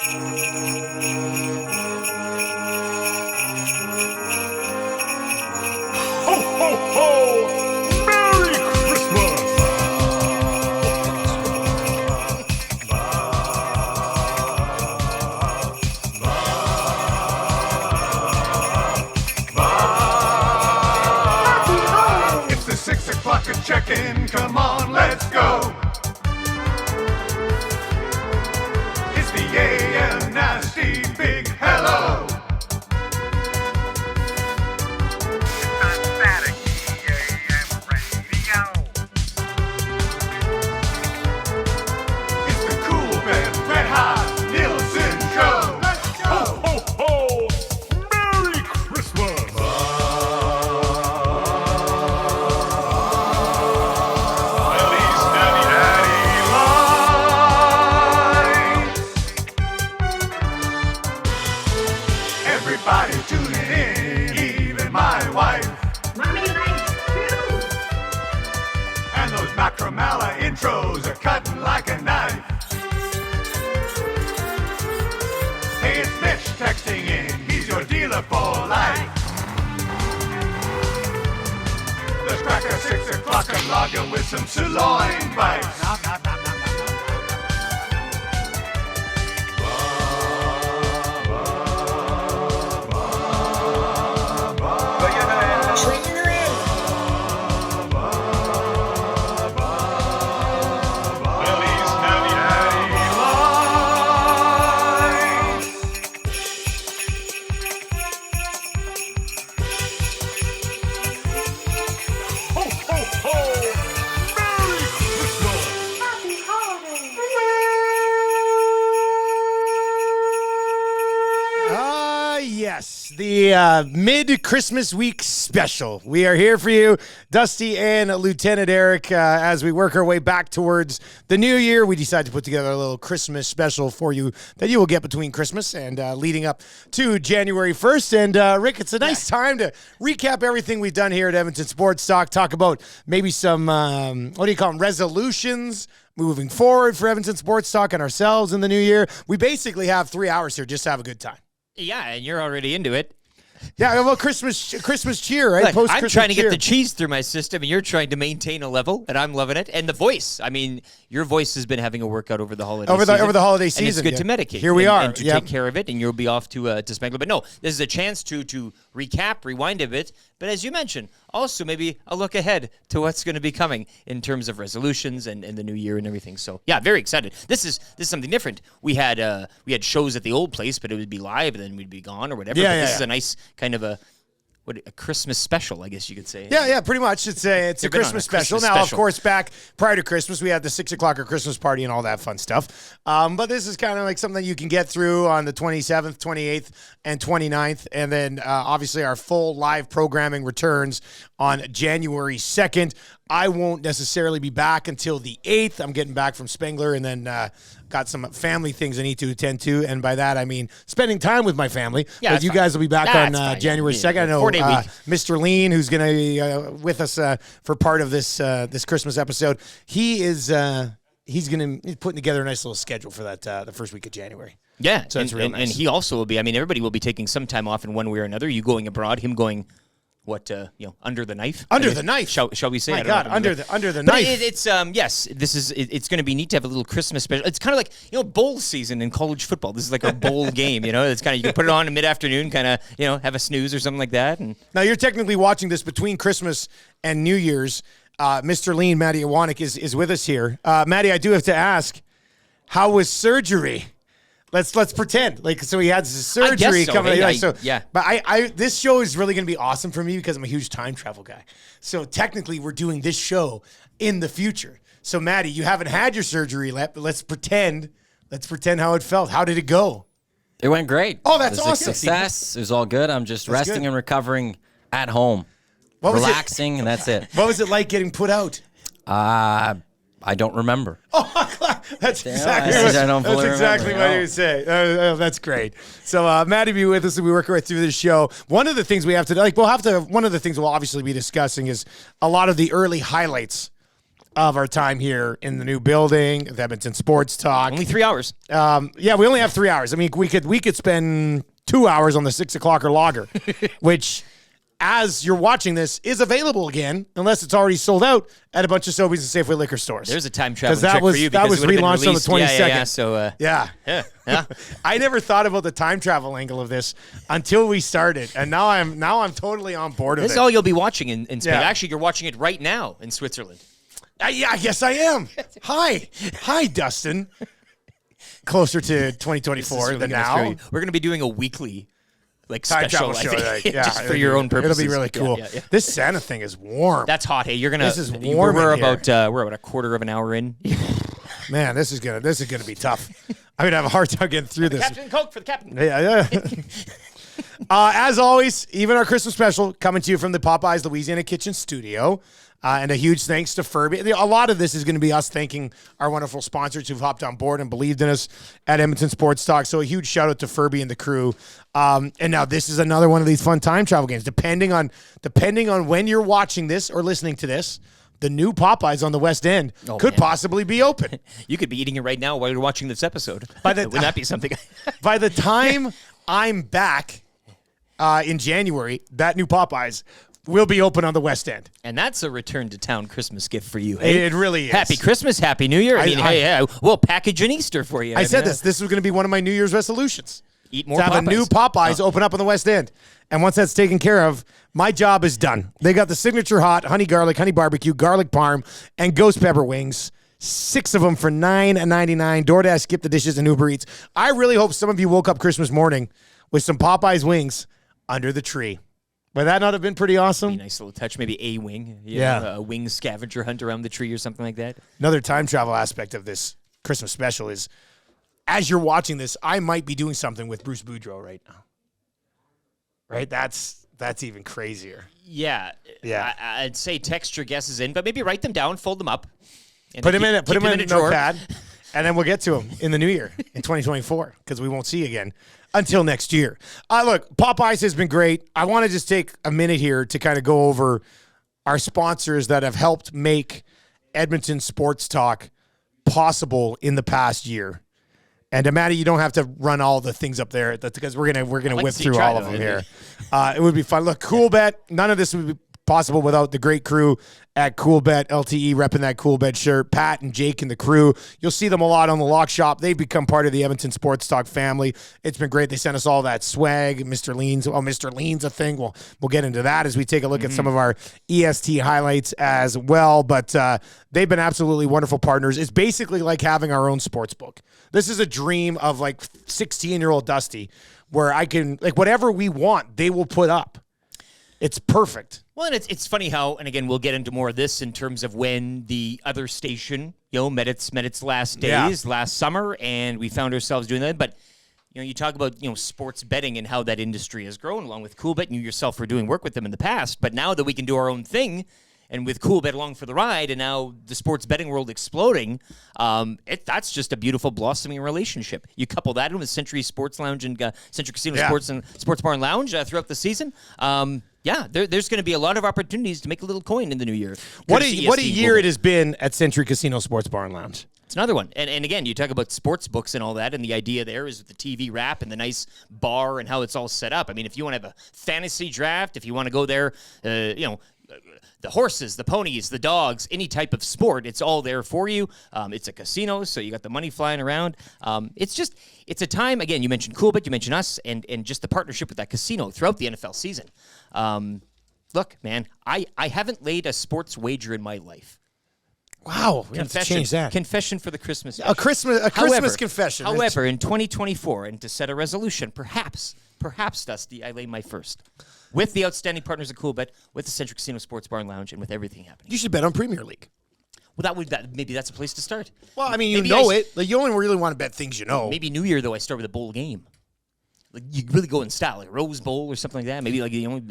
Ho, ho, ho! Merry Christmas! It's the 6 o'clock and check-in. Come on, let's go. It's the AM Nasty Big Hello. It's the Cool Band Red Hot Nielson Show. Ho, ho, ho! Merry Christmas! Feliz Navidad lights. Everybody tuning in, even my wife. Mommy likes too. And those Macromala intros are cutting like a knife. Hey, it's Mitch texting in. He's your dealer for life. Let's crack at 6 o'clock and log in with some sirloin bites. Feliz Navidad lights. Ho, ho, ho! Merry Christmas! Happy holidays. Yes, the mid-Christmas week special. We are here for you, Dusty and Lieutenant Eric, as we work our way back towards the new year. We decided to put together a little Christmas special for you that you will get between Christmas and leading up to January 1st. And, Rick, it's a nice time to recap everything we've done here at Edmonton Sports talk about maybe some, what do you call them, resolutions moving forward for Edmonton Sports Talk and ourselves in the new year. We basically have 3 hours here just to have a good time. Yeah, and you're already into it. Yeah, well, Christmas cheer, right? Look, I'm Post-Christmas trying to cheer. get the cheese through my system, and you're trying to maintain a level, and I'm loving it. And the voice. I mean, your voice has been having a workout over the holiday season. Over the holiday And it's season, good yeah. to medicate. Here we are, And to yep. take care of it, and you'll be off to Spangler. But no, this is a chance to recap, rewind a bit. But as you mentioned, also maybe a look ahead to what's going to be coming in terms of resolutions and the new year and everything. So yeah, very excited. This is something different. We had shows at the old place, but it would be live, and then we'd be gone or whatever. Yeah, but this yeah. is a nice kind of a Christmas special, I guess you could say. Yeah, pretty much. It's a You've been on a Christmas special. Christmas Now, special. of course, back prior to Christmas, we had the 6 o'clocker Christmas party and all that fun stuff. But this is kind of like something you can get through on the 27th, 28th, and 29th. And then, obviously, our full live programming returns on January 2nd. I won't necessarily be back until the 8th. I'm getting back from Spengler and then got some family things I need to attend to. And by that, I mean spending time with my family. Yeah, But that's you fine. guys will be back Nah, on it's fine. January Yeah, 2nd. I know 4-day week. Mr. Lean, who's going to be with us for part of this this Christmas episode, he's going to be putting together a nice little schedule for that the first week of January. Yeah, So it's real nice. and he also will be. I mean, everybody will be taking some time off in one way or another. You going abroad, him going, under the knife? Under I guess, the knife. Shall we say? My I don't know God, if I'm under the But knife. it's yes. It's going to be neat to have a little Christmas special. It's kind of like bowl season in college football. This is like our bowl game. It's kind of, you can put it on in mid-afternoon, kind of have a snooze or something like that. And Now, you're technically watching this between Christmas and New Year's. Mr. Lean, Matty Iwanek, is with us here. Matty, I do have to ask, how was surgery? Let's pretend so he had surgery so. coming. Hey, Yeah. But I this show is really going to be awesome for me because I'm a huge time travel guy. So technically, we're doing this show in the future. So Matty, you haven't had your surgery yet, but let's pretend how it felt. How did it go? It went great. Oh, that's it was awesome. a success. It was all good. I'm just That's resting good. and recovering at home, What was it? relaxing, and that's it. What was it like getting put out? I don't remember. That's I exactly don't fully what remember, you would say. That's great. So Matty be with us as we work our way through this show. One of the things we have to one of the things we'll obviously be discussing is a lot of the early highlights of our time here in the new building, the Edmonton Sports Talk. Only 3 hours. Yeah, we only have 3 hours. I mean, we could spend 2 hours on the 6 o'clock or lager, which, as you're watching this, is available again, unless it's already sold out at a bunch of Sobeys and Safeway liquor stores. There's a time travel that trick was for you that because was it would have been relaunched on the released. 22nd. Yeah. So Yeah. yeah. I never thought about the time travel angle of this until we started, and now I'm totally on board with This it. is all you'll be watching in Spain. Yeah. Actually, you're watching it right now in Switzerland. Yeah, I guess I am. Hi, Dustin. Closer to 2024 than now. We're going to be doing a weekly Time special, travel I show, think, like, yeah, just for your own purposes. It'll be really cool. Yeah. This Santa thing is warm. That's hot. Hey, you're gonna. This is warm We're in here. we're about a quarter of an hour in. Man, this is gonna be tough. I'm gonna have a hard time getting through this. Captain Coke for the captain. Yeah. As always, even our Christmas special coming to you from the Popeyes Louisiana Kitchen Studio. And a huge thanks to Furby. A lot of this is going to be us thanking our wonderful sponsors who've hopped on board and believed in us at Edmonton Sports Talk. So a huge shout out to Furby and the crew. And now this is another one of these fun time travel games. Depending on when you're watching this or listening to this, the new Popeyes on the West End could possibly be open. You could be eating it right now while you're watching this episode. Wouldn't that be something? By the time I'm back in January, that new Popeyes will be open on the West End. And that's a return to town Christmas gift for you. Hey? It really is. Happy Christmas, Happy New Year. I mean, we'll package an Easter for you. I said this. This was going to be one of my New Year's resolutions. Eat more to have Popeyes. a new Popeyes open up on the West End. And once that's taken care of, my job is done. They got the signature hot honey garlic, honey barbecue, garlic parm, and ghost pepper wings. 6 of them for $9.99. DoorDash, skip the dishes, and Uber Eats. I really hope some of you woke up Christmas morning with some Popeyes wings under the tree. Would that not have been pretty awesome? Be a nice little touch, maybe a wing. Yeah. A wing scavenger hunt around the tree or something like that. Another time travel aspect of this Christmas special is, as you're watching this, I might be doing something with Bruce Boudreau right now. Right? That's even crazier. Yeah. Yeah. I'd say text your guesses in, but maybe write them down, fold them up. And Put then him in keep a drawer. notepad, and then we'll get to him in the new year, in 2024, because we won't see you again until next year. Look, Popeyes has been great. I want to just take a minute here to kind of go over our sponsors that have helped make Edmonton Sports Talk possible in the past year. And Maddie, you don't have to run all the things up there. That's because we're gonna like whip to see you through try all of though, them here. It would be fun. Look, Cool Bet. None of this would be possible without the great crew at Cool Bet LTE, repping that Cool Bet shirt. Pat and Jake and the crew. You'll see them a lot on the Lock Shop. They've become part of the Edmonton Sports Talk family. It's been great. They sent us all that swag. Mr. Lean's. Oh, Mr. Lean's a thing. We'll get into that as we take a look at some of our EST highlights as well. But they've been absolutely wonderful partners. It's basically like having our own sports book. This is a dream of like 16-year-old Dusty, where I can, like, whatever we want, they will put up. It's perfect. Well, and it's funny how, and again, we'll get into more of this in terms of when the other station, met its last days last summer, and we found ourselves doing that. But, you talk about, sports betting and how that industry has grown, along with CoolBet. You yourself were doing work with them in the past, but now that we can do our own thing, and with CoolBet along for the ride, and now the sports betting world exploding, that's just a beautiful blossoming relationship. You couple that in with Century Sports Lounge and Century Casino Sports and Sports Bar and Lounge throughout the season. There's going to be a lot of opportunities to make a little coin in the new year. What a year it has been at Century Casino Sports Bar and Lounge. It's another one. And again, you talk about sports books and all that, and the idea there is with the TV wrap and the nice bar and how it's all set up. I mean, if you want to have a fantasy draft, if you want to go there, the horses, the ponies, the dogs, any type of sport, it's all there for you. It's a casino, so you got the money flying around. It's a time, again, you mentioned CoolBet, you mentioned us, and just the partnership with that casino throughout the NFL season. Look, man, I haven't laid a sports wager in my life. Wow, we have to change that. Confession for the Christmas. A Christmas confession. However, in 2024, and to set a resolution, perhaps, Dusty, I lay my first. With the outstanding partners at CoolBet, with the Century Casino Sports Bar and Lounge, and with everything happening. You should bet on Premier League. Well, maybe that's a place to start. Well, I mean, Maybe it. Like, you only really want to bet things you know. Maybe New Year, though, I start with a bowl game. Like, you really go in style, like Rose Bowl or something like that. Maybe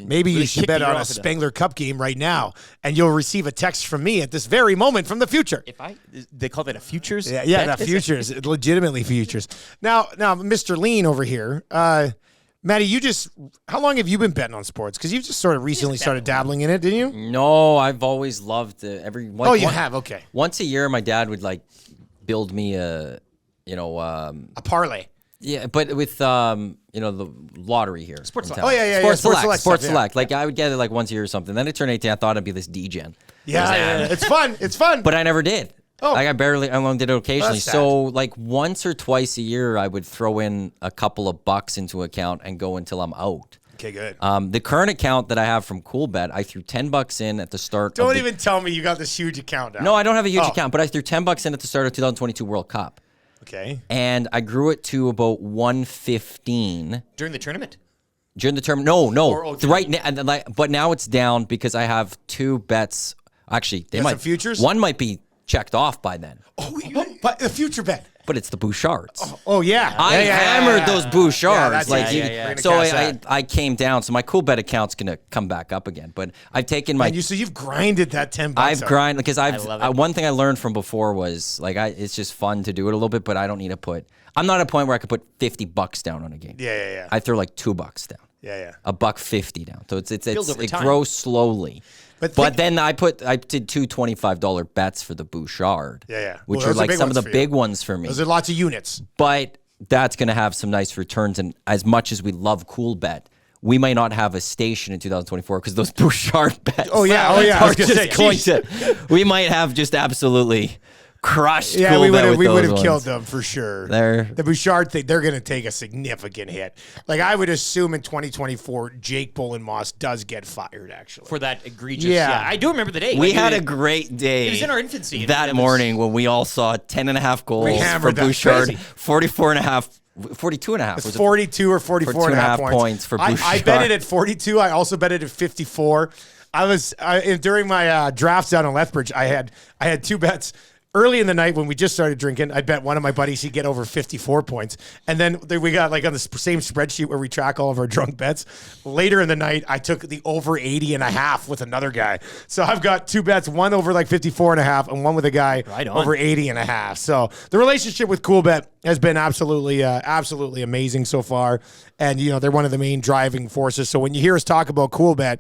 Maybe you should bet on a Spengler Cup game right now, and you'll receive a text from me at this very moment from the future. They call that a futures? Yeah, not futures, legitimately futures. Now, Mr. Lean over here, Maddie, how long have you been betting on sports? Because you've just sort of recently started dabbling in it, didn't you? No, I've always loved it. You have? Okay. Once a year, my dad would like build me A parlay. yeah, but with the lottery here. Sports in Select. town. Oh, yeah. Sports Sports Select. Select Sports stuff, yeah. Select. Like I would get it like once a year or something. Then I turned 18. I thought I'd be this DGen. Yeah. It's fun. It's fun. But I never did. Oh. Like I only did it occasionally. That's sad. So like once or twice a year, I would throw in a couple of bucks into account and go until I'm out. Okay, good. The current account that I have from CoolBet, I threw $10 in at the start. Don't even tell me you got this huge account now. No, I don't have a huge Oh. account, but I threw $10 in at the start of 2022 World Cup, Okay. and I grew it to about 115 During the tournament? during the term. No, Or- right now, but now it's down because I have two bets. Actually, they got might some futures? One might be checked off by then, But the future bet. but it's the Bouchards. Oh, yeah. I hammered those Bouchards. Yeah, that's like easy. you- We're gonna So cash that. I came down. So my CoolBet account's gonna come back up again. But I've taken my. So you've grinded that $10. I've up. grinded because love it. one thing I learned from before was like it's just fun to do it a little bit, but I don't need to put. I'm not at a point where I could put $50 down on a game. Yeah. I throw like $2 down. Yeah. $1.50 down. So over it time. grows slowly. But But think- then I did two $25 bets for the Bouchard. Yeah. Which Well, are those are like big some of ones the for you. big ones for me. Those are lots of units. But that's going to have some nice returns. And as much as we love CoolBet, we might not have a station in 2024 because those Bouchard bets. Oh, yeah. I are was gonna just say, going geez. to. We might have just absolutely crushed. Yeah, CoolBet we with would those have killed ones. them for sure. They're- The Bouchard thing, they're going to take a significant hit. Like I would assume in 2024, Jake Bullen-Moss does get fired. Actually, For that egregious. Yeah. Yeah. I do remember the day. We Like, had it- a great day. It was in our infancy. and that it was- morning when we all saw 10.5 goals for hammered that. Bouchard, Crazy. 42.5. it's Was it 42 or 44 and a half 42.5 points. points for I Bouchard. bet it at 42. I also bet it at 54. During my drafts down in Lethbridge, I had two bets. Early in the night when we just started drinking, I bet one of my buddies he'd get over 54 points. And then we got like on the same spreadsheet where we track all of our drunk bets. Later in the night, I took the over 80 and a half with another guy. So I've got two bets, one over like 54 and a half and one with a guy Right on. over 80 and a half. So the relationship with CoolBet has been absolutely amazing so far. And, they're one of the main driving forces. So when you hear us talk about CoolBet,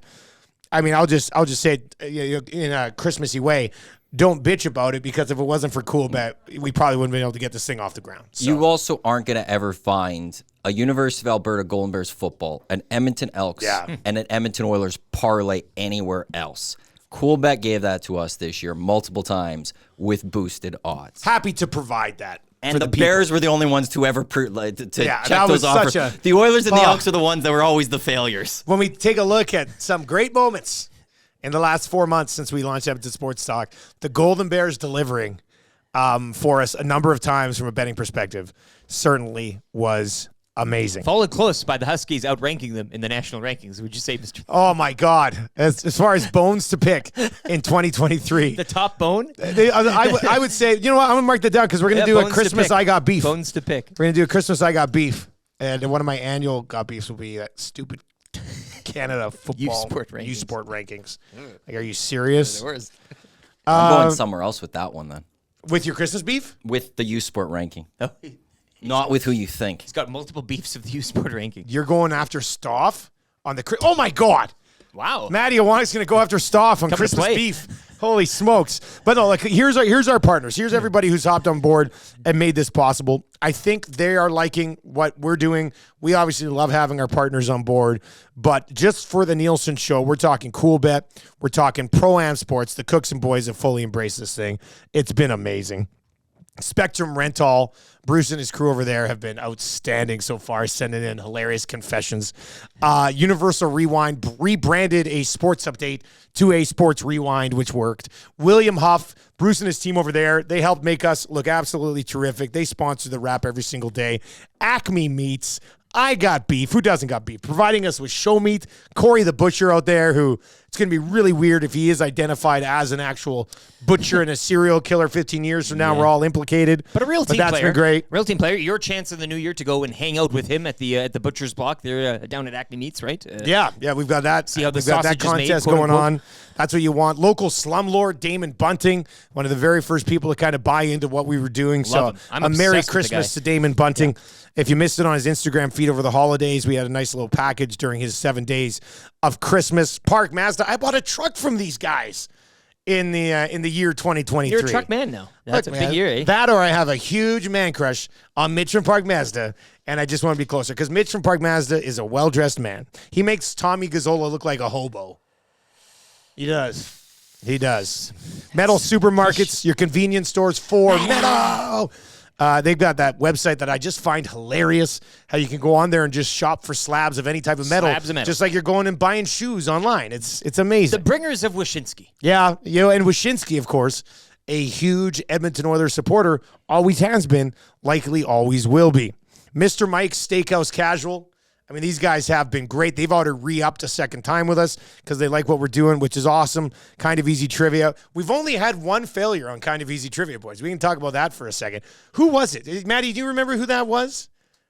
I mean, I'll just say it in a Christmassy way. Don't bitch about it because if it wasn't for CoolBet, we probably wouldn't have been able to get this thing off the ground. So. You also aren't going to ever find a University of Alberta Golden Bears football, an Edmonton Elks, Yeah. and an Edmonton Oilers parlay anywhere else. CoolBet gave that to us this year multiple times with boosted odds. Happy to provide that. And for the people. Bears were the only ones to ever Yeah, check that was those offers. such a- The Oilers and the Oh. Elks are the ones that were always the failures. When we take a look at some great moments in the last 4 months since we launched Edmonton Sports Talk, the Golden Bears delivering for us a number of times from a betting perspective certainly was amazing. Followed close by the Huskies outranking them in the national rankings. Would you say, Mr. Oh, my God. As far as bones to pick in 2023. The top bone? I would say, you know what? I'm going to mark that down because we're going to Yeah, do a bones to Christmas pick. I Got Beef. Bones to pick. We're going to do a Christmas I Got Beef. And one of my annual Got Beefs will be that stupid Canada football Sport rankings. U Sport rankings. Like, are you serious? I'm going somewhere else with that one then. With your Christmas beef? With the U Sport ranking. Oh, Not with who you think. he's got multiple beefs of the U Sport ranking. You're going after Stoff on the oh my God. Wow. Matty Iwanik's going to go after Stoff on to Christmas play. beef. Holy smokes. But no, like here's our partners. Here's everybody who's hopped on board and made this possible. I think they are liking what we're doing. We obviously love having our partners on board, but just for the Nielsen show, we're talking CoolBet. We're talking Pro-Am Sports. The Cooks and boys have fully embraced this thing. It's been amazing. Spectrum Rental, Bruce and his crew over there have been outstanding so far, sending in hilarious confessions. Universal Rewind rebranded a sports update to a sports rewind, which worked. William Huff, Bruce and his team over there, they helped make us look absolutely terrific. They sponsor the wrap every single day. Acme Meats, I Got Beef. Who doesn't got beef? Providing us with show meat. Corey the Butcher out there who It's going to be really weird if he is identified as an actual butcher and a serial killer 15 years from now. We're all implicated. But a real team that's player. been great. Real team player. Your chance in the new year to go and hang out with him at the Butcher's Block. They're down at Acme Meats, right? Yeah, we've got that. See how the we've got that sausage is made, contest quote, going unquote. on. That's what you want. Local slumlord Damon Bunting, one of the very first people to kind of buy into what we were doing. Love him. So I'm a Merry obsessed with the Christmas guy. to Damon Bunting. If you missed it on his Instagram feed over the holidays, we had a nice little package during his 7 days of Christmas. Park Mazda. I bought a truck from these guys in the year 2023. You're a truck man now. That's Look, a big man, year, eh? That or I have a huge man crush on Mitch from Park Mazda, and I just want to be closer because Mitch from Park Mazda is a well-dressed man. He makes Tommy Gazzola look like a hobo. He does. He does. Metal supermarkets, your convenience stores for metal. They've got that website that I just find hilarious, how you can go on there and just shop for slabs of any type of metal. Slabs of metal. Just like you're going and buying shoes online. It's amazing. The bringers of Wyszynski. Yeah, and Wyszynski, of course, a huge Edmonton Oilers supporter, always has been, likely always will be. Mr. Mike's Steakhouse Casual. I mean, these guys have been great. They've already re-upped a second time with us because they like what we're doing, which is awesome. Kind of Easy Trivia. We've only had one failure on Kind of Easy Trivia, boys. We can talk about that for a second. Who was it? Maddie, do you remember who that was?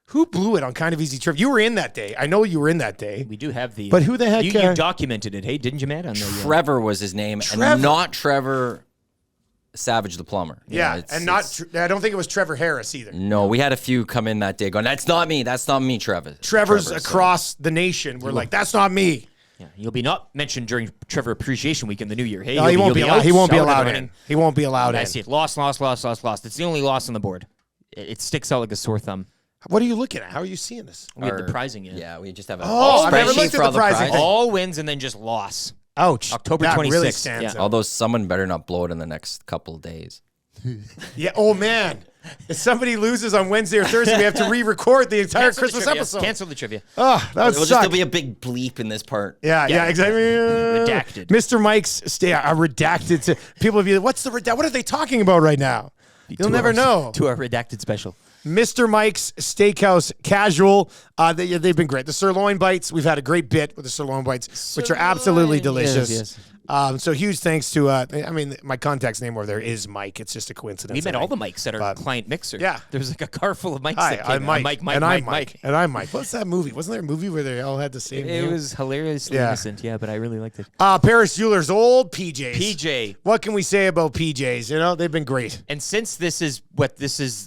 Who blew it on Kind of Easy Trivia? You were in that day. I know you were in that day. We do have the. But who the heck? You documented it, hey? Didn't you, Matt? On the, Trevor was his name, Trevor. and not Trevor Savage the plumber. Yeah, it's- and it's- I don't think it was Trevor Harris either. No, we had a few come in that day going, "That's not me. That's not me, Trevor." Trevor's Trevor, so- across the nation. We're like, that's not me. Yeah, you'll be not mentioned during Trevor Appreciation Week in the new year. Hey, No, he won't be allowed. He won't be out and allowed running. in. He won't be allowed I see in. it. Lost. It's the only loss on the board. It sticks out like a sore thumb. What are you looking at? How are you seeing this? We have the Our- prizing in. Yeah, we just have a Oh, I've never spreadsheet looked at for all the prizing prizes. thing. All wins and then just loss. Ouch. October that really 26th, stands yeah. out. Although someone better not blow it in the next couple of days. Yeah. Oh man. If somebody loses on Wednesday or Thursday, we have to re-record the entire Cancel the Christmas trivia. episode. Cancel the trivia. Oh, that would It'll suck. just be a big bleep in this part. Yeah, exactly. Redacted. Mr. Mike's redacted. To people will be like, what's the redact? What are they talking about right now? You'll never know. To our redacted special. Mr. Mike's Steakhouse Casual. They've been great. The sirloin bites, we've had a great bit with the sirloin bites, which are absolutely delicious. Yes. So huge thanks to, my contact's name over there is Mike. It's just a coincidence. We met I all the think. mics at our But- client mixer. Yeah. There was like a car full of mics Hi, that came I'm out. Mike. Mike, and I'm Mike, Mike. And I'm Mike. What's that movie? Wasn't there a movie where they all had the same It name? was hilariously Yeah. innocent, yeah, but I really liked it. Paris Jewelers, old PJs. PJ. What can we say about PJs? You know, they've been great. And since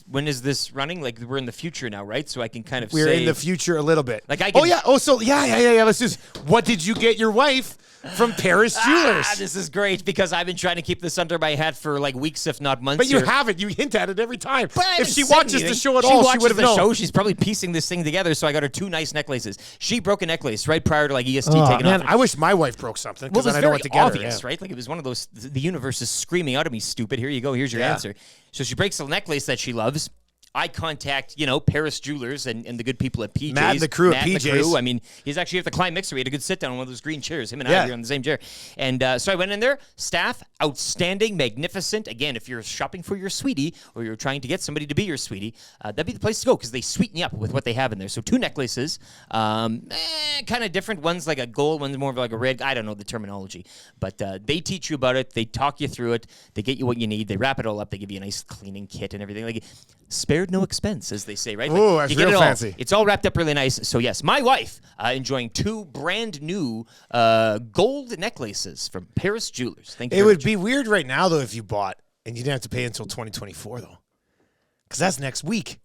when is this running? Like we're in the future now, right? So I can kind of We're say in the future a little bit. Like I Oh can- yeah. Oh, so yeah. Let's just. What did you get your wife from Paris Jewelers? this is great because I've been trying to keep this under my hat for like weeks, if not months. But you here. haven't. You hint at it every time. But I If haven't she said watches anything. the show at She all, she watches would have the known. show. She's probably piecing this thing together. So I got her 2 nice necklaces. She broke a necklace right prior to like EST Oh, taking man, off. I wish my wife broke something Well, because it was then I know very what to get obvious, her. Yeah. right? Like it was one of those. The universe is screaming out at me, "Stupid! Here you go. Here's your Yeah. answer." So she breaks the necklace that she loves. I contact, Paris Jewelers and the good people at PJ's. Matt and the crew at Matt and the PJ's. crew. I mean, he's actually at the client mixer. We had a good sit down on one of those green chairs. Him and Yeah. I were on the same chair. And so I went in there. Staff, outstanding, magnificent. Again, if you're shopping for your sweetie or you're trying to get somebody to be your sweetie, that'd be the place to go because they sweeten you up with what they have in there. So 2 necklaces, kind of different. One's like a gold, one's more of like a red. I don't know the terminology. But they teach you about it. They talk you through it. They get you what you need. They wrap it all up. They give you a nice cleaning kit and everything. Like spared no expense, as they say, right? Ooh, Like, that's you get real it all. fancy. It's all wrapped up really nice. So yes, my wife enjoying 2 brand new gold necklaces from Paris Jewelers. Thank you. It very would much. be weird right now though if you bought and you didn't have to pay until 2024 though, because that's next week.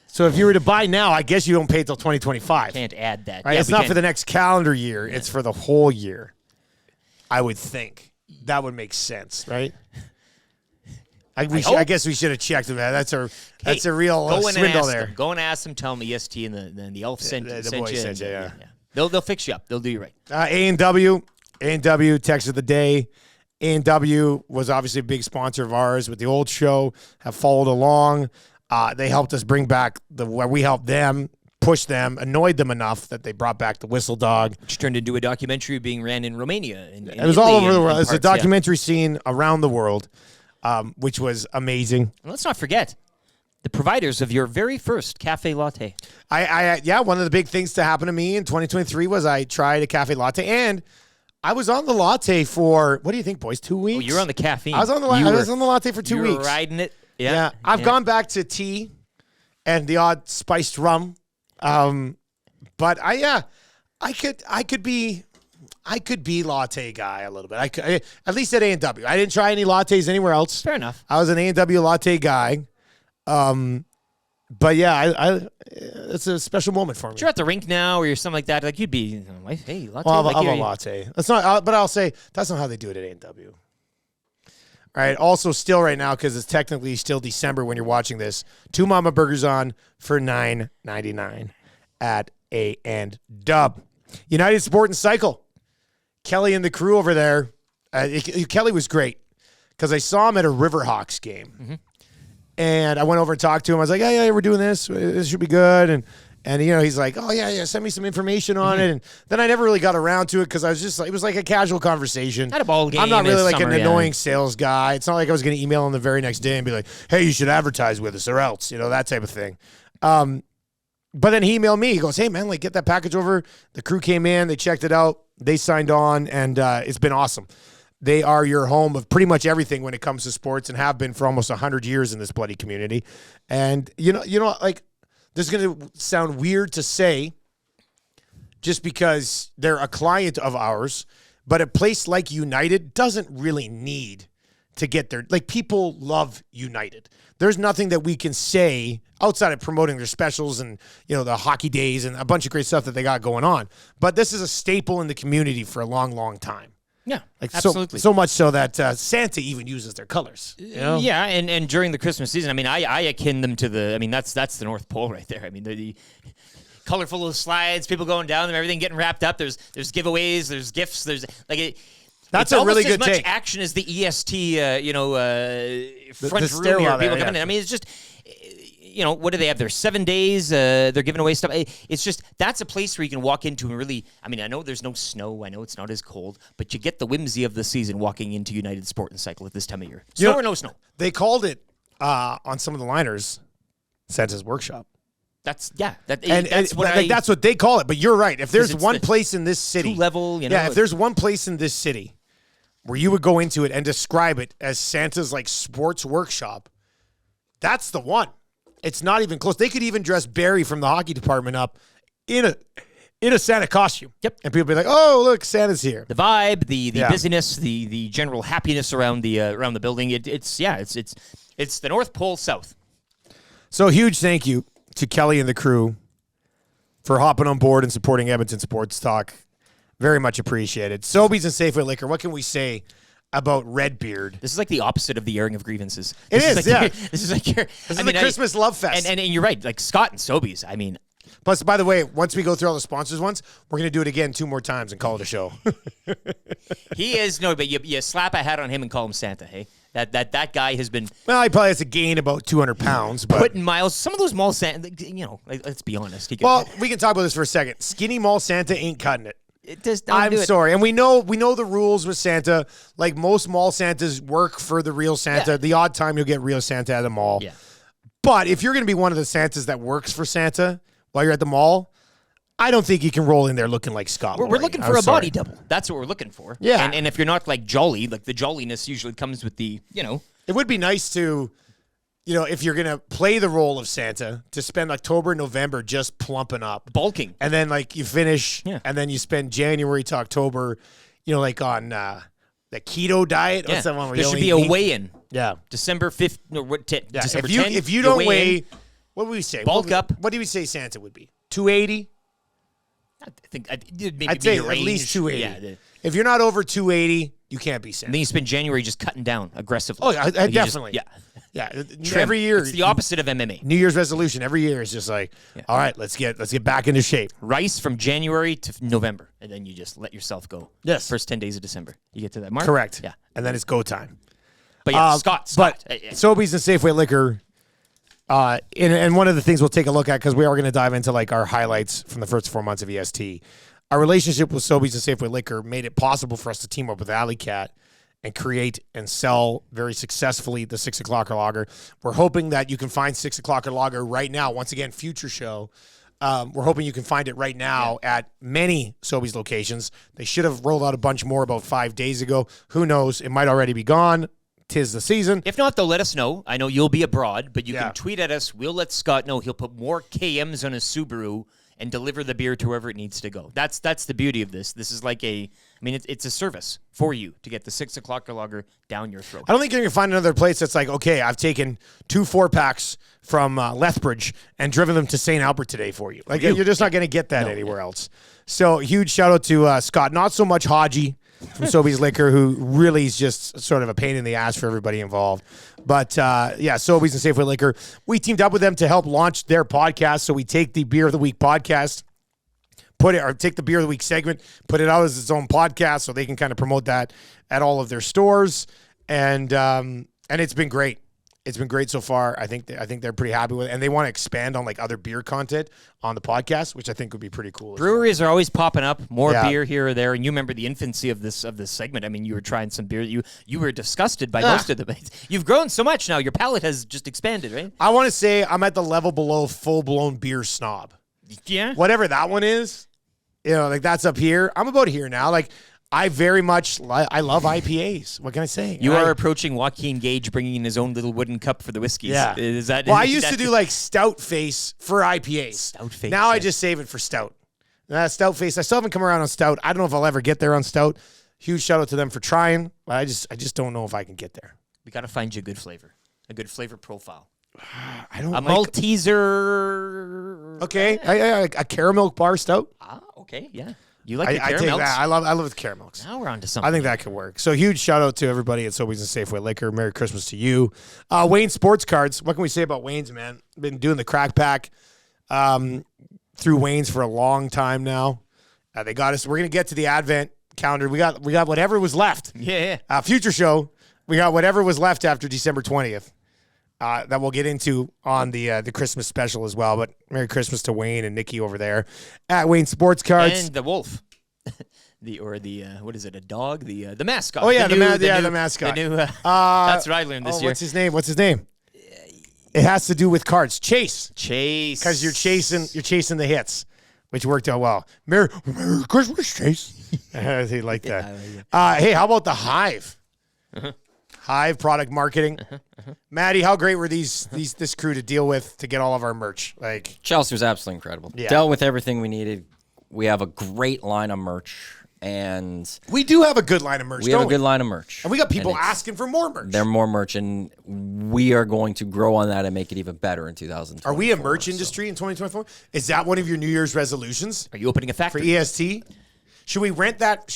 So if you were to buy now, I guess you don't pay until 2025. Can't add that. Right? Yeah, It's we not can't- for the next calendar year. It's for the whole year. I would think that would make sense, right? I guess we should have checked them. That's a real Go and swindle ask there. them. Go and ask them. Tell them EST and the elf sent, the sent boys you. sent and, you, yeah. They'll fix you up. They'll do you right. A&W text of the day. A&W was obviously a big sponsor of ours with the old show. Have followed along. They helped us bring back where we helped them, push them, annoyed them enough that they brought back the Whistle Dog. Which turned into a documentary being ran in Romania. It was all over the world. It's a documentary scene around the world, which was amazing. And let's not forget the providers of your very first cafe latte. One of the big things to happen to me in 2023 was I tried a cafe latte, and I was on the latte for, what do you think, boys? 2 weeks? Oh, you're on the caffeine. I was on the latte for 2 you weeks. were riding it. Yeah. Yeah. I've gone back to tea and the odd spiced rum. But I could be latte guy a little bit. At least at A&W. I didn't try any lattes anywhere else. Fair enough. I was an A&W latte guy. But yeah, it's a special moment for me. You're at the rink now, or you're something like that. Like you'd be, like, hey, latte. Well, like, I'll you have a know, latte. That's not. But I'll say that's not how they do it at A&W. All right. Also, still right now because it's technically still December when you're watching this. 2 Mama Burgers on for $9.99 at A&W. United Sport and Cycle. Kelly and the crew over there. Kelly was great because I saw him at a Riverhawks game. Mm-hmm. And I went over and talked to him. I was like, yeah, we're doing this. This should be good. And you know, he's like, oh, yeah, send me some information on it. And then I never really got around to it because I was just like, it was like a casual conversation. At a ball game. I'm not really like summer, an annoying sales guy. It's not like I was going to email him the very next day and be like, hey, you should advertise with us or else, you know, that type of thing. But then he emailed me. He goes, hey, man, like get that package over. The crew came in. They checked it out. They signed on, and it's been awesome. They are your home of pretty much everything when it comes to sports and have been for almost 100 years in this bloody community. And, you know, like this is going to sound weird to say just because they're a client of ours, but a place like United doesn't really need to get their, like people love United. There's nothing that we can say outside of promoting their specials and, you know, the hockey days and a bunch of great stuff that they got going on. But this is a staple in the community for a long, long time. Yeah, Like absolutely. so much so that Santa even uses their colors. You know? Yeah, and during the Christmas season, I mean, I akin them to the. I mean, that's the North Pole right there. I mean, the colorful little slides, people going down them, everything getting wrapped up. There's giveaways, there's gifts, there's like it. That's it's a really almost good as much take. action as the EST, front the room stairwell here. People there, coming yeah. in. I mean, it's just. You know, what do they have there? 7 days. They're giving away stuff. It's just, that's a place where you can walk into and really, I mean, I know there's no snow. I know it's not as cold, but you get the whimsy of the season walking into United Sport and Cycle at this time of year. Snow or no snow? They called it on some of the liners Santa's Workshop. That's That's what they call it. But you're right. If there's it's one the place in this city, two-level, you know, if there's one place in this city where you would go into it and describe it as Santa's like sports workshop, that's the one. It's not even close. They could even dress Barry from the hockey department up in a Santa costume. Yep. And people be like, "Oh, look, Santa's here." the vibe, the busyness, the general happiness around the building. It's the North Pole South. So huge thank you to Kelly and the crew for hopping on board and supporting Edmonton Sports Talk. Very much appreciated. Sobeys and Safeway Liquor. What can we say about Redbeard? This is like the opposite of the airing of grievances. It This is, like yeah. This is like your. This is the Christmas love fest. And you're right, like Scott and Sobeys. I mean, Plus, by the way, once we go through all the sponsors once, we're going to do it again 2 more times and call it a show. he is but you slap a hat on him and call him Santa. Hey, that guy has been Well, he probably has to gain about 200 pounds. But putting miles. Some of those mall Santa, you know, like, let's be honest. well, we can talk about this for a second. Skinny mall Santa ain't cutting it. it does not I'm do it. sorry. And we know the rules with Santa. Like most mall Santas work for the real Santa. Yeah. The odd time you'll get real Santa at the mall. Yeah. But if you're going to be one of the Santas that works for Santa while you're at the mall, I don't think you can roll in there looking like Scott. We're looking for a body double. That's what we're looking for. Yeah. And if you're not like jolly, like the jolliness usually comes with the, you know. It would be nice to, you know, if you're going to play the role of Santa, to spend October, November just plumping up. Bulking. And then, like, you finish, Yeah. and then you spend January to October, you know, like on the keto diet. What's that one? Where There you should only be a eat meat? weigh-in. Yeah. December 5th, no, Yeah. December if you 10th. if you don't weigh weigh, in. what would we say? Bulk up. What do we say Santa would be? 280? I think maybe I'd say be a at range. least 280. Yeah. If you're not over 280, you can't be And Santa. then you spend January just cutting down aggressively. Oh, Like, you just- definitely. yeah. Yeah. Trim. Every year. It's the opposite of MMA. New Year's resolution every year is just like, all right, let's get back into shape. Rice from January to November, and then you just let yourself go. Yes. First 10 days of December. You get to that mark? Correct. Yeah. And then it's go time. But yeah, Scott. But Sobeys and Safeway Liquor, and one of the things we'll take a look at, because we are going to dive into like our highlights from the first 4 months of EST. Our relationship with Sobeys and Safeway Liquor made it possible for us to team up with Alley Cat and create and sell very successfully the 6 O'Clocker Lager. We're hoping that you can find 6 O'Clocker Lager right now. Once again, future show. We're hoping you can find it right now at many Sobeys locations. They should have rolled out a bunch more about 5 days ago. Who knows? It might already be gone. 'Tis the season. If not, they'll let us know. I know you'll be abroad, but you can tweet at us. We'll let Scott know. He'll put more KMs on his Subaru and deliver the beer to wherever it needs to go. That's the beauty of this. This is like it's a service for you to get the 6 o'clock lager down your throat. I don't think you're going to find another place that's like, okay, I've taken 2 4-packs from Lethbridge and driven them to St. Albert today for you. Like, you're just not going to get that anywhere else. So huge shout out to Scott. Not so much Haji from Sobeys Liquor, who really is just sort of a pain in the ass for everybody involved. But Sobeys and Safeway Liquor, we teamed up with them to help launch their podcast. So we take the Beer of the Week podcast, take the Beer of the Week segment, put it out as its own podcast so they can kind of promote that at all of their stores. And it's been great. It's been great so far. I think they're pretty happy with it, and they want to expand on like other beer content on the podcast, which I think would be pretty cool. Breweries are always popping up, more beer here or there, and you remember the infancy of this segment. I mean, you were trying some beer. You were disgusted by most of them. You've grown so much now. Your palate has just expanded, right? I want to say I'm at the level below full-blown beer snob. Yeah. Whatever that one is, like that's up here. I'm about here now. Like, I very much I love IPAs. What can I say? You are approaching Joaquin Gage bringing in his own little wooden cup for the whiskeys. Yeah. Is that? Well, I used to do like stout face for IPAs. Stout face. Now I just save it for stout. Stout face. I still haven't come around on stout. I don't know if I'll ever get there on stout. Huge shout out to them for trying. But I just don't know if I can get there. We got to find you a good flavor profile. I don't a like Malteser. Okay, a caramel bar stout. Okay, yeah. You like the I take caramels? that. I love the caramels. Now we're on to something. I think that could work. So huge shout out to everybody at Sobeys and Safeway Liquor. Merry Christmas to you. Wayne Sports Cards. What can we say about Wayne's, man? Been doing the crack pack through Wayne's for a long time now. They got us. We're gonna get to the Advent calendar. We got whatever was left. Yeah. Future show. We got whatever was left after December 20th. That we'll get into on the Christmas special as well. But Merry Christmas to Wayne and Nikki over there at Wayne Sports Cards. And the wolf. What is it, a dog? The mascot. Oh, yeah, the new mascot. The new, that's what I learned this year. What's his name? It has to do with cards. Chase. Chase. Because you're chasing the hits, which worked out well. Merry Christmas, Chase. He like that. Hey, how about the Hive? Hive product marketing. Maddie, how great were this crew to deal with to get all of our merch? Like, Chelsea was absolutely incredible. Yeah. Dealt with everything we needed. We have a great line of merch, and we do have a good line of merch. we have a good line of merch, and we got people asking for more merch. They're more merch, and we are going to grow on that and make it even better in 2024. Are we a merch industry in 2024? Is that one of your New Year's resolutions? Are you opening a For factory? EST? Should we rent that?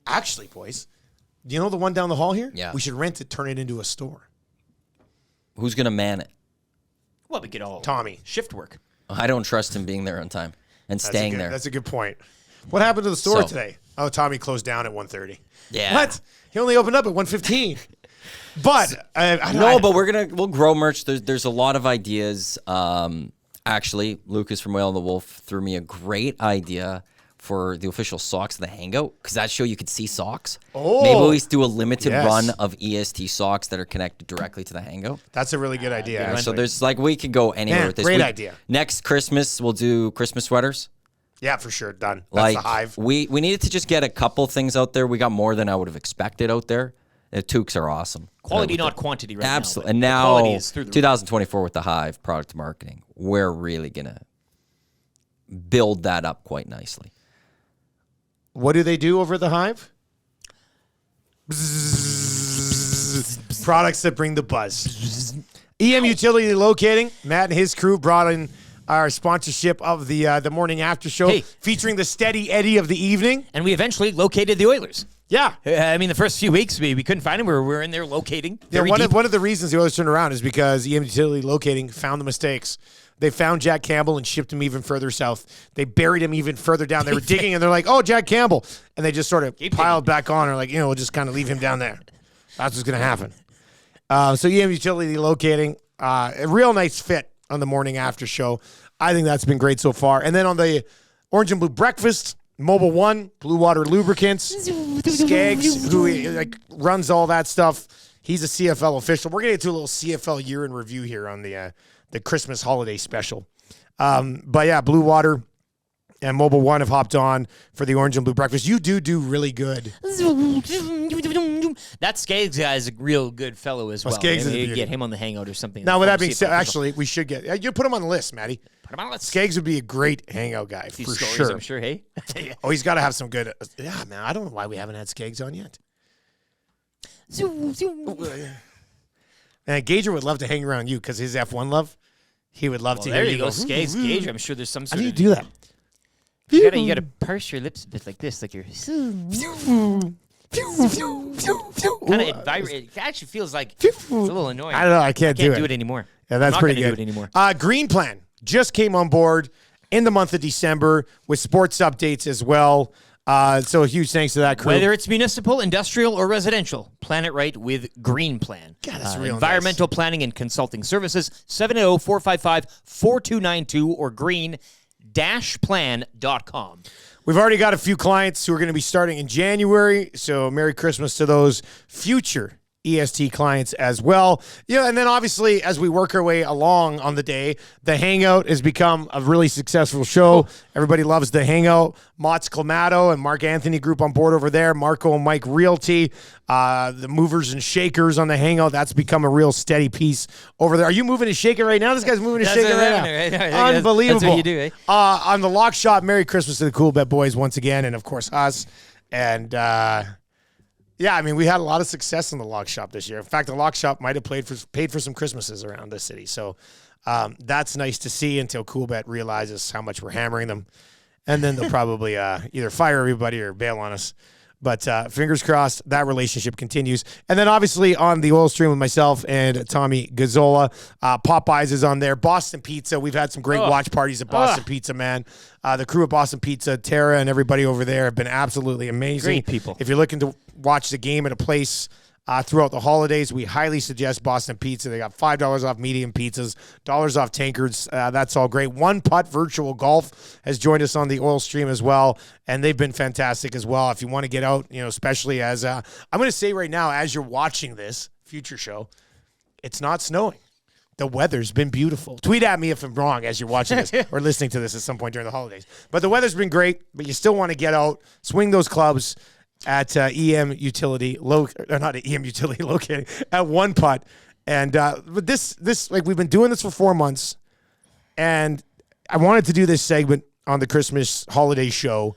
Actually, boys, do you know the one down the hall here? Yeah. We should rent it, turn it into a store. Who's going to man it? Well, we could all Tommy. shift work. I don't trust him being there on time and staying there. That's a good point. What happened to the store So- today? Oh, Tommy closed down at 1:30. Yeah. What? He only opened up at 1:15. But But we'll grow merch. There's a lot of ideas. Actually, Lucas from Whale and the Wolf threw me a great idea for the official socks of the Hangout, because that show you could see socks. Oh. Maybe we do a limited Yes. run of EST socks that are connected directly to the Hangout. That's a really good idea. So Actually. there's we could go anywhere Man, with this. great idea. Next Christmas we'll do Christmas sweaters. Yeah, for sure. Done. That's the Hive. we needed to just get a couple things out there. We got more than I would have expected out there. The toques are awesome. Quality, not quantity, right Absolutely. now. And The quality now, is through the roof. 2024 with the Hive product marketing, we're really going to build that up quite nicely. What do they do over at the Hive? Products that bring the buzz. EM Utility Locating. Matt and his crew brought in our sponsorship of the morning after show, Hey. featuring the Steady Eddie of the evening. And we eventually located the Oilers. Yeah. I mean, the first few weeks we couldn't find them. We were in there locating. Yeah, Very one deep. of the reasons the Oilers turned around is because EM Utility Locating found the mistakes. They found Jack Campbell and shipped him even further south. They buried him even further down. They were digging, and they're like, "Oh, Jack Campbell," and they just sort of piled back on. Or like, we'll just kind of leave him down there. That's what's going to happen. So EM Utility Locating, a real nice fit on the morning after show. I think that's been great so far. And then on the Orange and Blue Breakfast, Mobile One, Blue Water Lubricants, Skaggs, who runs all that stuff. He's a CFL official. We're going to get to a little CFL year in review here on the Christmas holiday special. But yeah, Blue Water and Mobile One have hopped on for the Orange and Blue Breakfast. You do really good. That Skaggs guy is a real good fellow as well. Skaggs is a Maybe beauty. get him on the hangout or something. Now, with that being See if said, I can- actually, we should get you put him on the list, Matty. Put him on, let's Skaggs would be a great hangout guy see for stories, sure. I'm sure, hey? Oh, he's got to have some good. Yeah, man. I don't know why we haven't had Skaggs on yet. And Gager would love to hang around you because his F1 love. He would love to There hear you go, go. Skaggs Gage. I'm sure there's some How sort do you of... do that? You gotta parse your lips a bit like this, like you're kind of vibrate. It actually feels like it's a little annoying. I don't know. I can't do do it. it anymore. Yeah, that's I'm not pretty gonna good. do it anymore. Green Plan just came on board in the month of December with sports updates as well. So a huge thanks to that crew. Whether it's municipal, industrial, or residential, plan it right with Green Plan. God, that's real Environmental planning and consulting services, 780-455-4292 or green-plan.com. We've already got a few clients who are going to be starting in January, so Merry Christmas to those future EST clients as well. Yeah, and then obviously as we work our way along on the day, the Hangout has become a really successful show. Everybody loves the Hangout. Mott's Clamato and Mark Anthony group on board over there. Marco and Mike Realty, the movers and shakers on the Hangout. That's become a real steady piece over there. Are you moving and shaking right now? This guy's moving and That's shaking what right I'm now. doing. Unbelievable. That's what you do, eh? On the Lock Shop, Merry Christmas to the Cool Bet Boys once again, and of course us. And yeah, I mean, we had a lot of success in the Lock Shop this year. In fact, the Lock Shop might have paid for some Christmases around the city. So that's nice to see until Coolbet realizes how much we're hammering them. And then they'll probably either fire everybody or bail on us. But fingers crossed, that relationship continues. And then obviously on the oil stream with myself and Tommy Gazzola, Popeyes is on there. Boston Pizza, we've had some great watch parties at Boston Pizza, man. The crew at Boston Pizza, Tara and everybody over there have been absolutely amazing. Great people. If you're looking to watch the game at a place throughout the holidays, we highly suggest Boston Pizza. They got $5 off medium pizzas, dollars off tankards. That's all great. One Putt Virtual Golf has joined us on the oil stream as well, and they've been fantastic as well. If you want to get out, especially as I'm going to say right now, as you're watching this future show, it's not snowing. The weather's been beautiful. Tweet at me if I'm wrong as you're watching this or listening to this at some point during the holidays. But the weather's been great, but you still want to get out, swing those clubs at EM Utility, not at EM Utility, located at One Putt. And but this like we've been doing this for 4 months, and I wanted to do this segment on the Christmas holiday show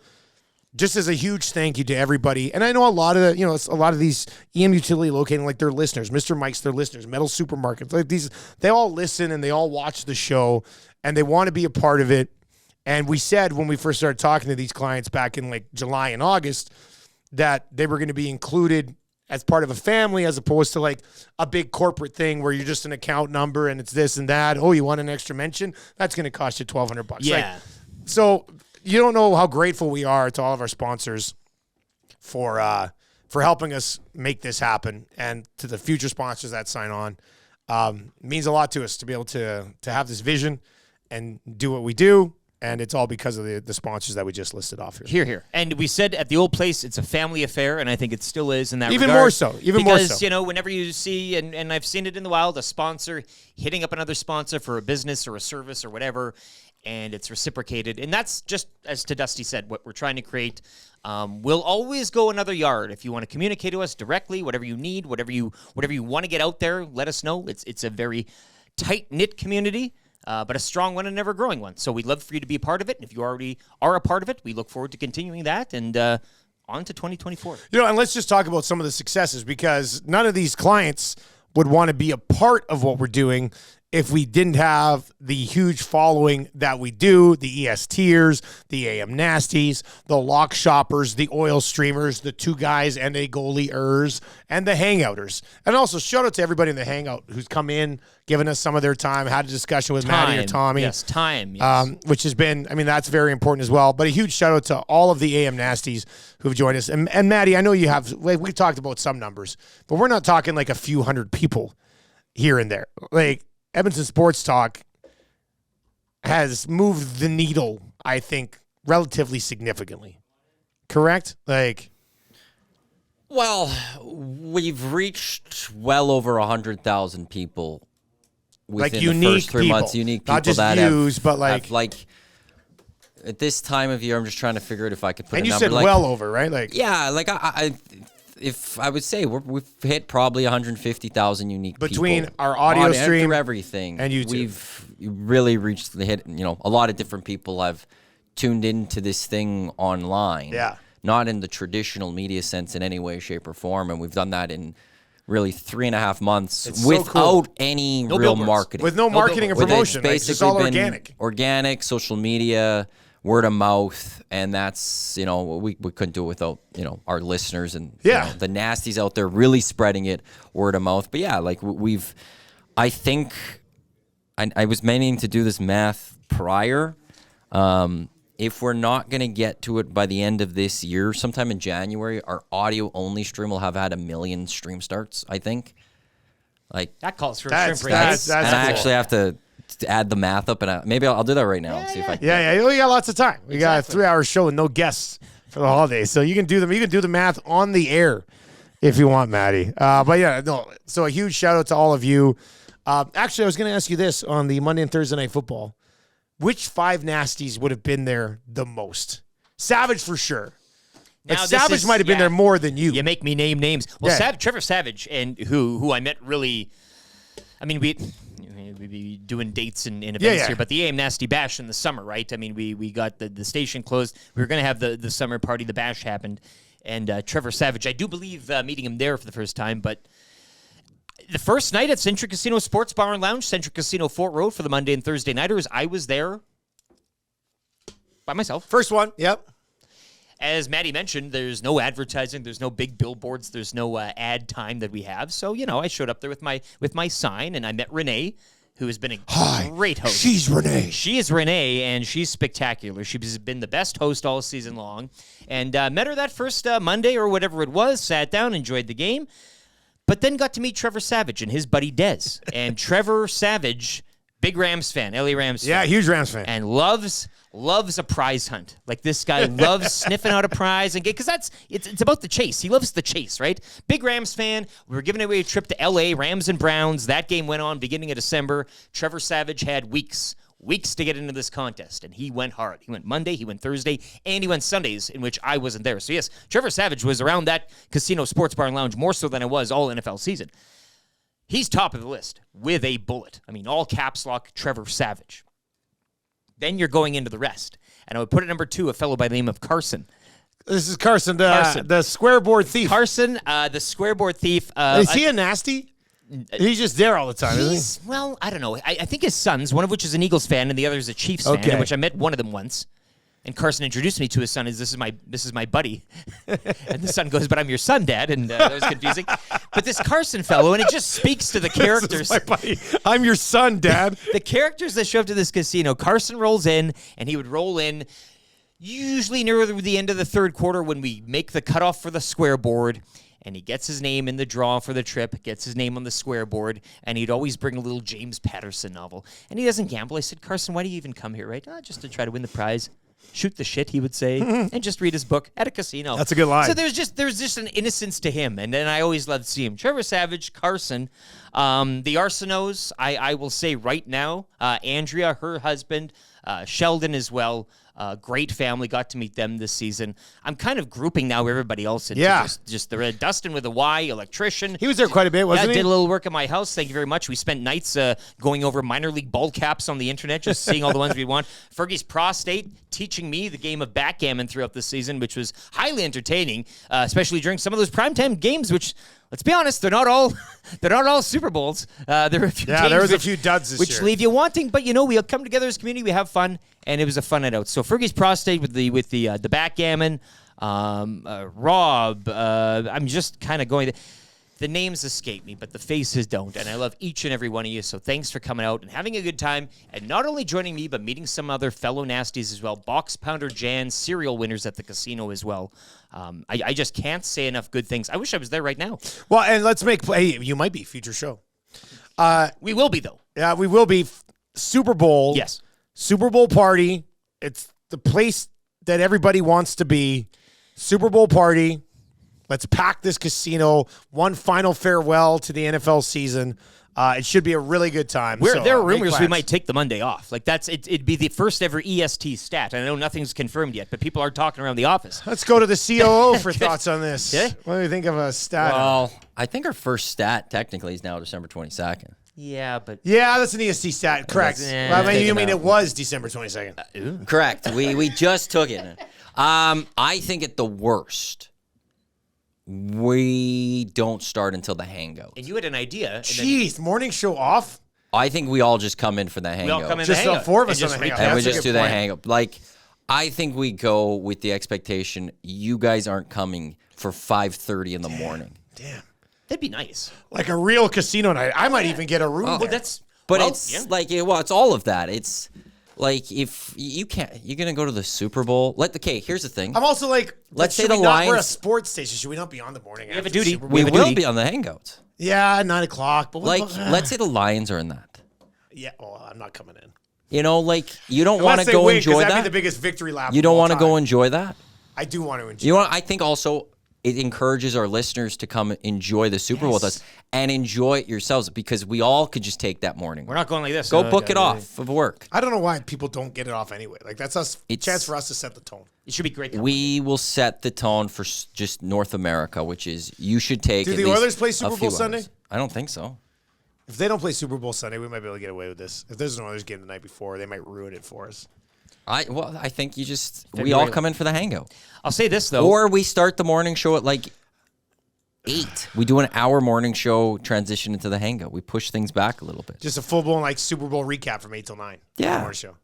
just as a huge thank you to everybody. And I know a lot of a lot of these EM Utility locating, like their listeners, Mr. Mike's their listeners, Metal Supermarkets, like these, they all listen and they all watch the show and they want to be a part of it. And we said when we first started talking to these clients back in like July and August that they were going to be included as part of a family as opposed to like a big corporate thing where you're just an account number and it's this and that. Oh, you want an extra mention? That's going to cost you $1,200. Yeah. So you don't know how grateful we are to all of our sponsors for helping us make this happen, and to the future sponsors that sign on. It means a lot to us to be able to have this vision and do what we do. And it's all because of the sponsors that we just listed off here. Here, here. And we said at the old place, it's a family affair, and I think it still is in that Even regard. more so. Even more so. Because, whenever you see, and I've seen it in the wild, a sponsor hitting up another sponsor for a business or a service or whatever, and it's reciprocated. And that's just, as to Dusty said, what we're trying to create. We'll always go another yard. If you want to communicate to us directly, whatever you need, whatever you want to get out there, let us know. It's a very tight-knit community. But a strong one and ever growing one. So we'd love for you to be a part of it. And if you already are a part of it, we look forward to continuing that and on to 2024. And let's just talk about some of the successes, because none of these clients would want to be a part of what we're doing if we didn't have the huge following that we do, the ESTers, the AM Nasties, the Lock Shoppers, the Oil Streamers, the Two Guys and a Goalie-ers, and the Hangouters. And also, shout out to everybody in the Hangout who's come in, given us some of their time, had a discussion with Maddie or Tommy. Yes, time. Yes. Which has been, that's very important as well. But a huge shout out to all of the AM Nasties who've joined us. And Maddie, I know you have, we've talked about some numbers, but we're not talking like a few hundred people here and there. Like, Edmonton Sports Talk has moved the needle, I think, relatively significantly. Correct? Like, Well, we've reached well over 100,000 people within the unique first 3 people. months. Unique people Not just that views, but have, at this time of year, I'm just trying to figure out if I could put and a you number. said well over, right? Like, yeah, if I would say we've hit probably 150,000 unique between people. our audio and stream through everything and YouTube. We've really reached the hit. A lot of different people have tuned into this thing online. Yeah. Not in the traditional media sense in any way, shape, or form, and we've done that in really 3.5 months It's so without cool. any No real billboards. marketing. with no marketing or With promotion. It's Like, basically it's just all been organic. organic, social media, word of mouth, and that's we couldn't do it without our listeners and Yeah. the nasties out there really spreading it word of mouth. But yeah, like I think I was meaning to do this math prior. If we're not going to get to it by the end of this year, sometime in January, our audio only stream will have had 1 million stream starts. I think. Like That calls for a That's- shrimp ring. that's- and I cool. actually have to add the math up, and maybe I'll do that right now and see if I can. Yeah. We got lots of time. We got a Exactly. 3-hour show with no guests for the holidays, so you can do them. You can do the math on the air if you want, Maddie. But yeah, no. So a huge shout out to all of you. Actually, I was going to ask you this on the Monday and Thursday Night Football: which 5 nasties would have been there the most? Savage for sure. Like, Now, this Savage is- might have been yeah. there more than you. You make me name names. Well, Yeah. Trevor Savage, and who I met really. I mean, we'd be doing dates and events Yeah. here, but the AM Nasty Bash in the summer, right? I mean, we got the station closed. We were going to have the summer party. The bash happened, and Trevor Savage, I do believe meeting him there for the first time, but the first night at Centric Casino Sports Bar and Lounge, Centric Casino Fort Road for the Monday and Thursday nighters, I was there by myself. First one. Yep. As Maddie mentioned, there's no advertising, there's no big billboards, there's no ad time that we have. So, I showed up there with my sign, and I met Renee, who has been a great host. She's Renee. She is Renee, and she's spectacular. She's been the best host all season long. And met her that first Monday or whatever it was, sat down, enjoyed the game, but then got to meet Trevor Savage and his buddy Dez. And Trevor Savage, big Rams fan, LA Rams fan. Yeah, huge Rams fan. And loves a prize hunt. Like, this guy loves sniffing out a prize and because it's about the chase. He loves the chase, right? Big Rams fan. We were giving away a trip to LA, Rams and Browns. That game went on beginning of December. Trevor Savage had weeks to get into this contest, and he went hard. He went Monday, he went Thursday, and he went Sundays, in which I wasn't there. So yes, Trevor Savage was around that casino, sports bar, and lounge more so than I was all NFL season. He's top of the list with a bullet. I mean, all caps lock, Trevor Savage. Then you're going into the rest. And I would put at number 2 a fellow by the name of Carson. This is Carson, the Carson. squareboard thief. Carson, the squareboard thief. Is he a nasty? He's just there all the time, isn't He's, well, I don't know. I think his sons, one of which is an Eagles fan and the other is a Chiefs fan, Okay. in which I met one of them once. And Carson introduced me to his son as this is my buddy. And the son goes, "But I'm your son, Dad." And that was confusing. But this Carson fellow, and it just speaks to the he? This characters. is my buddy. I'm your son, Dad. The characters that show up to this casino. Carson rolls in, and he would roll in usually near the end of the third quarter when we make the cutoff for the square board. And he gets his name in the draw for the trip, gets his name on the square board, and he'd always bring a little James Patterson novel. And he doesn't gamble. I said, "Carson, why do you even come here, right?" Just to try to win the prize. Shoot the shit, he would say, and just read his book at a casino. That's a good line. So there's just an innocence to him, and then I always loved to see him. Trevor Savage, Carson, the Arsenaults, I will say right now, Andrea, her husband, Sheldon as well. Great family, got to meet them this season. I'm kind of grouping now everybody else into Yeah. just the Dustin with a Y, electrician. He was there quite a bit, wasn't Yeah, he? did a little work at my house. Thank you very much. We spent nights going over minor league ball caps on the internet, just seeing all the ones we want. Fergie's prostate teaching me the game of backgammon throughout the season, which was highly entertaining, especially during some of those primetime games, which, let's be honest, they're not all Super Bowls. There were a few Yeah, games there was a which- few duds this which year. leave you wanting, but we come together as a community, we have fun, and it was a fun night out. So Fergie's prostate with the backgammon, Rob. I'm just kind of going. The names escape me, but the faces don't, and I love each and every one of you. So thanks for coming out and having a good time, and not only joining me, but meeting some other fellow nasties as well. Box Pounder Jan, cereal winners at the casino as well. I just can't say enough good things. I wish I was there right now. Well, and let's make play. You might be future show. We will be though. Yeah, we will be Super Bowl. Yes. Super Bowl party. It's the place that everybody wants to be. Super Bowl party. Let's pack this casino. One final farewell to the NFL season. It should be a really good time. There are make rumors we plans. might take the Monday off. Like it'd be the first ever EST stat. I know nothing's confirmed yet, but people are talking around the office. Let's go to the COO for thoughts on this. Okay. What do you think of a stat? Well, I think our first stat technically is now December 22nd. Yeah, but Yeah, that's an EST stat. Correct. Yeah, Well, I mean, you taken mean out. it was December 22nd. Correct. We just took it. I think at the worst, we don't start until the hangout. and you had an idea. and then Jeez, morning show off? I think we all just come in for the we hangout. all come in Just the the hangout four of us and on just the hangout. recap. and we That's a just good do the point. hangout. Like, I think we go with the expectation you guys aren't coming for 5:30 in the morning. Damn. That'd be nice. Like a real casino night. I might even get a room Well, there. that's But well, it's yeah. like, well, it's all of that. It's like if you can't, you're gonna go to the Super Bowl. Okay, here's the thing. I'm also like, Let's say should the we not- We're a Lions- sports station. Should we not be on the morning? have after a duty. the Super Bowl? We have a will duty. be on the hangout. Yeah, 9 o'clock. But what Like, about- let's say the Lions are in that. Yeah, well, I'm not coming in. You know, like you don't Unless want to they go win, 'cause enjoy that'd that. be the biggest victory lap. You of don't all want to go time. enjoy that. I do want to enjoy. You know what? I think also it encourages our listeners to come enjoy the Super Bowl with us and enjoy it yourselves because we all could just take that morning. We're not going like this. Go book it off of work. I don't know why people don't get it off anyway. Like that's us. It's- Chance for us to set the tone. It should be great. We will set the tone for just North America, which is you should take. Do at the least Oilers play a Super Bowl few Sunday? hours. I don't think so. If they don't play Super Bowl Sunday, we might be able to get away with this. If there's an Oilers game the night before, they might ruin it for us. I think you just we February all come in for the hangout, I'll say this though. or we start the morning show at like 8. We do an hour morning show, transition into the hangout. We push things back a little bit. Just a full blown like Super Bowl recap from 8 till 9. Yeah. Morning show.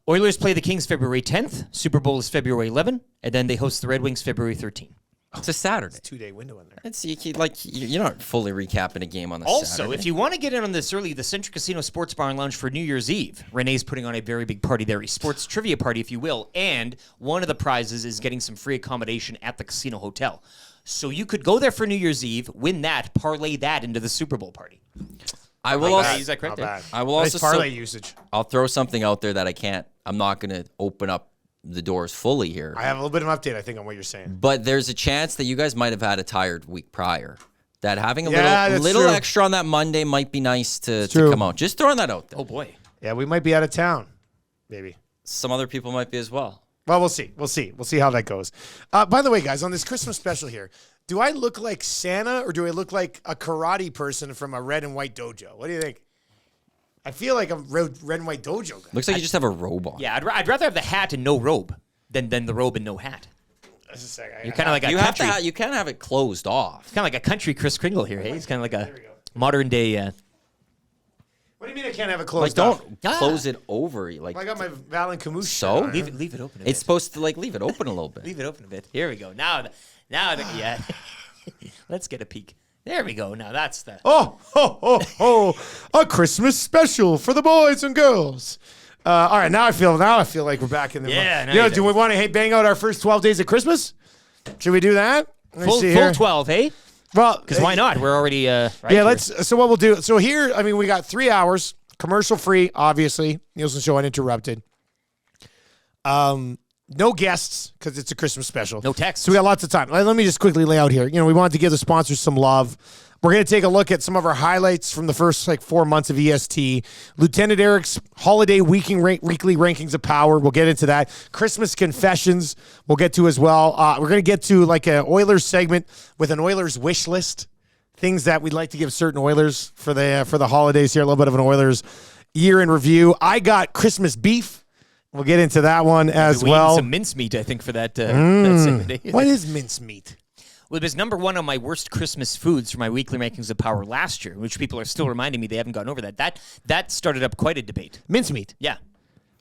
Oilers play the Kings February 10th. Super Bowl is February 11th, and then they host the Red Wings February 13th. It's a Saturday. 2-day window in there. It's you're not fully recapping a game on a Also, Saturday. if you want to get in on this early, the Central Casino Sports Bar and Lounge for New Year's Eve. Renee's putting on a very big party there, a sports trivia party, if you will, and one of the prizes is getting some free accommodation at the casino hotel. So you could go there for New Year's Eve, win that, parlay that into the Super Bowl party. I will Not also bad. Is that correct? Not bad. I will Nice also parlay usage. I'll throw something out there that I'm not going to open up the doors fully here. I have a little bit of an update, I think, on what you're saying. But there's a chance that you guys might have had a tired week prior. That having a Yeah, that's little true. extra on that Monday might be nice to true. come out. Just throwing that out there. Oh, boy. Yeah, we might be out of town. Maybe. Some other people might be as well. Well, we'll see. We'll see. We'll see how that goes. By the way, guys, on this Christmas special here, do I look like Santa or do I look like a karate person from a red and white dojo? What do you think? I feel like I'm red and white dojo guy. Looks like you just have a robe on. Yeah, I'd rather have the hat and no robe than the robe and no hat. Just a sec. You're kind of like a You have country. to. You can't have it closed off. Kind of like a country Chris Kringle here. Hey, he's kind of like a we go. modern day. What do you mean I can't have it Like closed off? don't close it over. Like I got my Val and Camus. So? shirt on. Leave it open. A bit. it's supposed to leave it open a little bit. Leave it open a bit. Here we go. Now, yeah. Let's get a peek. There we go. Now that's the. Oh, ho, ho, ho. A Christmas special for the boys and girls. All right, now I feel like we're back in the Yeah, now You know, you're do we want to bang out our first 12 days of Christmas? Should we do that? Let me Full see here. 12, hey? Well, Because why not? We're already. Right Yeah, here. let's. So what we'll do. So here, I mean, we got 3 hours, commercial free, obviously. Nielsen show uninterrupted. No guests because it's a Christmas special. No texts. So we got lots of time. Let me just quickly lay out here. You know, we wanted to give the sponsors some love. We're going to take a look at some of our highlights from the first 4 months of EST. Lieutenant Eric's holiday weekly rankings of power. We'll get into that. Christmas confessions we'll get to as well. We're going to get to like an Oilers segment with an Oilers wish list. Things that we'd like to give certain Oilers for the holidays here. A little bit of an Oilers year in review. I got Christmas beef. We'll get into that one as We well. eating some mincemeat, I think, for that. That segment. What is mincemeat? Well, it was number one on my worst Christmas foods for my weekly rankings of power last year, which people are still reminding me they haven't gotten over that. That started up quite a debate. Mincemeat. Yeah.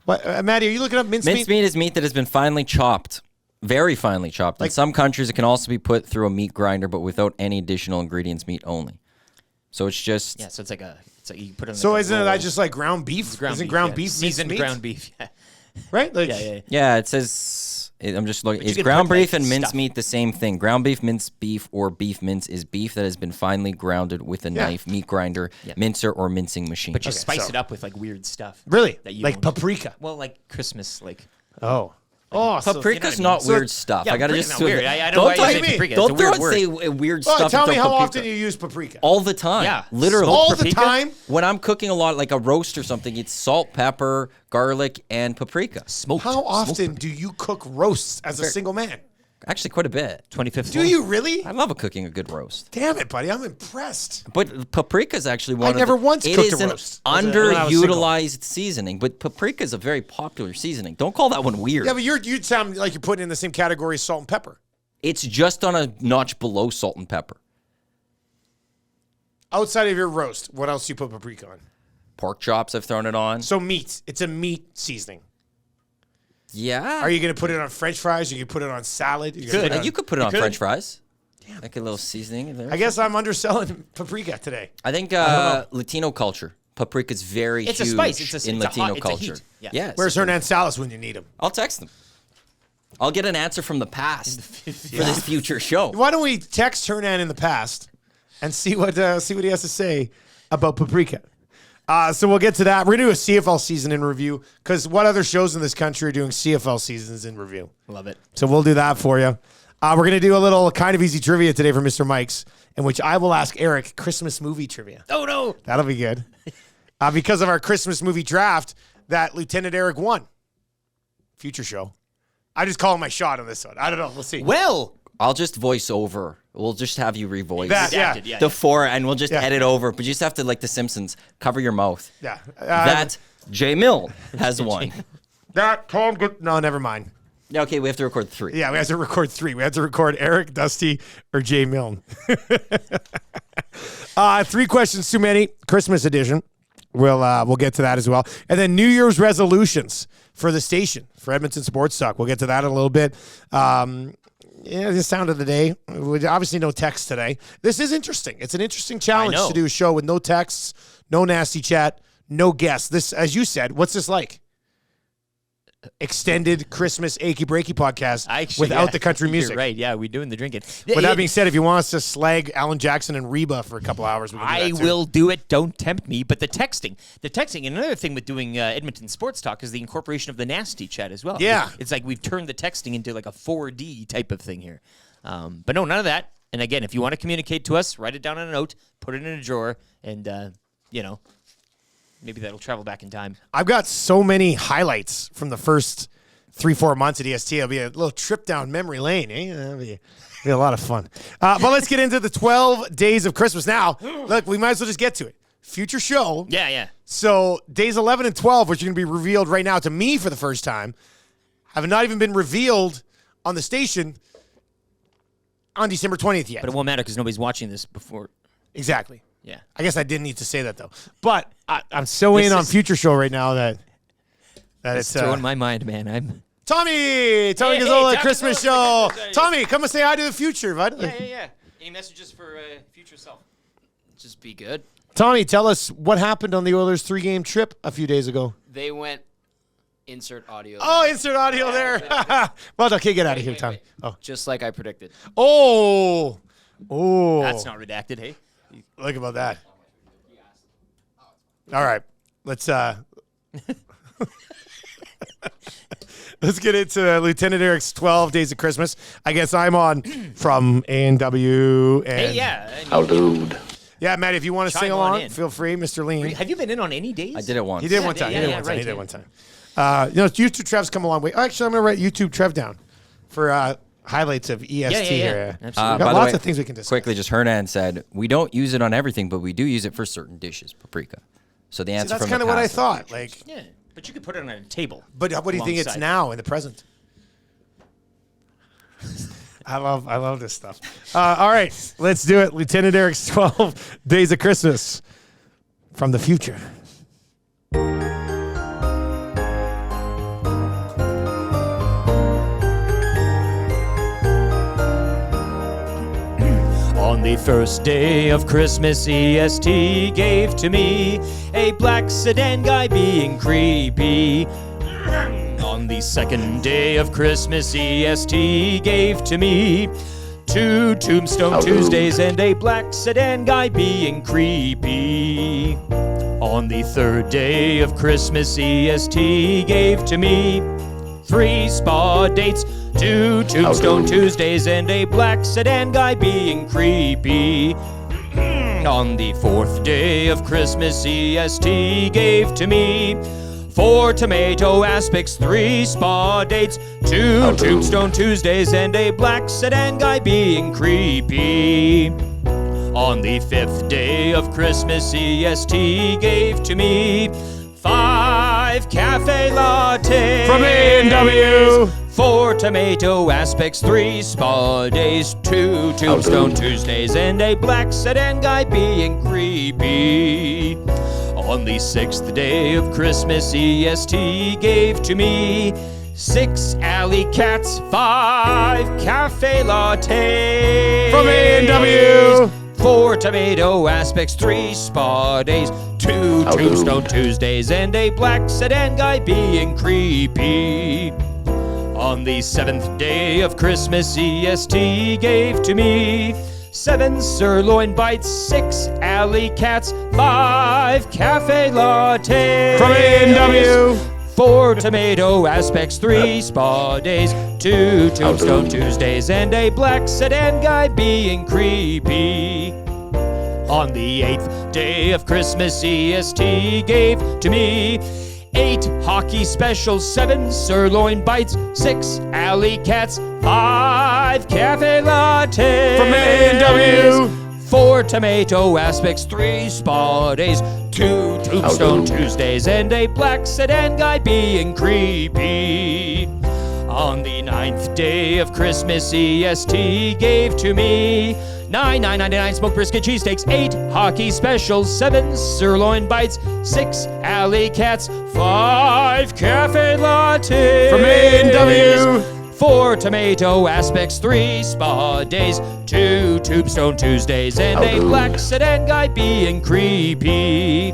What, Maddie, are you looking up mincemeat? Mincemeat is meat that has been finely chopped, very finely chopped. In some countries, it can also be put through a meat grinder, but without any additional ingredients, meat only. So it's just Yeah, so it's like you put it on So like a isn't it roll. that just like ground beef? Isn't ground yeah. beef seasoned mincemeat? ground beef? Yeah. Right? Like, Yeah. yeah. It says I'm just looking. you Is can ground put, like, beef and stuff. mincemeat the same thing? Ground beef, minced beef, or beef mince is beef that has been finely grounded with a knife, meat grinder, mincer, or mincing machine. But you spice so- it up with like weird stuff. Really? That you Like don't- paprika. Well, like Christmas, like Oh. Oh, so Paprika's you know what I not mean? weird stuff. Yeah, I gotta paprika's just not weird. I don't know why throw- you say paprika. It's a Don't throw weird and word. say weird Oh, stuff. tell me into how paprika. often you use paprika. All the time. Yeah. Literally. All the paprika? time? When I'm cooking a lot, like a roast or something, it's salt, pepper, garlic, and paprika. Smoked. How smoked often do you cook roasts as a single man? Actually, quite a bit. 25th. Do you really? I love cooking a good roast. Damn it, buddy. I'm impressed. But paprika is actually one. never of the, once it cooked is a an roast when I was single. underutilized seasoning. But paprika is a very popular seasoning. Don't call that one weird. Yeah, but you sound like you're putting it in the same category as salt and pepper. It's just on a notch below salt and pepper. Outside of your roast, what else do you put paprika on? Pork chops, I've thrown it on. So meat. It's a meat seasoning. Yeah. Are you going to put it on French fries? Or you put it on salad? You could put it on could? French fries. Like a little seasoning in there. I guess I'm underselling paprika today. I think Latino culture. Paprika is very It's a huge spice. It's a- in it's a Latino hot- it's a culture. heat. Yeah. Yes. Where's Hernan Salas when you need him? I'll text him. I'll get an answer from the past for this future show. Why don't we text Hernan in the past and see what he has to say about paprika? So we'll get to that. We're going to do a CFL season in review because what other shows in this country are doing CFL seasons in review? Love it. So we'll do that for you. We're going to do a little kind of easy trivia today for Mr. Mike's, in which I will ask Eric Christmas movie trivia. Oh, no. That'll be good. Because of our Christmas movie draft that Lieutenant Eric won. Future show. I just call my shot on this one. I don't know. We'll see. Well. I'll just voice over. We'll just have you revoice That, yeah. Adapted, yeah. the four, and we'll just Yeah. edit over. But you just have to, like The Simpsons, cover your mouth. Yeah. That J Mill has won. That Tom. No, never mind. Yeah, okay, we have to record 3. Yeah, we have to record 3. We have to record Eric, Dusty, or Jay Milne. 3 questions too many. Christmas edition. We'll get to that as well. And then New Year's resolutions for the station, for Edmonton Sports Talk. We'll get to that in a little bit. The sound of the day. Obviously, no text today. This is interesting. It's an interesting challenge know. to do a show with no texts, no nasty chat, no guests. This, as you said, what's this like? Extended Christmas achy breaky podcast without the country music. You're right. Yeah, we're doing the drinking. With that being said, if you want us to slag Alan Jackson and Reba for a couple hours, we can do I that too. will do it. Don't tempt me. But the texting, and another thing with doing Edmonton Sports Talk is the incorporation of the nasty chat as well. Yeah. It's like we've turned the texting into like a 4D type of thing here. But no, none of that. And again, if you want to communicate to us, write it down on a note, put it in a drawer, and maybe that'll travel back in time. I've got so many highlights from the first 3-4 months at EST. It'll be a little trip down memory lane. It'll be a lot of fun. But let's get into the 12 days of Christmas. Now, look, we might as well just get to it. Future show. Yeah. So days 11 and 12, which are going to be revealed right now to me for the first time, have not even been revealed on the station on December 20th yet. But it won't matter because nobody's watching this before. Exactly. Yeah. I guess I didn't need to say that, though. But I'm so in on Future Show right now that it's... It's throwing my mind, man. Tommy Hey, Gazzola, Tommy Christmas Gazzola, show. Christmas. Tommy, come and say hi to the future, bud. Yeah. Any messages for future self? Just be good. Tommy, tell us what happened on the Oilers 3-game trip a few days ago. They went insert audio. Oh, insert audio there. Well, okay, get out of here, Tommy. Just like I predicted. Oh. That's not redacted, hey? Look about that. All right. Let's let's get into Lieutenant Eric's 12 Days of Christmas. I guess I'm on from A&W. And Hey, yeah. Yeah, Matt, if you want to Chime sing on along, in. feel free. Mr. Lean. Have you been in on any days? I did it once. He did Yeah, one time. yeah, He did yeah, one time. right, He did yeah. one time. YouTube Trev's come a long way. Actually, I'm going to write YouTube Trev down for highlights of EST Yeah. here. Absolutely. We've By got the lots way, of things we can discuss. Quickly, just Hernan said, we don't use it on everything, but we do use it for certain dishes, paprika. So the See, answer that's from kind the of what I past- thought. Like, Yeah, but you could put it on a table. but what do you think it's alongside. now in the present? I love this stuff. All right, let's do it. Lieutenant Eric's 12 Days of Christmas from the future. On the first day of Christmas, EST gave to me a black sedan guy being creepy. On the second day of Christmas, EST gave to me 2 Tombstone Tuesdays and a black sedan guy being creepy. On the third day of Christmas, EST gave to me 3 spa dates, 2 Tombstone Tuesdays, and a black sedan guy being creepy. On the 4th day of Christmas, EST gave to me 4 tomato aspics, 3 spa dates, 2 Tombstone Tuesdays, and a black sedan guy being creepy. On the 5th day of Christmas, EST gave to me 5 cafe lattes From A&W. 4 tomato aspects, 3 spa days, 2 Tombstone Tuesdays, and a black sedan guy being creepy. On the 6th day of Christmas, EST gave to me 6 alley cats, 5 cafe lattes From A&W. 4 tomato aspects, 3 spa days, 2 Tombstone Tuesdays, and a black sedan guy being creepy. On the 7th day of Christmas, EST gave to me 7 sirloin bites, 6 alley cats, 5 cafe lattes From A&W. 4 tomato aspects, 3 spa days, 2 Tombstone Tuesdays, and a black sedan guy being creepy. On the 8th day of Christmas, EST gave to me 8 hockey specials, 7 sirloin bites, 6 alley cats, 5 cafe lattes From A&W. 4 tomato aspects, 3 spa days, 2 Tombstone Tuesdays, and a black sedan guy being creepy. On the 9th day of Christmas, EST gave to me 9.99 smoked brisket cheesesteaks, 8 hockey specials, 7 sirloin bites, 6 alley cats, 5 cafe lattes From A&W. 4 tomato aspects, 3 spa days, 2 Tombstone Tuesdays, and a black sedan guy being creepy.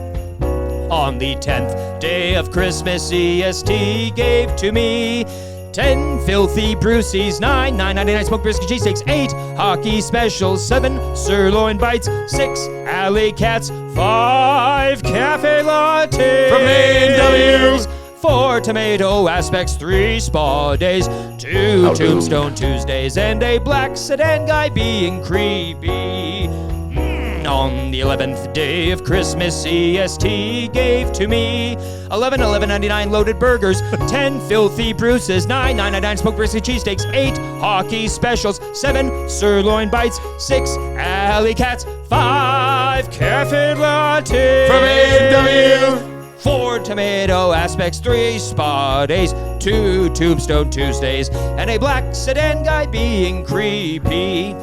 On the 10th day of Christmas, EST gave to me 10 filthy Bruceys, 9.99 smoked brisket cheesesteaks, 8 hockey specials, 7 sirloin bites, 6 alley cats, 5 cafe lattes From A&W. 4 tomato aspects, 3 spa days, 2 Tombstone Tuesdays, and a black sedan guy being creepy. On the 11th day of Christmas, EST gave to me 11.99 loaded burgers, 10 filthy Bruces, 9.99 smoked brisket cheesesteaks, 8 hockey specials, 7 sirloin bites, 6 alley cats, 5 cafe lattes From A&W. 4 tomato aspects, 3 spa days, 2 Tombstone Tuesdays, and a black sedan guy being creepy.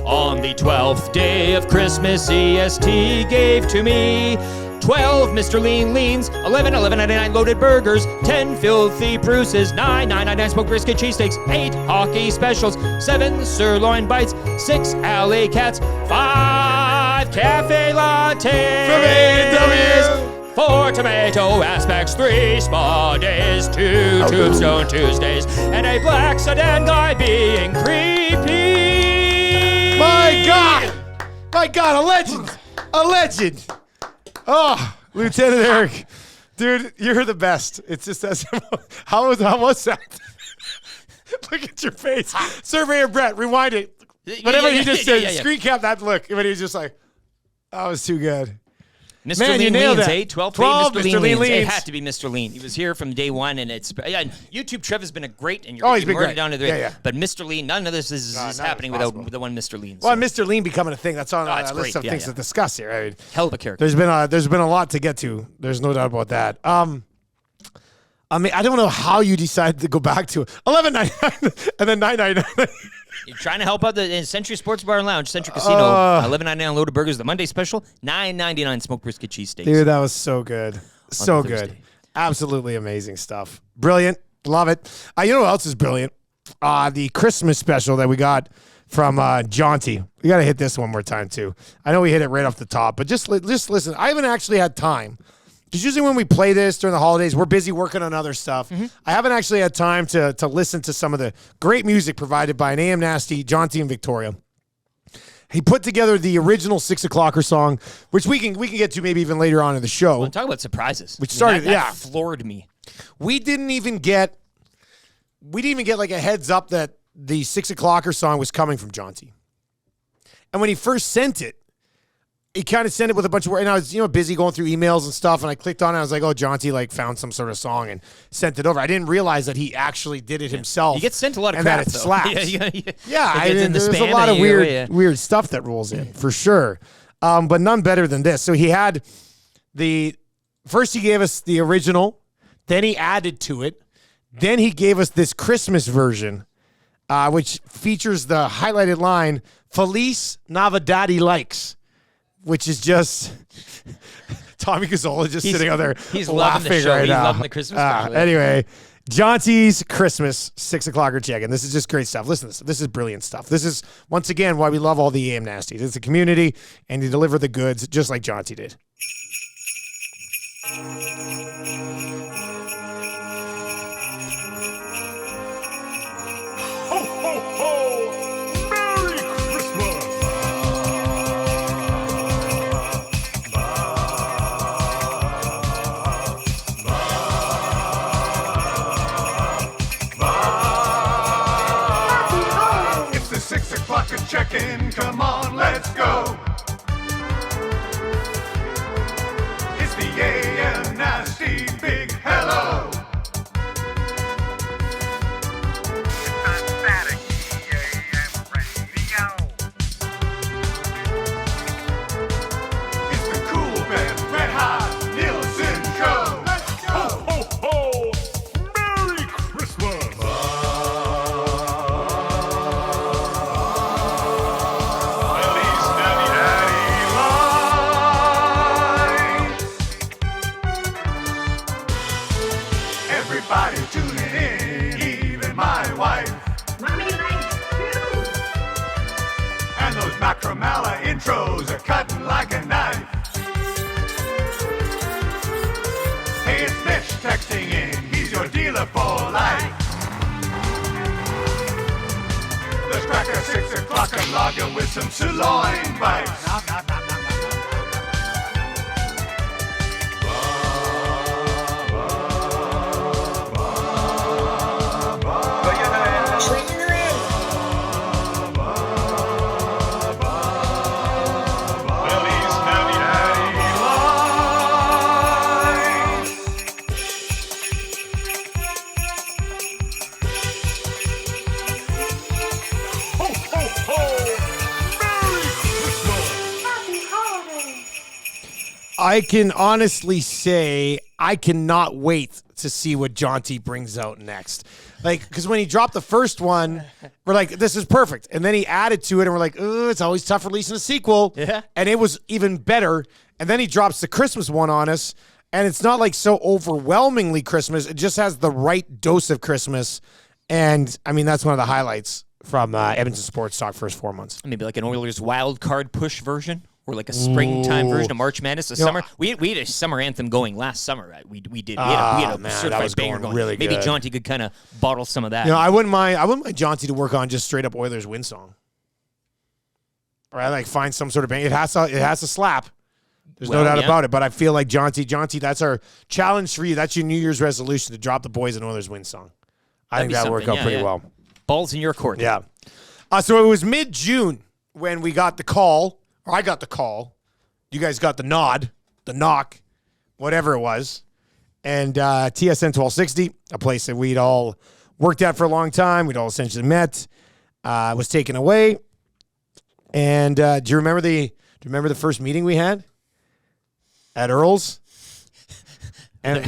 On the 12th day of Christmas, EST gave to me 12 Mr. Lean Leans, 11.99 loaded burgers, 10 filthy Bruces, 9.99 smoked brisket cheesesteaks, 8 hockey specials, 7 sirloin bites, 6 alley cats, 5 cafe lattes From A&W. 4 tomato aspects, 3 spa days, 2 Tombstone Tuesdays, and a black sedan guy being creepy. My God! My God, a legend! A legend! Oh, Lieutenant Eric. Dude, you're the best. It's just as how was that? Look at your face. Surveyor Brett, rewind it. Whatever he just said, screen cap that look. But he was just like, that was too good. Mr. Man, you Lean nailed Leans, that. eh? 12 Mr. Lean Leans. It Leans. had to be Mr. Lean. He was here from day one, and it's and YouTube. Trev has been a great, and you're Oh, he's been more great. down to the Yeah. But Mr. Lean, none of this is not happening possible. without the one Mr. Lean. Well, So, Mr. Lean becoming a thing. That's on it's a list great. of Yeah, things yeah. to discuss here. I mean, hell of a character. there's been a lot to get to. There's no doubt about that. I mean, I don't know how you decided to go back to $11.99 and then $9.99. You're trying to help out the Century Sports Bar and Lounge, Century Casino, $11.99 loaded burgers, the Monday special, $9.99 smoked brisket cheesesteaks. Dude, that was so good. So the good. Thursday. Absolutely amazing stuff. Brilliant. Love it. You know what else is brilliant? The Christmas special that we got from Jaunty. We got to hit this one more time, too. I know we hit it right off the top, but just listen. I haven't actually had time. Because usually when we play this during the holidays, we're busy working on other stuff. I haven't actually had time to listen to some of the great music provided by an AM Nasty, Jaunty and Victoria. He put together the original 6 o'clocker song, which we can get to maybe even later on in the show. Well, talk about surprises. Which started- that yeah. floored me. We didn't even get we didn't even get like a heads up that the 6 o'clocker song was coming from Jaunty. And when he first sent it, he kind of sent it with a bunch of words. And I was, busy going through emails and stuff. And I clicked on it. I was like, oh, Jaunty like found some sort of song and sent it over. I didn't realize that he actually did it himself. He gets sent a lot of and crap, that it though. slaps. Yeah, I mean, there's a lot of weird stuff that rolls in for sure. But none better than this. So he had first he gave us the original, then he added to it, then he gave us this Christmas version, which features the highlighted line, Feliz Navidad likes, which is just Tommy Gazzola just sitting out there he's loving laughing the show. right He's now. loving the Christmas special. Anyway, Jaunty's Christmas 6 o'clocker check-in. This is just great stuff. Listen to this. This is brilliant stuff. This is, once again, why we love all the AM Nasties. It's a community, and you deliver the goods just like Jaunty did. Ho, ho, ho! Merry Christmas! Happy holidays. It's the 6 o'clock check-in. Come on, let's go. It's the AM Nasty Big Hello. It's the Cool Band Red Hot Nielson Show. Ho, ho, ho! Merry Christmas! Feliz Navidad lights. Everybody tuning in, even my wife. Mommy likes too. And those Macromala intros are cutting like a knife. Hey, it's Mitch texting in. He's your dealer for life. Let's crack a 6 o'clock and lager with some sirloin bites. Feliz Navidad lights. Ho, ho, ho! Merry Christmas! Happy holidays. I can honestly say I cannot wait to see what Jaunty brings out next. Like, because when he dropped the first one, we're like, this is perfect. And then he added to it, and we're like, oh, it's always tough releasing a sequel. Yeah. And it was even better. And then he drops the Christmas one on us, and it's not like so overwhelmingly Christmas. It just has the right dose of Christmas. And, I mean, that's one of the highlights from Edmonton Sports Talk first 4 months. Maybe like an Oilers wild card push version, or like a springtime version of March Madness. Summer. We had a summer anthem going last summer. Right? We did. We had a man, certified that was banger going really Maybe good. Jaunty could kind of bottle some of that. I wouldn't mind Jaunty to work on just straight up Oilers win song. Right, like find some sort of band. It has to slap. There's no Well, doubt yeah. about it. But I feel like Jaunty, that's our challenge for you. That's your New Year's resolution to drop the boys an Oilers win song. I think be that'll work something. out pretty Yeah. well. Balls in your court. Yeah. So it was mid-June when we got the call, or I got the call. You guys got the nod, the knock, whatever it was. And TSN 1260, a place that we'd all worked at for a long time, we'd all essentially met, was taken away. And do you remember the first meeting we had at Earl's? And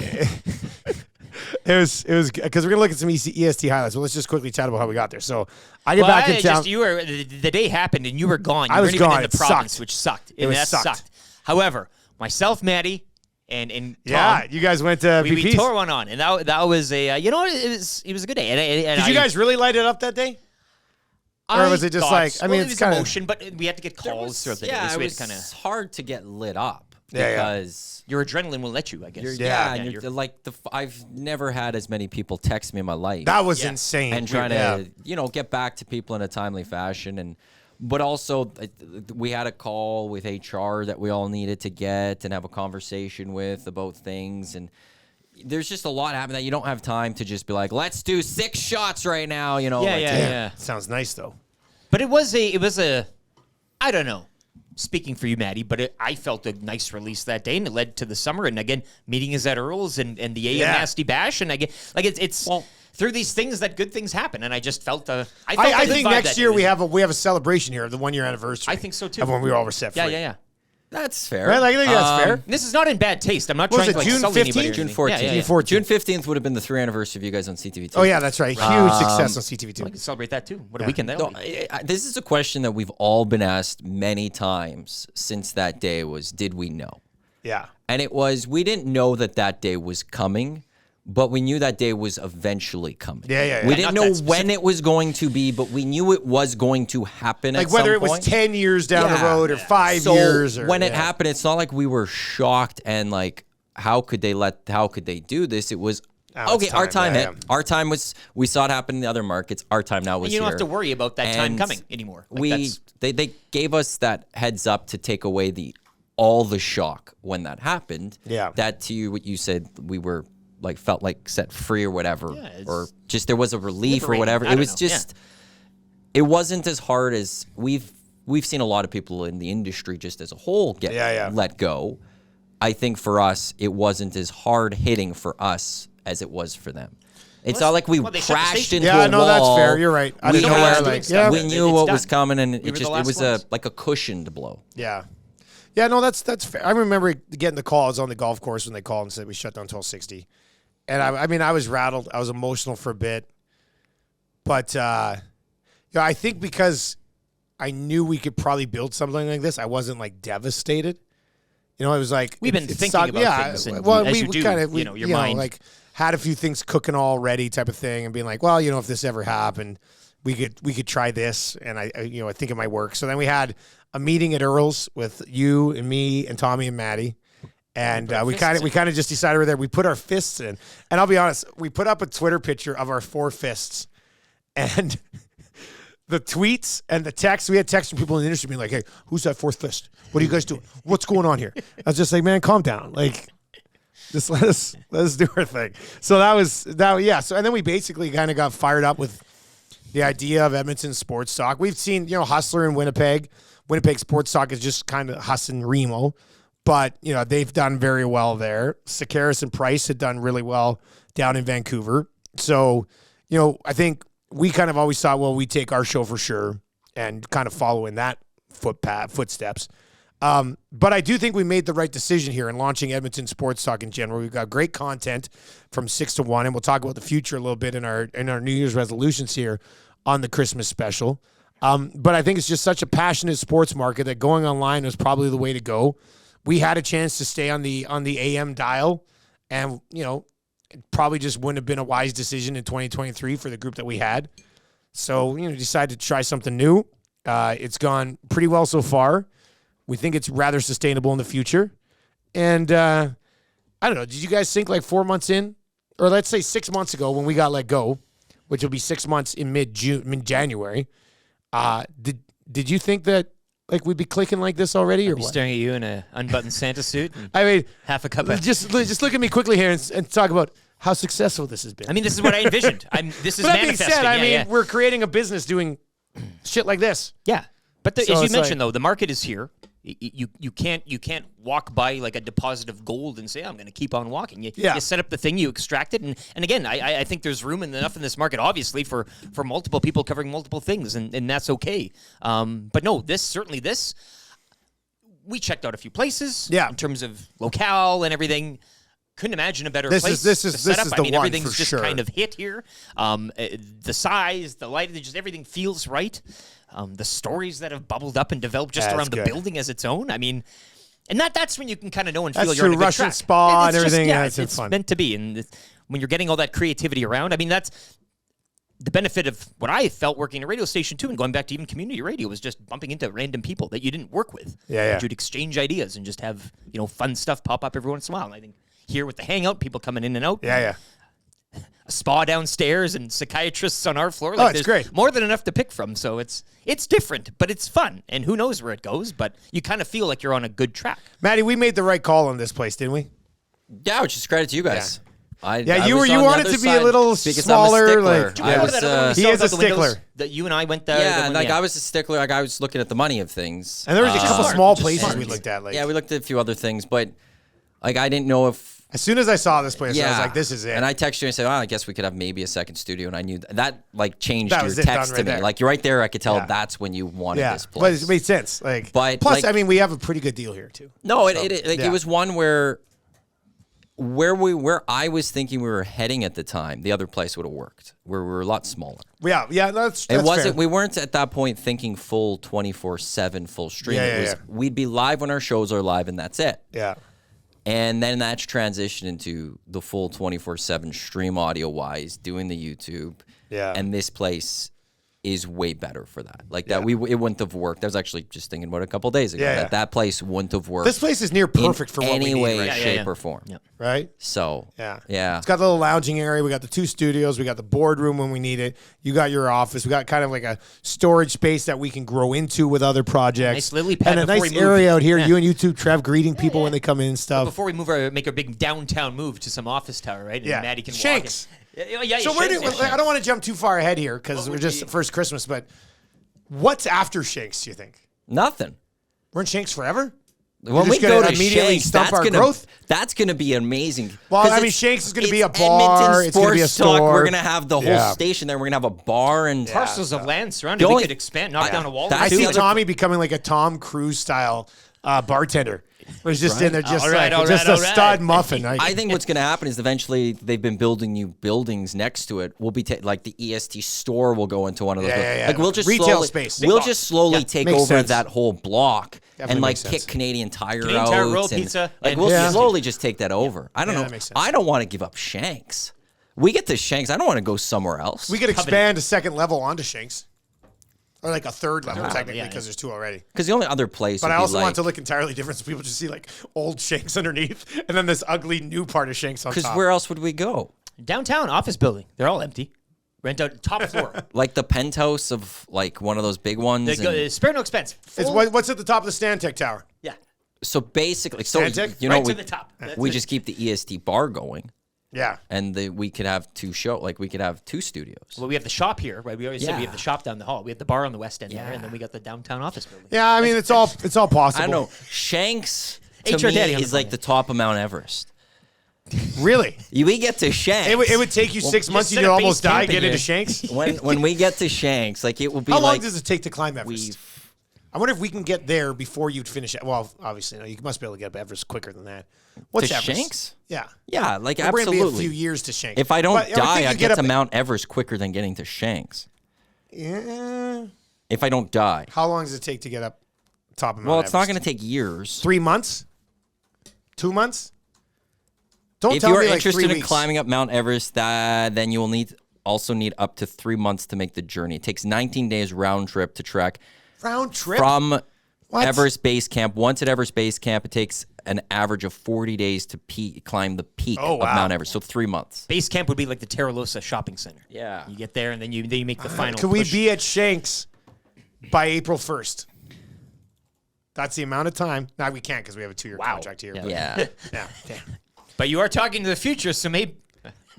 it was because we're gonna look at some EST highlights. Well, let's just quickly chat about how we got there. So I get back in town. You were the day happened and you were gone. You I was weren't even gone. in It the province, sucked. which sucked. It was that sucked. However, myself, Maddie, and Tom, Yeah, you guys went to we PP's. tore one on, and that was a it was a good day. And Did you guys really light it up that day? Or was it just thought like, so. I mean, Well, it's it was kinda- emotion, but we had to get calls throughout the day. Yeah, So it we was had to kind of hard to get lit up Yeah, yeah. because your adrenaline will let you, I guess. and you're like I've never had as many people text me in my life. That was insane. and trying to get back to people in a timely fashion, but also we had a call with HR that we all needed to get and have a conversation with about things, and there's just a lot happening that you don't have time to just be like, let's do 6 shots right now. You know. Yeah, like, yeah. Sounds nice though. But it was a, I don't know. Speaking for you, Maddie, but I felt a nice release that day, and it led to the summer. And again, meeting is at Earl's and the AM Nasty Bash, and again, like it's through these things that good things happen. And I just felt I think next year we have a celebration here of the 1 year anniversary. I think so too. Of when we all were set free. Yeah. That's fair. Right? Like, I think that's fair. This is not in bad taste. I'm not What was trying to it, like June sully 15th? anybody. or June anything. 14th. Yeah, yeah. June 14th. June 15th would have been the 3rd anniversary of you guys on CTV2. Oh yeah, that's right. Huge success on CTV2. We can celebrate that too. What a weekend that No, would be. this is a question that we've all been asked many times since that day was, did we know? Yeah. And it was, we didn't know that day was coming, but we knew that day was eventually coming. Yeah. We Yeah, didn't not know that when it was going to be, but we knew it was going to happen Like at whether some it was point. 10 years down the Yeah. road or 5 So years. Or, when it happened, it's not like we were shocked and like, how could they do this? It was, Now it's okay, our time. time Yeah, hit. yeah. Our time was, we saw it happen in the other markets. Our time now was And you don't here. have to worry about that time And coming anymore. Like, they gave us that heads up to take away all the shock when that happened. Yeah. That to you, what you said, we were like felt like set free or whatever, Yeah, it's or just there was a relief or liberating. whatever. I It don't was know. just, it wasn't as hard as we've seen a lot of people in the industry just as a whole get let go. I think for us, it wasn't as hard hitting for us as it was for them. It's not like we well, they shut the crashed station. into a Yeah, no, wall. that's fair. You're right. I We didn't know knew where, our- like, yeah. we knew It's what done. was coming, and We it were the just it last was ones. like a cushioned blow. Yeah. Yeah, no, that's fair. I remember getting the call. I was on the golf course when they called and said we shut down 1260. And I mean, I was rattled. I was emotional for a bit. But I think because I knew we could probably build something like this, I wasn't like devastated. You know, it was like We've been it thinking sucked. about things, and well, as we you do, kind of, you know, your mind. like had a few things cooking already, type of thing, and being like, well, if this ever happened, we could try this, and I think it might work. So then we had a meeting at Earl's with you and me and Tommy and Maddie. And we kind of just decided we're there. We put our fists in, and I'll be honest, we put up a Twitter picture of our 4 fists, and the tweets and the texts. We had texts from people in the industry being like, "Hey, who's that 4th fist? What are you guys doing? What's going on here?" I was just like, "Man, calm down. Like, just let us do our thing." So that was that. Yeah. So and then we basically kind of got fired up with the idea of Edmonton sports talk. We've seen Hustler in Winnipeg. Winnipeg sports talk is just kind of Huss and Remo. But, they've done very well there. Sakaris and Price had done really well down in Vancouver. So, I think we kind of always thought, well, we take our show for sure and kind of follow in that footsteps. But I do think we made the right decision here in launching Edmonton Sports Talk in general. We've got great content from 6 to 1, and we'll talk about the future a little bit in our New Year's resolutions here on the Christmas special. But I think it's just such a passionate sports market that going online was probably the way to go. We had a chance to stay on the AM dial, and it probably just wouldn't have been a wise decision in 2023 for the group that we had. So decided to try something new. It's gone pretty well so far. We think it's rather sustainable in the future. And I don't know. Did you guys think like 4 months in, or let's say 6 months ago when we got let go, which will be 6 months in mid-January? Did you think that? Like we'd be clicking like this already, or Be what? staring at you in a unbuttoned Santa suit. And I mean, half a cup of. just look at me quickly here and talk about how successful this has been. I mean, this is what I envisioned. This is but that being manifesting. said, I yeah, mean, yeah. we're creating a business doing shit like this. Yeah, but So as you it's mentioned, like- though, the market is here. You can't walk by like a deposit of gold and say, I'm going to keep on walking. You set up the thing, you extract it, and again, I think there's room enough in this market, obviously, for multiple people covering multiple things, and that's okay. But no, this we checked out a few places. Yeah. In terms of locale and everything. Couldn't imagine a better This place. is to set up. the I mean, one everything's for just sure. kind of hit here. The size, the lighting, just everything feels right. The stories that have bubbled up and developed just Yeah, around it's the good. building as its own. I mean, and that's when you can kind of know and feel That's you're on true. a good Russian track. spa and It's just- everything, Yeah, yeah, it's it's fun. meant to be. And when you're getting all that creativity around, I mean, that's the benefit of what I felt working at a radio station too, and going back to even community radio, was just bumping into random people that you didn't work with. Yeah. And you'd exchange ideas and just have fun stuff pop up every once in a while. And I think here with the hangout, people coming in and out. Yeah. A spa downstairs and psychiatrists on our floor. Oh, Like, it's there's great. more than enough to pick from. So it's different, but it's fun. And who knows where it goes, but you kind of feel like you're on a good track. Maddie, we made the right call on this place, didn't we? Yeah, which is credit to you guys. Yeah, I you was were. on You the wanted other to be a side little because smaller. I'm a Like, stickler. yeah. I was, He is a stickler. That you and I went there. yeah, the one- like I was a stickler. Like I was looking at the money of things. And there was a couple Smart, small just places smart. we looked at. Like, Yeah, we looked at a few other things, but like I didn't know if. as soon as I saw this place, I Yeah, was like, "This is it." And I texted you and said, "Oh, I guess we could have maybe a second studio." And I knew that like changed That your was it, done text right to me. there. Like you're right there. I could tell Yeah. that's when you wanted yeah, this but place. it made sense. Like, But, plus, like- I mean, we have a pretty good deal here too. No, So, it yeah. was one where I was thinking we were heading at the time. The other place would have worked. Where we were a lot smaller. Yeah, that's It wasn't. fair. We weren't at that point thinking full 24/7 full stream. Yeah, it yeah, was yeah. we'd be live when our shows are live, and that's it. Yeah, And then that's transitioned into the full 24/7 stream audio wise, doing the YouTube. Yeah. And this place is way better for that. Like Yeah. that, it wouldn't have worked. I was actually just thinking about it a couple days ago. Yeah, yeah. That place wouldn't have worked. this place is near perfect in for what any we need, way, right? Yeah, shape, yeah. or form. Yep. Right? So Yeah. yeah. It's got the little lounging area. We got the 2 studios. We got the boardroom when we need it. You got your office. We got kind of like a storage space that we can grow into with other projects. Nice lily pad and a before nice we move. area out here. Yeah. You and YouTube, Trev, greeting people when they come in and stuff. Before we make our big downtown move to some office tower, right? And Yeah. Maddie can Shanks. walk in. Yeah, So where do I don't want to jump too far ahead here because we're just first Christmas, but what's after Shanks, do you think? Nothing. We're in Shanks forever? When just we gonna go to immediately Shanks, stump that's our gonna, growth? That's going to be amazing. Well, 'Cause I mean, it's- Shanks is gonna be a it's bar, Edmonton it's gonna be a Sports Talk. store. We're going to have the whole Yeah. station there. We're going to have a bar and Parcels of land surrounded. The We only- could expand, knock down a wall. That's I the see other- Tommy becoming like a Tom Cruise style bartender. Where he's just in there, just All right, like all just right, a all right. stud muffin. I think what's going to happen is eventually they've been building new buildings next to it. We'll be like the EST store will go into one of those. Yeah, yeah, yeah. Like we'll just Retail slowly, space. We'll Big just slowly take makes over sense. that whole block Definitely and like makes kick sense. Canadian Tire Canadian out. Tire, Royal and, Pizza, like and- we'll Yeah. slowly just take that over. I don't Yeah, know. that makes sense. I don't want to give up Shanks. We get to Shanks. I don't want to go somewhere else. we could expand a second level onto Shanks. Or like a third level, technically, yeah, because there's 2 already. Because the only other place. But would I be also like, want it to look entirely different so people just see like old Shanks underneath and then this ugly new part of Shanks on Because top. where else would we go? Downtown office building. They're all empty. Rent out top floor. Like the penthouse of like one of those big ones. They go, and- spare no expense. It's what's at the top of the Stantec Tower? Yeah. so basically, so Stantec? you know, Right to we, the top. That's we it. just keep the EST bar going. Yeah. And we could have 2 we could have 2 studios. Well, we have the shop here, right? We already said we Yeah. have the shop down the hall. We have the bar on the west end there, Yeah. and then we got the downtown office building. Yeah, I mean it's all possible. I don't know. Shanks to HR me Daddy on the is like phone. the top of Mount Everest. Really? We get to Shanks. It would take you 6 months, set you'd up almost base die, camp get in into here. Shanks. when we get to Shanks, like it will be How long like does it take to climb Everest? I wonder if we can get there before you'd finish it. Well, obviously, no, you must be able to get up Everest quicker than that. What's to Everest? Shanks? Yeah. Yeah, like We're going to be a absolutely. few years to Shanks. If I don't But would die, think I you get up- to Mount Everest quicker than getting to Shanks. Yeah. If I don't die. How long does it take to get up top of Mount Well, it's not Everest? going to take years. 3 months? 2 months? Don't If tell you're me like interested 3 in weeks. climbing up Mount Everest, then you will also need up to 3 months to make the journey. It takes 19 days round trip to trek Round trip? from What? Everest Base Camp. Once at Everest Base Camp, it takes an average of 40 days to climb the peak Oh, of wow. Mount Everest. So 3 months. Base camp would be like the Terralosa shopping center. Yeah. You get there, and then you make the final Could we push. be at Shanks by April 1st? That's the amount of time. No, we can't because we have a 2-year contract here. Yeah. but- Yeah. Yeah. Damn. But you are talking to the future, so maybe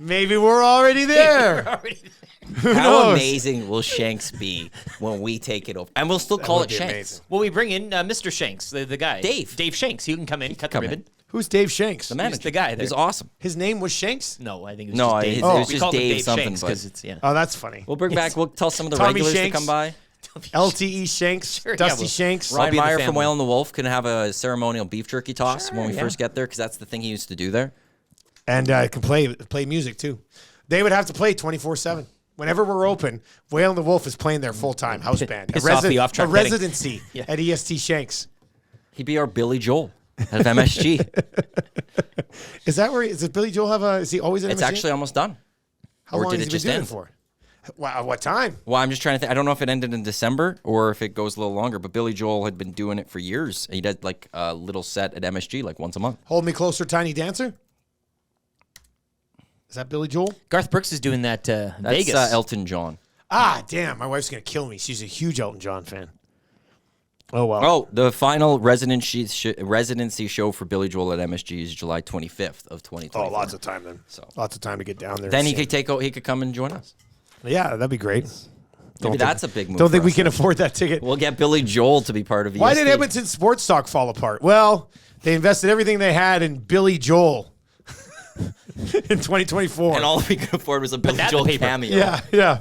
Maybe we're already there. How knows? amazing will Shanks be when we take it over? And we'll still call would it be Shanks. amazing. Well, we bring in Mr. Shanks, the guy. Dave. Dave Shanks. He can come in, cut come the in. ribbon. Who's Dave Shanks? The manager. the guy there. He's awesome. His name was Shanks? No, I think it was No, just Dave. it was We just called him Dave Dave something, Shanks but- because it's, yeah. Oh, that's funny. We'll bring back, we'll tell some of the Tommy regulars Shanks. to come by. LTE Shanks, Sure, yeah, Dusty well, Shanks. I'll Ryan be in the Meyer from family. Whale and the Wolf can have a ceremonial beef jerky toss when we yeah. first get there because that's the thing he used to do there. And can play music too. They would have to play 24/7. Whenever we're open, Whale and the Wolf is playing their full-time house band. Piss off the off-track a betting. residency Yeah. at EST Shanks. He'd be our Billy Joel of MSG. Is that where does Billy Joel have a? Is he always in? It's MSG? actually almost done. How or long did has it he just been doing end? it for? Wow, what time? Well, I'm just trying to think. I don't know if it ended in December or if it goes a little longer, but Billy Joel had been doing it for years. He did like a little set at MSG like once a month. Hold Me Closer, Tiny Dancer. Is that Billy Joel? Garth Brooks is doing that That's Vegas. Elton John. Ah, damn! My wife's gonna kill me. She's a huge Elton John fan. Oh, well. Oh, the final residency show for Billy Joel at MSG is July 25th of 2020. Oh, lots of time then. So Lots of time to get down there. then and he see could he could come and join us. it. Yeah, that'd be great. Maybe that's a big move. Don't for think we us. can afford that ticket. We'll get Billy Joel to be part of EST. Why did Edmonton sports stock fall apart? Well, they invested everything they had in Billy Joel in 2024. And all we could afford was a Billy that in Joel the paper. cameo. Yeah.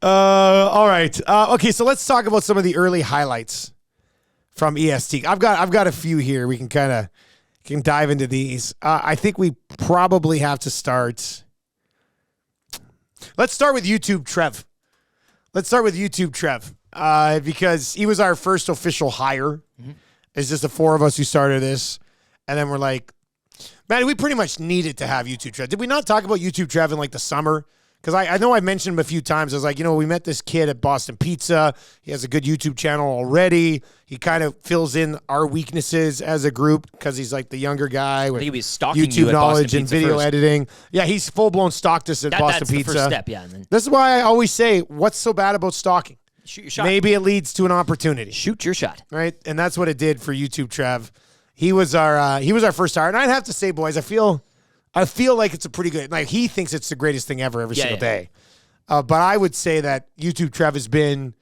All right. Okay, so let's talk about some of the early highlights from EST. I've got a few here. We can can dive into these. I think we probably have to start. Let's start with YouTube Trev. Because he was our first official hire. It's just the four of us who started this, and then we're like, man, we pretty much needed to have YouTube Trev. Did we not talk about YouTube Trev in like the summer? Because I know I mentioned him a few times. I was like, we met this kid at Boston Pizza. He has a good YouTube channel already. He kind of fills in our weaknesses as a group because he's like the younger guy with think he was stalking YouTube you at Boston knowledge and Pizza video first. editing. Yeah, he's full-blown stalked us at Boston That's Pizza. the first step, yeah. And then This is why I always say, what's so bad about stalking? shoot your shot. Maybe it leads to an opportunity. Shoot your shot. Right, and that's what it did for YouTube Trev. He was our first hire, and I'd have to say, boys, I feel like it's a pretty good. Like he thinks it's the greatest thing ever every single day. But I would say that YouTube Trev has been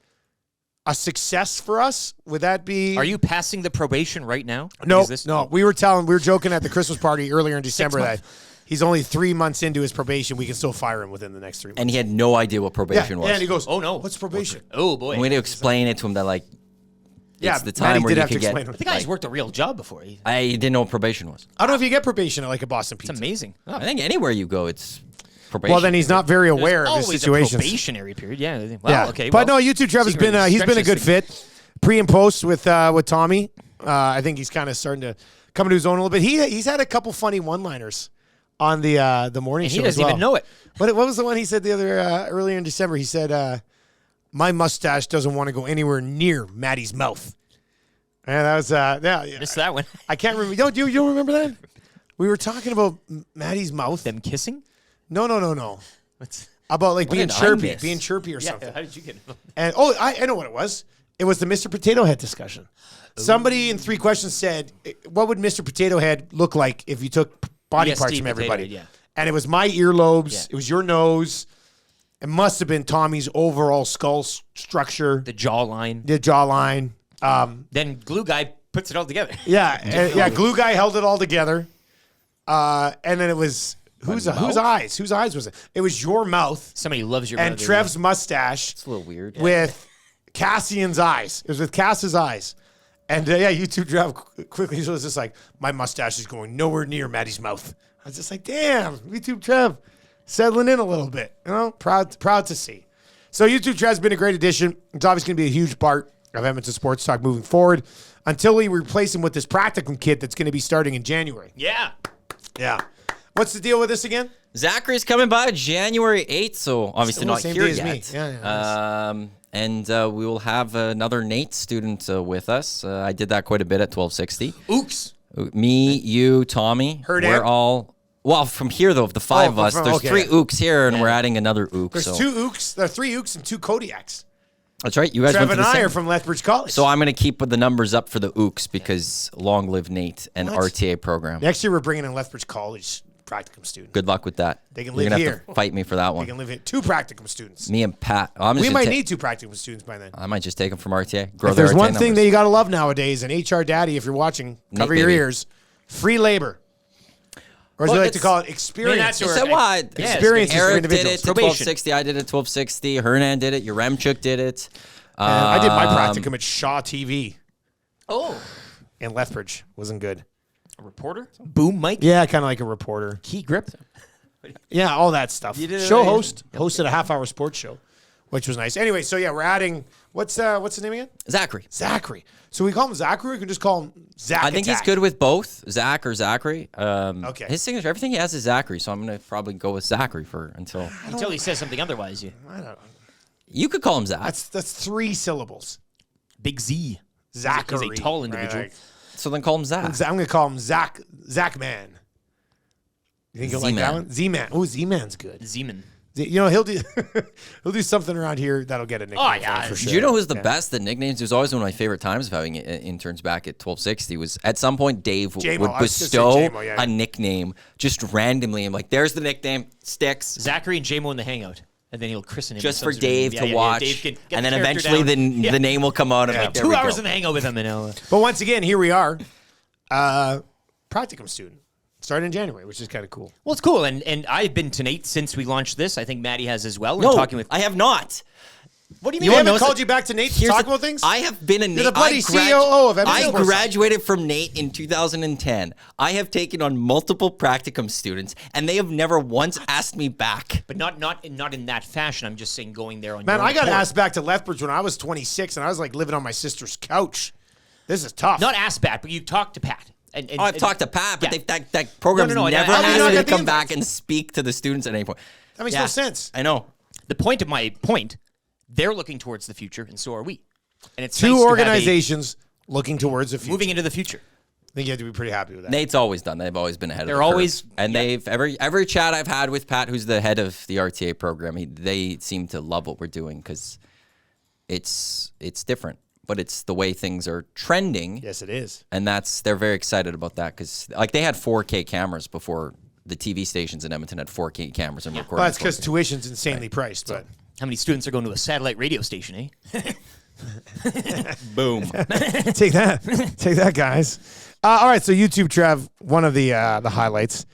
a success for us. Would that be? Are you passing the probation right now? No, Is this- no. We were joking at the Christmas party earlier in December that he's only 3 months into his probation. We can still fire him within the next 3 months. And he had no idea what probation was. and he goes, Oh, no. what's probation?" Oh, boy. And we had to explain it to him that Yeah, it's the Maddie time where did you have to could explain get. it. The guy's worked a real job before. I didn't know what probation was. I don't know if you get probation at like a Boston Pizza. It's amazing. Oh, I think anywhere you go, it's probation. Well, then he's not very aware There's of his always situations. a probationary period. Yeah. Well, okay. But well, no, YouTube Trev has been he's been a good fit, pre and post with Tommy. I think he's kind of starting to come into his own a little bit. He's had a couple funny one-liners on the morning And show. he doesn't as well. even know it. What was the one he said the other earlier in December? He said, "My mustache doesn't want to go anywhere near Maddie's mouth." And that was yeah. Missed that one. I can't remember. You don't remember that? We were talking about Maddie's mouth. Them kissing? No. What's About like being did I chirpy, miss? or something. How did you get it? And I know what it was. It was the Mr. Potato Head discussion. Somebody in 3 questions said, "What would Mr. Potato Head look like if you took body EST parts from Potato everybody?" Head, yeah. And it was my earlobes. Yeah. It was your nose. It must have been Tommy's overall skull structure, The jawline. the jawline. Then glue guy puts it all together. Yeah, Glue Guy held it all together. And then it was whose eyes? Whose eyes was it? It was your mouth Somebody loves your and brother. Trev's mustache. It's a little weird. With Cassian's eyes. It was with Cass's eyes. And YouTube Trev quickly was just like, "My mustache is going nowhere near Maddie's mouth." I was just like, damn, YouTube Trev settling in a little bit. Proud to see. So YouTube Trev's been a great addition. It's obviously going to be a huge part of Edmonton Sports Talk moving forward until we replace him with this practicum kit that's going to be starting in January. Yeah. Yeah. What's the deal with this again? Zachary's coming by January 8th, so obviously Still the not same here day as yet. me. Yeah, And we will have another Nate student with us. I did that quite a bit at 1260. Ooks. Me, you, Tommy. Heard we're it. all. Well, from here though, of the 5 of us, there's okay. 3 ooks here, and we're adding another ook. There's so. 2 ooks. There are 3 ooks and 2 Kodiaks. That's right. You guys Trev went to and the I same. are from Lethbridge College. So I'm going to keep the numbers up for the ooks because long live Nate and What? RTA program. Next year, we're bringing in Lethbridge College practicum students. Good luck with that. They can You're live gonna here. have to fight me for that We one. can live in 2 practicum students. Me and Pat. I'm just We gonna might ta- need 2 practicum students by then. I might just take them from RTA. Grow If their there's RTA one thing that numbers. you got to love nowadays, and HR Daddy, if you're watching, cover your baby. ears. Free labor. Or as we Well, like to it's- call it, experience. that's You where- said what? Yeah, Experiences for Eric did individuals. it at 1260. I did it at 1260. Hernan did it. Yaremchuk did it. And I did my practicum at Shaw TV Oh. in Lethbridge. Wasn't good. A reporter? Boom mic? Yeah, kind of like a reporter. Key grip? Yeah, all that stuff. You did it Show right. host. Hosted a half-hour sports show, which was nice. Anyway, so yeah, we're adding, what's the name again? Zachary. Zachary. So we call him Zachary, or we can just call him Zach I think he's Attack? good with both, Zach or Zachary. Okay. His signature, everything he has is Zachary, so I'm going to probably go with Zachary until. Until he says something otherwise. You. I don't know. You could call him Zach. That's 3 syllables. Big Z. Zachary. He's a tall individual. So then call him Zach. I'm going to call him Zach Man. You think you'll like that Z-Man. one? Z-Man. Oh, Z-Man's good. Zeman. You know, he'll do he'll do something around here that'll get a nickname. Oh, yeah. for Do sure. Do you know who's the best? The nicknames. It was always one of my favorite times of having interns back at 1260. Was at some point Dave J-Mo. would I was gonna say bestow J-Mo, yeah. a nickname just randomly. I'm like, there's the nickname, sticks. Zachary and J-Mo in the hangout. And then he'll christen him. Just in for some sort of Dave name. to watch, Dave can get and the then character eventually down. the name will come out. And like, there 2 we hours go. in the hangout with him. And But once again, here we are, practicum student, starting in January, which is kind of cool. well, it's cool. And I've been to Nate since we launched this. I think Maddie has as well. No, We're talking with. I have not. What do you You mean? haven't knows called that- you back to Nate to Here's talk the- about things? I have been a You're the bloody I COO of Edmonton I Sports. graduated from Nate in 2010. I have taken on multiple practicum students, and they have never once asked me back. But not in that fashion. I'm just saying going there on Man, your own I got accord. asked back to Lethbridge when I was 26, and I was like living on my sister's couch. This is tough. Not asked Pat, but you talked to Pat. And Oh, I've talked to Pat, but yeah. that program's No, never how do you asked not me get to the come back invites? and speak to the students at any point. That makes no sense. I know. The point of my point, they're looking towards the future, and so are we. And it's Two nice to have organizations looking towards the a, future. moving into the future. I think you have to be pretty happy with that. Nate's always done. They've always been ahead They're of the curve. always- and yeah. they've every chat I've had with Pat, who's the head of the RTA program, they seem to love what we're doing because it's different, but it's the way things are trending. Yes, it is. And they're very excited about that because like they had 4K cameras before the TV stations in Edmonton had 4K cameras and recording. Well, that's because tuition's insanely priced, but How many students are going to a satellite radio station, eh? boom. take that, guys. All right, so YouTube, Trev, one of the highlights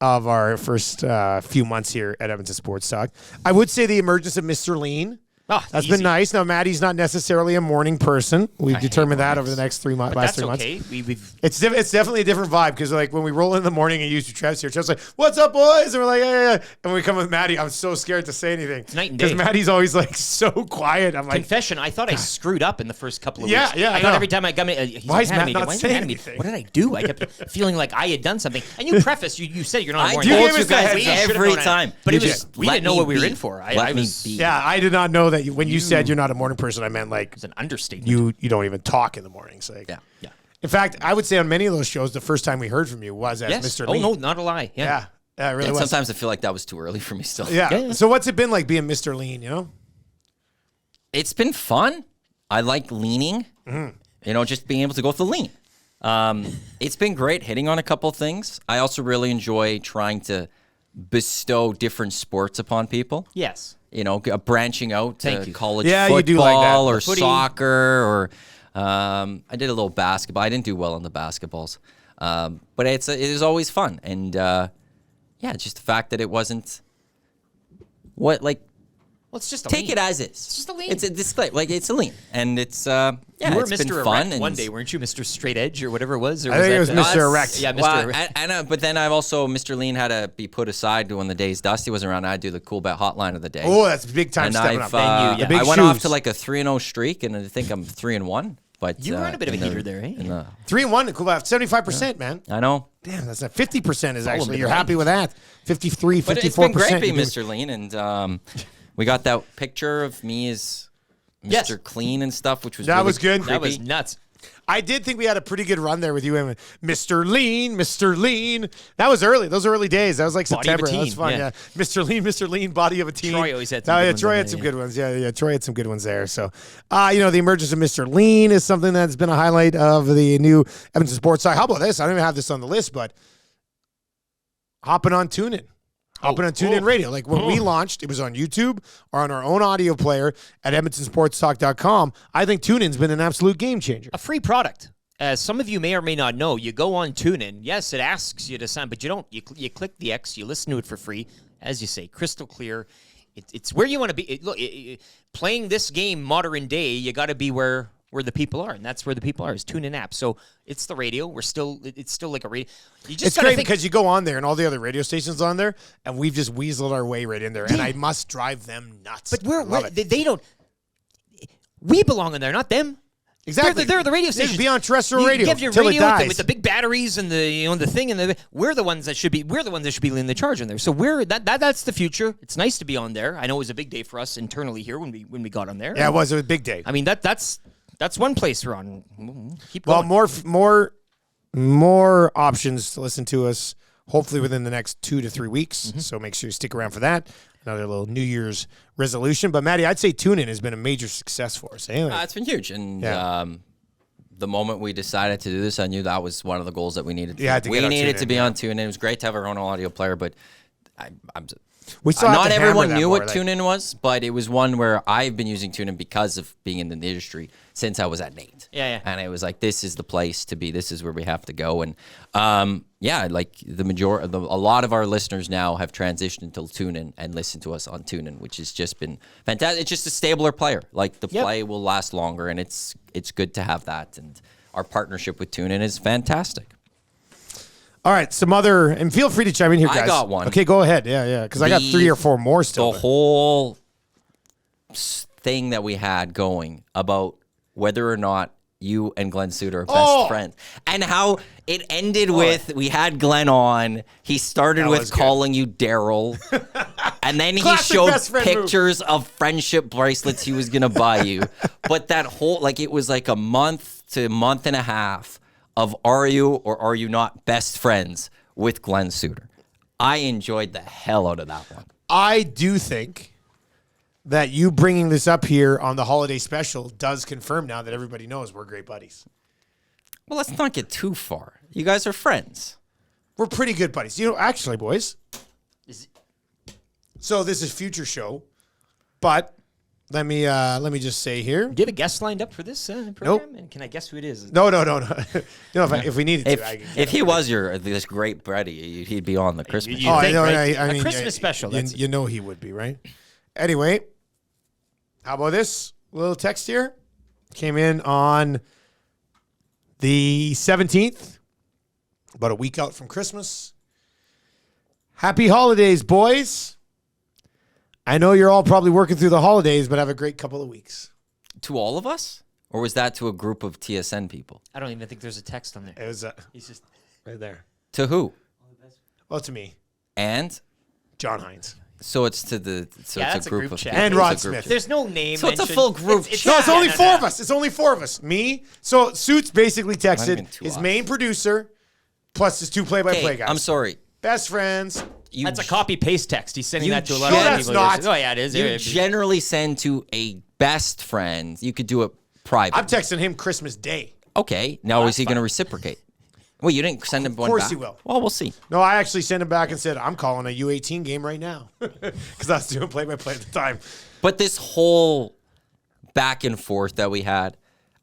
of our first few months here at Edmonton Sports Talk. I would say the emergence of Mr. Lean. Oh, That's easy. been nice. Now, Maddie's not necessarily a morning person. We've I hate determined that mornings. over the next 3 months. But last that's 3 months. okay. We've It's definitely a different vibe because like when we roll in the morning and use Trev's here, Trev's like, "What's up, boys?" And we're like, "Yeah." And when we come with Maddie, I'm so scared to say anything. It's night and because day. Maddie's always like so quiet. I'm like, confession. I thought I screwed up in the first couple of Yeah, weeks. yeah, I I thought know. every time I got me, he's Why like, is mad at Matt me. not Why is he saying mad at me? anything? What did I do? I kept feeling like I had done something. And you prefaced, you said you're not a I morning. You told gave you us the guys heads up. We should've every known that. time. But You it was did. we Let didn't know me what we were be. in for. Let I me was be. yeah, I did not know that when you said you're not a morning person, I meant like It's an understatement. you don't even talk in the mornings. Like, Yeah. yeah. In fact, I would say on many of those shows, the first time we heard from you was as Yes. Mr. Oh Lean. no, not a lie. Yeah. Yeah, it really And was. sometimes I feel like that was too early for me still. Yeah. Yeah, yeah. So what's it been like being Mr. Lean? You know? It's been fun. I like leaning. Just being able to go with the lean. It's been great hitting on a couple things. I also really enjoy trying to bestow different sports upon people. Yes. Branching out Thank to you. college Yeah, football you do like that. or The footy. soccer or I did a little basketball. I didn't do well in the basketballs, but it is always fun. And just the fact that it wasn't Well, it's just a take lean. it as is. It's just a lean. It's a display. Like it's a lean, and it's You were it's Mr. been fun. Erect and one day, weren't you? Mr. Straight Edge or whatever it was? Or I think it was that- Mr. that's- Erect. Yeah, Mr. Well, Erect. but then I've also Mr. Lean had to be put aside when the days Dusty wasn't around. I'd do the cool bet hotline of the day. Oh, that's big time and stepping I've, up. Thank you, yeah. The big I went off shoes. to like a 3-0 streak, and I think I'm 3-1. But You were on a bit of a in the- heater there, eh? in the- 3-1, cool. 75%, man. I know. Damn, that's not 50% is All actually. in You're the happy with that. 53, 54%. But it's been great being You're Mr. Lean, and we got that picture of me as Mr. Yes. Clean and stuff, which was That really was good. That was creepy. nuts. I did think we had a pretty good run there with you and Mr. Lean, Mr. Lean. That was early. Those early days. That was like Body of a September. That was teen, fun. yeah. Yeah. Mr. Lean, body of a team. Troy always had some Oh, good yeah, ones Troy on had there, some yeah. good ones. Yeah. Troy had some good ones there. So, the emergence of Mr. Lean is something that's been a highlight of the new Edmonton Sports Side. How about this? I don't even have this on the list, but hopping on TuneIn. Hopping on TuneIn Radio. Like when we launched, it was on YouTube or on our own audio player at EdmontonSportsTalk.com. I think TuneIn's been an absolute game changer. A free product. As some of you may or may not know, you go on TuneIn. Yes, it asks you to sign, but you don't. You click the X. You listen to it for free. As you say, crystal clear. It's where you want to be. Playing this game modern day, you got to be where the people are, and that's where the people are. Is TuneIn app. So it's the radio. It's still like a radio. You just It's gotta great think, because you go on there and all the other radio stations on there, and we've just weaseled our way right in there, and I must drive them nuts. But I love it. they don't. We belong in there, not them. Exactly. They're the radio Just stations. be on terrestrial You radio have your till it radio dies. with the big batteries and the thing and the. We're the ones that should be. We're the ones that should be leading the charge in there. So that's the future. It's nice to be on there. I know it was a big day for us internally here when we got on there. Yeah, it was a big day. I mean that's one place we're on. Keep Well, going. more options to listen to us. Hopefully within the next 2 to 3 weeks. Mm-hmm. So make sure you stick around for that. another little New Year's resolution. But Maddie, I'd say tune-in has been a major success for us. Anyway. It's been huge. And Yeah. the moment we decided to do this, I knew that was one of the goals that we needed. You had to we get on needed TuneIn, to be yeah. on TuneIn. It was great to have our own audio player, but I'm We still have not to hammer everyone that knew more, what like- TuneIn was, but it was one where I've been using TuneIn because of being in the industry since I was at Nate. Yeah. And it was like, this is the place to be. This is where we have to go. And like a lot of our listeners now have transitioned to TuneIn and listen to us on TuneIn, which has just been fantastic. It's just a stabler player. Like the play will last longer, and it's good to have that. And our partnership with TuneIn is fantastic. All right, some other, and feel free to chime in here, I guys. got one. Okay, go ahead. Yeah, because I got 3 or 4 more still. The whole thing that we had going about whether or not you and Glenn Suter are best friends, and how it ended with we had Glenn on. He started That with was good. calling you Daryl, and then he Classic showed best friend move. pictures of friendship bracelets he was gonna buy you. But that whole it was like a month to month and a half of are you or are you not best friends with Glenn Suter. I enjoyed the hell out of that one. I do think that you bringing this up here on the holiday special does confirm now that everybody knows we're great buddies. Well, let's not get too far. You guys are friends. We're pretty good buddies. Actually, boys. So this is future show, but let me just say here. Do you have a guest lined up for this program? Nope. And can I guess who it is? No. If we needed to, I could If he was this great buddy, he'd be on the Christmas. You Oh, think, I know. right? I A mean, Christmas special, You, that's it. you know he would be, right? Anyway, how about this little text here? Came in on the 17th, about a week out from Christmas. Happy holidays, boys. I know you're all probably working through the holidays, but have a great couple of weeks. To all of us? Or was that to a group of TSN people? I don't even think there's a text on there. It was He's just right there. To who? Well, to me, And? John Hines. So it's to the Yeah, it's that's a group of chat. people. And It's a Rod group Smith. chat. there's no name. So it's a mentioned. full group No, it's only yeah, 4 of us. It's only 4 of us. Me. So Suits basically Might have texted been 2 his us. main producer plus his 2 play-by-play Okay, guys. I'm sorry. Best friends. You That's a copy paste text. He's sending You that to a lot No, of that's people. not. Oh yeah, it is. You Yeah, generally send to a best friend. You could do it private. I'm texting him Christmas Day. Okay. Now is he going to reciprocate? Well, you didn't send him one course back. he will. Well, we'll see. No, I actually sent him back and said, I'm calling a U18 game right now. Because I was doing play-by-play at the time. But this whole back and forth that we had,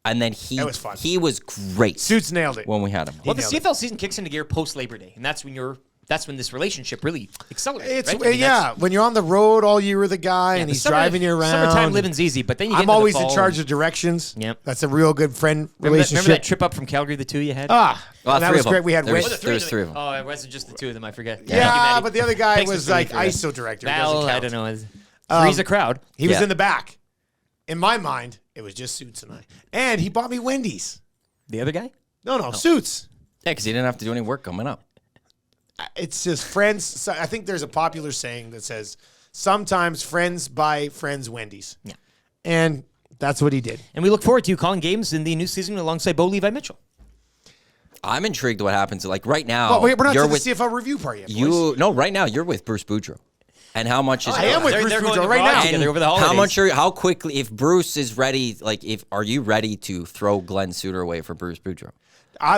and then That was fun. he was great Suits nailed it. when we had him. Well, the nailed it. CFL season kicks into gear post Labor Day, and that's when this relationship really accelerates. It's right? I mean, yeah, when you're on the road all year with a guy and the he's summer- driving you around. Summertime living's easy, but then you get I'm into the always in fall charge and- of directions. Yep. That's a real good friend Remember relationship. that trip up from Calgary, the two you had? Ah, Well, and that three was of them. great. We had There's- Wade. there's 3 of them. Oh, it wasn't just the two of them. I forget. Yeah, Thank you, Maddie. but the other guy Thanks was for like filling me ISO director. It Val, doesn't I count. don't know. Three's a crowd. He was Yeah. in the back. In my mind, it was just Suits and I. And he bought me Wendy's. The other guy? No, Suits. Yeah, because he didn't have to do any work coming up. It's just friends. So I think there's a popular saying that says, sometimes friends buy friends Wendy's. Yeah. And that's what he did. And we look forward to you calling games in the new season alongside Bo Levi Mitchell. I'm intrigued what happens. Like right now, But we're not you're to the with CFL review part yet, boys. right now you're with Bruce Boudreau. And how much is I am with They're- Bruce they're going Boudreau right abroad now. together over the how holidays. how quickly if Bruce is ready, are you ready to throw Glenn Suter away for Bruce Boudreau?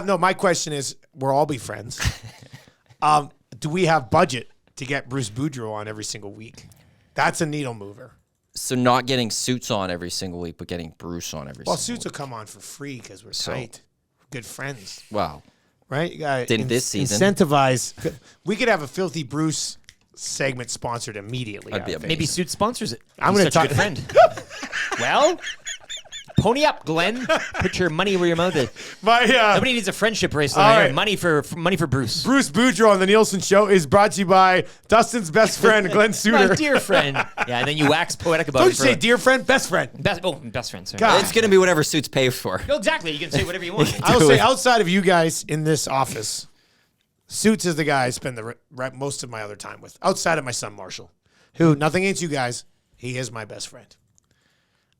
No, my question is, we'll all be friends. Do we have budget to get Bruce Boudreau on every single week? That's a needle mover. So not getting Suits on every single week, but getting Bruce on every Well, single Suits will come on for free because we're tight. Good friends. week. Wow. Right? You got Didn't this season. incentivize. We could have a Filthy Bruce segment sponsored immediately. That'd be I think. Maybe Suit sponsors it. I'm He's gonna such a talk- good friend. Well, pony up, Glenn. Put your money where your mouth is. My Nobody needs a friendship bracelet. All Here. right. Money for Bruce. Bruce Boudreau on the Nielson Show is brought to you by Dustin's best friend, Glenn My Suter. dear friend. Yeah, and then you wax poetic about Don't it. you say dear friend, best friend. best friend. Sorry. God. It's going to be whatever Suits pays for. Oh, exactly. You can say whatever you want. I will Do say, it. outside of you guys in this office, Suits is the guy I spend most of my other time with, outside of my son, Marshall, who, nothing against you guys, he is my best friend.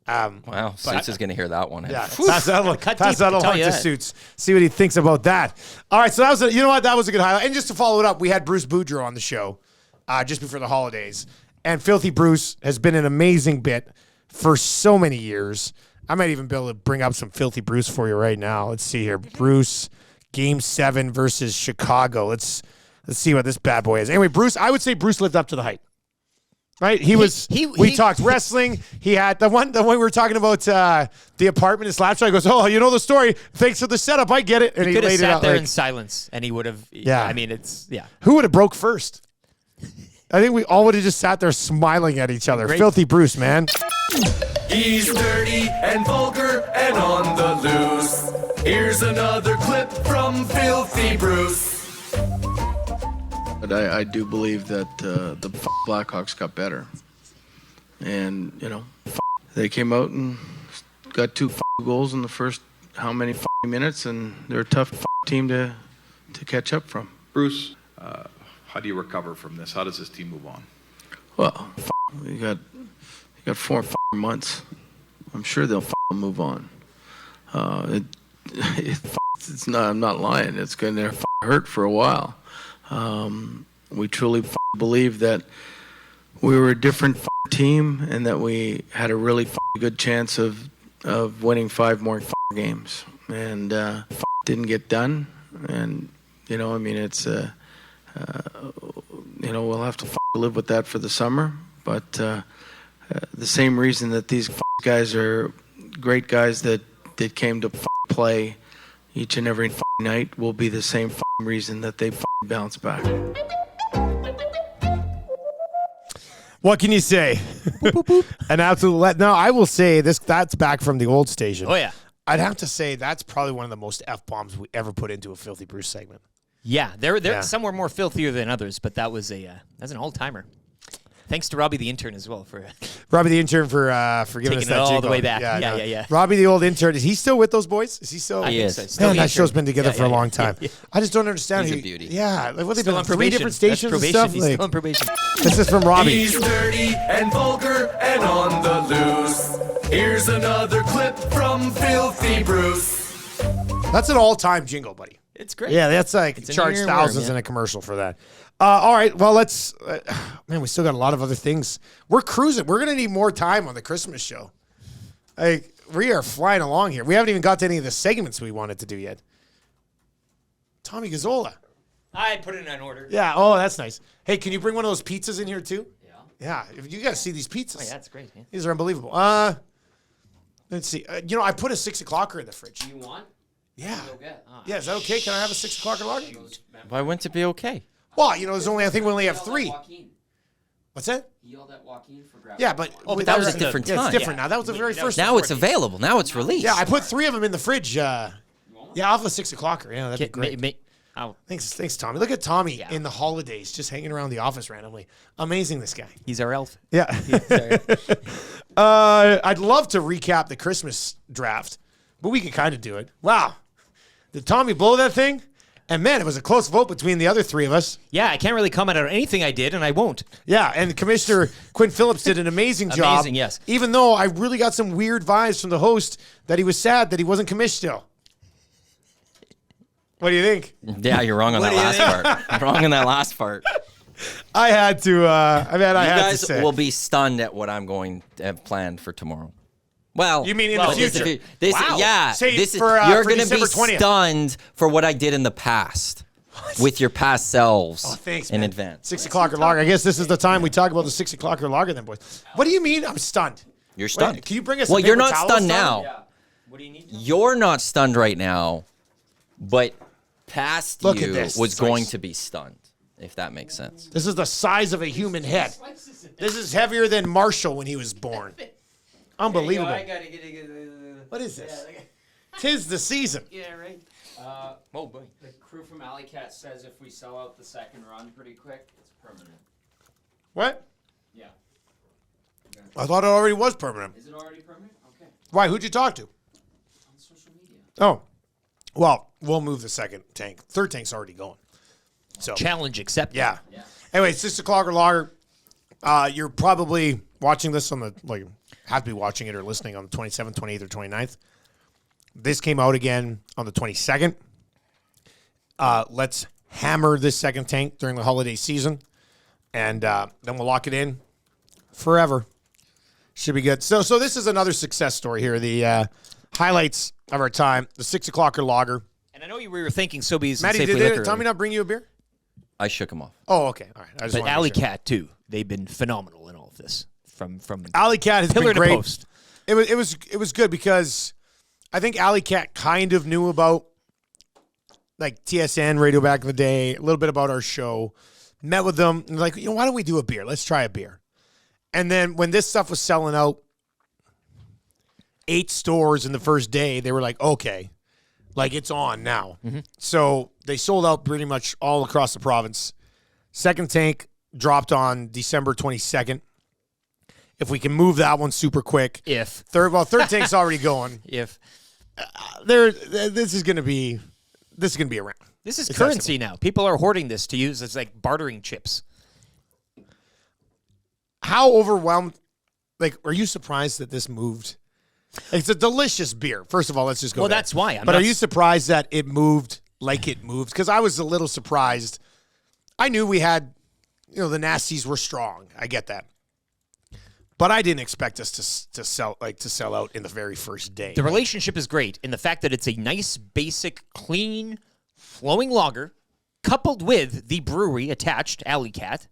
Wow, Suits is going to hear that one. Yeah, Whew. pass that along, Cut pass deep, that I can along tell to you that. Suits. See what he thinks about that. All right, so that was, you know what, that was a good highlight. And just to follow it up, we had Bruce Boudreau on the show just before the holidays. And Filthy Bruce has been an amazing bit for so many years. I might even be able to bring up some Filthy Bruce for you right now. Let's see here. Bruce, Game 7 versus Chicago. Let's see what this bad boy is. Anyway, Bruce, I would say Bruce lived up to the hype. Right? We talked wrestling. He had the one we were talking about the apartment in Slapshot. He goes, "Oh, you know the story. Thanks for the setup. I get it." And he could have laid it sat out there like, in silence, and he would have. Yeah. I mean, it's who would have broke first? I think we all would have just sat there smiling at each other. Great. Filthy Bruce, man. He's dirty and vulgar and on the loose. Here's another clip from Filthy Bruce. But I do believe that the Blackhawks got better. And, they came out and got 2 goals in the first how many minutes, and they're a tough team to catch up from. Bruce, how do you recover from this? How does this team move on? Well, you got 4 months. I'm sure they'll move on. It's not. I'm not lying. It's going to hurt for a while. We truly believe that we were a different team and that we had a really good chance of winning 5 more games. And didn't get done. And it's we'll have to live with that for the summer. But the same reason that these guys are great guys that came to play each and every night will be the same reason that they bounce back. What can you say? An absolute no, I will say that's back from the old station. Oh, yeah. I'd have to say that's probably one of the most F-bombs we ever put into a Filthy Bruce segment. Yeah, some were more filthier than others, but that's an all-timer. Thanks to Robbie the intern as well for Robbie the intern for giving us taking it that all the jingle. way back. No. Yeah. Robbie the old intern, is he still with those boys? Is he still? He is. Still Man, the that show's intern. been together Yeah, for a yeah, long yeah. time. Yeah. I just don't understand. He's a beauty. Yeah, like what they've Still been on on 3 probation. different That's stations and probation. stuff. He's Like, still on probation. this is from Robbie. He's dirty and vulgar and on the loose. Here's another clip from Filthy Bruce. That's an all-time jingle, buddy. It's great. Yeah, that's like It's a charge near thousands worm, in a commercial for that. All right, well, let's. Man, we still got a lot of other things. We're cruising. We're gonna need more time on the Christmas show. Like we are flying along here. We haven't even got to any of the segments we wanted to do yet. Tommy Gazzola. I put it in order. Yeah. Oh, that's nice. Hey, can you bring one of those pizzas in here too? Yeah. Yeah. You got to see these pizzas. Oh, yeah, that's great. Yeah. These are unbelievable. Let's see. I put a 6 o'clocker in the fridge. You want? Yeah. Go get. Yeah. Is that okay? Can I have a 6 o'clocker lager? Why wouldn't it be okay? Well, there's only. I think we only have 3. Joaquin. What's that? He yelled at Joaquin for grabbing. Yeah, but that was a different Yeah, time. it's different now. That was the very first. Now it's available. Now it's released. Yeah, I put 3 of them in the fridge. Yeah, I'll have a 6 o'clocker. Yeah, that'd be great. Thanks, Tommy. Look at Tommy in the holidays, just hanging around the office randomly. Amazing, this guy. He's our elf. Yeah. I'd love to recap the Christmas draft, but we could kind of do it. Wow, did Tommy blow that thing? And man, it was a close vote between the other 3 of us. Yeah, I can't really comment on anything I did, and I won't. Yeah, and Commissioner Quinn Phillips did an amazing job. Amazing, yes. Even though I really got some weird vibes from the host that he was sad that he wasn't commissioned still. What do you think? Yeah, you're wrong on that last part. You're wrong on that last part. I had to. I You had to guys say. will be stunned at what I'm going to have planned for tomorrow. Well, You mean in well, the this- future? This, Wow. yeah, Say this is, for, you're for going to be December 20th. stunned for what I did in the past with your past selves Thanks, in man. advance. 6 o'clocker lager. I guess this is the time we talk about the 6 o'clocker lager, then, boys. What do you mean? I'm stunned. You're stunned. Wait, can you bring us? Well, some you're paper not towels, stunned Tommy? now. What do you need? You're not stunned right now, but past Look at you this. was It's going nice. to be stunned, if that makes sense. This is the size of a human head. This is heavier than Marshall when he was born. Unbelievable. What is this? Tis the season. Yeah, right. Oh, boy. The crew from Alley Cat says if we sell out the second run pretty quick, it's permanent. What? Yeah. I thought it already was permanent. Is it already permanent? Okay. Why? Who'd you talk to? On social media. Oh, well, we'll move the second tank. Third tank's already going. So Challenge accepted. yeah. Anyway, 6 o'clocker lager. You're probably watching this on the have to be watching it or listening on the 27th, 28th, or 29th. This came out again on the 22nd. Let's hammer this second tank during the holiday season, and then we'll lock it in. forever. Should be good. So this is another success story here. The highlights of our time. The 6 o'clocker lager. And I know we were thinking Sobeys and Matty, Safeway did Liquor. Tommy not bring you a beer? I shook him off. Oh, okay. All right. I just But wanted to Alley make sure. Cat too. They've been phenomenal in all of this. From Alley Cat has pillar been to great. post. It was good because I think Alley Cat kind of knew about like TSN radio back in the day, a little bit about our show. Met with them and like, why don't we do a beer? Let's try a beer. And then when this stuff was selling out 8 stores in the first day, they were like, okay, like it's on now. So they sold out pretty much all across the province. Second tank dropped on December 22nd. If we can move that one super quick. Third tank's already going. If This is gonna be around. this is It's currency now. People are hoarding this to use as like bartering chips. How overwhelmed? Like, are you surprised that this moved? It's a delicious beer. First of all, let's just go. Well, there. that's why. But are you surprised that it moved like it moved? Because I was a little surprised. I knew we had, the nasties were strong. I get that, but I didn't expect us to sell out in the very first day. The relationship is great in the fact that it's a nice, basic, clean, flowing lager, coupled with the brewery attached, Alley Cat.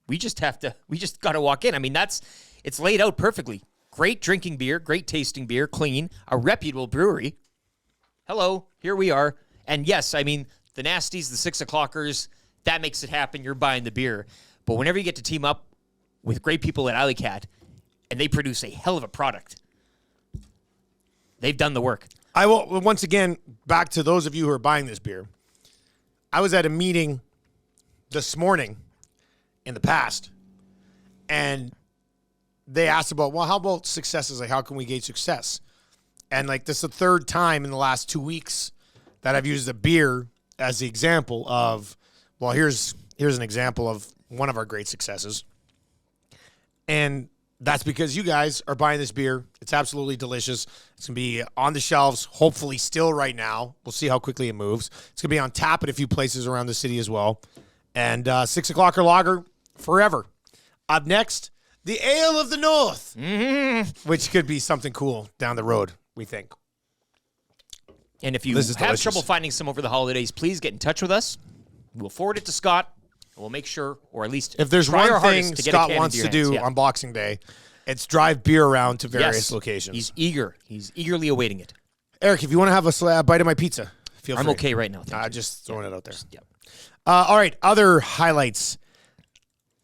We just got to walk in. I mean, it's laid out perfectly. Great drinking beer, great tasting beer, clean, a reputable brewery. Hello, here we are. And yes, I mean, the nasties, the 6 o'clockers, that makes it happen. You're buying the beer. But whenever you get to team up with great people at Alley Cat, and they produce a hell of a product, they've done the work. I will, once again, back to those of you who are buying this beer. I was at a meeting this morning in the past, and they asked about, well, how about successes? Like, how can we gauge success? And like, this is the third time in the last 2 weeks that I've used a beer as the example of, well, here's an example of one of our great successes. And that's because you guys are buying this beer. It's absolutely delicious. It's going to be on the shelves, hopefully still right now. We'll see how quickly it moves. It's going to be on tap at a few places around the city as well. And 6 o'clocker lager forever. Up next, the Ale of the North, which could be something cool down the road, we think. And if you This is have delicious. trouble finding some over the holidays, please get in touch with us. We'll forward it to Scott. And we'll make sure, or at least If there's try one our hardest thing to get a Scott can wants into to your do hands. Yeah. on Boxing Day, it's drive beer around to various Yes. locations. He's eager. He's eagerly awaiting it. Eric, if you want to have a bite of my pizza, feel I'm free. okay right now. Thank you. Just throwing it out there. Yep. All right, other highlights.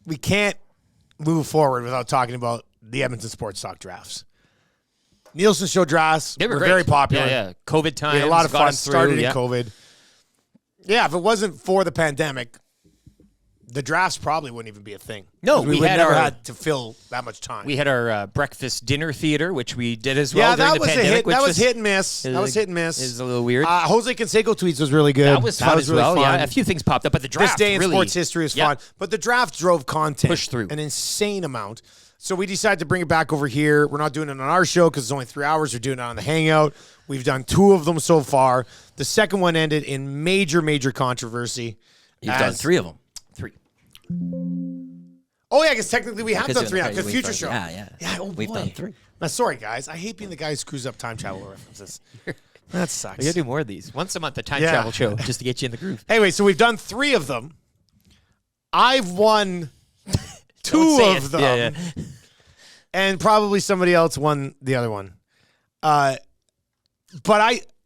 We can't move forward without talking about the Edmonton Sports Talk drafts. Nielsen show drafts They were were great. very popular. Yeah. COVID times. We had a lot of got fun. us through, Started in yeah. COVID. Yeah, if it wasn't for the pandemic, the drafts probably wouldn't even be a thing. No, 'Cause we we would had never our- had to fill that much time. We had our breakfast dinner theater, which we did as well yeah, during that the was a pandemic. hit. Which That was hit and miss. That was hit and miss. Is a little weird. Jose Canseco tweets was really good. that was fun as really well. fun. Yeah, a few things popped up, but the draft This day in really, sports history is yeah. fun. But the draft drove content. Pushed through. An insane amount. So we decided to bring it back over here. We're not doing it on our show because it's only 3 hours. We're doing it on the Hangout. We've done 2 of them so far. The second one ended in major, major controversy. You've done 3 of them. 3. Oh, yeah, because technically we have Because done 3 now. we've Because future done- show. yeah. Yeah, oh, We've boy. done 3. Now, sorry, guys. I hate being the guy who screws up time travel references. That sucks. We gotta do more of these. Once a month, the time Yeah. travel show, just to get you in the groove. Anyway, so we've done 3 of them. I've won 2 Don't say of it. them. Yeah. And probably somebody else won the other one. But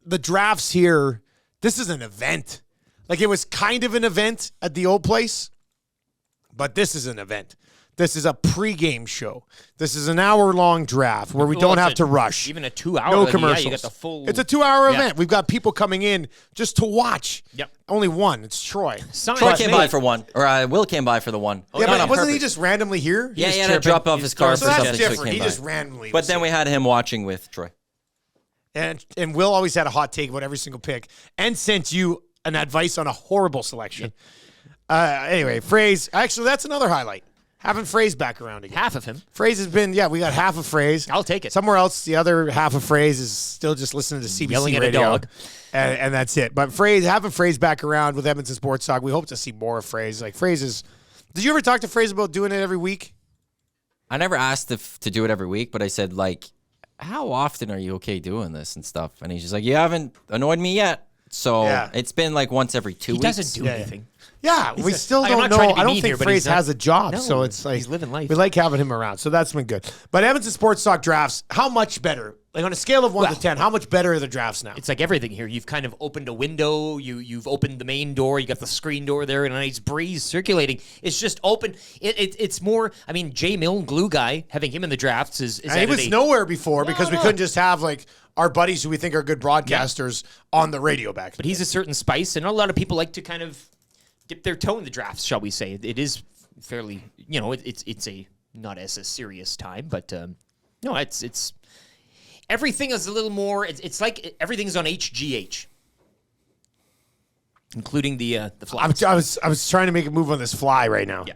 the drafts here, this is an event. Like, it was kind of an event at the old place, but this is an event. This is a pregame show. This is an hour-long draft where we Well, don't it's have to rush. Even a 2-hour. No like, commercials. Yeah, you got the full. It's a 2-hour Yeah. event. We've got people coming in just to watch. Yep. Only one. It's Troy. Signs Troy came made. by for one, or Will came by for the one. Yeah, Not but on wasn't he purpose. just randomly here? Yeah, he had to chirping. drop off He's his car throwing So for that's something, so he different. came He by. just randomly. But was then here. we had him watching with Troy. And Will always had a hot take about every single pick and sent you an advice on a horrible selection. Anyway, Phrase. Actually, that's another highlight. Having Phrase back around again. Half of him. Phrase has been, we got half of Phrase. I'll take it. Somewhere else, the other half of Phrase is still just listening to CBC Yelling at a radio. dog. And that's it. But having Phrase back around with Edmonton Sports Talk, we hope to see more of Phrase. Like, Phrase is Did you ever talk to Fraser about doing it every week? I never asked if to do it every week, but I said, like, how often are you okay doing this and stuff? And he's just like, you haven't annoyed me yet. So Yeah. it's been like once every 2 He weeks. doesn't do anything. Yeah, we still I'm don't not know. trying to be I don't mean think here, but Fraser he's not- has a job, No, so it's like he's living life. We like having him around, so that's been good. But Edmonton Sports Talk drafts, how much better? Like on a scale of 1 to 10, how much better are the drafts now? It's like everything here. You've kind of opened a window. You've opened the main door. You got the screen door there, and a nice breeze circulating. It's just open. It's more. I mean, Jay Milne, glue guy, having him in the drafts is And he was nowhere before because we no. couldn't just have like our buddies who we think are good broadcasters on the radio back. But he's a certain spice, and a lot of people like to kind of dip their toe in the drafts, shall we say? It is fairly, it's a not as a serious time, but no, it's everything is a little more. It's like everything's on HGH, including the flies. I was trying to make a move on this fly right now. Yeah.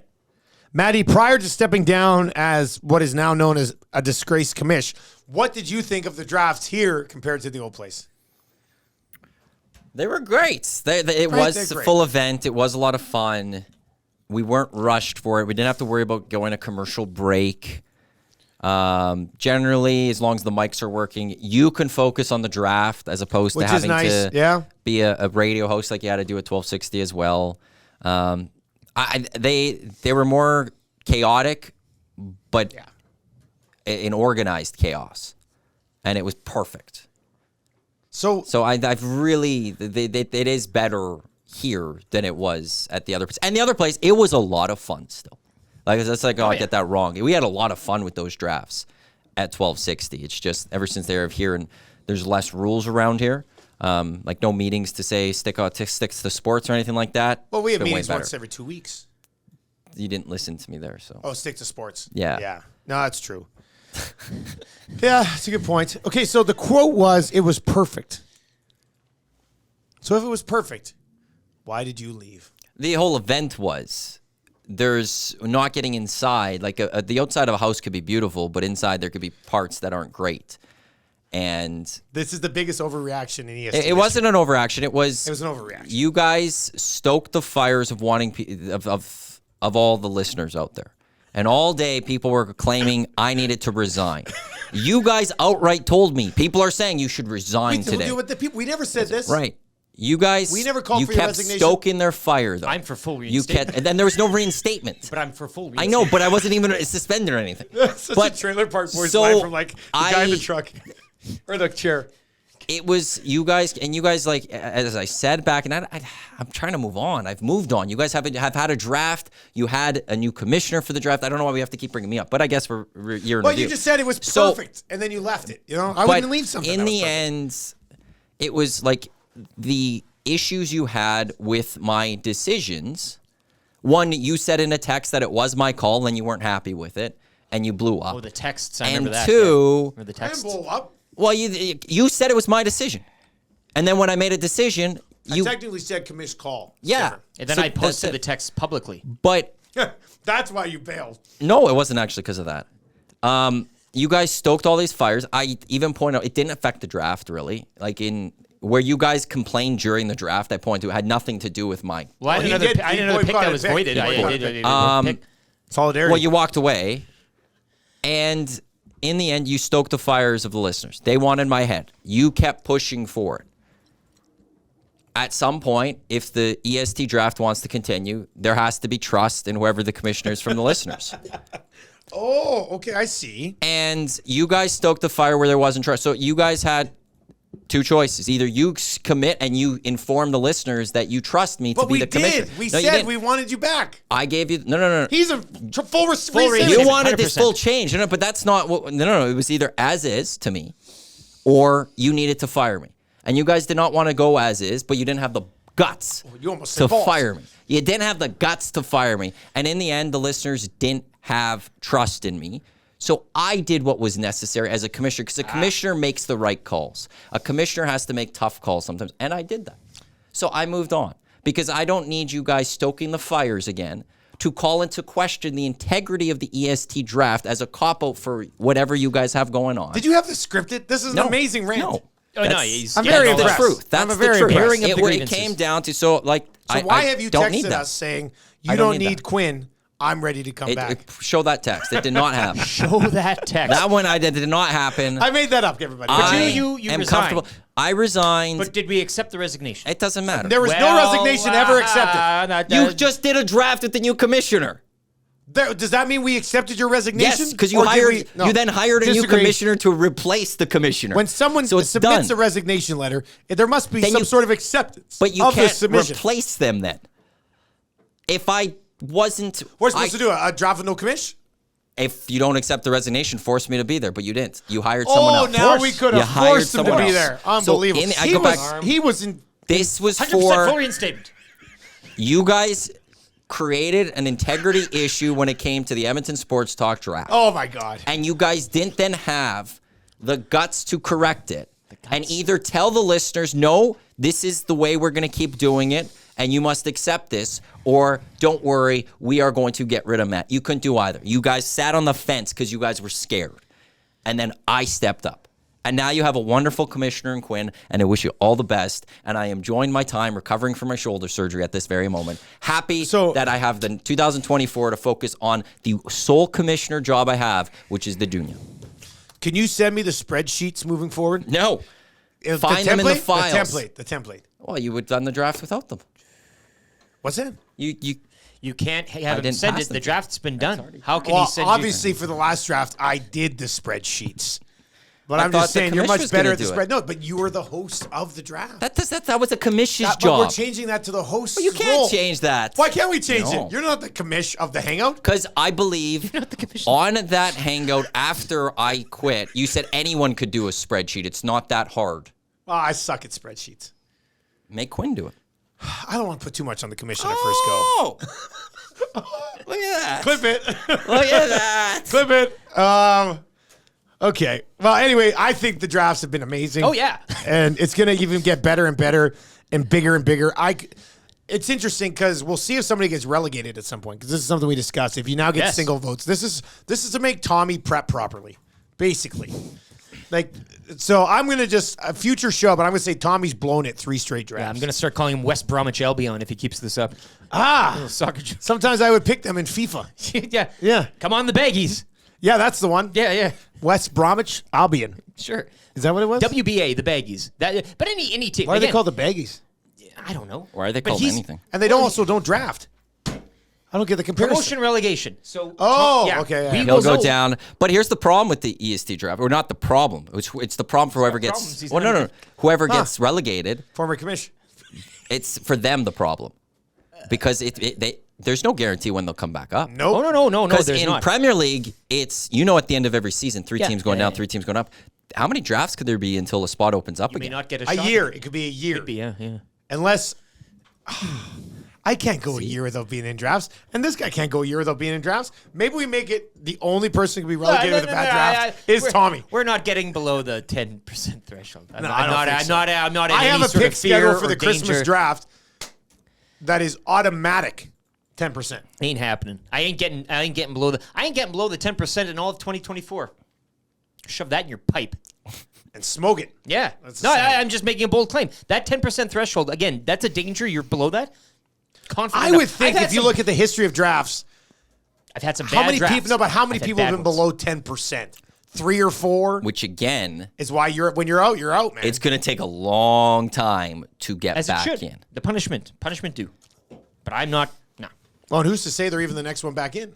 Maddie, prior to stepping down as what is now known as a disgraced commish, what did you think of the drafts here compared to the old place? They were great. It They're was a great. full event. It was a lot of fun. We weren't rushed for it. We didn't have to worry about going to commercial break. Generally, as long as the mics are working, you can focus on the draft as opposed Which to is having nice, to yeah. be a radio host like you had to do at 1260 as well. They were more chaotic, but in organized chaos, and it was perfect. So I've really it is better here than it was at the other place. And the other place, it was a lot of fun still. Like that's like I get that wrong. We had a lot of fun with those drafts at 1260. It's just ever since they're here and there's less rules around here. Like no meetings to say stick to sports or anything like that. well, we have It's been way meetings better. once every 2 weeks. You didn't listen to me there, so. Oh, stick to sports. Yeah. Yeah. No, that's true. Yeah, that's a good point. Okay, so the quote was, it was perfect. So if it was perfect, why did you leave? The whole event was there's not getting inside. Like the outside of a house could be beautiful, but inside there could be parts that aren't great. And This is the biggest overreaction in EST. it wasn't an overreaction. It was It was an overreaction. You guys stoked the fires of wanting of all the listeners out there. And all day people were claiming I needed to resign. You guys outright told me people are saying you should resign today. We never said this. Right. You guys, We never called you for your kept resignation. stoking their fire, though. I'm for full You reinstatement. kept, and then there was no reinstatement. But I'm for full I reinstatement. know, but I wasn't even suspended or anything. Such But- a trailer park boys so line from like the guy in the I- truck or the chair. It was you guys, and you guys, like, as I said back, and I'm trying to move on. I've moved on. You guys have had a draft. You had a new commissioner for the draft. I don't know why we have to keep bringing me up, but I guess we're year in Well, review. you just said it was So- perfect, and then you left it. You know, I But wouldn't leave something. in that was the perfect. end, it was like the issues you had with my decisions. One, you said in a text that it was my call, and you weren't happy with it, and you blew up. Oh, the texts. I And remember that. two- yeah. Or the I texts. didn't blow up. Well, you said it was my decision, and then when I made a decision, I you technically said commish call. It's yeah, different. And then So I posted that's the it. text publicly. But That's why you bailed. no, it wasn't actually because of that. You guys stoked all these fires. I even point out it didn't affect the draft really. Like in where you guys complained during the draft, I point to it had nothing to do with my. Well, I he had another, did. I had He another pick boycotted that was pick. voided. He I boycotted did. pick. Pick. Solidarity. Well, you walked away, and in the end, you stoked the fires of the listeners. They wanted my head. You kept pushing for it. At some point, if the EST draft wants to continue, there has to be trust in whoever the commissioner is from the listeners. Oh, okay, I see. And you guys stoked the fire where there wasn't trust. So you guys had two choices. Either you commit and you inform the listeners that you trust me to But be we the commissioner. did. We No, you said didn't. we wanted you back. I gave you no. He's a full reinstatement. You reinstatement. wanted this 100%. full change. No, but that's not what. No. It was either as is to me, or you needed to fire me. And you guys did not want to go as is, but you didn't have the guts You almost to said balls. fire me. You didn't have the guts to fire me. And in the end, the listeners didn't have trust in me. So I did what was necessary as a commissioner, because a commissioner makes the right calls. A commissioner has to make tough calls sometimes, and I did that. So I moved on, because I don't need you guys stoking the fires again to call into question the integrity of the EST draft as a cop-out for whatever you guys have going on. Did you have this scripted? This is an amazing rant. No. Oh, no, That's- he's I'm getting very all the that. impressed. truth. That's I'm the very truth. impressed. Airing of the It grievances. came down to, so like, So I why have you don't texted need that. us saying I you don't don't need need that. Quinn I'm ready to come back. Show that text. It did not happen. Show that text. That one that did not happen. I made that up, everybody. you am resigned. comfortable. I resigned. But did we accept the resignation? It doesn't matter. There was no resignation ever accepted. You just did a draft with the new commissioner. Does that mean we accepted your resignation? Yes, because you Or did hired. No. You then hired a new Disagree. commissioner to replace the commissioner. When someone so it's submits done. a resignation letter, there must be Then some you- sort of acceptance But you of the can't submission. replace them then. If I wasn't, We're supposed to do a draft with no commish? if you don't accept the resignation, force me to be there, but you didn't. You hired someone Oh, else. now we could You have hired forced him to someone be else. there. So Unbelievable. I go back. He was in. This was 100% for fully reinstatement. you guys. Created an integrity issue when it came to the Edmonton Sports Talk draft. Oh my God. And you guys didn't then have the guts to correct it and either tell the listeners, no, this is the way we're going to keep doing it and you must accept this, or don't worry, we are going to get rid of Matt. You couldn't do either. You guys sat on the fence because you guys were scared. And then I stepped up. And now you have a wonderful commissioner in Quinn, and I wish you all the best. And I am enjoying my time recovering from my shoulder surgery at this very moment. Happy that I have the 2024 to focus on the sole commissioner job I have, which is the junior. Can you send me the spreadsheets moving forward? No. The Find them in the files. The template. Well, you would have done the draft without them. What's that? You can't have him didn't send pass it. them. The draft's been done. How can Well, he send obviously for the last draft, I did the spreadsheets. But I I'm thought just the saying you're commissioner much was better gonna at the do it. spread. No, but you were the host of the draft. That was a commission's But we're job. changing that to the host. But you can't change that. Why can't we change No. it? You're not the commish of the hangout. Because I believe on that hangout after I quit, you said anyone could do a spreadsheet. It's not that hard. Oh, I suck at spreadsheets. Make Quinn do it. I don't want to put too much on the commission at first go. Oh! Look at that. Clip it. Look at that. Clip it. Okay. Well, anyway, I think the drafts have been amazing. Oh, yeah. And it's going to even get better and better and bigger and bigger. It's interesting because we'll see if somebody gets relegated at some point, because this is something we discussed. If you now get single votes, this is to make Tommy prep properly, basically. Like, so I'm going to just, a future show, but I'm going to say Tommy's blown it 3 straight drafts. Yeah, I'm going to start calling him West Bromwich Albion if he keeps this up. Soccer. Sometimes I would pick them in FIFA. Yeah. Yeah. Come on, the baggies. Yeah, that's the one. Yeah. West Bromwich Albion. Sure. Is that what it was? WBA, the baggies. But any team. Why are they again, called the Baggies? I don't know. Why are they But called he's- anything? And they don't draft. I don't get the comparison. Promotion relegation. So okay, yeah. we He'll will go know. down. But here's the problem with the EST draft, or not the problem. It's the problem for whoever problems. gets. He's Well, not no. even- Whoever gets relegated, Former commission. it's for them the problem, because there's no guarantee when they'll come back up. Nope. Oh, no. Because There's in not. Premier League, it's at the end of every season, 3 Yeah, teams going yeah, down, yeah. 3 teams going up. How many drafts could there be until a spot opens up You may again? not get a A shot. year. It could be a year. Could be, yeah. Unless I can't go a year without being in drafts, and this guy can't go a year without being in drafts. Maybe we make it the only person who can be relegated with a bad draft is Tommy. We're not getting below the 10% threshold. I'm I don't think so. I'm not in I any have a sort pick of fear schedule for or the Christmas danger. draft that is automatic 10%. Ain't happening. I ain't getting below the 10% in all of 2024. Shove that in your pipe. And smoke it. Yeah. That's No, the same. I'm just making a bold claim. That 10% threshold, again, that's a danger. You're below that. Confident I enough. would think I've had if you some- look at the history of drafts, I've had some how bad many drafts. people? No, but how many I've had people have bad been ones. below 10%? 3 or 4 Which again, is why when you're out, man. it's going to take a long time to get As it back should. in. The punishment due. But I'm not. No. Well, and who's to say they're even the next one back in?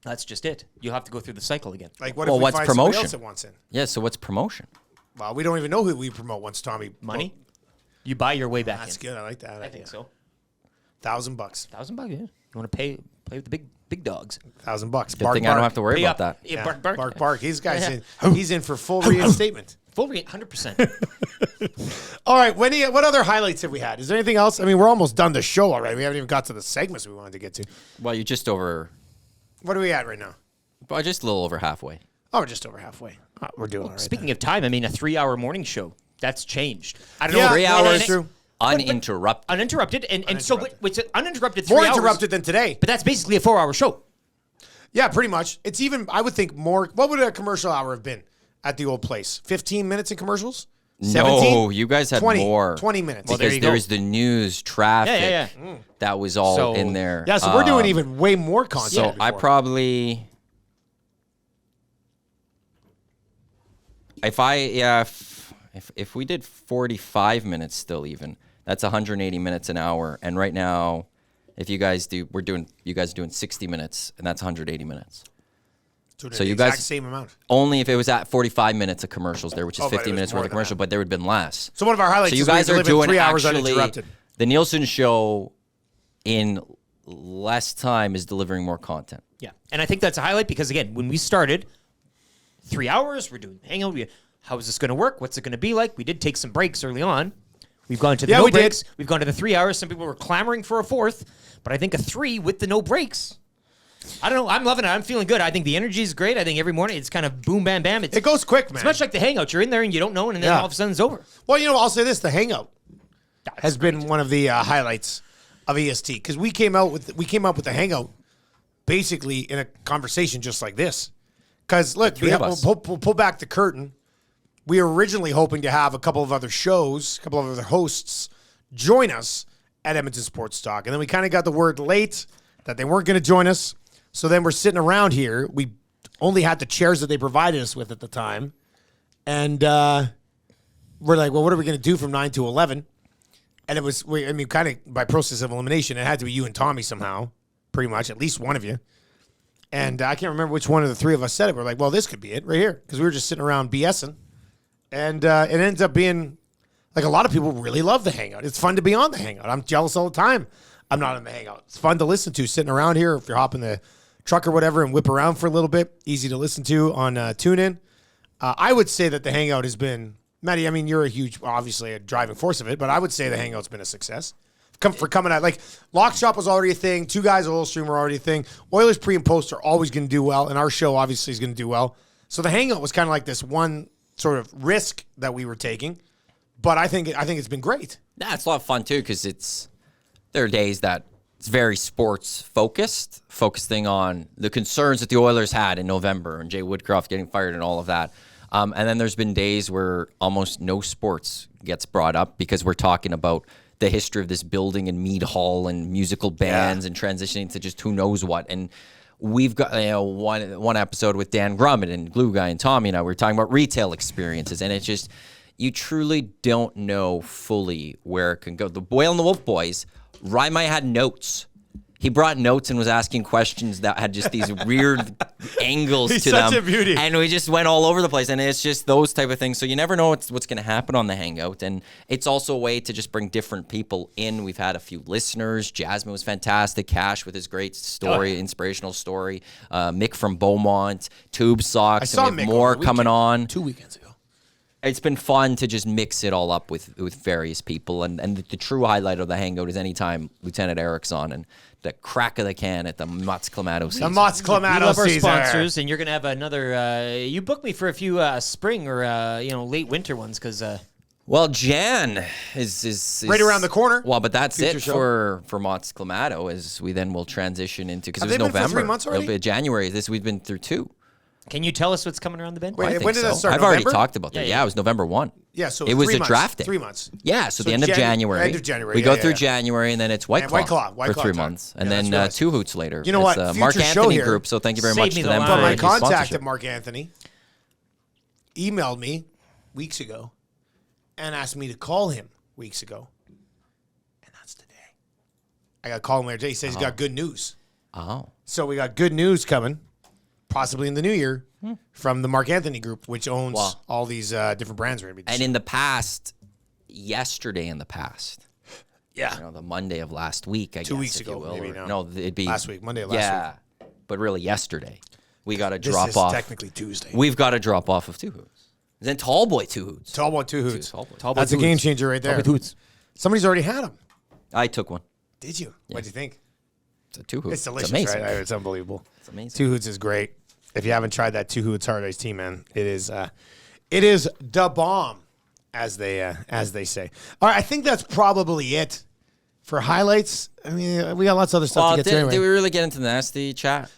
That's just it. You'll have to go through the cycle again. Like, what Well, if we what's find promotion? somebody else that wants in? Yeah. So what's promotion? Well, we don't even know who we promote once Tommy. Money? You buy your way back That's in. good. I like that. I think so. $1,000. $1,000, yeah. You want to play with the big dogs. $1,000. Good thing I don't have to worry Pay about up. that. Yeah, bark. Bark, bark. He's Yeah. He's in for full reinstatement. Full rate, 100%. All right. What other highlights have we had? Is there anything else? I mean, we're almost done the show already. We haven't even got to the segments we wanted to get to. Well, you're just over. What are we at right now? Well, just a little over halfway. Oh, we're just over halfway. Oh, we're doing all right. Speaking of time, I mean, a 3-hour morning show. That's changed. I don't Yeah, know. 3 no, hours that's true. uninterrupted. Uninterrupted. And so, what's it? Uninterrupted 3 More hours. interrupted than today. But that's basically a 4-hour show. Yeah, pretty much. It's even, I would think more. What would a commercial hour have been at the old place? 15 minutes in commercials? No, you guys had 20, more. 20 minutes. Well, there Because you there go. was the news, traffic. Yeah. That was all So- in there. Yeah, so we're doing even way more content. So than I before. probably, if we did 45 minutes still even, that's 180 minutes an hour. And right now, if you guys do, you guys are doing 60 minutes, and that's 180 minutes. So So the you exact guys- same amount. Only if it was at 45 minutes of commercials there, which is Oh, but it 50 was minutes more worth of than commercial, that. but there would have been less. So one of our highlights So you is we guys are delivered doing 3 hours actually uninterrupted. the Nielsen show in less time is delivering more content. Yeah. And I think that's a highlight because, again, when we started, 3 hours, we're doing hangout. How is this going to work? What's it going to be like? We did take some breaks early on. We've gone to the Yeah, no we did. breaks. We've gone to the 3 hours. Some people were clamoring for a fourth, but I think a 3 with the no breaks. I don't know. I'm loving it. I'm feeling good. I think the energy is great. I think every morning it's kind of boom, bam, bam. It goes quick, man. It's much like the hangout. You're in there and you don't know, and then Yeah. all of a sudden it's over. Well, I'll say this: the hangout has been one of the highlights of EST because we came out with the hangout basically in a conversation just like this. Because look, three of us. we'll pull back the curtain. We were originally hoping to have a couple of other shows, a couple of other hosts join us at Edmonton Sports Talk, and then we kind of got the word late that they weren't going to join us. So then we're sitting around here. We only had the chairs that they provided us with at the time, and we're like, well, what are we going to do from 9 to 11? And it was, kind of by process of elimination, it had to be you and Tommy somehow, pretty much, at least one of you. And I can't remember which one of the three of us said it. We're like, well, this could be it right here. Because we were just sitting around BSing. And it ends up being, like, a lot of people really love the Hangout. It's fun to be on the Hangout. I'm jealous all the time I'm not on the Hangout. It's fun to listen to sitting around here. If you're hopping the truck or whatever and whip around for a little bit, easy to listen to on TuneIn. I would say that the Hangout has been, Maddie, I mean, you're obviously a driving force of it, but I would say the Hangout's been a success. For coming out, like, Lock Shop was already a thing. Two Guys Oil Stream were already a thing. Oilers pre and post are always going to do well, and our show obviously is going to do well. So the Hangout was kind of like this one sort of risk that we were taking, but I think it's been great. Yeah, it's a lot of fun too because there are days that it's very sports focusing on the concerns that the Oilers had in November and Jay Woodcroft getting fired and all of that. And then there's been days where almost no sports gets brought up because we're talking about the history of this building and Mead Hall and musical bands and transitioning to just who knows what. And we've got one episode with Dan Grummett and Glue Guy and Tommy and I. We're talking about retail experiences, and it's just you truly don't know fully where it can go. The Boyle and the Wolf Boys, Rymai had notes. He brought notes and was asking questions that had just these weird angles He's to such them. a beauty. And we just went all over the place. And it's just those type of things. So you never know what's going to happen on the Hangout. And it's also a way to just bring different people in. We've had a few listeners. Jasmine was fantastic. Cash with his great story, inspirational story. Mick from Beaumont. Tube Socks. I saw and we Mick have more over the coming weekend, on. 2 weekends ago. It's been fun to just mix it all up with various people. And the true highlight of the Hangout is anytime Lieutenant Eric's on and the crack of the can at the Mott's Clamato season. The Mott's We Clamato love our Caesar. sponsors, and you're going to have another. You booked me for a few spring or late winter ones because. Well, Jan is Right around the corner. Well, but that's Future it show. for Mott's Clamato. As we then will transition into because Have it was they been for November. 3 months already? It'll be January. We've been through 2. Can you tell us what's coming around the bend? Wait, I think when did so. that start, I've already November? talked about that. Yeah. Yeah, it was November 1. Yeah, so it was 3 a months, draft day. 3 months. Yeah, so So the end of January. end of January, We yeah, go yeah, through yeah. January, and then it's White And Claw, White Claw for 3 time. months, and Yeah, then that's right. Two Hoots later. You know It's, what? Mark Future show Anthony here. Group. So thank you very Save much me to the them line. for But my his contact sponsorship. at Mark Anthony emailed me weeks ago and asked me to call him weeks ago. And that's today. I got to call him later today. He says he's got good news. Oh. So we got good news coming, possibly in the new year, from the Mark Anthony Group, which owns Wow. all these different brands. We're gonna be And in the past, yesterday in the past, yeah, the Monday of last week, I guess. 2 weeks if ago, you will, maybe, or- no. it'd be Last week, Monday of last week. But really yesterday, we got to this drop is off. technically Tuesday. We've got to drop off of Two Hoots. Then Tall Boy Two Hoots. Tall Boy Two Hoots. Tall Boy. Tall Boy That's a Two game Hoots. changer right there. Tall Boy Hoots. Somebody's already had them. I took one. Did you? What'd you think? It's a Two Hoots. It's delicious, amazing. right? It's unbelievable. It's amazing. Two Hoots is great. If you haven't tried that Two Hoots hard iced tea, man, it is da bomb, as they say. All right, I think that's probably it for highlights. I mean, we got lots of other stuff Well, to get to anyway. did we really get into the nasty chat?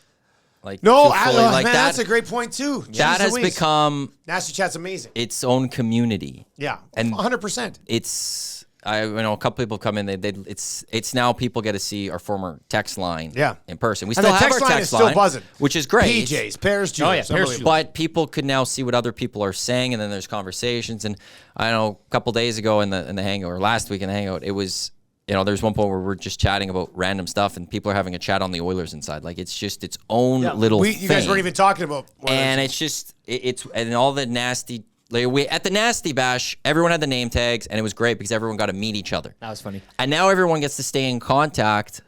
Like No, truthfully, man, like that's a great point too. that Jeez has Louise. become Nasty Chat's amazing. its own community. Yeah, And 100%. It's a couple people come in. It's now people get to see our former text line. Yeah. In person. We And still the have text our line text is still line, buzzing. which is great. PJs, Pears, Juniors. Oh, yeah, Pears, unbelievable. But people could now see what other people are saying, and then there's conversations. And I know a couple days ago in the hangout, or last week in the hangout, it was, there's one point where we're just chatting about random stuff, and people are having a chat on the Oilers inside. Like, it's just its own little thing. You guys weren't even talking about And it's just, and all the nasty, like at the Nasty Bash, everyone had the name tags, and it was great because everyone got to meet each other. That was funny. And now everyone gets to stay in contact,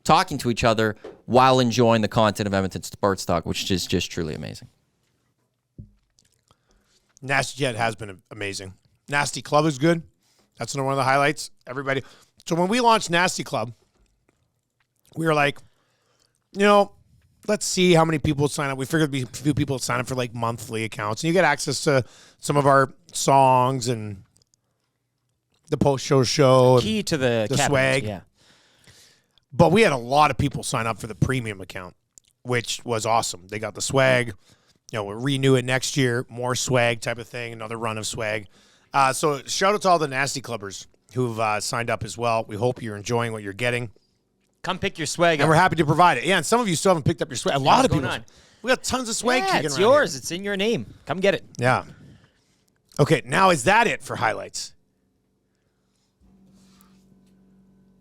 talking to each other while enjoying the content of Edmonton Sports Talk, which is just truly amazing. Nasty Jet has been amazing. Nasty Club is good. That's one of the highlights. Everybody. So when we launched Nasty Club, we were like, let's see how many people sign up. We figured there'd be a few people sign up for like monthly accounts, and you get access to some of our songs and the post-show show. Key to the the cabinet, swag. Yeah. But we had a lot of people sign up for the premium account, which was awesome. They got the swag. We'll renew it next year. More swag type of thing. Another run of swag. So shout out to all the Nasty Clubbers who've signed up as well. We hope you're enjoying what you're getting. Come pick your swag And up. we're happy to provide it. Yeah, and some of you still haven't picked up your swag. A lot of going people. on? We got tons of swag Yeah, kicking it's around yours. here. It's in your name. Come get it. Yeah. Okay, now is that it for highlights?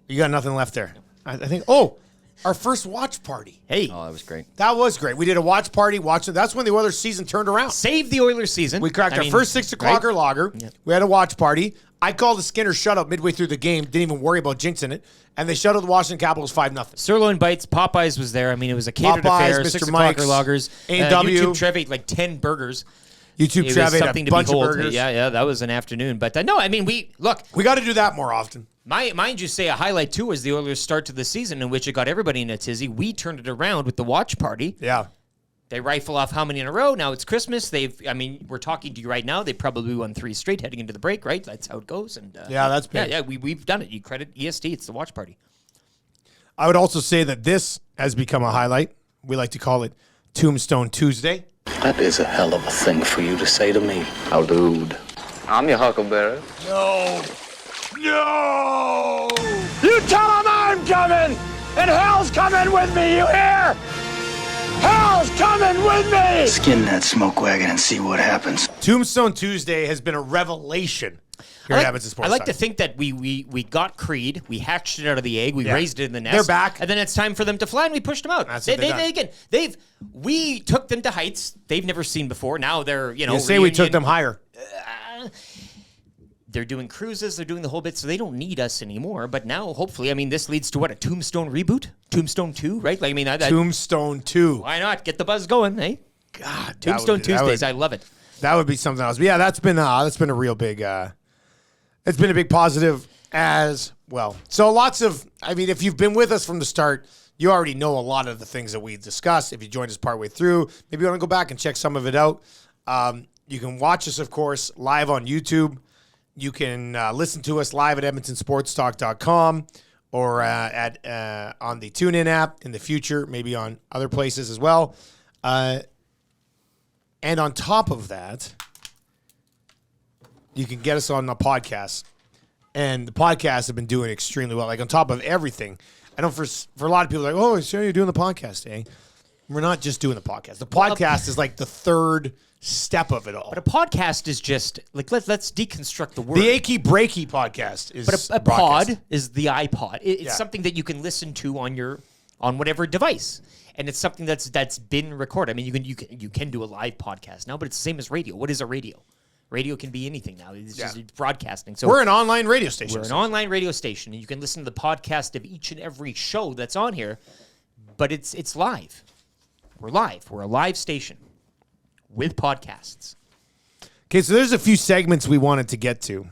You got nothing left there. I think. Oh, our first watch party. Hey, Oh, that was great. That was great. We did a watch party. That's when the Oilers season turned around. save the Oilers season. We cracked our first 6 o'clocker lager. We had a watch party. I called the Skinner shutout midway through the game. Didn't even worry about jinxing it. And they shut out the Washington Capitals 5-0. Sirloin Bites, Popeyes was there. I mean, it was a catered Popeyes, affair. Mr. 6 Mike's, o'clocker loggers. A&W. YouTube Trev, like 10 burgers. YouTube It was Trev ate something a to bunch of behold. burgers. Yeah, that was an afternoon. But no, I mean, we got to do that more often. Mind you, say a highlight too was the Oilers' start to the season, in which it got everybody in a tizzy. We turned it around with the watch party. Yeah. They rifle off how many in a row? Now it's Christmas. We're talking to you right now. They probably won 3 straight heading into the break, right? That's how it goes. And Yeah, that's big. Yeah, we've done it. You credit EST. It's the watch party. I would also say that this has become a highlight. We like to call it Tombstone Tuesday. That is a hell of a thing for you to say to me. Oh, dude. I'm your huckleberry. No! You tell him I'm coming! And hell's coming with me, you hear? Hell's coming with me! Skin that smoke wagon and see what happens. Tombstone Tuesday has been a revelation here at Edmonton Sports I like Talk. to think that we got Creed, we hatched it out of the egg, we Yeah. raised it in the nest. They're back. And then it's time for them to fly, and we pushed them out. That's what they've done. We took them to heights they've never seen before. Now they're, You say we took them higher. They're doing cruises, they're doing the whole bit, so they don't need us anymore. But now, hopefully, I mean, this leads to what, a Tombstone reboot? Tombstone 2, right? Like, I mean, Tombstone 2. why not? Get the buzz going, eh? God, Tombstone Tuesdays, I love it. That would be something else. But yeah, that's been a real big it's been a big positive as well. So if you've been with us from the start, you already know a lot of the things that we discussed. If you joined us partway through, maybe you want to go back and check some of it out. You can watch us, of course, live on YouTube. You can listen to us live at edmontonsportstalk.com or on the TuneIn app in the future, maybe on other places as well. And on top of that, you can get us on the podcast. And the podcasts have been doing extremely well. Like, on top of everything, I know for a lot of people, like, oh, so you're doing the podcast, eh? We're not just doing the podcast. The podcast is like the third step of it all. But a podcast is just, like, let's deconstruct the word. The Achy Breaky podcast is But a broadcast. pod is the iPod. It's Yeah. something that you can listen to on whatever device, and it's something that's been recorded. I mean, you can do a live podcast now, but it's the same as radio. What is a radio? Radio can be anything now. It's just broadcasting. So We're an online radio station. we're an online radio station, and you can listen to the podcast of each and every show that's on here. But it's live. We're live. We're a live station with podcasts. Okay, so there's a few segments we wanted to get to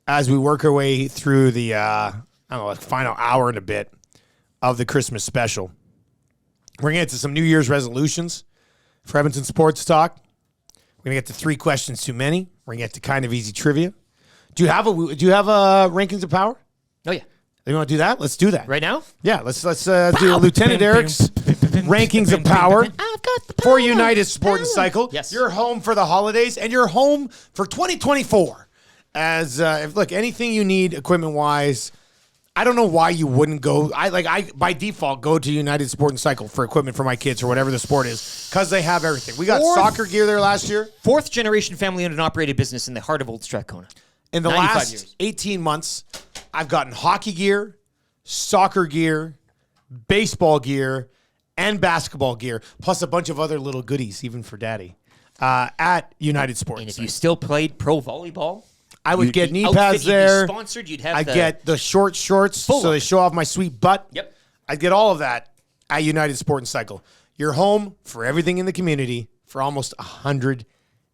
as we work our way through the final hour and a bit of the Christmas special. We're going to get to some New Year's resolutions for Edmonton Sports Talk. We're going to get to 3 questions too many. We're going to get to kind of easy trivia. Do you have a rankings of power? Oh, yeah. You want to do that? Let's do that. Right now? Yeah, let's do Lieutenant Eric's rankings of power for United Sport and Cycle. Yes. You're home for the holidays, and you're home for 2024. As look, anything you need equipment wise, I don't know why you wouldn't go. I by default go to United Sport and Cycle for equipment for my kids or whatever the sport is because they have everything. We got soccer gear there last year. 4th generation family owned and operated business in the heart of Old Strathcona. In the 95 last years. 18 months, I've gotten hockey gear, soccer gear, baseball gear, and basketball gear, plus a bunch of other little goodies, even for Daddy, at United Sport. And if you still played pro volleyball, I would you'd get be knee outfit, pads you'd be there. sponsored, you'd have I'd the get the short shorts Full so on. they show off my sweet butt. Yep. I'd get all of that at United Sport and Cycle. You're home for everything in the community for almost 100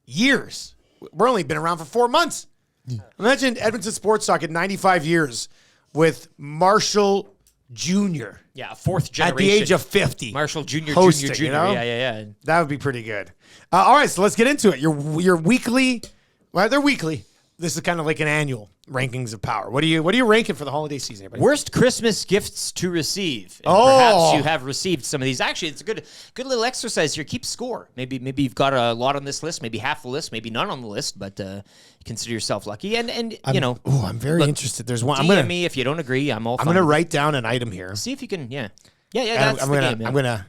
years. We're only been around for 4 months. Imagine Edmonton Sports Talk at 95 years with Marshall Jr. Yeah, 4th generation. at the age of 50. Marshall Jr., hosting, Jr., you know? Yeah. That would be pretty good. All right, so let's get into it. Your weekly, well, they're weekly. This is kind of like an annual rankings of power. What are you ranking for the holiday season, everybody? Worst Christmas gifts to receive. And Oh. perhaps you have received some of these. Actually, it's a good little exercise here. Keep score. Maybe you've got a lot on this list, maybe half the list, maybe none on the list, but consider yourself lucky. And you know, Oh, I'm very look, interested. There's one. DM me if you don't agree. I'm all I'm fine. gonna write down an item here. See if you can. Yeah. And That's I'm the gonna game. Yeah. I'm gonna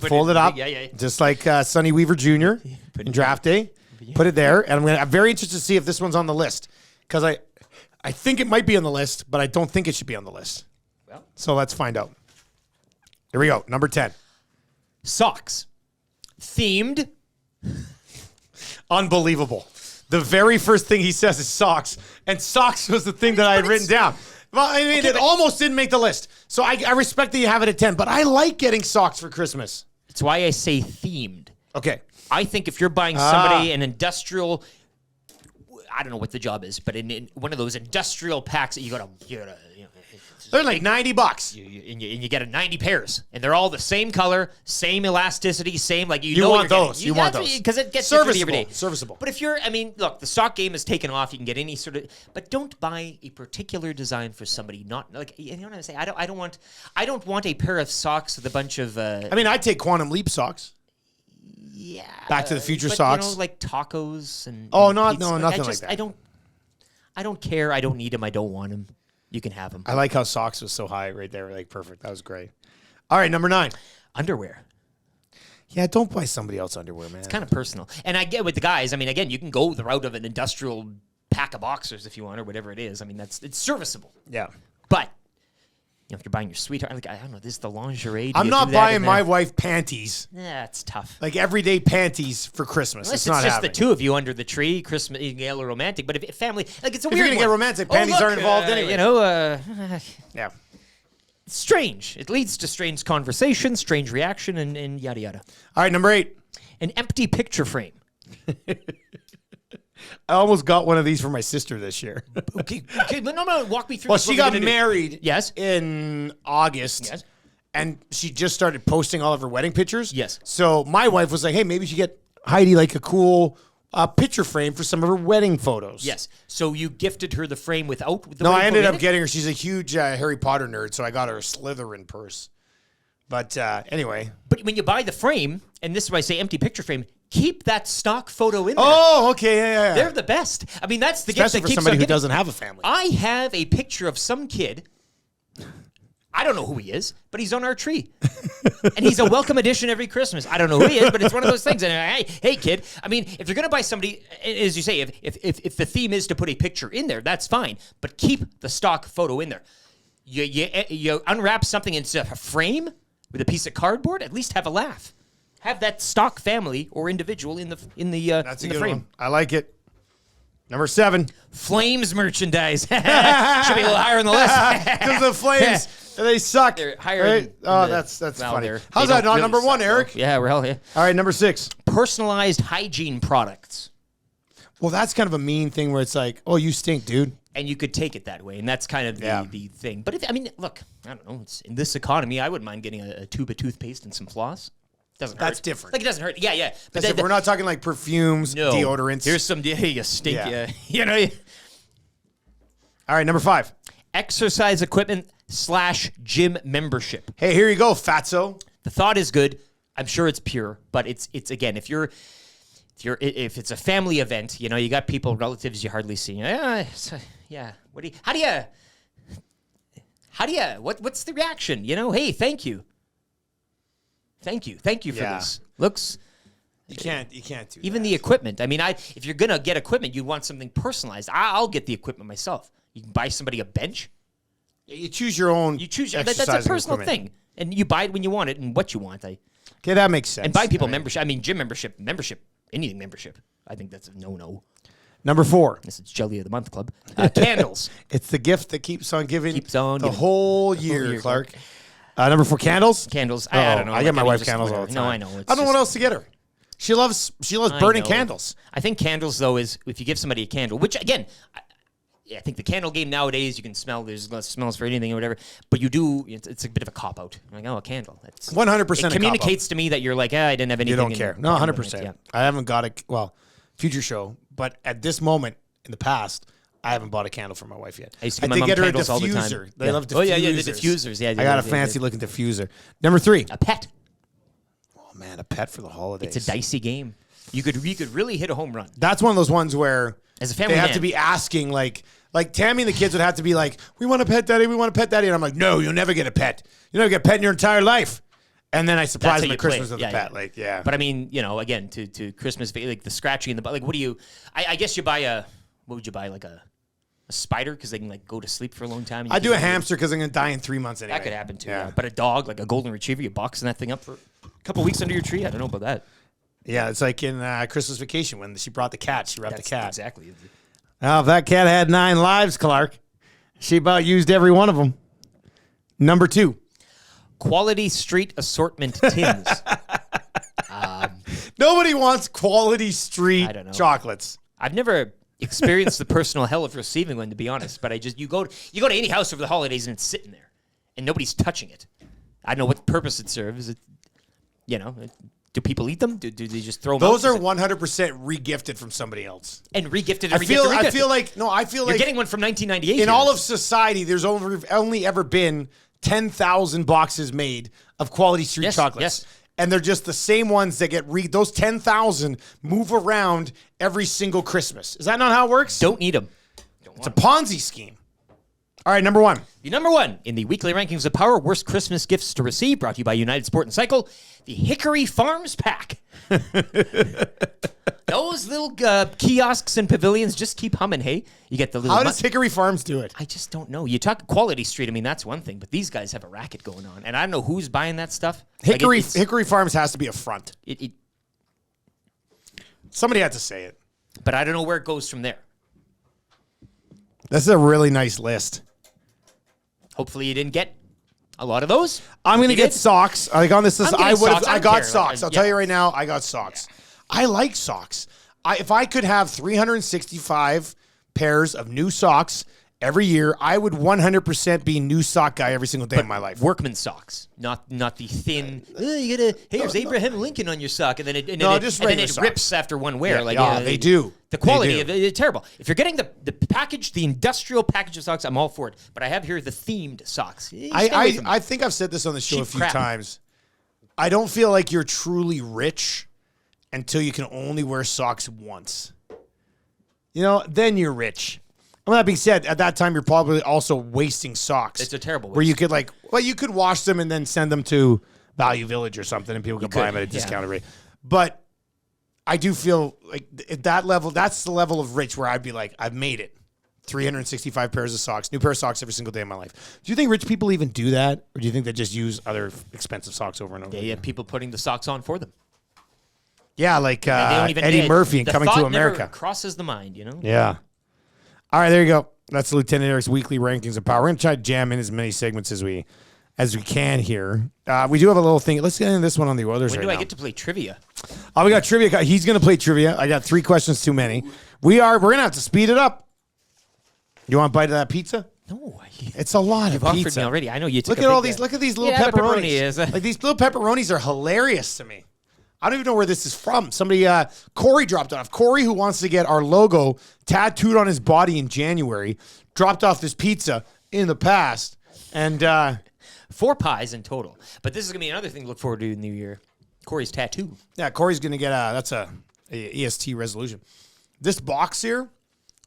Put fold it up, Yeah. just like Sonny Weaver Jr. in draft day. Put it there, and I'm very interested to see if this one's on the list because I think it might be on the list, but I don't think it should be on the list. Well. So let's find out. Here we go. Number 10. Socks. Themed. Unbelievable. The very first thing he says is socks, and socks was the thing that I had written down. Well, I mean, it almost didn't make the list. So I respect that you have it at 10, but I like getting socks for Christmas. It's why I say themed. Okay. I think if you're buying somebody an industrial, I don't know what the job is, but in one of those industrial packs, you gotta you know, They're like $90. and you get 90 pairs, and they're all the same color, same elasticity, same like you know want you're those. Getting, You want those. because it gets you through the everyday. Serviceable. But if you're, I mean, look, the sock game is taken off. You can get any sort of, but don't buy a particular design for somebody. Not like you know what I'm saying. I don't want a pair of socks with a bunch of. I mean, I'd take Quantum Leap socks. Yeah. Back to the Future but, socks. You know, like tacos and. Oh, and no, pizza. nothing like that. I don't care. I don't need them. I don't want them. You can have them. I like how socks was so high right there. Like, perfect. That was great. All right, number 9. Underwear. Yeah, don't buy somebody else underwear, man. It's kind of personal. And I get with the guys, I mean, again, you can go the route of an industrial pack of boxers if you want or whatever it is. I mean, it's serviceable. Yeah. But you know, if you're buying your sweetheart, like I don't know, this is the lingerie. Do I'm you not do that buying in my the- wife panties, Yeah, it's tough. like everyday panties for Christmas. Unless it's it's not just happening. the two of you under the tree, Christmas, you can get a little romantic. But if family, like it's a If you're weird gonna get one. romantic, Oh, panties look, aren't involved anyway. You know, Yeah. it's strange. It leads to strange conversation, strange reaction, and yada yada. All right, number 8. An empty picture frame. I almost got one of these for my sister this year. Okay, but no, walk me through. Well, this. she What got are we gonna do? married Yes. in August. Yes. And she just started posting all of her wedding pictures. Yes. So my wife was like, hey, maybe you should get Heidi like a cool picture frame for some of her wedding photos. Yes. So you gifted her the frame without the No, I wedding ended photo up in it? getting her. She's a huge Harry Potter nerd, so I got her a Slytherin purse. But anyway. But when you buy the frame, and this is why I say empty picture frame, keep that stock photo in there. Oh, okay, yeah. They're the best. I mean, that's the Especially gift that for keeps somebody on who giving. doesn't have a family. I have a picture of some kid. I don't know who he is, but he's on our tree. And he's a welcome addition every Christmas. I don't know who he is, but it's one of those things. And hey, kid, I mean, if you're going to buy somebody, as you say, if the theme is to put a picture in there, that's fine. But keep the stock photo in there. You unwrap something into a frame with a piece of cardboard, at least have a laugh. Have that stock family or individual in the That's a in the good frame. one. I like it. Number 7. Flames merchandise. Should be a little higher on the list. Because the flames, they suck. They're higher right? in Oh, the- that's well, funny. they're- How's they that don't not really number 1, suck, Eric? though. Yeah, well, yeah. All right, number 6. Personalized hygiene products. Well, that's kind of a mean thing where it's like, oh, you stink, dude. And you could take it that way, and that's kind of Yeah. the thing. But I mean, look, I don't know. It's, in this economy, I wouldn't mind getting a tube of toothpaste and some floss. Doesn't hurt. That's different. Like it doesn't hurt. Yeah. But We're not talking like perfumes, no. deodorants. Here's some. You stink. Yeah. You know. All right, number 5. exercise equipment / gym membership. Hey, here you go, fatso. The thought is good. I'm sure it's pure, but it's again, if it's a family event, you got people, relatives you hardly see. Yeah. What's the reaction? Hey, thank you. Thank you for this. Looks. You can't do even that. the equipment. I mean, if you're gonna get equipment, you want something personalized. I'll get the equipment myself. You can buy somebody a bench. You choose your own. You choose. That's a personal thing, and you buy it when you want it and what you want. Okay, that makes sense. And buy people membership. I mean, gym membership, anything membership. I think that's a no. Number 4. This is Jelly of the Month Club. Candles. It's the gift that keeps on giving. The whole year, Clark. Number 4, candles. Candles. I don't know. I get my wife candles all the time. No, I know. I don't know what else to get her. She loves burning candles. I think candles, though, is if you give somebody a candle, which, again, I think the candle game nowadays, you can smell, there's less smells for anything or whatever, but you do, it's a bit of a cop-out. Like, a candle. That's 100% It communicates to me that you're like, I didn't have anything. You don't care. No, 100%. Yeah. I haven't got a, future show, but at this moment in the past, I haven't bought a candle for my wife yet. I used to give my did mom get her a candles all the time. diffuser. They love diffusers. Oh, yeah, the diffusers. Yeah, I got a fancy-looking diffuser. Number 3. A pet. Oh, man, a pet for the holidays. It's a dicey game. You could really hit a home run. That's one of those ones where as a family they have to be asking, like Tammy and the kids would have to be like, we want a pet daddy, we want a pet daddy. And I'm like, no, you'll never get a pet. You'll never get a pet in your entire life. And then I surprise them at Christmas with a pet. But I mean, again, to Christmas, like the scratching in the butt, like what do you, I guess you buy what would you buy? Like a spider because they can like go to sleep for a long time. I do a hamster because I'm going to die in 3 months anyway. That could happen too. Yeah. But a dog, like a golden retriever, you boxing that thing up for a couple weeks under your tree. I don't know about that. Yeah, it's like in Christmas Vacation when she brought the cat. She wrapped the cat. Exactly. Now, if that cat had 9 lives, Clark, she about used every one of them. Number 2. Quality street assortment tins. Nobody wants quality street chocolates. I've never experienced the personal hell of receiving one, to be honest. But you go to any house over the holidays and it's sitting there, and nobody's touching it. I don't know what purpose it serves. Do people eat them? Do they just throw them Those out? are 100% re-gifted from somebody else. And re-gifted. I feel like you're getting one from 1998. In all of society, there's only ever been 10,000 boxes made of quality street chocolates. Yes. And they're just the same ones that get those 10,000 move around every single Christmas. Is that not how it works? Don't need them. It's a Ponzi scheme. All right, number 1. The number 1 in the weekly rankings of Power Worst Christmas Gifts to Receive, brought to you by United Sport and Cycle, the Hickory Farms Pack. Those little kiosks and pavilions just keep humming, hey? You get the little... How does Hickory Farms do it? I just don't know. You talk Quality Street, I mean, that's one thing, but these guys have a racket going on, and I don't know who's buying that stuff. Hickory Farms has to be a front. Somebody had to say it. But I don't know where it goes from there. This is a really nice list. Hopefully you didn't get a lot of those. I'm going to get socks. Like on this list, I got socks. I'll tell you right now, I got socks. Yeah. I like socks. If I could have 365 pairs of new socks every year, I would 100% be new sock guy every single day of my life. Workman socks, not the thin. Here's Abraham Lincoln on your sock, and then it rips after one wear. They do. The quality of it is terrible. If you're getting the package, the industrial package of socks, I'm all for it. But I have here the themed socks. I think I've said this on the show a few times. I don't feel like you're truly rich until you can only wear socks once. Then you're rich. Well, that being said, at that time, you're probably also wasting socks. It's a terrible waste. Where you could you could wash them and then send them to Value Village or something, and people could buy them at a discounted rate. But I do feel like at that level, that's the level of rich where I'd be like, I've made it. 365 pairs of socks, new pair of socks every single day of my life. Do you think rich people even do that? Or do you think they just use other expensive socks over and over? Yeah, people putting the socks on for them. Yeah, like Eddie Murphy in Coming to America. Never crosses the mind, Yeah. All right, there you go. That's Lieutenant Eric's weekly rankings of power. We're going to try to jam in as many segments as we can here. We do have a little thing. Let's get into this one on the Oilers When right do now. I get to play trivia? Oh, we got trivia. He's going to play trivia. I got 3 questions too many. We're going to have to speed it up. You want a bite of that pizza? No. It's a lot of offered pizza. me already. I know you took Look at these little pepperonis. Pepperoni Like these little pepperonis are hilarious to me. I don't even know where this is from. Somebody, Corey dropped off. Corey, who wants to get our logo tattooed on his body in January, dropped off this pizza in the past. And 4 pies in total. But this is going to be another thing to look forward to in the new year. Corey's tattoo. yeah, Corey's going to get that's a EST resolution. This box here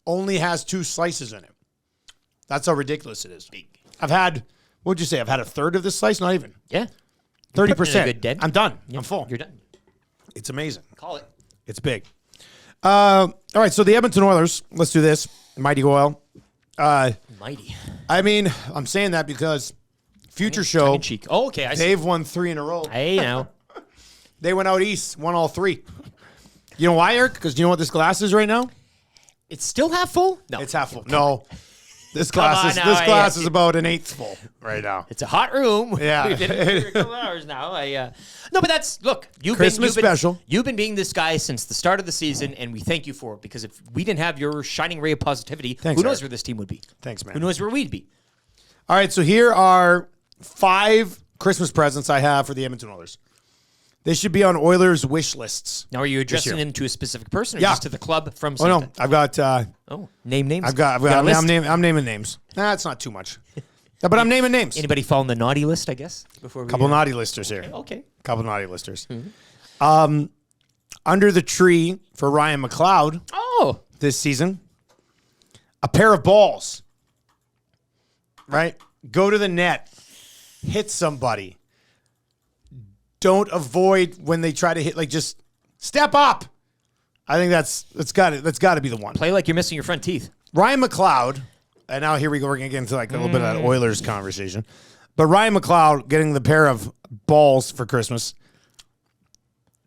only has 2 slices in it. That's how ridiculous it is. I've had, what'd you say? I've had a third of this slice? Not even. Yeah. 30%. a good dent. I'm done. Yeah, I'm full. You're done. It's amazing. Call it. It's big. All right, so the Edmonton Oilers. Let's do this. Mighty Oil. Mighty. I mean, I'm saying that because future show, Tongue in cheek. Oh, okay. I see. they've won 3 in a row. Hey, now. They went out east, won all 3. You know why, Eric? Because do you know what this glass is right now? It's still half full? No. It's half full. No. This Come glass on is now, this glass I- is about an eighth full right now. It's a hot room. Yeah. We've been here for a couple hours now. No, but that's, look, Christmas special. You've been being this guy since the start of the season, and we thank you for it, because if we didn't have your shining ray of positivity, Thanks, who knows Eric. where this team would be? Thanks, man. Who knows where we'd be? All right, so here are 5 Christmas presents I have for the Edmonton Oilers. They should be on Oilers wish lists. Now, are you addressing year. them to a specific person or Yeah. just to the club from Oh no, Santa? I've got Name names? I'm naming names. Nah, it's not too much. But I'm naming names. Anybody fall on the naughty list, I guess? Before we Couple naughty listers here. Okay. Couple naughty listers. Under the tree for Ryan McLeod Oh. this season, a pair of balls. Right? Go to the net. Hit somebody. Don't avoid when they try to hit, like, just step up. I think that's got to be the one. Play like you're missing your front teeth. Ryan McLeod, and now here we go, we're going to get into like a little bit of that Oilers conversation. But Ryan McLeod getting the pair of balls for Christmas,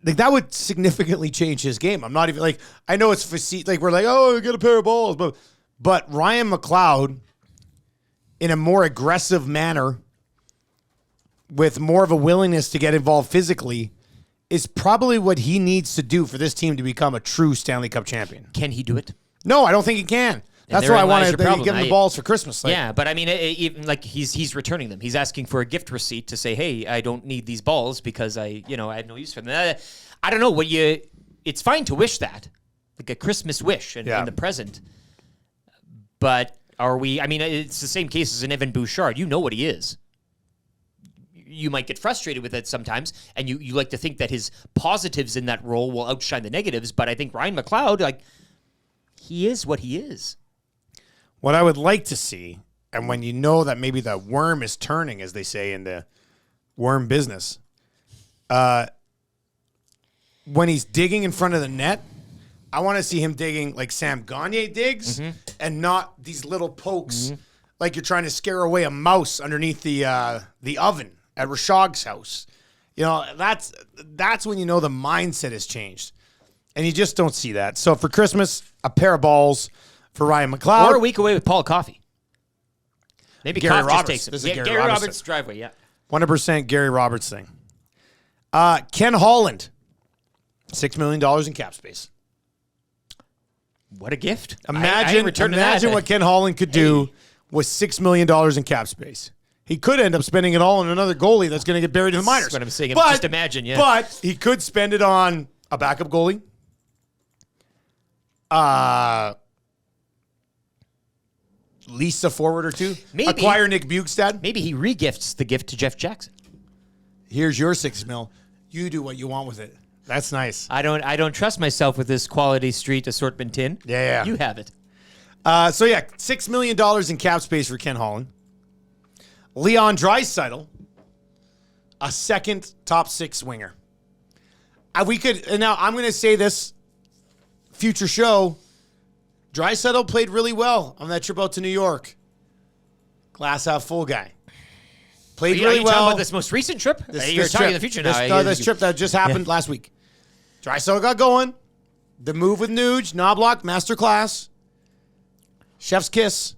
like, that would significantly change his game. I'm not even like, I know it's facete, like, we're like, oh, get a pair of balls, but Ryan McLeod in a more aggressive manner with more of a willingness to get involved physically is probably what he needs to do for this team to become a true Stanley Cup champion. Can he do it? No, I don't think he can. That's why I therein lies wanted your to problem. give him the balls for Christmas. Like, Yeah, but I mean, even like he's returning them. He's asking for a gift receipt to say, "Hey, I don't need these balls because I have no use for them." I don't know what you. It's fine to wish that, like a Christmas wish in the present. But are we? I mean, it's the same case as an Evan Bouchard. You know what he is. You might get frustrated with it sometimes, and you like to think that his positives in that role will outshine the negatives. But I think Ryan McLeod, like, he is what he is. What I would like to see, and when you know that maybe the worm is turning, as they say in the worm business, when he's digging in front of the net, I want to see him digging like Sam Gagner digs, and not these little pokes like you're trying to scare away a mouse underneath the oven at Rashog's house. You know, that's when you know the mindset has changed. And you just don't see that. So for Christmas, a pair of balls for Ryan McLeod. Or a week away with Paul Coffey. Maybe Gary Coffey just Roberts. takes him. This is Yeah, Gary Gary Roberts. Roberts' driveway, yeah. 100% Gary Roberts thing. Ken Holland, $6 million in cap space. What a gift. Imagine what Ken Holland could do with $6 million in cap space. He could end up spending it all on another goalie that's going to get buried in the minors. That's what I'm saying. Just imagine, yeah. But he could spend it on a backup goalie. Lease a forward or two. Maybe. Acquire Nick Bukestad. Maybe he regifts the gift to Jeff Jackson. Here's your $6 million. You do what you want with it. That's nice. I don't trust myself with this quality street assortment tin. Yeah. You have it. $6 million in cap space for Ken Holland. Leon Draisaitl, a second top 6 winger. And now I'm going to say this future show. Draisaitl played really well on that trip out to New York. Glass half full guy. Played Are really you well. talking about this most recent trip? You're talking the future now. This trip that just happened last week. Draisaitl got going. The move with Nuge, Knobloch, masterclass. Chef's kiss.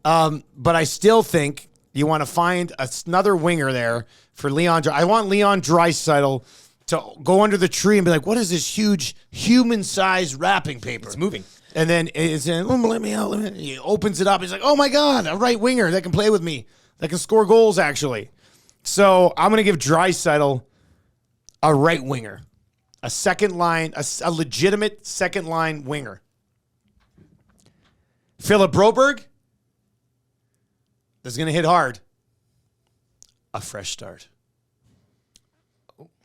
But I still think you want to find another winger there for Leon. I want Leon Draisaitl to go under the tree and be like, what is this huge human-sized wrapping paper? It's moving. And then it's in, let me out. He opens it up. He's like, oh, my God, a right winger that can play with me, that can score goals, actually. So I'm going to give Draisaitl a right winger, a second line, a legitimate second line winger. Philip Broberg, that's going to hit hard. A fresh start.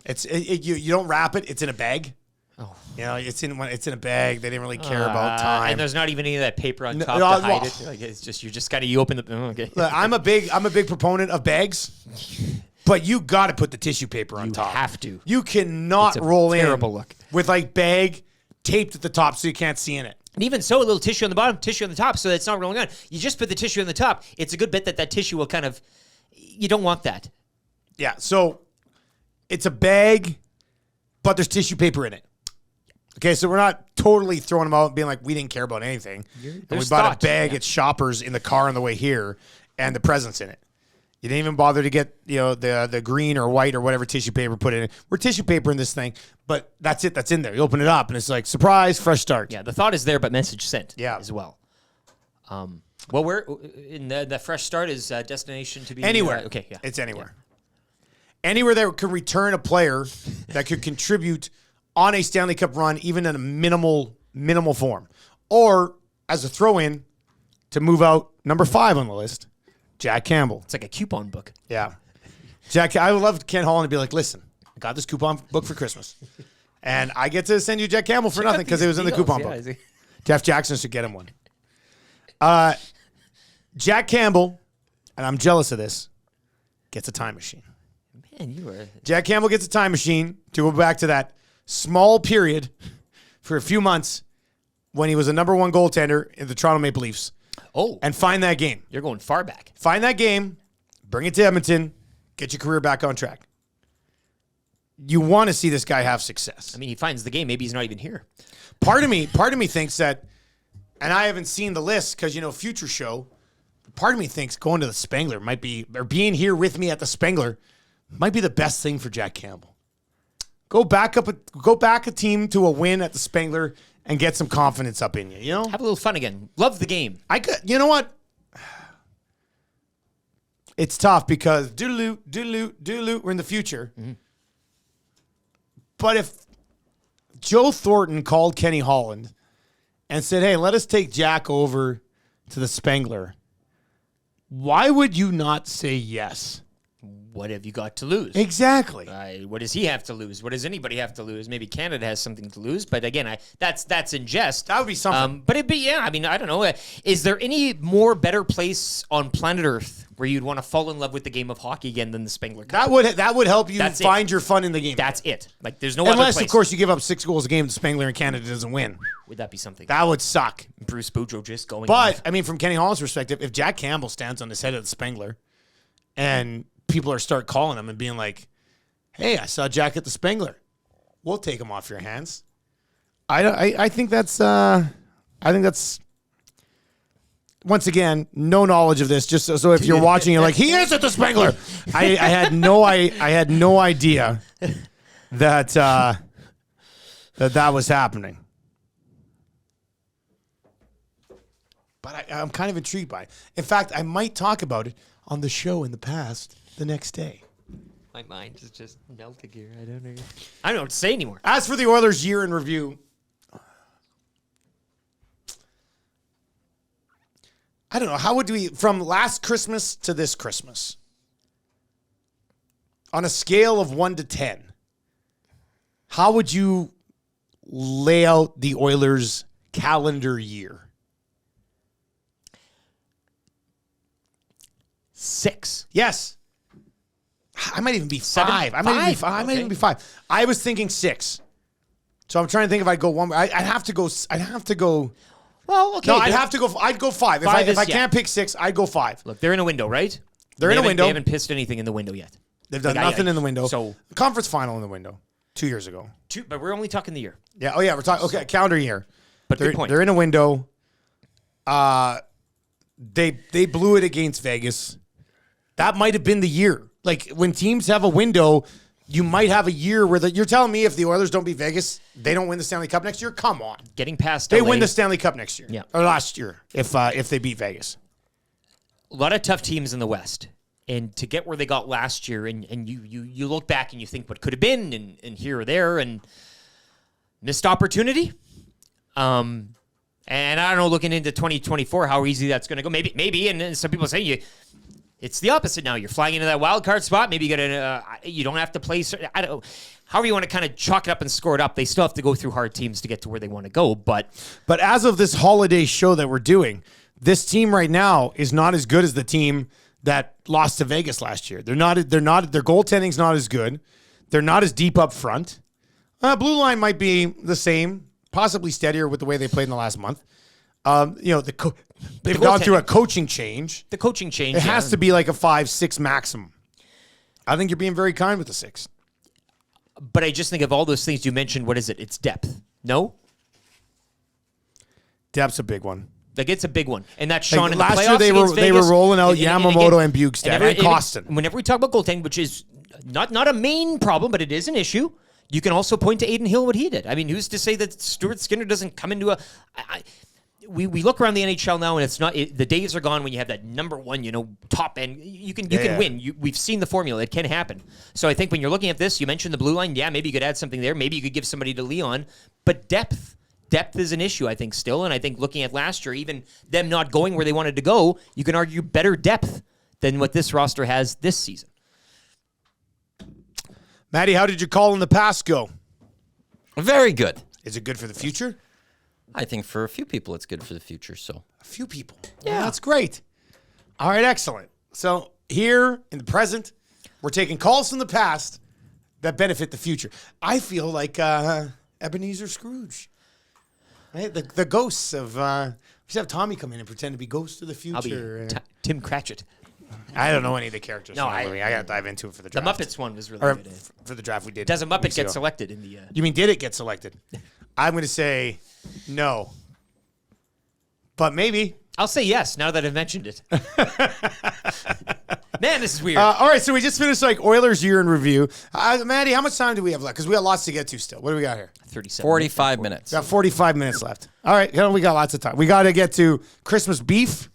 You don't wrap it. It's in a bag. Oh, you know, it's in a bag. They didn't really care about time. And there's not even any of that paper on top to hide it. Like it's just you open the. Okay. Look, I'm a big proponent of bags, but you got to put the tissue paper on top. You have to. You cannot roll in terrible look with like bag taped at the top so you can't see in it. And even so, a little tissue on the bottom, tissue on the top, so it's not rolling on. You just put the tissue on the top. It's a good bet that tissue will kind of. You don't want that. Yeah. So it's a bag, but there's tissue paper in it. Okay, so we're not totally throwing them out and being like, we didn't care about anything. And we bought a bag at Shoppers in the car on the way here and the presents in it. You didn't even bother to get, the green or white or whatever tissue paper put in it. We're tissue paper in this thing, but that's it. That's in there. You open it up and it's like, surprise, fresh start. Yeah, the thought is there, but message sent as well. Well, we're in the fresh start is destination to be anywhere. Okay, yeah. It's anywhere. Yeah. Anywhere that could return a player that could contribute on a Stanley Cup run, even in a minimal form. Or as a throw-in to move out number 5 on the list, Jack Campbell. It's like a coupon book. Yeah. I would love Ken Holland to be like, listen, I got this coupon book for Christmas. And I get to send you Jack Campbell for nothing because it was in the coupon book. Jeff Jackson should get him one. Jack Campbell, and I'm jealous of this, gets a time machine. Man, Jack Campbell gets a time machine to go back to that small period for a few months when he was a number 1 goaltender in the Toronto Maple Leafs. Oh. And find that game. You're going far back. Find that game, bring it to Edmonton, get your career back on track. You want to see this guy have success. I mean, he finds the game. Maybe he's not even here. Part of me thinks that, and I haven't seen the list because, future show, part of me thinks going to the Spengler might be, or being here with me at the Spengler might be the best thing for Jack Campbell. Go back a team to a win at the Spengler and get some confidence up in you, Have a little fun again. Love the game. You know what? It's tough because doodaloo, we're in the future. Mm-hmm. But if Joe Thornton called Kenny Holland and said, hey, let us take Jack over to the Spengler, why would you not say yes? What have you got to lose? Exactly. What does he have to lose? What does anybody have to lose? Maybe Canada has something to lose, but again, that's in jest. That would be something. But it'd be, I mean, I don't know. Is there any more better place on planet Earth where you'd want to fall in love with the game of hockey again than the Spengler Cup? That would help you find your fun in the game. That's it. Like there's no other Unless, place. of course, you give up 6 goals a game to Spengler and Canada doesn't win. Would that be something? That would suck. Bruce Boudreau just going. But off. I mean, from Kenny Holland's perspective, if Jack Campbell stands on his head at the Spengler, and people start calling him and being like, "Hey, I saw Jack at the Spengler. We'll take him off your hands." I think that's once again no knowledge of this. Just so if you're watching, you're like, "He is at the Spengler." I had no idea that that was happening. But I'm kind of intrigued by it. In fact, I might talk about it on the show in the past the next day. My mind is just melting here. I don't know what to say anymore. As for the Oilers' year in review, I don't know. How would we, from last Christmas to this Christmas, on a scale of 1 to 10, how would you lay out the Oilers' calendar year? 6. Yes. I might even be 5. 7? I might even be 5. I was thinking 6. So I'm trying to think if I'd go one more. I'd have to go. Well, okay. No, I'd go 5. If I yeah. can't pick 6, I'd go 5. Look, they're in a window, right? They're in a window. They haven't pissed anything in the window yet. They've done nothing in the window. So conference final in the window 2 years ago. But we're only talking the year. Yeah. Oh yeah, we're talking. Okay, calendar year. But good point. They're in a window. They blew it against Vegas. That might have been the year. Like when teams have a window, you might have a year where you're telling me if the Oilers don't beat Vegas, they don't win the Stanley Cup next year? Come on. Getting past They LA, win the Stanley Cup next year. Yeah. Or last year if they beat Vegas. A lot of tough teams in the West. And to get where they got last year, and you look back and you think what could have been and here or there and missed opportunity. And I don't know, looking into 2024, how easy that's going to go. Maybe, and then some people say it's the opposite now. You're flying into that wild card spot. Maybe you don't have to play. I don't know. However you want to kind of chalk it up and score it up, they still have to go through hard teams to get to where they want to go. But as of this holiday show that we're doing, this team right now is not as good as the team that lost to Vegas last year. Their goaltending's not as good. They're not as deep up front. Blue line might be the same, possibly steadier with the way they played in the last month. They've gone through a coaching change. The coaching change. It has to be like a 5-6 maximum. I think you're being very kind with the 6. But I just think of all those things you mentioned, what is it? It's depth. No? Depth's a big one. Like, it's a big one. And that's Sean in the last playoffs year they were rolling out Yamamoto and Bukestad and Costin. Whenever we talk about goaltending, which is not a main problem, but it is an issue, you can also point to Aiden Hill, what he did. I mean, who's to say that Stuart Skinner doesn't come into we look around the NHL now, and it's not the days are gone when you have that number one, top end. You can win. We've seen the formula; it can happen. So I think when you're looking at this, you mentioned the blue line. Yeah, maybe you could add something there. Maybe you could give somebody to Leon. But depth is an issue, I think, still. And I think looking at last year, even them not going where they wanted to go, you can argue better depth than what this roster has this season. Maddie, how did your call in the past go? Very good. Is it good for the future? I think for a few people, it's good for the future. So a few people. Yeah, that's great. All right, excellent. So here in the present, we're taking calls from the past that benefit the future. I feel like Ebenezer Scrooge, right? The ghosts of. We should have Tommy come in and pretend to be ghosts of the future. I'll be Tim Cratchit. I don't know any of the characters. No, I got to dive into it for the draft. The Muppets one was really good. For the draft we did. Does a Muppet get selected in the... You mean, did it get selected? I'm going to say no. But maybe. I'll say yes, now that I've mentioned it. Man, this is weird. All right, so we just finished Oilers year in review. Maddie, how much time do we have left? Because we got lots to get to still. What do we got here? 45 minutes. We got 45 minutes left. All right, we got lots of time. We got to get to Christmas beef.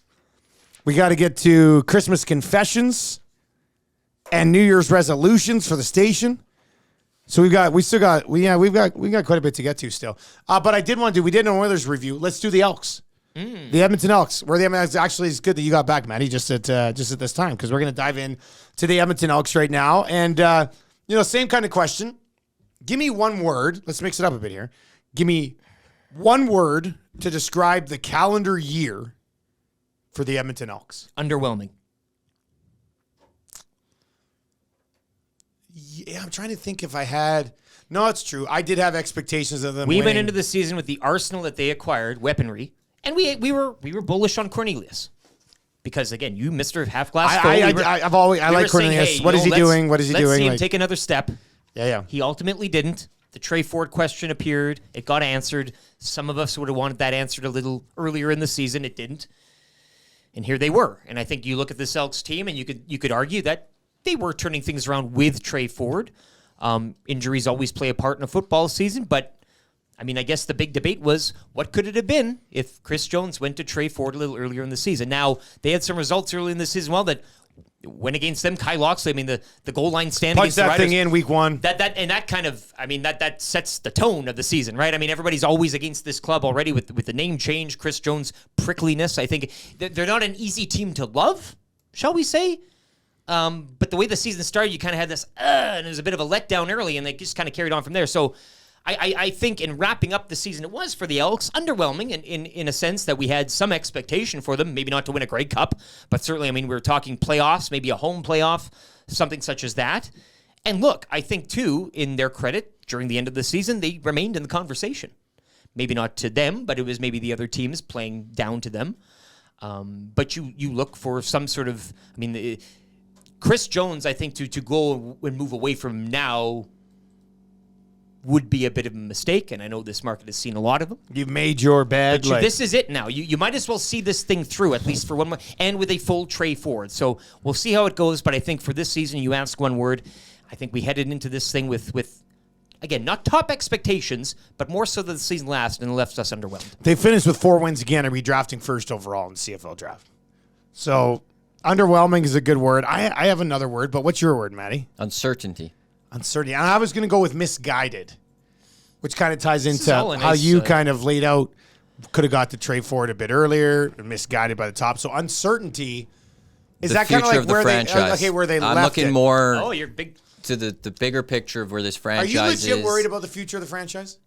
We got to get to Christmas confessions and New Year's resolutions for the station. So we've got quite a bit to get to still. But I did want to we did an Oilers review. Let's do the Elks. The Edmonton Elks. Where the Edmonton Elks, actually, it's good that you got back, Matty, just at this time, because we're going to dive in to the Edmonton Elks right now. And same kind of question. Give me one word. Let's mix it up a bit here. Give me one word to describe the calendar year for the Edmonton Elks. Underwhelming. Yeah, I'm trying to think if I had. No, it's true. I did have expectations of them. We went into the season with the arsenal that they acquired, weaponry, and we were bullish on Cornelius. Because again, you Mr. Half Glass Full. I like Cornelius. What is he doing? What is he doing? Let's see him take another step. Yeah. He ultimately didn't. The Trey Ford question appeared. It got answered. Some of us would have wanted that answered a little earlier in the season. It didn't. And here they were. And I think you look at this Elks team, and you could argue that they were turning things around with Trey Ford. Injuries always play a part in a football season, but I mean, I guess the big debate was, what could it have been if Chris Jones went to Trey Ford a little earlier in the season? Now, they had some results early in the season, that went against them. Kai Loxley, I mean, the goal line stand punch against the that Riders, thing in week one. That sets the tone of the season, right? I mean, everybody's always against this club already with the name change, Chris Jones' prickliness. I think they're not an easy team to love, shall we say? But the way the season started, you kind of had this, and it was a bit of a letdown early, and they just kind of carried on from there. So I think in wrapping up the season, it was for the Elks underwhelming in a sense that we had some expectation for them, maybe not to win a Grey Cup, but certainly, I mean, we were talking playoffs, maybe a home playoff, something such as that. And look, I think too, in their credit, during the end of the season, they remained in the conversation. Maybe not to them, but it was maybe the other teams playing down to them. But you look for some sort of, I mean, Chris Jones, I think, to go and move away from now would be a bit of a mistake, and I know this market has seen a lot of them. You've made your bed. But this is it now. You might as well see this thing through, at least for 1 month, and with a full Trey Ford. So we'll see how it goes, but I think for this season, you ask one word, I think we headed into this thing with again, not top expectations, but more so that the season lasted and left us underwhelmed. They finished with 4 wins again and redrafting first overall in the CFL draft. So underwhelming is a good word. I have another word, but what's your word, Matty? Uncertainty. Uncertainty. And I was going to go with misguided, which kind of ties into how you kind of laid out could have got the trade for it a bit earlier, misguided by the top. So uncertainty is The that kind of future like of the where franchise. where they I'm left looking it. more Oh, you're big. to the bigger picture of where this Are franchise you legit is. worried about the future of the franchise?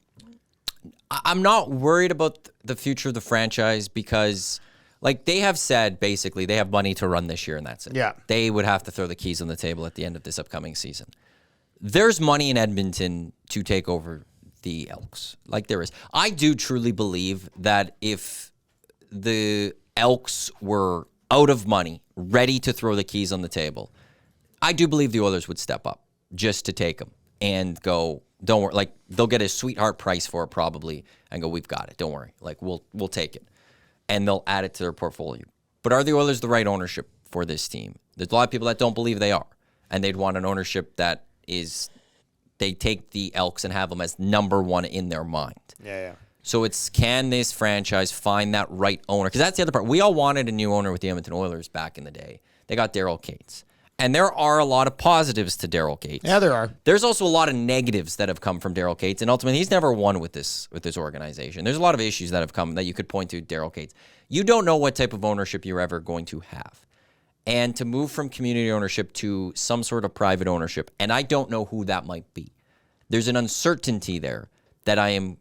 I'm not worried about the future of the franchise because, like, they have said, basically, they have money to run this year, and that's it. Yeah. They would have to throw the keys on the table at the end of this upcoming season. There's money in Edmonton to take over the Elks. Like, there is. I do truly believe that if the Elks were out of money, ready to throw the keys on the table, I do believe the Oilers would step up just to take them and go, don't worry. Like, they'll get a sweetheart price for it probably and go, we've got it. Don't worry. Like, we'll take it. And they'll add it to their portfolio. But are the Oilers the right ownership for this team? There's a lot of people that don't believe they are. And they'd want an ownership that is, they take the Elks and have them as number one in their mind. Yeah. So it's, can this franchise find that right owner? Because that's the other part. We all wanted a new owner with the Edmonton Oilers back in the day. They got Daryl Cates. And there are a lot of positives to Daryl Cates. Yeah, there are. There's also a lot of negatives that have come from Daryl Cates, and ultimately, he's never won with this organization. There's a lot of issues that have come that you could point to Daryl Cates. You don't know what type of ownership you're ever going to have. And to move from community ownership to some sort of private ownership, and I don't know who that might be. There's an uncertainty there that I am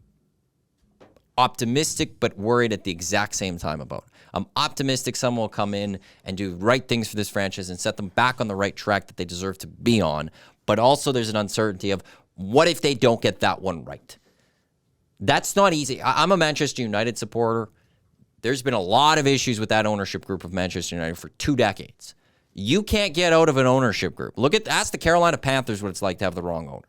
optimistic but worried at the exact same time about. I'm optimistic someone will come in and do right things for this franchise and set them back on the right track that they deserve to be on. But also there's an uncertainty of what if they don't get that one right? That's not easy. I'm a Manchester United supporter. There's been a lot of issues with that ownership group of Manchester United for 2 decades. You can't get out of an ownership group. Ask the Carolina Panthers what it's like to have the wrong owner.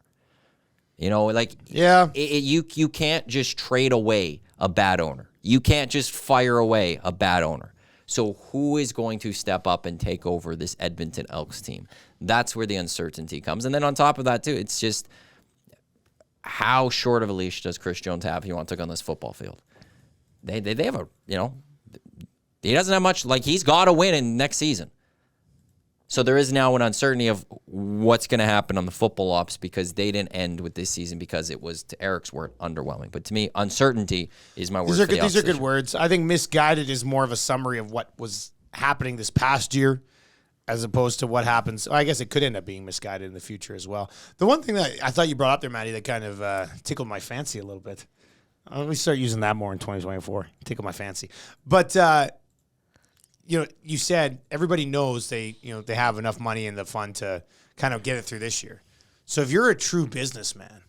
You know, like, Yeah. You can't just trade away a bad owner. You can't just fire away a bad owner. So who is going to step up and take over this Edmonton Elks team? That's where the uncertainty comes. And then on top of that, too, it's just how short of a leash does Chris Jones have if he wants to go on this football field? They have a, you know, he doesn't have much, like, he's got to win in next season. So there is now an uncertainty of what's going to happen on the football ops because they didn't end with this season because it was, to Eric's word, underwhelming. But to me, uncertainty is my word. These are good words. I think misguided is more of a summary of what was happening this past year as opposed to what happens. I guess it could end up being misguided in the future as well. The one thing that I thought you brought up there, Matty, that kind of tickled my fancy a little bit. Let me start using that more in 2024. Tickle my fancy. But you know, you said everybody knows they have enough money in the fund to kind of get it through this year. So if you're a true businessman,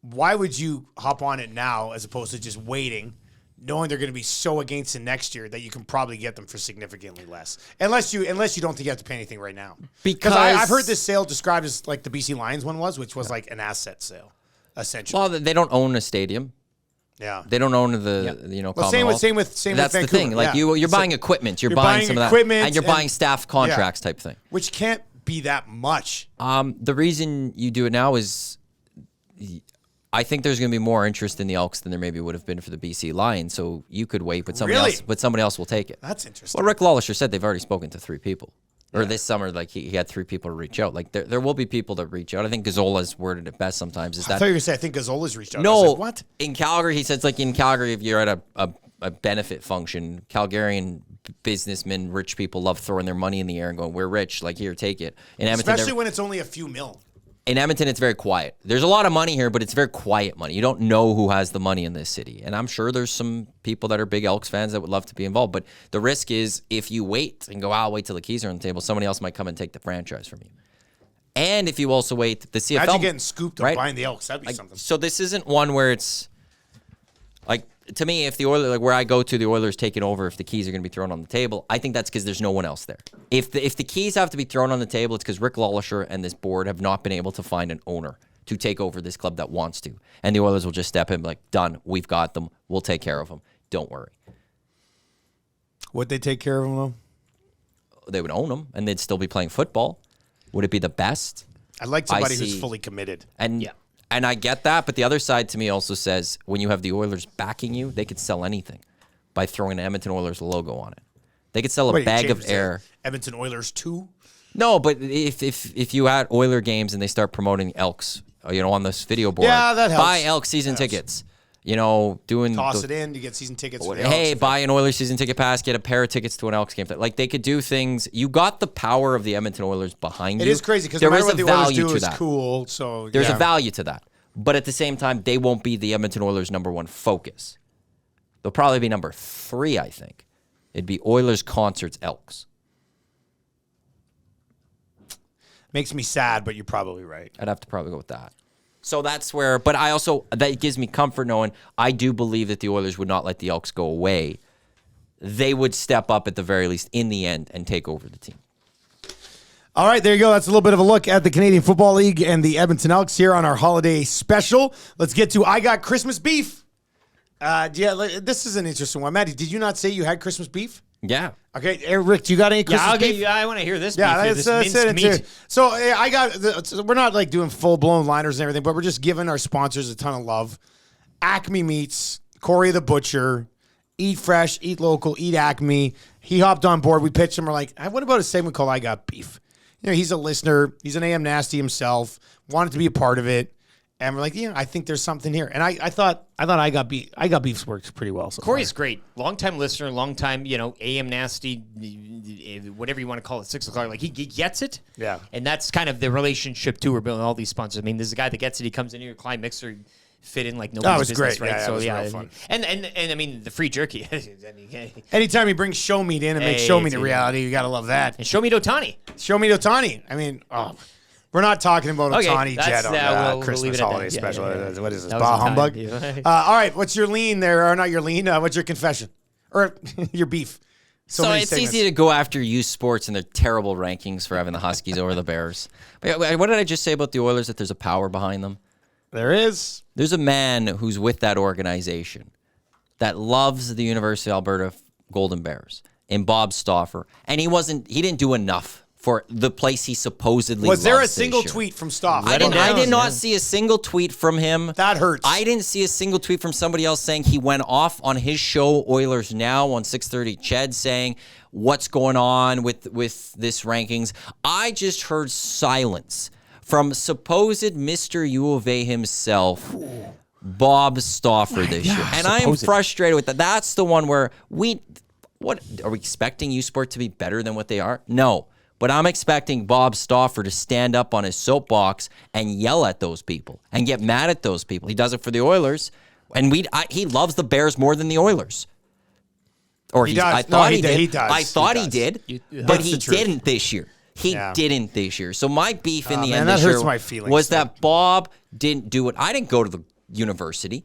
why would you hop on it now as opposed to just waiting, knowing they're going to be so against it next year that you can probably get them for significantly less, unless you don't think you have to pay anything right now? Because I've heard this sale described as like the BC Lions one was, which was like an asset sale, essentially. Well, they don't own a stadium. Yeah, they don't own the Well, same with That's Vancouver. the thing. Like you're buying equipment, you're buying some of that, and you're buying staff contracts type thing, which can't be that much. The reason you do it now is, I think there's going to be more interest in the Elks than there maybe would have been for the BC Lions. So you could wait, but somebody else will take it. That's interesting. Well, Rick Lawlisher said they've already spoken to 3 people. Or this summer, like he had 3 people to reach out. Like there will be people that reach out. I think Gazzola's worded it best sometimes. I thought you were going to say I think Gazzola's reached out. No, I was like, what? In Calgary, he says like in Calgary, if you're at a benefit function, Calgarian businessmen, rich people love throwing their money in the air and going, "We're rich, like here, take it." In Edmonton, especially when it's only a few mil. In Edmonton, it's very quiet. There's a lot of money here, but it's very quiet money. You don't know who has the money in this city. And I'm sure there's some people that are big Elks fans that would love to be involved. But the risk is if you wait and go, I'll wait till the keys are on the table, somebody else might come and take the franchise from you. And if you also wait, the CFL... Imagine getting scooped right? up buying the Elks. That'd be something. So this isn't one where it's... Like, to me, if the Oilers, like where I go to, the Oilers taking over, if the keys are going to be thrown on the table, I think that's because there's no one else there. If the keys have to be thrown on the table, it's because Rick Lawlisher and this board have not been able to find an owner to take over this club that wants to. And the Oilers will just step in like, done, we've got them, we'll take care of them, don't worry. Would they take care of them, though? They would own them, and they'd still be playing football. Would it be the best? I'd like somebody who's fully committed. And I get that, but the other side to me also says when you have the Oilers backing you, they could sell anything by throwing an Edmonton Oilers logo on it. They could sell a bag of air. Edmonton Oilers 2? No, but if you had Oiler games and they start promoting Elks, on this video board, yeah, that helps. buy Elks season tickets. doing Toss it in to get season tickets. For the hey, Elks. buy an Oilers season ticket pass, get a pair of tickets to an Elks game. Like they could do things. You got the power of the Edmonton Oilers behind you. It is crazy because there no matter is what a the Oilers value do to is that. cool. So There's a value to that. But at the same time, they won't be the Edmonton Oilers' number one focus. They'll probably be number 3, I think. It'd be Oilers Concerts Elks. Makes me sad, but you're probably right. I'd have to probably go with that. So that's where, but that gives me comfort knowing I do believe that the Oilers would not let the Elks go away. They would step up at the very least in the end and take over the team. All right, there you go. That's a little bit of a look at the Canadian Football League and the Edmonton Elks here on our holiday special. Let's get to I Got Christmas Beef. This is an interesting one. Maddie, did you not say you had Christmas beef? Yeah. Okay, Rick, do you got any Christmas beef? I want to hear this. Yeah, beef here, that's this it. minced meat. So I got. We're not like doing full blown liners and everything, but we're just giving our sponsors a ton of love. Acme Meats, Corey the Butcher, Eat Fresh, Eat Local, Eat Acme. He hopped on board. We pitched him. We're like, "Hey, what about a segment called I Got Beef?" He's a listener. He's an AM Nasty himself. Wanted to be a part of it. And we're like, I think there's something here. And I thought I Got Beef's works pretty well. So Corey's great. Long-time listener, long-time, AM Nasty, whatever you want to call it, 6 o'clock. Like, he gets it. Yeah. And that's kind of the relationship, too. We're building all these sponsors. I mean, there's a guy that gets it. He comes in here, Klein Mixer, fit in like nobody's it was business, great. right? Yeah, So, it was real fun. And I mean, the free jerky. Anytime he brings show meat in and makes show meat a reality, you got to love that. And show me Otani. Show me Otani. I mean, we're not talking about Okay, Otani that's- Jet on we'll leave Christmas it at that. holiday Yeah, special. yeah. What is this? That was Bah the time. humbug? Yeah. All right, what's your lean there? Or not your lean. What's your confession? Or your beef? So many it's segments. easy to go after youth sports and their terrible rankings for having the Huskies over the Bears. But what did I just say about the Oilers? That there's a power behind them? There is. There's a man who's with that organization that loves the University of Alberta Golden Bears and Bob Stauffer. And he didn't do enough for the place he supposedly Was there a loves this single year. tweet from Stoff? I did not see a single tweet from him. That hurts. I didn't see a single tweet from somebody else saying he went off on his show Oilers Now on 630 Ched saying what's going on with this rankings. I just heard silence from supposed Mr. U of A himself, Bob Stauffer this year. And I am frustrated with that. That's the one where what are we expecting U Sport to be better than what they are? No. But I'm expecting Bob Stauffer to stand up on his soapbox and yell at those people and get mad at those people. He does it for the Oilers, and he loves the Bears more than the Oilers. Or He does. I thought he did. He does. I thought he did, but he the truth. didn't this year. He didn't this year. So my beef in the end that this hurts year my feelings. was that Bob didn't do it. I didn't go to the university,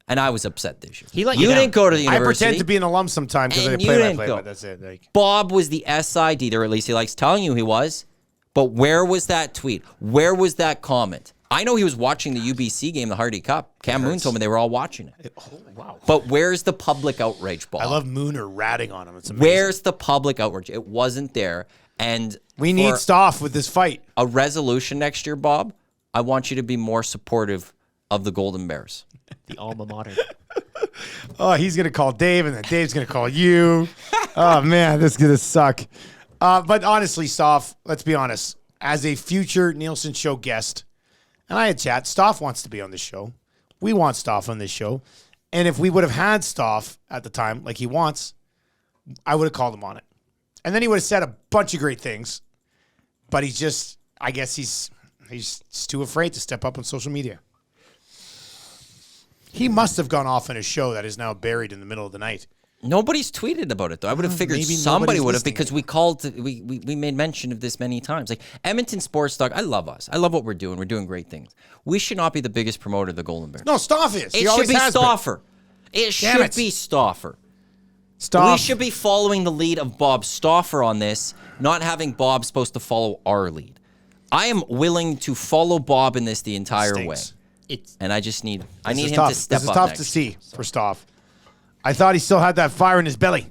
and I was upset this year. He let you down. didn't go to the I university. pretend to be an alum sometimes because I And play you by didn't play, go. but that's it. Bob was the SID, or at least he likes telling you he was. But where was that tweet? Where was that comment? I know he was watching the UBC game, the Hardy Cup. Cam Moon told me they were all watching it. Wow. But where's the public outrage, Bob? I love Mooner ratting on him. It's amazing. Where's the public outrage? It wasn't there. And We need for Stoff with this fight. a resolution next year, Bob, I want you to be more supportive of the Golden Bears. The alma mater. Oh, he's going to call Dave, and then Dave's going to call you. Oh, man, this is going to suck. But honestly, Stoff, let's be honest. As a future Nielsen Show guest, and I had chat, Stoff wants to be on this show. We want Stoff on this show. And if we would have had Stoff at the time, like he wants, I would have called him on it. And then he would have said a bunch of great things. But he's just, I guess he's too afraid to step up on social media. He must have gone off on a show that is now buried in the middle of the night. Nobody's tweeted about it, though. I would have figured maybe somebody nobody's would have, listening because we called, we made mention of this many times. Like Edmonton Sports Talk, I love us. I love what we're doing. We're doing great things. We should not be the biggest promoter of the Golden Bears. No, Stoff is. It He should always be has been. Stauffer. It Damn should it. be Stauffer. Stoff. We should be following the lead of Bob Stauffer on this, not having Bob supposed to follow our lead. I am willing to follow Bob in this the entire Stinks. way. And I just need him to tough. step This is up tough next. to see for Stoff. I thought he still had that fire in his belly.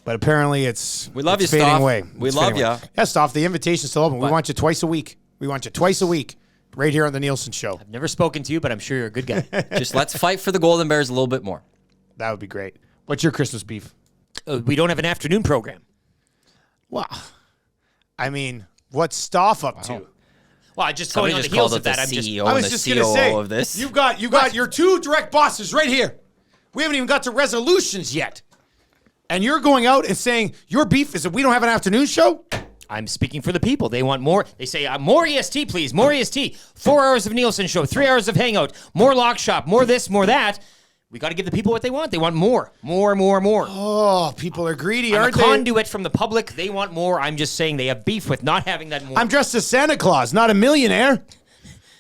But apparently We love it's you, fading Stoff. away. We It's love fading away. ya. Yeah, Stoff, the invitation's still open. We What? want you twice a week. We want you twice a week right here on the Nielsen Show. I've never spoken to you, but I'm sure you're a good guy. Just let's fight for the Golden Bears a little bit more. That would be great. What's your Christmas beef? We don't have an afternoon program. Well, I mean, what's Stoff up to? Well, Well, just Somebody going on just the heels called of it that, the I'm just. CEO I and was the just gonna COO say, of this. you got your two direct bosses right here. We haven't even got to resolutions yet, and you're going out and saying your beef is that we don't have an afternoon show. I'm speaking for the people. They want more. They say, more EST, please. More EST. 4 hours of Nielson show. 3 hours of Hangout. More Lock Shop. More this, more that. We got to give the people what they want. They want more. More. Oh, people are greedy, I'm a aren't they? conduit from the public. They want more. I'm just saying they have beef with not having that more. I'm dressed as Santa Claus, not a millionaire.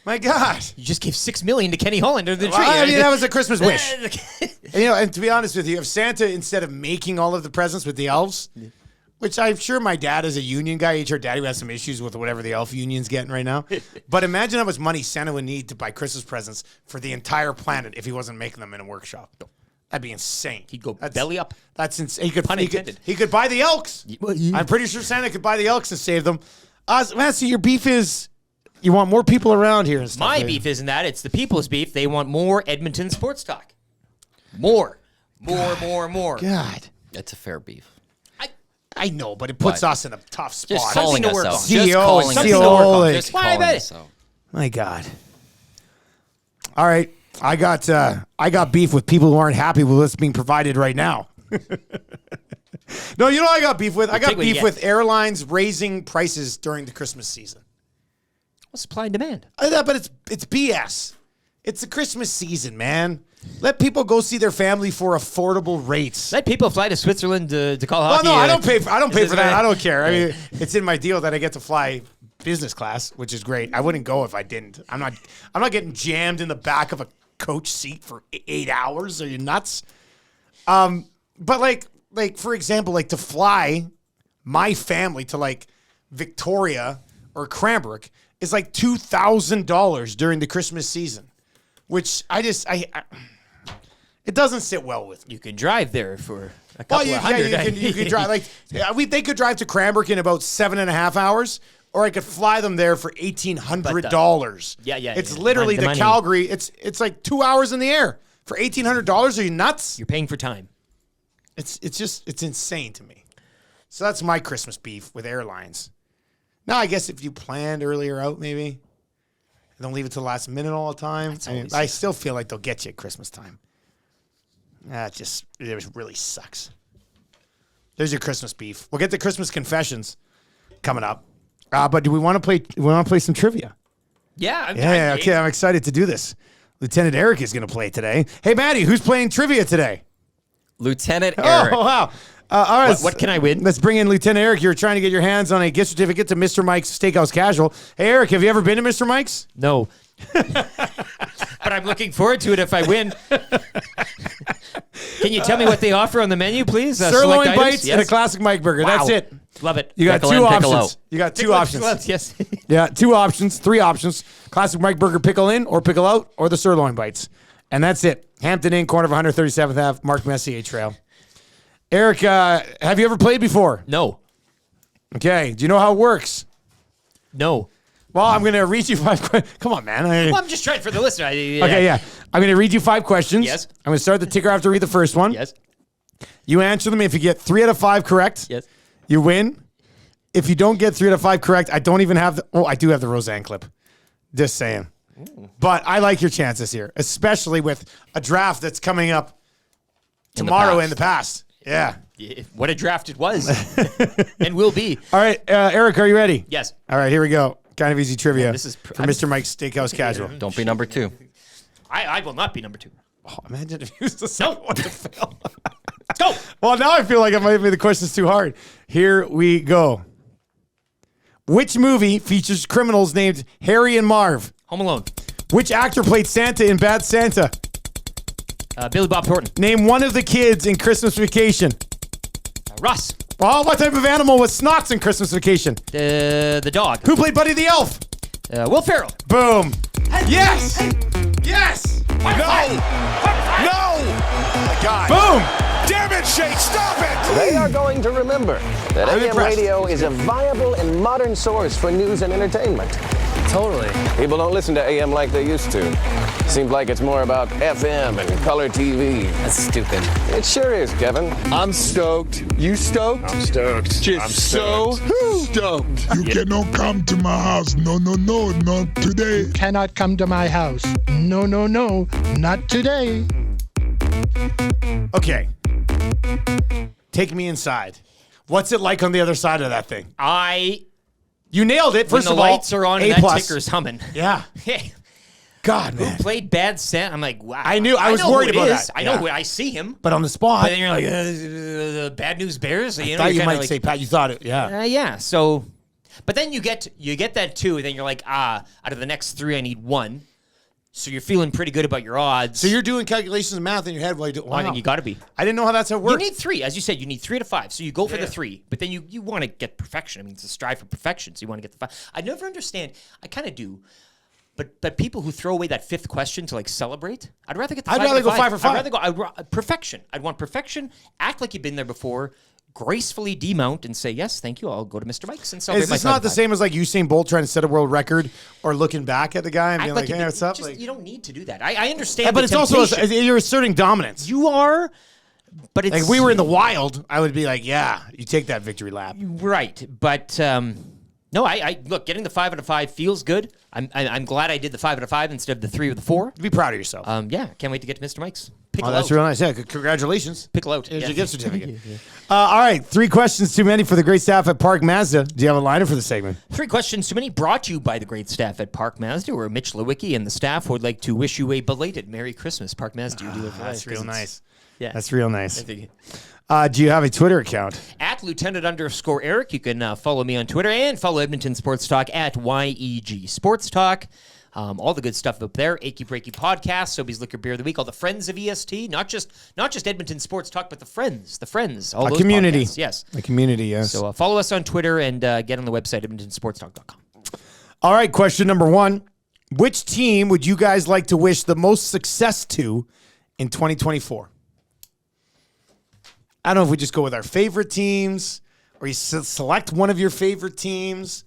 My God. You just gave $6 million to Kenny Holland under the tree. Well, I mean, that was a Christmas wish. And to be honest with you, if Santa, instead of making all of the presents with the elves, which I'm sure my dad is a union guy, HR daddy, who has some issues with whatever the elf union's getting right now. But imagine how much money Santa would need to buy Christmas presents for the entire planet if he wasn't making them in a workshop. That'd be insane. He'd go belly up. That's insane. He could buy the elks. I'm pretty sure Santa could buy the elks and save them. Massey, your beef is you want more people around here and stuff. My beef isn't that. It's the people's beef. They want more Edmonton sports talk. More. God. It's a fair beef. I know, but it puts us in a tough spot. Just calling to us work out. on. Just calling us CEO, out. like- Just Why, I calling bet us out. My God. All right. I got beef with people who aren't happy with what's being provided right now. No, you know what I got beef with? I got take what you beef get. with airlines raising prices during the Christmas season. Well, supply and demand. But it's BS. It's the Christmas season, man. Let people go see their family for affordable rates. Let people fly to Switzerland to call Well, hockey. no, I don't pay for that. right? I don't care. I mean, it's in my deal that I get to fly business class, which is great. I wouldn't go if I didn't. I'm not getting jammed in the back of a coach seat for 8 hours. Are you nuts? But like for example, like to fly my family to like Victoria or Cranbrook is like $2,000 during the Christmas season, which it doesn't sit well with me. You can drive there for a couple of hundred. You can drive they could drive to Cranbrook in about 7.5 hours, or I could fly them there for $1,800. Yeah. It's literally The to money. Calgary. It's like 2 hours in the air for $1,800. Are you nuts? You're paying for time. It's insane to me. So that's my Christmas beef with airlines. Now I guess if you planned earlier out, maybe and don't leave it to the last minute all the time. I still feel like they'll get you at Christmas time. It just really sucks. There's your Christmas beef. We'll get the Christmas confessions coming up. But do we want to play? We want to play some trivia. Yeah. Okay. I'm excited to do this. Lieutenant Eric is going to play today. Hey, Maddie, who's playing trivia today? Lieutenant Eric. Oh, wow. All right. What can I win? Let's bring in Lieutenant Eric. You're trying to get your hands on a gift certificate to Mr. Mike's Steakhouse Casual. Hey, Eric, have you ever been to Mr. Mike's? No. But I'm looking forward to it if I win. Can you tell me what they offer on the menu, please? Sirloin select bites items? and a Yes. classic Mike burger. Wow. That's it. Love it. You got Pickle two in, pickle options. out. You got two Pickle in, options. pickle out, yes. Yeah, two options, three options. Classic Mike burger, pickle in or pickle out, or the sirloin bites. And that's it. Hampton Inn, corner of 137th Ave, Mark Messier Trail. Eric, have you ever played before? No. Okay. Do you know how it works? No. Well, I'm going to read you 5 questions. Come on, man. Well, I'm just trying for the listener. Okay, yeah. I'm going to read you 5 questions. Yes. I'm going to start the ticker after I read the first one. Yes. You answer them. If you get 3 out of 5 correct, Yes. you win. If you don't get 3 out of 5 correct, I don't even have I do have the Roseanne clip. Just saying. But I like your chances here, especially with a draft that's coming up tomorrow in the past. Yeah. What a draft it was and will be. All right, Eric, are you ready? Yes. All right, here we go. Kind of easy trivia This is for Mr. Mike's Steakhouse Casual. Don't be number 2. I will not be number 2. Oh, imagine if he was the second one to fail. Let's go. Well, now I feel like it might be the question's too hard. Here we go. Which movie features criminals named Harry and Marv? Home Alone. Which actor played Santa in Bad Santa? Billy Bob Thornton. Name one of the kids in Christmas Vacation. Russ. Well, what type of animal was Snots in Christmas Vacation? The dog. Who played Buddy the Elf? Will Ferrell. Boom. Yes. Yes. No! No! Oh my God. Boom. Damn handshake. Stop it. They are going to remember that I'm AM impressed. radio is a viable and modern source for news and entertainment. Totally. People don't listen to AM like they used to. Seems like it's more about FM and color TV. That's stupid. It sure is, Kevin. I'm stoked. You stoked? I'm stoked. Just I'm so stoked. You cannot come to my house. No, not today. Cannot come to my house. No, not today. Okay. Take me inside. What's it like on the other side of that thing? You nailed it. First when of the all, lights are on A+. and that ticker's humming. Yeah. Hey, God, who man. played bad Santa? I'm like, wow. I knew. I was know worried who it about is. that. I know Yeah. who I see him. But on the spot, But then you're like, the Bad News Bears. You know, thought you're you kinda might like, say Pat. You thought it. Yeah. yeah. So, but then you get that too, and then you're like, out of the next 3, I need 1. So you're feeling pretty good about your odds. So you're doing calculations and math in your head while you do. Wow. I think you got to be. I didn't know how that's how it works. You need 3, as you said. You need 3 to 5. So you go for the 3, but then you want to get perfection. I mean, it's a strive for perfection. So you want to get the 5. I never understand. I kind of do, but people who throw away that 5th question to like celebrate, I'd rather get the 5 I'd rather to go 5. 5 for 5. I'd rather go perfection. I'd want perfection. Act like you've been there before. Gracefully demount and say, yes, thank you. I'll go to Mr. Mike's and celebrate Is my this not 5 the to 5. same as like Usain Bolt trying to set a world record or looking back at the guy and Act being like, you've hey, been- what's up? just- Like, you don't need to do that. I understand. yeah, but the it's also temptation. you're asserting dominance. You are, but it's Like if we were in the wild, I would be like, yeah, you take that victory lap. right. But no, I look, getting the 5 out of 5 feels good. I'm glad I did the 5 out of 5 instead of the 3 or the 4. Be proud of yourself. Yeah, can't wait to get to Mr. Mike's. Pickle Oh, that's out. real nice. Yeah, congratulations. Pickle out. Here's Yeah. your gift certificate. All right, 3 questions too many for the great staff at Park Mazda. Do you have a liner for the segment? 3 questions too many brought to you by the great staff at Park Mazda, where Mitch Lewicki and the staff would like to wish you a belated Merry Christmas. Park Mazda, you do it for That's us, real 'cause it's- nice. Yeah. That's real nice. I think- Do you have a Twitter account? At Lieutenant_Eric. You can follow me on Twitter and follow Edmonton Sports Talk at YEG Sports Talk. All the good stuff up there. Achy Breaky Podcast, Sobeys Liquor Beer of the Week, all the friends of EST, not just Edmonton Sports Talk, but the friends, all A those community. podcasts. Yes. A community, yes. So follow us on Twitter and get on the website, edmontonsportstalk.com. All right, question number 1. Which team would you guys like to wish the most success to in 2024? I don't know if we just go with our favorite teams or you select one of your favorite teams.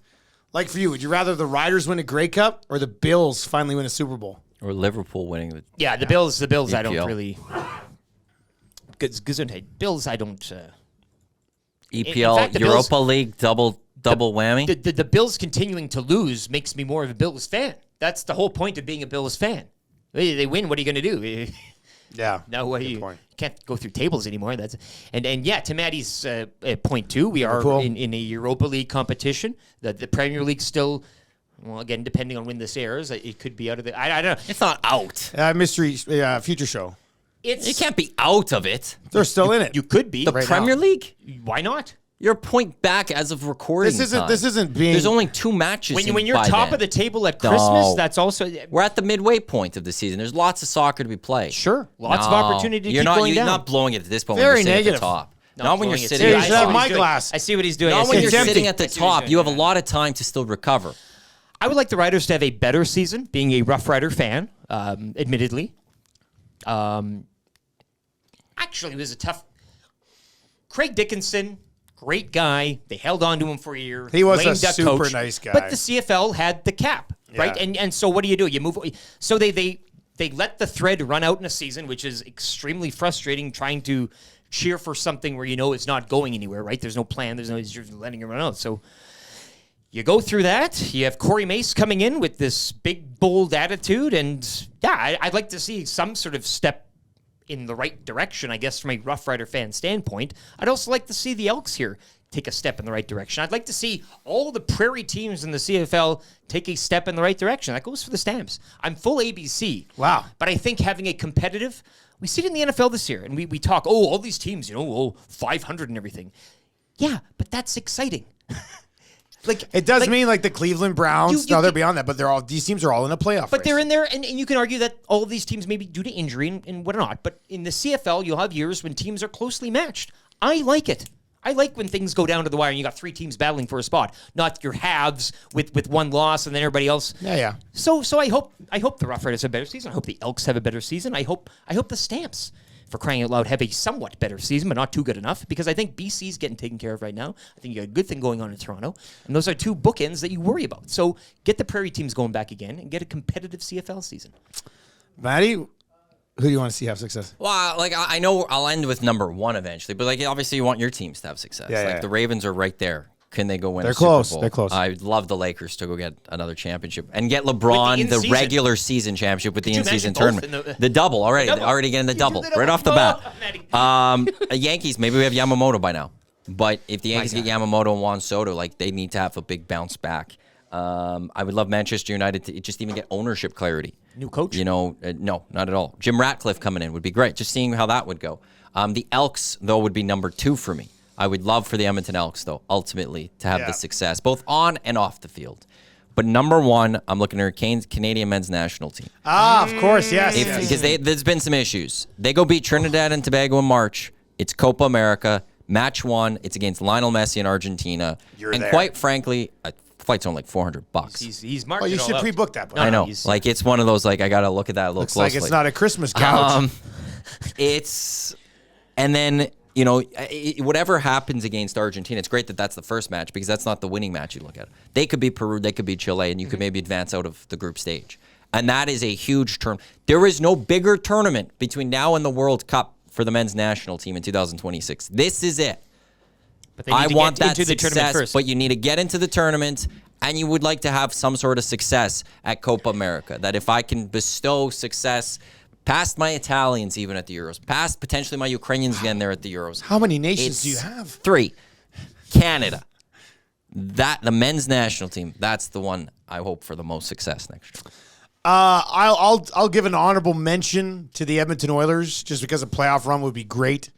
Like for you, would you rather the Riders win a Grey Cup or the Bills finally win a Super Bowl? Or Liverpool winning the Yeah, the Bills. I don't EPL. really. Gesundheit. Bills. I don't. EPL, fact, the Europa Bills- League, double whammy. The Bills continuing to lose makes me more of a Bills fan. That's the whole point of being a Bills fan. They win. What are you going to do? Yeah. No way. You point. can't go through tables anymore. That's and yeah. To Maddie's point too, we are Liverpool. in a Europa League competition. The Premier League still. Well, again, depending on when this airs, it could be out of the. I don't know. It's not out. Mystery future show. You can't be out of it. They're still in it. You could be The right Premier now. League? Why not? You're a point back as of recording. This isn't being. There's only 2 matches. When you're by top then. of the table at Christmas, No. that's also We're at the midway point of the season. There's lots of soccer to be played. sure lots of No. opportunity to You're keep not, going You're down. not blowing it at this point Very when you're sitting negative. at the top. Not Not when blowing you're it. sitting Here, at you the should have top. my glass. I see what he's doing. Not I when see you're what he's sitting doing. at the I see what he's top. doing. You have a lot of time to still recover. I would like the Riders to have a better season, being a Rough Rider fan, admittedly. Actually, it was a tough... Craig Dickinson, great guy. They held on to him for a year. He was Lame a duck super coach. nice guy. But the CFL had the cap, right? Yeah. And so what do? You move... So they let the thread run out in a season, which is extremely frustrating, trying to cheer for something where you know it's not going anywhere, right? There's no plan. You're just letting it run out. So... You go through that. You have Corey Mace coming in with this big, bold attitude. And, yeah, I'd like to see some sort of step in the right direction, I guess, from a Rough Rider fan standpoint. I'd also like to see the Elks here take a step in the right direction. I'd like to see all the prairie teams in the CFL take a step in the right direction. That goes for the Stamps. I'm full ABC. Wow. But I think having a competitive... We see it in the NFL this year, and we talk, all these teams, 500 and everything. Yeah, but that's exciting. It does mean like the Cleveland Browns. you No, they're can- beyond that, but these teams are all in a playoff But race. they're in there, and you can argue that all of these teams may be due to injury and whatnot. But in the CFL, you'll have years when teams are closely matched. I like it. I like when things go down to the wire and you got 3 teams battling for a spot, not your halves with one loss and then everybody else. Yeah. So I hope the Rough Riders have a better season. I hope the Elks have a better season. I hope the Stamps for crying out loud, have a somewhat better season, but not too good enough, because I think BC's getting taken care of right now. I think you got a good thing going on in Toronto, and those are two bookends that you worry about. So get the Prairie teams going back again and get a competitive CFL season. Maddie, who do you want to see have success? Well, like I know I'll end with number one eventually, but like obviously you want your teams to have success. Yeah. The Ravens are right there. Can they go win? They're a Super close. Bowl? They're close. I'd love the Lakers to go get another championship and get LeBron With the the in-season. regular season championship with the you in-season imagine both tournament. in The double already. double. They're already getting the You double do the right double. off the Oh, bat. Yankees, maybe we have Yamamoto by now. But if the Yankees My get Yamamoto and Juan Soto, like they need to have a big bounce back. I would love Manchester United to just even get ownership clarity. New coach? No, not at all. Jim Ratcliffe coming in would be great. Just seeing how that would go. The Elks, though, would be number 2 for me. I would love for the Edmonton Elks, though, ultimately, to have the success, both on and off the field. But number 1, I'm looking at Canadian men's national team. Of course, yes. Because there's been some issues. They go beat Trinidad and Tobago in March. It's Copa America. Match 1. It's against Lionel Messi in Argentina. You're there. Quite frankly, flight's only like $400. He's marked Oh, you it all should out. pre-book that. I know. he's- Like, it's one of those, like, I got to look at that a little Looks closely. like it's not a Christmas couch. And then, whatever happens against Argentina, it's great that that's the first match because that's not the winning match you look at. They could be Peru, they could be Chile, and you could maybe advance out of the group stage. And that is a huge turn. There is no bigger tournament between now and the World Cup for the men's national team in 2026. This is it. But they need I to want get that into the tournament success, first. but you need to get into the tournament, and you would like to have some sort of success at Copa America. That if I can bestow success past my Italians even at the Euros, past potentially my Ukrainians again there at the Euros. How many nations do you It's have? 3. Canada. The men's national team, that's the one I hope for the most success next year. I'll give an honorable mention to the Edmonton Oilers just because a playoff run would be great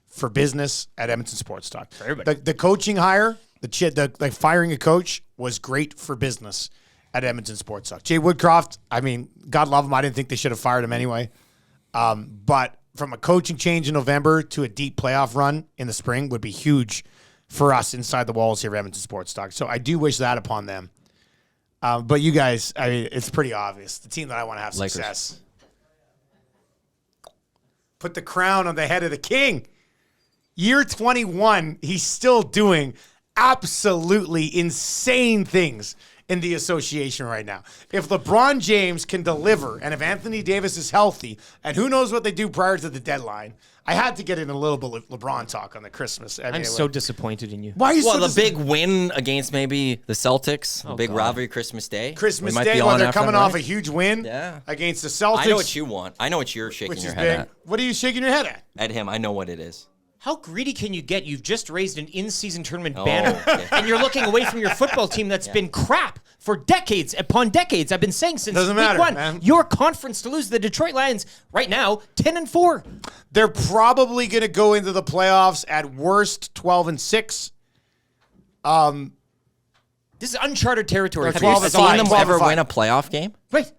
for business at Edmonton Sports Talk. The coaching hire, the firing a coach was great for business at Edmonton Sports Talk. Jay Woodcroft, I mean, God love him. I didn't think they should have fired him anyway. But from a coaching change in November to a deep playoff run in the spring would be huge for us inside the walls here at Edmonton Sports Talk. So I do wish that upon them. But you guys, I mean, it's pretty obvious. The team that I want to have Lakers. success. Put the crown on the head of the king. Year 21, he's still doing absolutely insane things in the association right now. If LeBron James can deliver, and if Anthony Davis is healthy, and who knows what they do prior to the deadline, I had to get in a little bit of LeBron talk on the Christmas. I'm so disappointed in you. Why are you so the big win against maybe the Celtics, the big God. rivalry Christmas Day. Christmas We might Day, be while on they're after coming that, off a right? huge win Yeah. against the Celtics. I know what you want. I know what you're shaking which your is head big. What are you shaking your head at? at him. I know what it is. How greedy can you get? You've just raised an in-season tournament Oh, banner, okay. and you're looking away from your football team that's been crap for decades upon decades. I've been saying since Doesn't week matter, 1. man. Your conference to lose the Detroit Lions right now, 10-4. They're probably going to go into the playoffs at worst 12-6. This is uncharted territory. They're for 12 you. and Seen five. them 12 ever and five. win a playoff game? Right.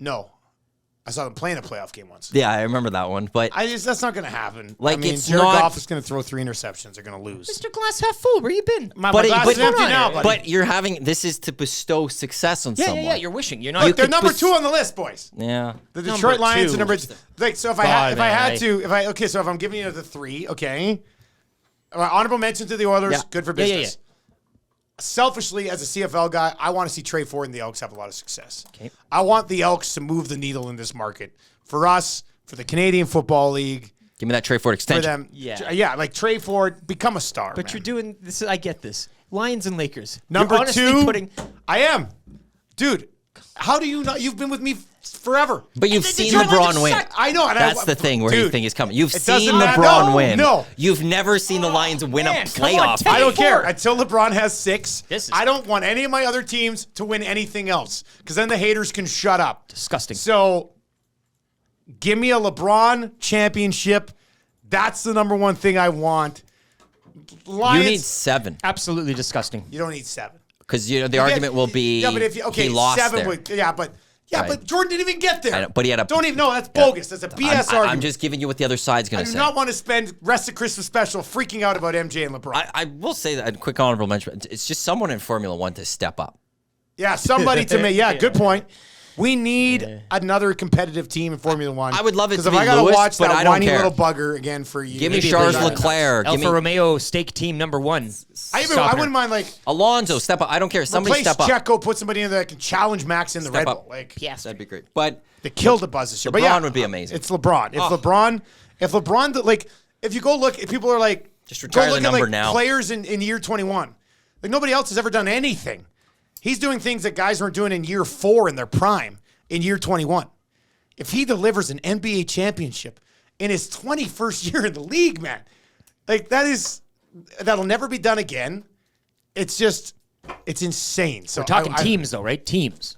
No. I saw them playing a playoff game once. Yeah, I remember that one. But That's not going to happen. Like, I mean, it's Jared not- Goff is going to throw 3 interceptions. They're going to lose. Mr. Glass half full. Where you been? My but, glass but, is empty now, buddy. but you're having this is to bestow success on Yeah, someone. yeah, yeah. You're wishing. You're not. Look, they're could number bes- 2 on the list, boys. Yeah. The Detroit Lions two. are number 2. Like, so if I God, had man, to, so if I'm giving you the 3, okay. Honorable mention to the Oilers, Yeah. good for Yeah, yeah, business. Selfishly, as a CFL guy, I want to see Trey Ford and the Elks have a lot of success. Okay. I want the Elks to move the needle in this market. For us, for the Canadian Football League, Give me that Trey Ford for extension. them. Yeah. Like Trey Ford, become a star. But man. you're doing this. I get this. Lions and Lakers. Number You're honestly 2, putting. I am. Dude, how do you not? You've been with me forever. But you've And seen Detroit LeBron Lions win. suck. I know. And That's the thing where you dude, think is coming. You've it seen doesn't matter. LeBron No, win. no. You've never seen the Lions win man, a come on, playoff take game. I don't care Four. until LeBron has 6. This is- I don't want any of my other teams to win anything else because then the haters can shut up. Disgusting. So, give me a LeBron championship. That's the number one thing I want. Lions. You need 7 Absolutely disgusting. You don't need 7. because the argument will be yeah, but if you, okay, he lost 7 there. would Right. but Jordan didn't even get there. I know, but he had a don't even know that's bogus. That's a BS argument. I'm just giving you what the other side's going I to do say. not want to spend rest of Christmas special freaking out about MJ and LeBron. I will say that a quick honorable mention. It's just someone in Formula One to step up. Yeah, somebody to me. Yeah, good point. We need another competitive team in Formula One. I would love it because to if be I gotta Lewis, watch but that I don't whiny care. little bugger again for you. Give me Maybe Charles they- Leclerc. Give Alfa me Romeo stake team number 1. I wouldn't mind like Alonso. Step up. I don't care. Somebody replace step up. Checo, put somebody in there that can challenge Max in the Step Red up. Bull. Like That'd be great. But they killed the buzz this year. But LeBron yeah, would be amazing. It's LeBron. If LeBron, like, if you go look, if people are like, Just retire go look the number at, like, now. Players in year 21, like nobody else has ever done anything. He's doing things that guys weren't doing in year 4 in their prime in year 21. If he delivers an NBA championship in his 21st year in the league, man, like that'll never be done again. It's just, it's insane. So We're talking teams, though, right? Teams.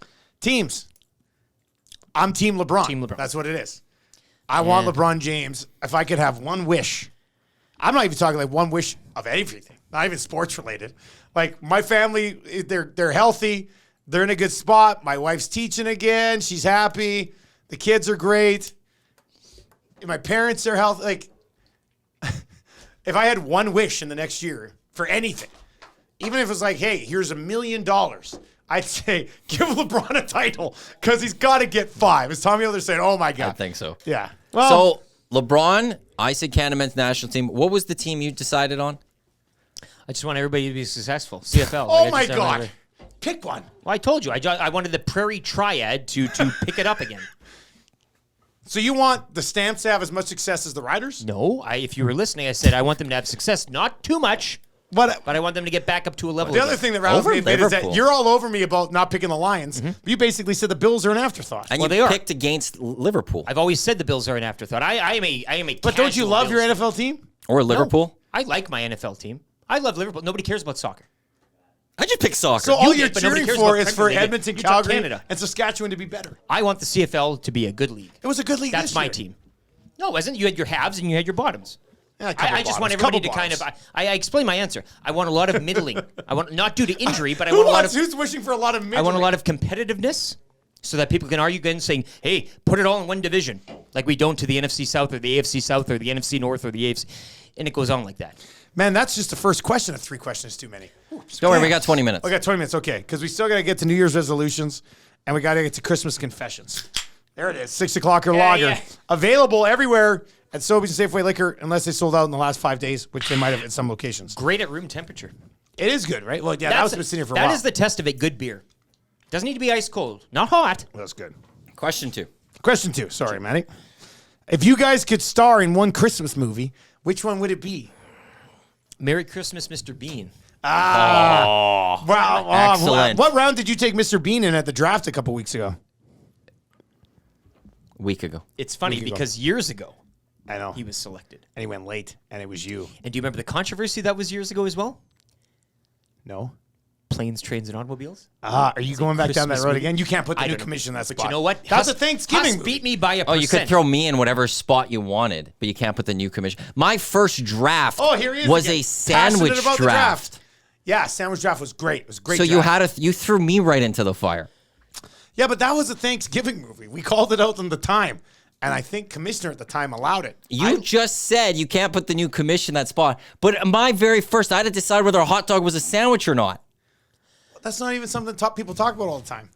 I'm Team LeBron. Team LeBron. That's what it is. I want LeBron James. If I could have one wish, I'm not even talking like one wish of anything, not even sports related. Like my family, they're healthy. They're in a good spot. My wife's teaching again. She's happy. The kids are great. And my parents are healthy. Like, if I had one wish in the next year for anything, even if it was like, hey, here's $1 million, I'd say give LeBron a title because he's got to get 5. As Tommy Elder said, oh my God. I think so. Yeah. Well, So LeBron, Isaac Canada men's national team. What was the team you decided on? I just want everybody to be successful. CFL. oh Like, I my just don't God. ever- Pick one. Well, I told you. I wanted the Prairie Triad to pick it up again. So you want the Stamps to have as much success as the Riders? No, if you were listening, I said I want them to have success, not too much, But I want them to get back up to a level. the other again. thing that rattles Over me a bit is that Liverpool. you're all over me about not picking the Lions. You basically said the Bills are an afterthought. And Well, you they are. picked against Liverpool I've always said the Bills are an afterthought. I am a. But don't you casual love your Bills fan. NFL team? or Liverpool. I like my NFL team. I love Liverpool. Nobody cares about soccer. I just picked soccer. So all You you're did, but nobody cheering cares for about is for Premier League. Edmonton, You talk Calgary, Canada. and Saskatchewan to be better. I want the CFL to be a good league. It was a good league. That's this my year. team. No, it wasn't. You had your halves and you had your bottoms. Yeah, a couple I just want bottoms, everybody to couple kind of. bottoms. I explain my answer. I want a lot of middling. I want not due to injury, but I Who want a lot wants? of. Who's wishing for a lot of? I want a lot of competitiveness, so that people can argue again, saying, "Hey, put it all in one division, like we don't to the NFC South or the AFC South or the NFC North or the AFC," and it goes on like that. Man, that's just the first question of 3 questions too many. Don't worry, we got 20 minutes. We got 20 minutes, okay, because we still got to get to New Year's resolutions, and we got to get to Christmas confessions. There it is, 6 o'clock or lager. yeah. Available everywhere at Sobeys and Safeway Liquor, unless they sold out in the last 5 days, which they might have at some locations. Great at room temperature. It is good, right? Well, yeah, that was been sitting here for a while. That is the test of a good beer. Doesn't need to be ice cold, not hot. That's good. Question 2. Question 2. Sorry, Matty. If you guys could star in one Christmas movie, which one would it be? Merry Christmas, Mr. Bean. Wow. Excellent. What round did you take Mr. Bean in at the draft a couple weeks ago? A week ago. It's funny Week ago. because years ago I know. he was selected. And he went late, and it was you. And do you remember the controversy that was years ago as well? No? Planes, trains, and automobiles. Are you going back down that Christmas road movie. again? You can't put the I new don't know. commission in that But spot. you know what? That's Huss- a Thanksgiving Huss movie. beat me by a Oh, you could percent. throw me in whatever spot you wanted, but you can't put the new commission. My first draft Oh, here he is was again. a sandwich Passionate about the draft. Yeah, sandwich draft was great. It was a great. So you draft. you threw me right into the fire. Yeah, but that was a Thanksgiving movie. We called it out in the time, and I think commissioner at the time allowed it. You just said you can't put the new commission in that spot. But my very first, I had to decide whether a hot dog was a sandwich or not. That's not even something people talk about all the time.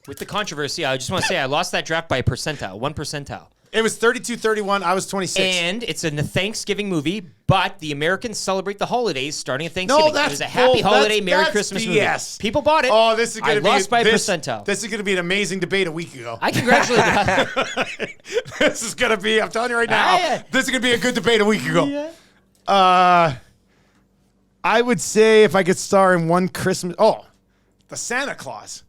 With the controversy, I just want to say I lost that draft by a percentile, 1 percentile. It was 32-31. I was 26. And it's a Thanksgiving movie, but the Americans celebrate the holidays starting at Thanksgiving. No, that's it was a happy bull. holiday, That's- Merry that's Christmas BS. movie. People bought it. Oh, this is going to be. I lost by a this, percentile. This is going to be an amazing debate a week ago. I congratulate you. This is going to be. I'm telling you right now. yeah. This is going to be a good debate a week ago. I would say if I could star in one Christmas. Oh, the Santa Claus.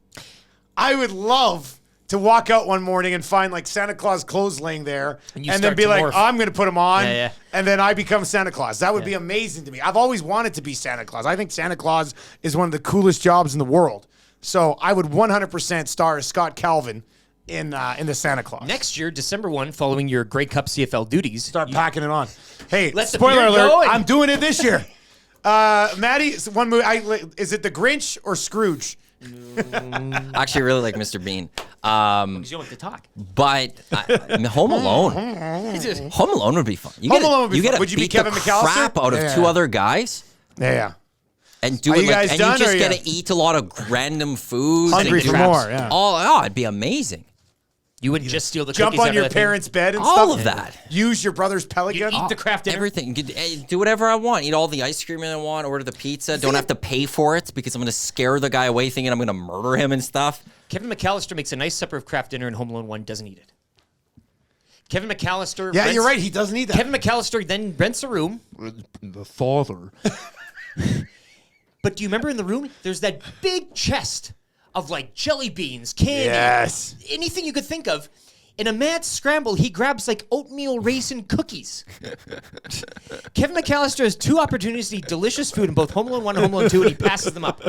I would love to walk out one morning and find like Santa Claus clothes laying there, And you then start be to like, morph. I'm going to put them on, Yeah, yeah. and then I become Santa Claus. That would be amazing to me. I've always wanted to be Santa Claus. I think Santa Claus is one of the coolest jobs in the world. So I would 100% star as Scott Calvin in the Santa Claus. Next year, December 1, following your Grey Cup CFL duties. Start packing it on. Hey, Let the spoiler beard alert! go and- I'm doing it this year. Maddie, one movie. Is it The Grinch or Scrooge? I actually really like Mr. Bean. Because you don't have to talk. But Home Alone. Home Alone would be fun. You Home get Alone would be you fun. get to Would you be beat Kevin the McAllister? crap out of Yeah. two other guys. Yeah. And do Are it you like, guys and done, you just or get you- to eat a lot of random foods. Hungry and for do- more, yeah. It'd be amazing. You wouldn't just steal the Jump cookies out on of your that thing? parents' bed and All stuff. of that. Use your brother's pellet gun. Eat the craft dinner. Everything. Do whatever I want. Eat all the ice cream I want. Order the pizza. Don't have to pay for it because I'm going to scare the guy away thinking I'm going to murder him and stuff. Kevin McAllister makes a nice supper of craft dinner in Home Alone 1, doesn't eat it. Kevin McAllister. Yeah, you're right. He doesn't need that. Kevin McAllister then rents a room. The father. But do you remember in the room, there's that big chest of like jelly beans, candy, Yes. anything you could think of. In a mad scramble, he grabs like oatmeal raisin cookies. Kevin McAllister has 2 opportunities to eat delicious food in both Home Alone 1 and Home Alone 2, and he passes them up.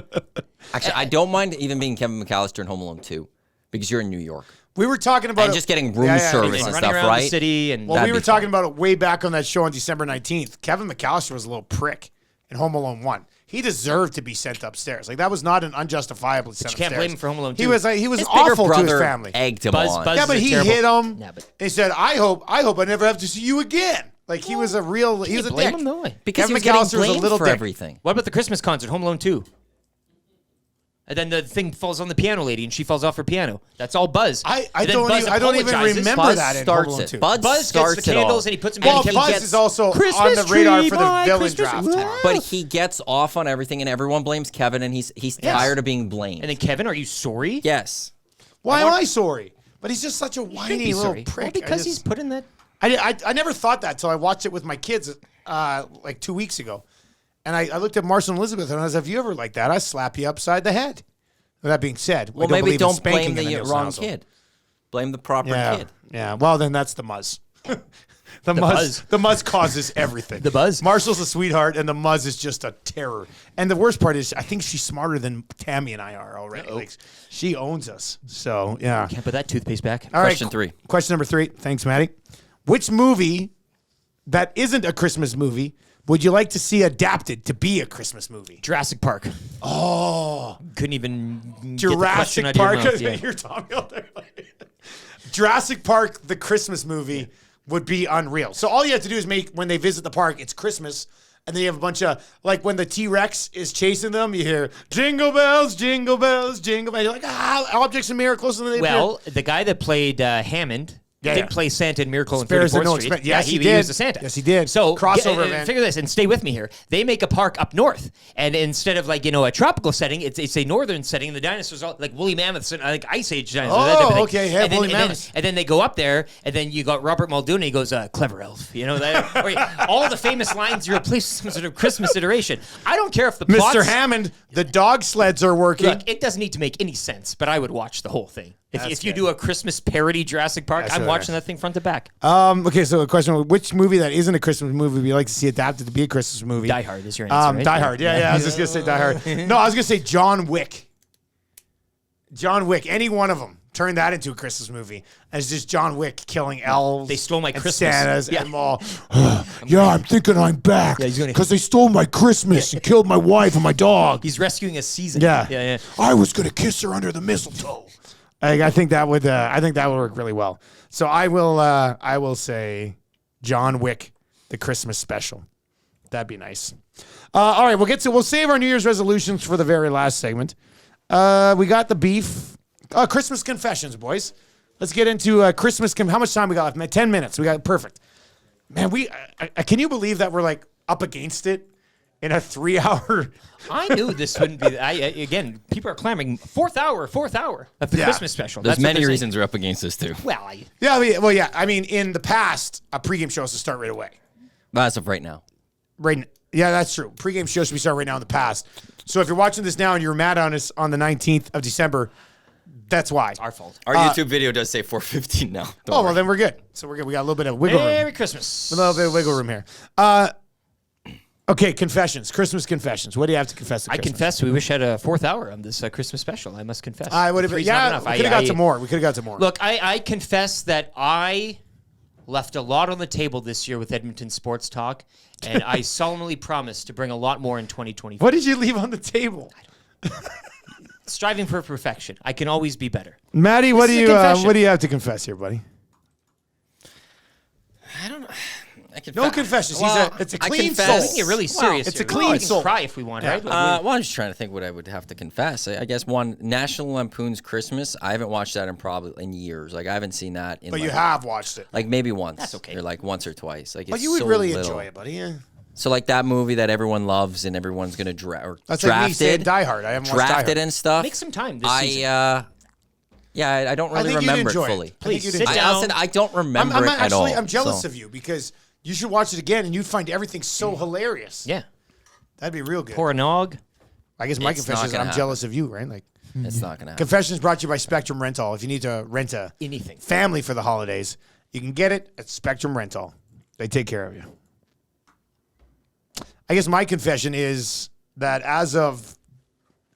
Actually, I don't mind even being Kevin McAllister in Home Alone 2 because you're in New York. We were talking about And just getting room service and Running stuff, around right? the city and Well, we That'd were be talking fun. about it way back on that show on December 19th. Kevin McAllister was a little prick in Home Alone 1. He deserved to be sent upstairs. Like, that was not an unjustifiably sent you can't upstairs. blame him for Home Alone 2. He was His bigger awful to his brother family. egged him Buzz- on. Buzz- Yeah, but is he terrible. hit him. Yeah, but- He said, I hope I never have to see you again. Like, he was a real, he was a blame dick. him, though? Because Kevin he was getting McAllister was a blamed little for dick. everything. What about the Christmas concert, Home Alone 2? And then the thing falls on the piano lady, and she falls off her piano. That's all Buzz. I And then don't Buzz even, I don't even apologizes. remember Buzz that in Home starts Alone it. 2. Buzz Buzz starts gets the it all. candles, and he puts them Well, in. And Buzz gets, is also on Christmas the radar tree, for the my villain Christmas draft. tree. But he gets off on everything, and everyone blames Kevin, and he's tired of being blamed. And then Kevin, are you sorry? Yes. Why am I sorry? But he's just such a You shouldn't whiny be little sorry. prick. Well, because I he's just- put in that. I never thought that till I watched it with my kids like 2 weeks ago. And I looked at Marshall and Elizabeth and I was like, if you ever like that, I'd slap you upside the head. With that being said, Well, we maybe believe in don't spanking blame in the Nielson wrong household. kid. Blame the proper Yeah, kid. yeah. Well, then that's the Muzz. The Muzz. Muzz causes everything. The Buzz. Marshall's a sweetheart, and the Muzz is just a terror. And the worst part is, I think she's smarter than Tammy and I are already. Like, she owns us. So yeah. Can't put that toothpaste back. All right. Question 3. Question number 3. Thanks, Maddie. Which movie that isn't a Christmas movie would you like to see adapted to be a Christmas movie? Jurassic Park. Oh, Couldn't even get the Jurassic question out of your Park. mouth, yeah. You're talking out there. Jurassic Park, the Christmas movie, would be unreal. So all you have to do is make, when they visit the park, it's Christmas, and then you have a bunch of, like when the T-Rex is chasing them, you hear, jingle bells, jingle bells, jingle bells. You're like, objects in mirror closer than they Well, the guy that played Hammond did play Santa in Miracle on Spares 34th at no Street. expense. Yes, he he did. was a Santa. Yes, he did. So Crossover event. Figure this and stay with me here. They make a park up north, and instead of like a tropical setting, it's a northern setting. And the dinosaurs are like woolly mammoths and like Ice Age dinosaurs. that type of thing. Okay, yeah, and then, woolly and then- mammoths. and then they go up there, and then you got Robert Muldoon. He goes, "Clever elf," that, or, all the famous lines you replace with some sort of Christmas iteration. I don't care if the plots, Mr. Hammond, the dog sleds are working. Look, it doesn't need to make any sense, but I would watch the whole thing. That's If you good. do a Christmas parody Jurassic Park, That's I'm what it watching is. that thing front to back. Okay, so a question: which movie that isn't a Christmas movie would you like to see adapted to be a Christmas movie? Die Hard is your answer, right? Die Hard. Yeah. I was just gonna say Die Hard. No, I was gonna say John Wick. John Wick. Any one of them. Turn that into a Christmas movie. As just John Wick killing elves. They stole my and Christmas. Santas Yeah. and them all. Yeah, I'm thinking I'm back Yeah, he's gonna- because they stole my Christmas and killed my wife and my dog. He's rescuing a season. Yeah. Yeah. I was gonna kiss her under the mistletoe. I think that would. I think that would work really well. So I will. I will say, John Wick, the Christmas special. That'd be nice. All right, we'll save our New Year's resolutions for the very last segment. We got the beef. Christmas confessions, boys. Let's get into Christmas. How much time we got left? Man, 10 minutes. We got perfect. Man, can you believe that we're like up against it in a 3-hour? I knew this wouldn't be. Again, people are clamoring fourth hour of the Christmas special. There's That's what many they're saying. reasons we're up against this, too. Well, Yeah. I mean, in the past, a pregame show has to start right away. As of right now. Yeah, that's true. Pregame show should be starting right now in the past. So if you're watching this now and you're mad on us on the 19th of December, that's why. It's our fault. Our YouTube video does say 4:15 now. Don't well, then we're good. So we're good. We got a little bit of wiggle room. Merry Christmas. A little bit of wiggle room here. Okay, confessions. Christmas confessions. What do you have to confess to I Christmas? confess we wish I had a fourth hour on this Christmas special. I must confess. I would have been. Three's not Yeah, enough. we could have got some more. We could have got some more. Look, I confess that I left a lot on the table this year with Edmonton Sports Talk, and I solemnly promise to bring a lot more in 2024. What did you leave on the table? Striving for perfection. I can always be better. Maddie, This is a confession. what do you have to confess here, buddy? I don't know. No confessions. It's a I clean confess. soul. We can get really serious. It's here. a clean We can soul. cry if we want, right? Well, I'm just trying to think what I would have to confess. I guess one, National Lampoon's Christmas. I haven't watched that in years. Like I haven't seen that in. But like, you have watched it. like maybe once. That's okay. Or like once or twice. Like, But it's you would so really little. enjoy it, buddy. Yeah. So like that movie that everyone loves and everyone's gonna draft That's like me saying drafted, Die Hard. I haven't watched Die drafted Hard. and stuff. Make some time this season. I don't really think you'd remember it enjoy it. fully. I think Please you'd sit enjoy it. down. Listen, I don't remember I'm it at all. I'm jealous so. of you because you should watch it again and you'd find everything so hilarious. Yeah. That'd be real good. Pour a nog. I guess my It's confession not is gonna I'm happen. jealous of you, right? Like It's not gonna happen. Confessions brought to you by Spectrum Rental. If you need to rent a Anything. family for the holidays, you can get it at Spectrum Rental. They take care of you. I guess my confession is that as of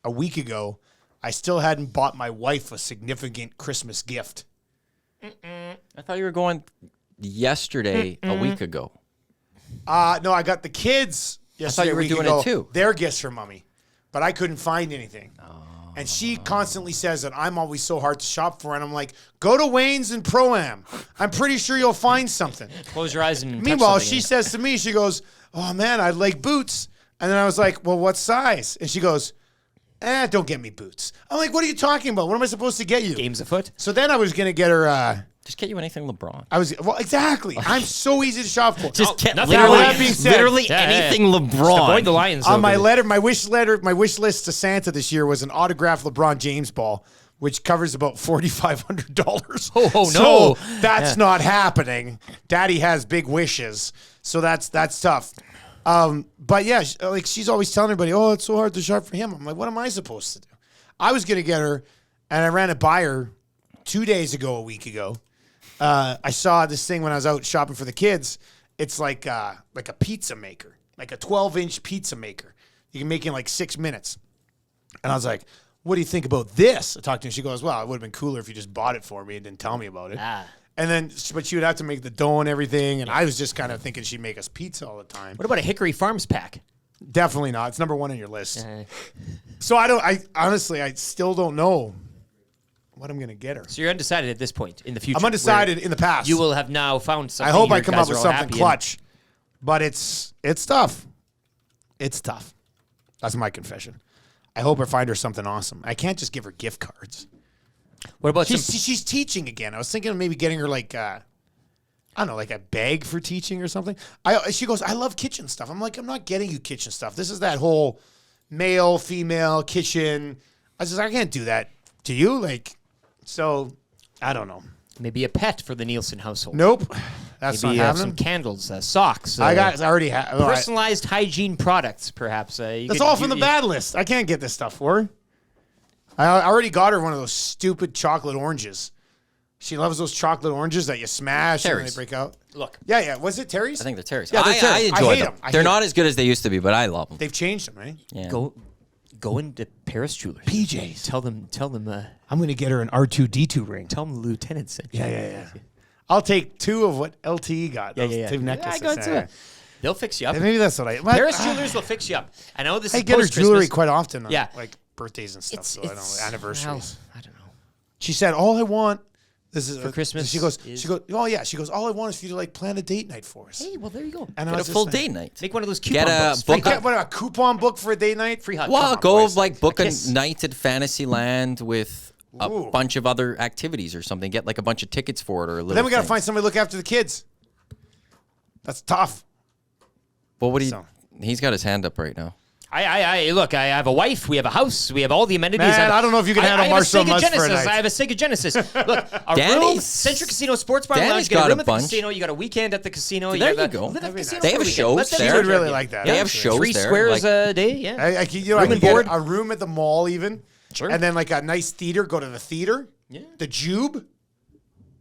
a week ago, I still hadn't bought my wife a significant Christmas gift. I thought you were going yesterday, a week ago. No, I got the kids yesterday. you were a week doing ago, it too. Their gifts for mommy, but I couldn't find anything. And she constantly says that I'm always so hard to shop for, and I'm like, go to Wayne's and Pro-Am. I'm pretty sure you'll find something. Close your eyes and touch Meanwhile, something. she says to me, she goes, oh man, I'd like boots. And then I was like, well, what size? And she goes, don't get me boots. I'm like, what are you talking about? What am I supposed to get you? Games afoot. So then I was going to get her, Just get you anything LeBron. exactly. I'm so easy to shop for. Just get nothing literally, Lions. That being said- literally Yeah, yeah, yeah. anything LeBron. Avoid the Lions. On though, my but- my wish list to Santa this year was an autographed LeBron James ball, which covers about $4,500. Oh, So no. that's not happening. Daddy has big wishes, so that's tough. But yeah, she's always telling everybody, oh, it's so hard to shop for him. I'm like, what am I supposed to do? I was gonna get her, and I ran it by her 2 days ago, a week ago. I saw this thing when I was out shopping for the kids. It's like a pizza maker, like a 12-inch pizza maker. You can make it in like 6 minutes. And I was like, what do you think about this? I talked to her. She goes, well, it would have been cooler if you just bought it for me and didn't tell me about it. And then, but she would have to make the dough and everything. And I was just kind of thinking she'd make us pizza all the time. What about a Hickory Farms pack? Definitely not. It's number one on your list. So I honestly, I still don't know what I'm going to get her. So you're undecided at this point in the future. I'm undecided where in the past. You will have now found something. I hope I you come guys up with are all something happy in. clutch, but it's tough. It's tough. That's my confession. I hope I find her something awesome. I can't just give her gift cards. What about She's teaching again. I was thinking of maybe getting her like I don't know, like a bag for teaching or something. She goes, I love kitchen stuff. I'm like, I'm not getting you kitchen stuff. This is that whole male, female kitchen. I says, I can't do that to you. Like, so I don't know. maybe a pet for the Nielsen household? Nope. That's Maybe not happening. some candles, socks. I already have. Personalized hygiene products, perhaps. That's all from the bad list. I can't get this stuff for her. I already got her one of those stupid chocolate oranges. She loves those chocolate oranges that you smash and Terry's. they break out. Look. Yeah. Was it Terry's? I think they're Terry's. Yeah, they're I Terry's. I enjoy hate them. them. I They're hate not them. as good as they used to be, but I love them. They've changed them, right? Yeah. Go into Paris Jewelers. PJs. Tell them. I'm going to get her an R2D2 ring. Tell them the lieutenant sent you. Yeah. I'll take 2 of what LTE got. Those 2 necklaces. Yeah, I got to. They'll fix you up. Maybe that's what I. Paris Jewelers will fix you up. I know this I is get her post-Christmas. jewelry quite often. On, Yeah. like birthdays and stuff. It's- So I don't know, it's- anniversaries. well, I don't know. She said, "All I want." This is For Christmas She goes. is- She goes. Oh yeah. She goes. All I want is for you to like plan a date night for us. Hey, well, there you go. And I Get a was just full like, date night. Make one of those coupon Get a books. book. Get what, a coupon book for a date night? Free hot. Well, Come on, go boys. like book a kiss. night at Fantasyland with a Ooh. bunch of other activities or something. Get like a bunch of tickets for it or a little. But then we got to thing. find somebody to look after the kids. That's tough. Well, what do you? So. He's got his hand up right now. Look, I have a wife. We have a house. We have all the amenities. Man, I don't know if you can handle Marcel much for a Genesis. night. I have a Sega Genesis. Look, a room, Danny's- Centric Casino Sports Bar Danny's Lounge. You get got a room a at the bunch. casino. You got a weekend at the casino. There have you a- go. live at the That'd be casino They for have a a weekend. show Let them there. She take would care of really you. like that. They have actually. shows 3 there. squares like- a day. Yeah. I Room can and get board. a room at the mall even. Sure. And then like a nice theater. Go to the theater. Yeah. The Jube.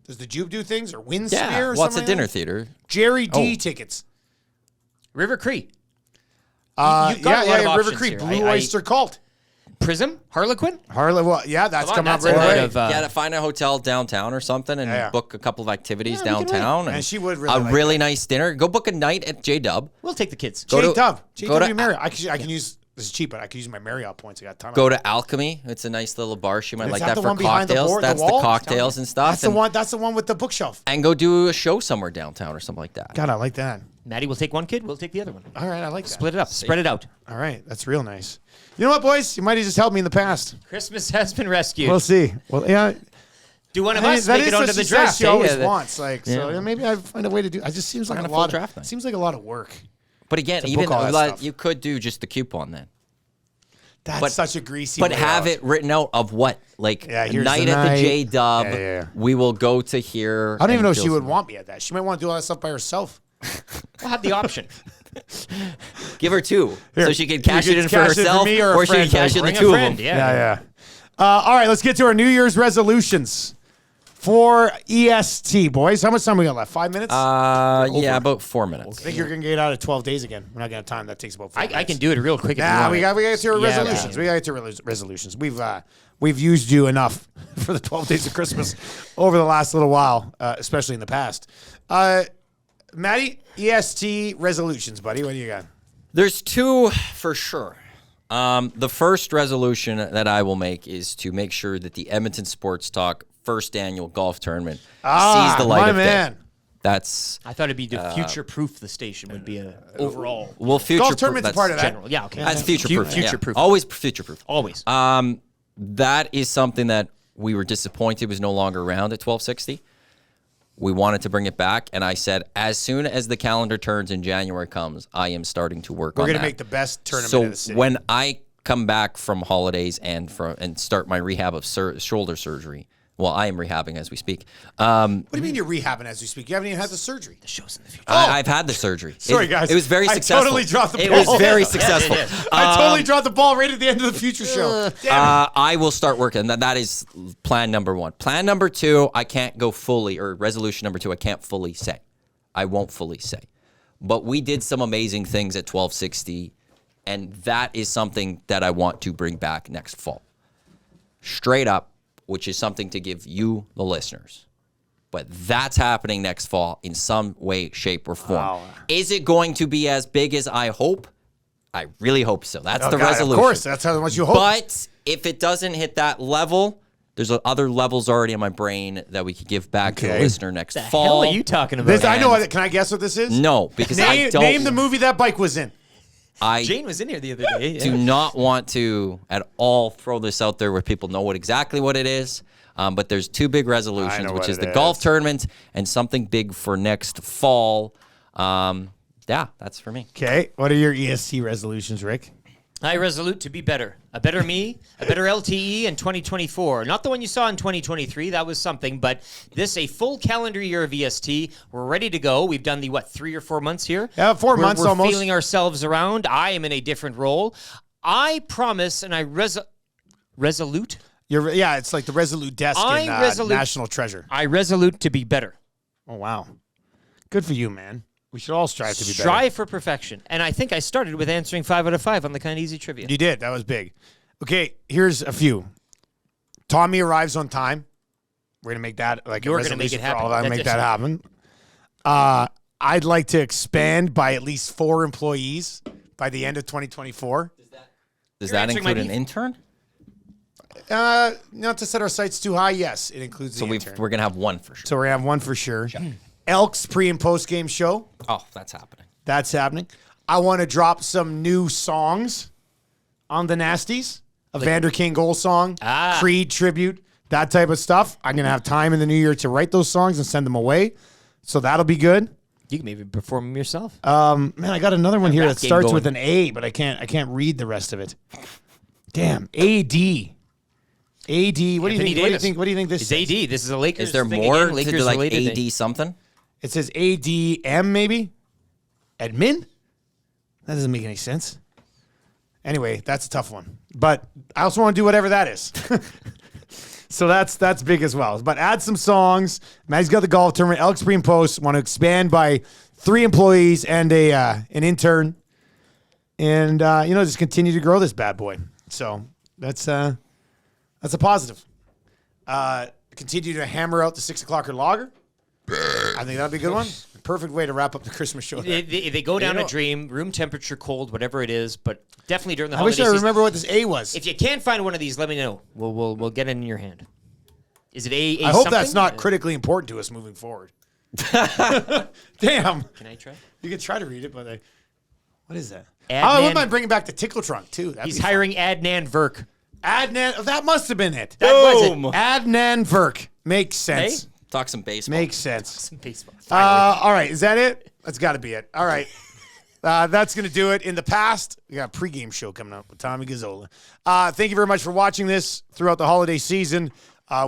Does the Jube do things or Winsphere yeah. or What's something? a dinner like that? theater? Jerry D Oh. tickets. River Cree. Yeah, You've got a lot of River options Creek, here. Blue Oyster Cult. Prism. Harlequin. Harley, well, yeah, that's Come on, coming up that's right a away. lot of, Yeah, to find a hotel downtown or something and Yeah. book a couple of activities Yeah, we can downtown. And she would really a like really nice dinner. Go book a night at J Dub. We'll take the kids. Go J to- Dub. go to- JW Marriott. I can use This is cheap, but I could use my Marriott points. I got a ton of Go them. to Alchemy. It's a nice little bar. She might Is like that that the for one behind the cocktails. board- the That's the wall? cocktails and stuff. That's the one. That's the one with the bookshelf. And go do a show somewhere downtown or something like that. God, I like that. Maddie will take one kid. We'll take the other one. All right, I like that. Split it up. Spread it out. All right, that's real nice. You know what, boys? You might have just helped me in the past. Christmas has been rescued. We'll see. Well, yeah. Do one of Hey, us that make is it onto what the she says draft? She always Yeah. wants, like, so Yeah. maybe I find a way to do. It just seems like On a a full lot. draft night. Seems like a lot of work. But again, To even book all that like, stuff. you could do just the coupon then. That's But- such a greasy. But way have out. it written out of what? Like Yeah, a here's night the at night. the J Dub. Yeah. We will go to here. I don't even know if and she do would some- want me at that. She might want to do all that stuff by herself. We'll have the option. Give her two, Here, so she can you cash it can in for cash it for herself, me or a or she can friend, cash like, in the bring a two of friend, them. yeah. All right, let's get to our New Year's resolutions for EST, boys. How much time we got left? 5 minutes? Yeah, about 4 minutes. I think you're gonna get out of 12 days again. We're not gonna have time. That takes about 4 minutes. I can do it real quick. If you Nah, want we it. got to get to our Yeah, resolutions. We got to get to resolutions. We've used you enough for the 12 days of Christmas over the last little while, especially in the past. Maddie, EST resolutions, buddy. What do you got? There's two for sure. The first resolution that I will make is to make sure that the Edmonton Sports Talk first annual golf tournament sees the light my of man. day. That's I thought it'd be to future-proof the station would be a overall well, future Golf tournament's a part of that. general. Yeah, okay. That's future-proof. Future-proof. Always future-proof. Always. That is something that we were disappointed was no longer around at 1260. We wanted to bring it back, and I said, as soon as the calendar turns and January comes, I am starting to work on We're that. going to make the best tournament So in the city. when I come back from holidays and start my rehab of shoulder surgery, well, I am rehabbing as we speak. What do you mean you're rehabbing as we speak? You haven't even had the surgery. The show's in the future. I've had the surgery. Sorry, guys. It was very I successful. totally dropped the It ball. was very successful. I totally dropped the ball right at the end of the future show. Damn it. I will start working. That is plan number one. Plan number two, I can't go fully, or resolution number two, I can't fully say. I won't fully say. But we did some amazing things at 1260, and that is something that I want to bring back next fall. Straight up, which is something to give you, the listeners. But that's happening next fall in some way, shape, or form. Wow. Is it going to be as big as I hope? I really hope so. That's Oh, the God, resolution. Of course, that's how much you hope. But if it doesn't hit that level, there's other levels already in my brain that we could give back to the Okay. listener next The fall. hell are you talking about? This, I know. Can I guess what this is? No, because I Name, don't. name the movie that bike was in. I Jane was in here the other day. do not want to at all throw this out there where people know exactly what it is. But there's two big resolutions, know which what is it the is. golf tournament and something big for next fall. Yeah, that's for me. Okay. What are your EST resolutions, Rick? I resolute to be better. A better me, a better LTE in 2024. Not the one you saw in 2023. That was something, but this a full calendar year of EST. We're ready to go. We've done the, 3 or 4 months here? Yeah, 4 months we're almost. feeling ourselves around. I am in a different role. I promise, and I resolute. Yeah, it's like the Resolute desk in National Treasure. I resolute to be better. Oh, wow. Good for you, man. We should all strive to be better. Strive for perfection. And I think I started with answering 5 out of 5 on the Kind of Easy trivia. You did. That was big. Okay, here's a few. Tommy arrives on time. We're going to make that like You're a gonna make resolution it for happen. all of that. That's Make it. that happen. I'd like to expand by at least 4 employees by the end of 2024. Does You're that answering my include an beef. intern? Not to set our sights too high. Yes, it includes So the we're intern. going to have one for sure. So we're going to have one for sure. Elks pre and post game show. Oh, that's happening. That's happening. I want to drop some new songs on the Nasties. A Vander King Goal song, Creed tribute, that type of stuff. I'm going to have time in the new year to write those songs and send them away. So that'll be good. You can maybe perform them yourself. Man, I got another one here rap that game starts going. with an A, but I can't read the rest of it. Damn. AD. What do you Anthony think? Davis. What do you think this It's is? AD. This is a Lakers Is there thing more again. to Lakers do, like related AD thing. something? It says ADM maybe? Admin? That doesn't make any sense. Anyway, that's a tough one. But I also want to do whatever that is. So that's big as well. But add some songs. Maddie's got the golf tournament. Elks Pre and Post. Want to expand by 3 employees and an intern. And just continue to grow this bad boy. So that's a positive. Continue to hammer out the 6 o'clocker lager. I think that'd be a good one. Perfect way to wrap up the Christmas show. They go down a dream, room temperature, cold, whatever it is, but definitely during the I wish holiday I season. remember what this A was. If you can't find one of these, let me know. We'll get it in your hand. Is it A I hope something? that's not critically important to us moving forward. Damn. Can I try? You can try to read it, but what is that? Adnan- I wouldn't mind bringing back the Tickle Trunk, too. He's hiring Adnan Verk. Adnan. Oh, that must have been it. That was it. Adnan Verk. Makes sense. Hey? Talk some baseball. Makes sense. Some baseball. All right. Is that it? That's got to be it. All right. That's going to do it. In the past, we got a pregame show coming up with Tommy Gazzola. Thank you very much for watching this throughout the holiday season.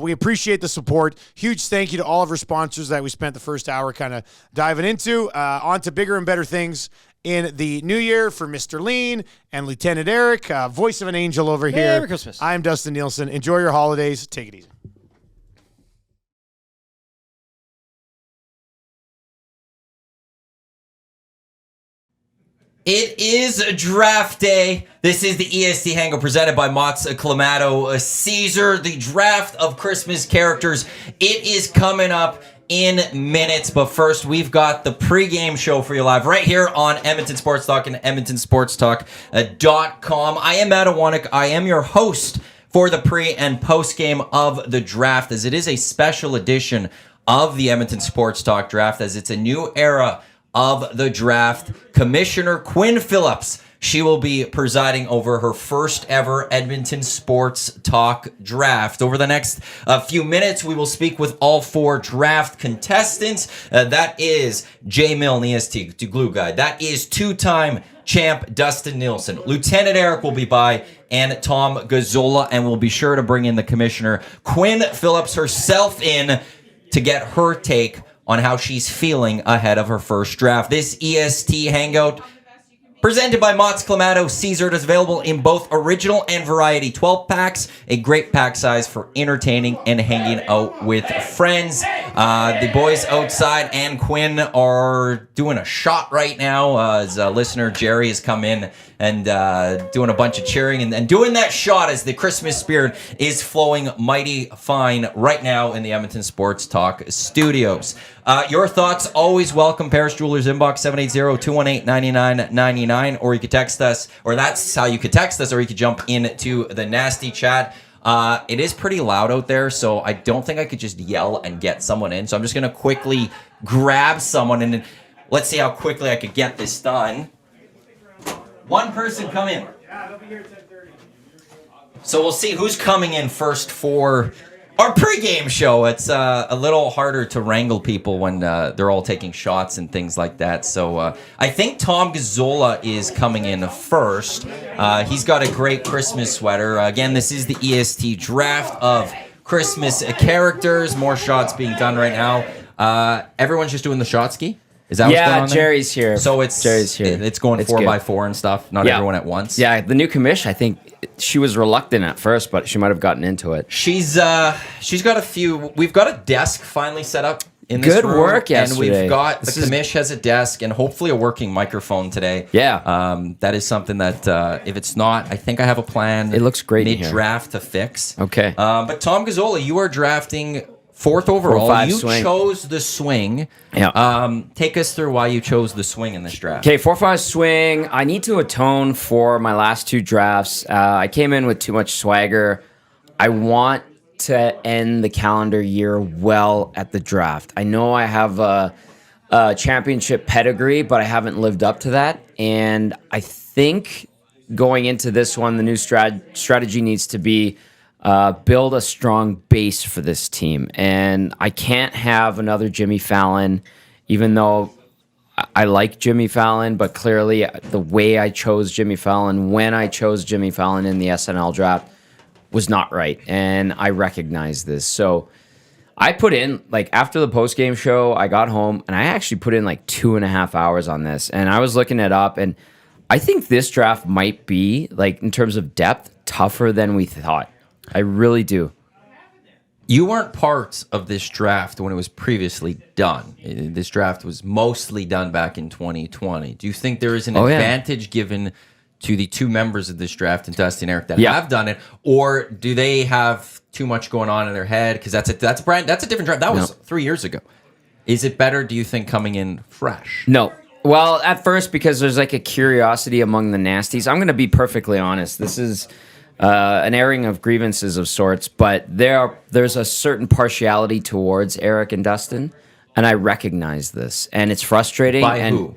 We appreciate the support. Huge thank you to all of our sponsors that we spent the first hour kind of diving into. On to bigger and better things in the new year for Mr. Lean and Lieutenant Eric, voice of an angel over here. Merry Christmas. I'm Dustin Nielsen. Enjoy your holidays. Take it easy. It is draft day. This is the EST Hangout presented by Mott's Clamato Caesar, the draft of Christmas characters. It is coming up in minutes, but first we've got the pregame show for you live right here on Edmonton Sports Talk and EdmontonSportsTalk.com. I am Matt Awanek. I am your host for the pre and post game of the draft, as it is a special edition of the Edmonton Sports Talk draft, as it's a new era of the draft. Commissioner Quinn Phillips, she will be presiding over her first ever Edmonton Sports Talk draft. Over the next few minutes, we will speak with all four draft contestants. That is Jay Milne, EST Glue Guy. That is two-time champ Dustin Nielsen. Lieutenant Eric will be by, and Tom Gazzola, and we'll be sure to bring in the Commissioner Quinn Phillips herself in to get her take on how she's feeling ahead of her first draft. This EST Hangout, presented by Mott's Clamato Caesar, is available in both original and variety 12-packs, a great pack size for entertaining and hanging out with friends. The boys outside and Quinn are doing a shot right now, as listener Jerry has come in and doing a bunch of cheering and doing that shot as the Christmas spirit is flowing mighty fine right now in the Edmonton Sports Talk studios. Your thoughts always welcome. Paris Jewelers inbox 780-218-9999, or you could text us, or that's how you could text us, or you could jump into the nasty chat. It is pretty loud out there, so I don't think I could just yell and get someone in. So I'm just going to quickly grab someone, and let's see how quickly I could get this done. One person come in. So we'll see who's coming in first for our pregame show. It's a little harder to wrangle people when they're all taking shots and things like that. So I think Tom Gazzola is coming in first. He's got a great Christmas sweater. Again, this is the EST draft of Christmas characters. More shots being done right now. Everyone's just doing the shot ski? Is that what's going on there? Jerry's here. So Jerry's here. It's going 4x4 and stuff. Not everyone at once. Yeah, the new commish, I think she was reluctant at first, but she might have gotten into it. She's got a few. We've got a desk finally set up in this room. Good work yesterday. And we've got the commish has a desk and hopefully a working microphone today. Yeah. That is something that if it's not, I think I have a plan. It looks great mid-draft to fix. Okay. But Tom Gazzola, you are drafting 4th overall. 4-5 You swing. chose the swing. Yeah. Take us through why you chose the swing in this draft. Okay, 4-5 swing. I need to atone for my last two drafts. I came in with too much swagger. I want to end the calendar year well at the draft. I know I have a championship pedigree, but I haven't lived up to that. And I think going into this one, the new strategy needs to be build a strong base for this team. And I can't have another Jimmy Fallon, even though I like Jimmy Fallon, but clearly the way I chose Jimmy Fallon, when I chose Jimmy Fallon in the SNL draft, was not right. And I recognize this. So I put in, like, after the post-game show, I got home, and I actually put in like 2.5 hours on this. And I was looking it up, and I think this draft might be, like, in terms of depth, tougher than we thought. I really do. You weren't part of this draft when it was previously done. This draft was mostly done back in 2020. Do you think there is an advantage given to the two members of this draft, and Dusty and Eric, that have done it, or do they have too much going on in their head? Because that's a different draft. That was 3 years ago. Is it better, do you think, coming in fresh? No. Well, at first, because there's like a curiosity among the nasties. I'm going to be perfectly honest. This is an airing of grievances of sorts, but there's a certain partiality towards Eric and Dustin, and I recognize this, and it's frustrating. By and who?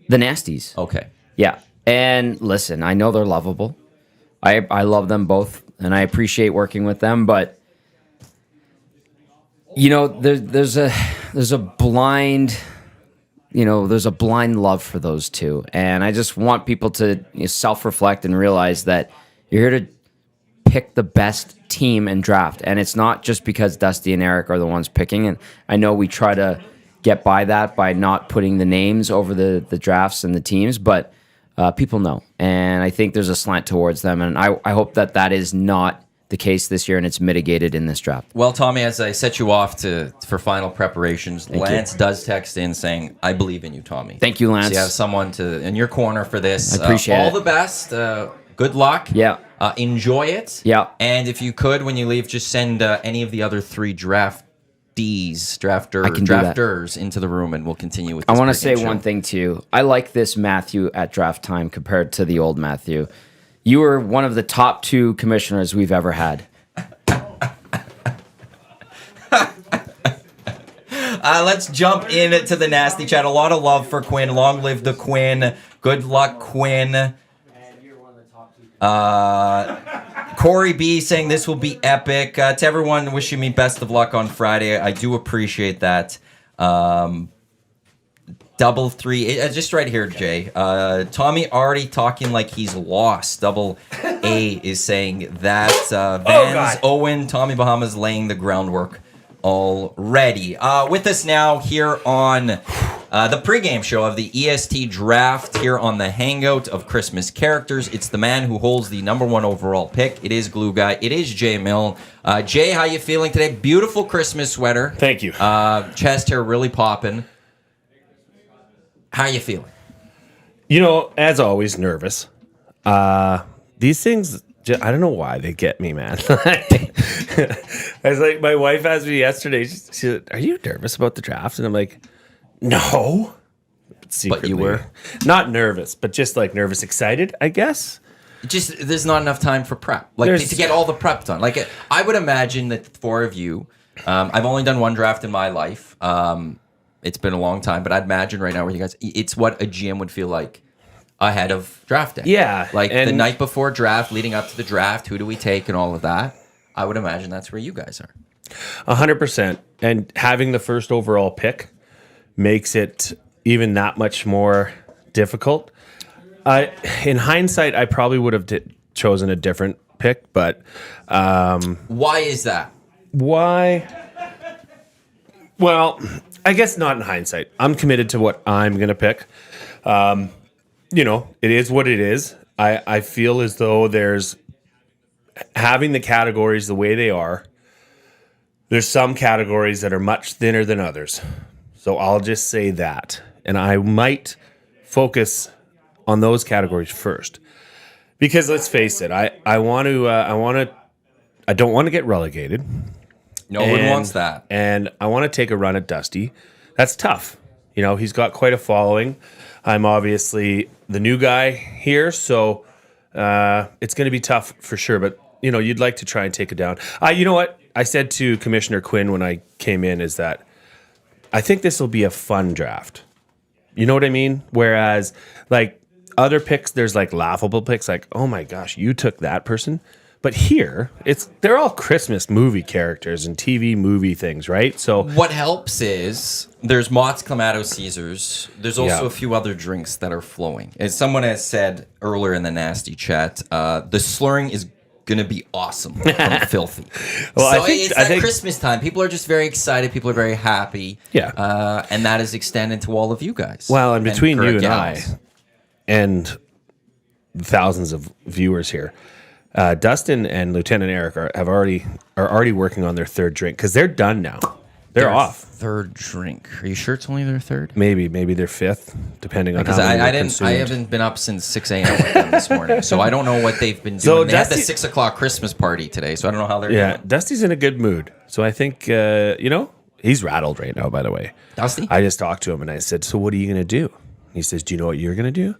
The nasties. Okay. Yeah. And listen, I know they're lovable. I love them both, and I appreciate working with them, but you know, there's a blind love for those two, and I just want people to self-reflect and realize that you're here to pick the best team and draft, and it's not just because Dusty and Eric are the ones picking. And I know we try to get by that by not putting the names over the drafts and the teams, but people know, and I think there's a slant towards them, and I hope that is not the case this year, and it's mitigated in this draft. Well, Tommy, as I set you off for final preparations, Lance does text in saying, "I believe in you, Tommy." Thank you, Lance. So you have someone in your corner for this. I appreciate all it. the best. Good luck. Yeah. Enjoy it. Yeah. And if you could, when you leave, just send any of the other three drafters into the room, and we'll continue with this. I want to pregame say show. one thing too. I like this Matthew at draft time compared to the old Matthew. You were one of the top 2 commissioners we've ever had. Let's jump into the nasty chat. A lot of love for Quinn. Long live the Quinn. Good luck, Quinn. Corey B saying this will be epic. To everyone wishing me best of luck on Friday. I do appreciate that. Double 3. Just right here, Jay. Tommy already talking like he's lost. Double A is saying that. Vans, Owen, Tommy Bahamas laying the groundwork already. With us now here on the pregame show of the EST Draft here on the Hangout of Christmas Characters. It's the man who holds the #1 overall pick. It is Glue Guy. It is Jay Mill. Jay, how you feeling today? Beautiful Christmas sweater. Thank you. Chest hair really popping. How you feeling? You know, as always, nervous. These things, I don't know why they get me, man. I was like, my wife asked me yesterday, she said, "Are you nervous about the draft?" And I'm like, no. Secretly, but you were? Not nervous, but just like nervous, excited, I guess. Just there's not enough time for prep, like to get all the prep done. Like I would imagine that the 4 of you, I've only done 1 draft in my life. It's been a long time, but I'd imagine right now where you guys, it's what a GM would feel like ahead of draft day. Yeah. Like the night before draft, leading up to the draft, who do we take and all of that. I would imagine that's where you guys are. 100%. And having the first overall pick makes it even that much more difficult. In hindsight, I probably would have chosen a different pick, but... why is that? Why? Well, I guess not in hindsight. I'm committed to what I'm going to pick. You know, it is what it is. I feel as though there's... Having the categories the way they are, there's some categories that are much thinner than others. So I'll just say that. And I might focus on those categories first. Because let's face it, I don't want to get relegated. No one wants that. And I want to take a run at Dusty. That's tough. You know, he's got quite a following. I'm obviously the new guy here, so it's going to be tough for sure. But, you know, you'd like to try and take it down. You know what? I said to Commissioner Quinn when I came in is that I think this will be a fun draft. You know what I mean? Whereas, like, other picks, there's, like, laughable picks. Like, oh, my gosh, you took that person? But here, they're all Christmas movie characters and TV movie things, right? So what helps is there's Mott's Clamato Caesars. There's also a few other drinks that are flowing. As someone has said earlier in the nasty chat, the slurring is going to be awesome from Filthy. Well, so I think Christmas time. People are just very excited. People are very happy. Yeah. And that is extended to all of you guys. Well, and between you and gals. I and thousands of viewers here, Dustin and Lieutenant Eric are already working on their 3rd drink because they're done now. They're off. 3rd drink. Are you sure it's only their 3rd? Maybe their 5th, depending on how because I haven't been up since 6 a.m. with them this morning, so I don't know what they've been doing. So they had the 6 o'clock Christmas party today, so I don't know how they're doing. Dusty's in a good mood, so I think he's rattled right now, by the way. Dusty? I just talked to him and I said, so what are you going to do? He says, do you know what you're going to do?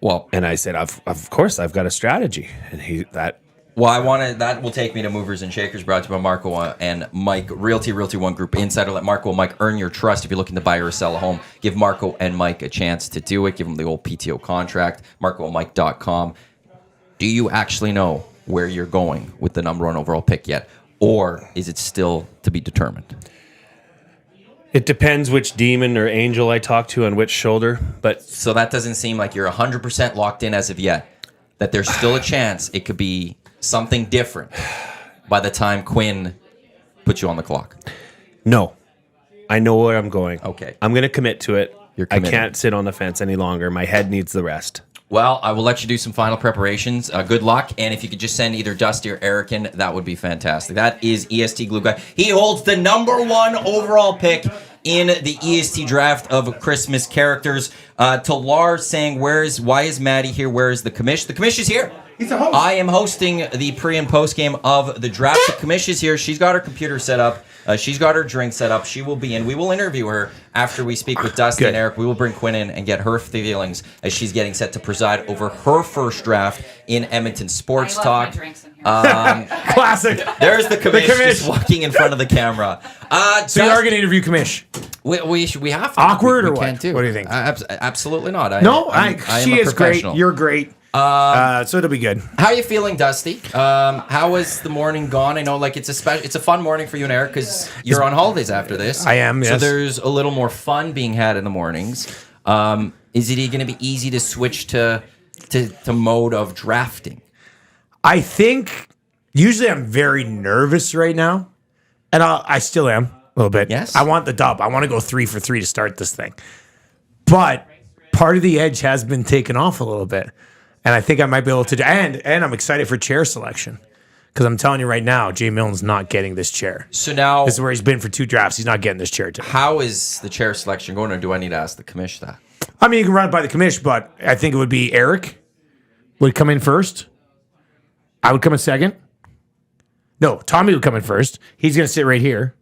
Well, and I said, of course, I've got a strategy. And that will take me to Movers and Shakers, brought to you by Marco and Mike, Realty One Group Insider. Let Marco and Mike earn your trust. If you're looking to buy or sell a home, give Marco and Mike a chance to do it. Give them the old PTO contract, marcoandmike.com. Do you actually know where you're going with the number 1 overall pick yet? Or is it still to be determined? It depends which demon or angel I talk to on which shoulder. But so that doesn't seem like you're 100% locked in as of yet. That there's still a chance it could be something different by the time Quinn puts you on the clock. No. I know where I'm going. Okay. I'm going to commit to it. You're I committing. can't sit on the fence any longer. My head needs the rest. Well, I will let you do some final preparations. Good luck. And if you could just send either Dusty or Eric in, that would be fantastic. That is EST Glue Guy. He holds the number 1 overall pick in the EST draft of Christmas characters. To Lars saying, why is Maddie here? Where is the commish? The commish is here. He's a host. I am hosting the pre and post game of the draft. The commish is here. She's got her computer set up. She's got her drink set up. She will be in. We will interview her after we speak with Dusty and Eric. We will bring Quinn in and get her feelings as she's getting set to preside over her first draft in Edmonton Sports Talk. Classic. There's the commish, just walking in front of the camera. So you are going to interview Commish? We have to. Awkward we or what? Can't do. What do you think? Absolutely not. She is great. You're great. So it'll be good. How are you feeling, Dusty? How has the morning gone? I know, like it's a fun morning for you and Eric because you're on holidays after this. I am. So Yes. there's a little more fun being had in the mornings. Is it going to be easy to switch to mode of drafting? I think usually I'm very nervous right now, and I still am a little bit. Yes. I want the dub. I want to go 3 for 3 to start this thing, but part of the edge has been taken off a little bit. And I think I might be able to, and I'm excited for chair selection because I'm telling you right now, Jay Milne's not getting this chair. So now this is where he's been for 2 drafts. He's not getting this chair today. How is the chair selection going, or do I need to ask the commish that? I mean, you can run it by the commish, but I think it would be Eric would come in first. I would come in second. No, Tommy would come in first. He's going to sit right here.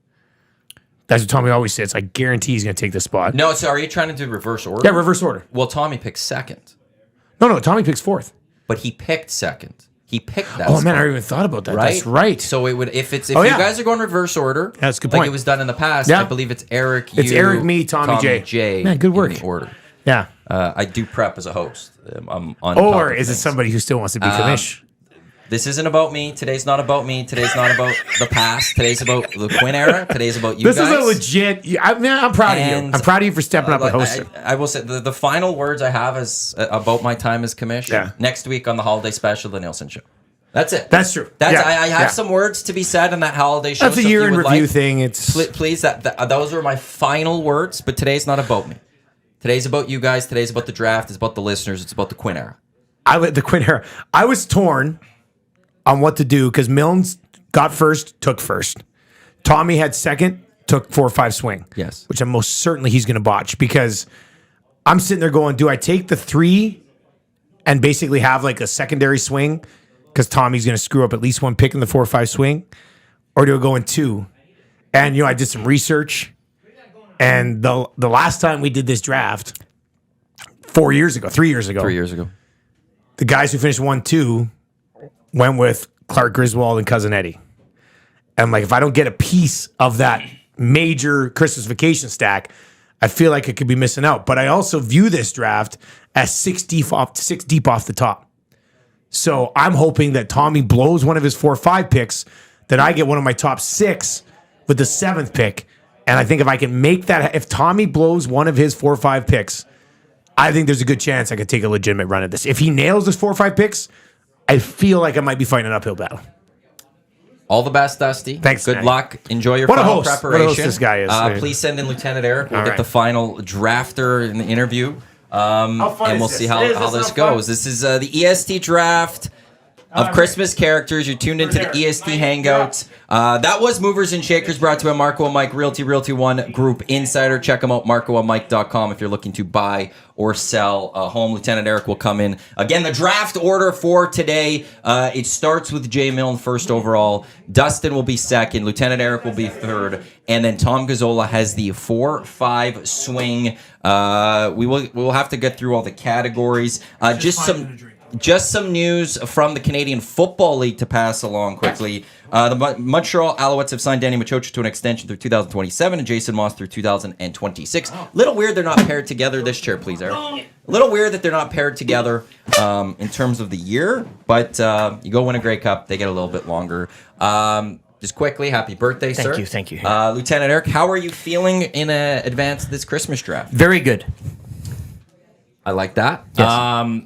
That's what Tommy always sits. I guarantee he's going to take this spot. No, so are you trying to do reverse order? Yeah, reverse order. Well, Tommy picked second. No, Tommy picks 4th. But he picked second. He picked that. Oh, man, spot, I never even thought about that. right? That's right. So it would if you yeah. guys are going reverse order, that's a good like point. it was done in the past. Yeah. I believe it's Eric. It's Eric, me, Tommy, Jay. Man, good work. In the order. Yeah. I do prep as a host. I'm on. Or is it somebody who still wants to be commish? This isn't about me. Today's not about me. Today's not about the past. Today's about the Quinn era. Today's about you This guys. is a legit. I'm proud of you. I'm proud of you for stepping up and hosting. I will say the final words I have is about my time as commish. Yeah. Next week on the holiday special, the Nielson show. That's it. That's true. That's Yeah. I have Yeah. some words to be said in that holiday show. That's a so if year you in would review like, thing. It's please. Those are my final words. But today's not about me. Today's about you guys. Today's about the draft. It's about the listeners. It's about the Quinn era. the Quinn era. I was torn on what to do because Milnes got first, took first. Tommy had second, took 4 or 5 swing. Yes. Which I'm most certainly he's going to botch because I'm sitting there going, do I take the 3 and basically have like a secondary swing because Tommy's going to screw up at least 1 pick in the 4 or 5 swing? Or do I go in 2? And, I did some research. And the last time we did this draft, 3 years ago, the guys who finished 1-2 went with Clark Griswold and Cousin Eddie. And I'm like, if I don't get a piece of that major Christmas vacation stack, I feel like I could be missing out. But I also view this draft as 6 deep off the top. So I'm hoping that Tommy blows one of his 4 or 5 picks, that I get one of my top 6 with the 7th pick. And I think if I can make that, if Tommy blows one of his 4 or 5 picks, I think there's a good chance I could take a legitimate run at this. If he nails his 4 or 5 picks, I feel like I might be fighting an uphill battle. All the best, Dusty. Thanks. Good man. luck. Enjoy your What a final host. preparation. What a host this guy is. Please send in Lieutenant Eric. We'll All get right. the final drafter in the interview. How fun and is we'll this? see how Is this not fun? goes. This is the EST draft of Christmas characters. You're tuned into the EST Hangout. That was Movers and Shakers, brought to you by Marco and Mike, Realty 1 Group Insider. Check them out, marcoandmike.com, if you're looking to buy or sell a home. Lieutenant Eric will come in. Again, the draft order for today, it starts with Jay Milne first overall. Dustin will be second. Lieutenant Eric will be third. And then Tom Gazzola has the 4-5 swing. We will have to get through all the categories. Just some news from the Canadian Football League to pass along quickly. The Montreal Alouettes have signed Danny Machocha to an extension through 2027 and Jason Moss through 2026. Little weird they're not paired together. This chair, please, Eric. A little weird that they're not paired together in terms of the year, but you go win a Grey Cup, they get a little bit longer. Just quickly, happy birthday, sir. Thank you. Lieutenant Eric, how are you feeling in advance of this Christmas draft? Very good. I like that. Yes.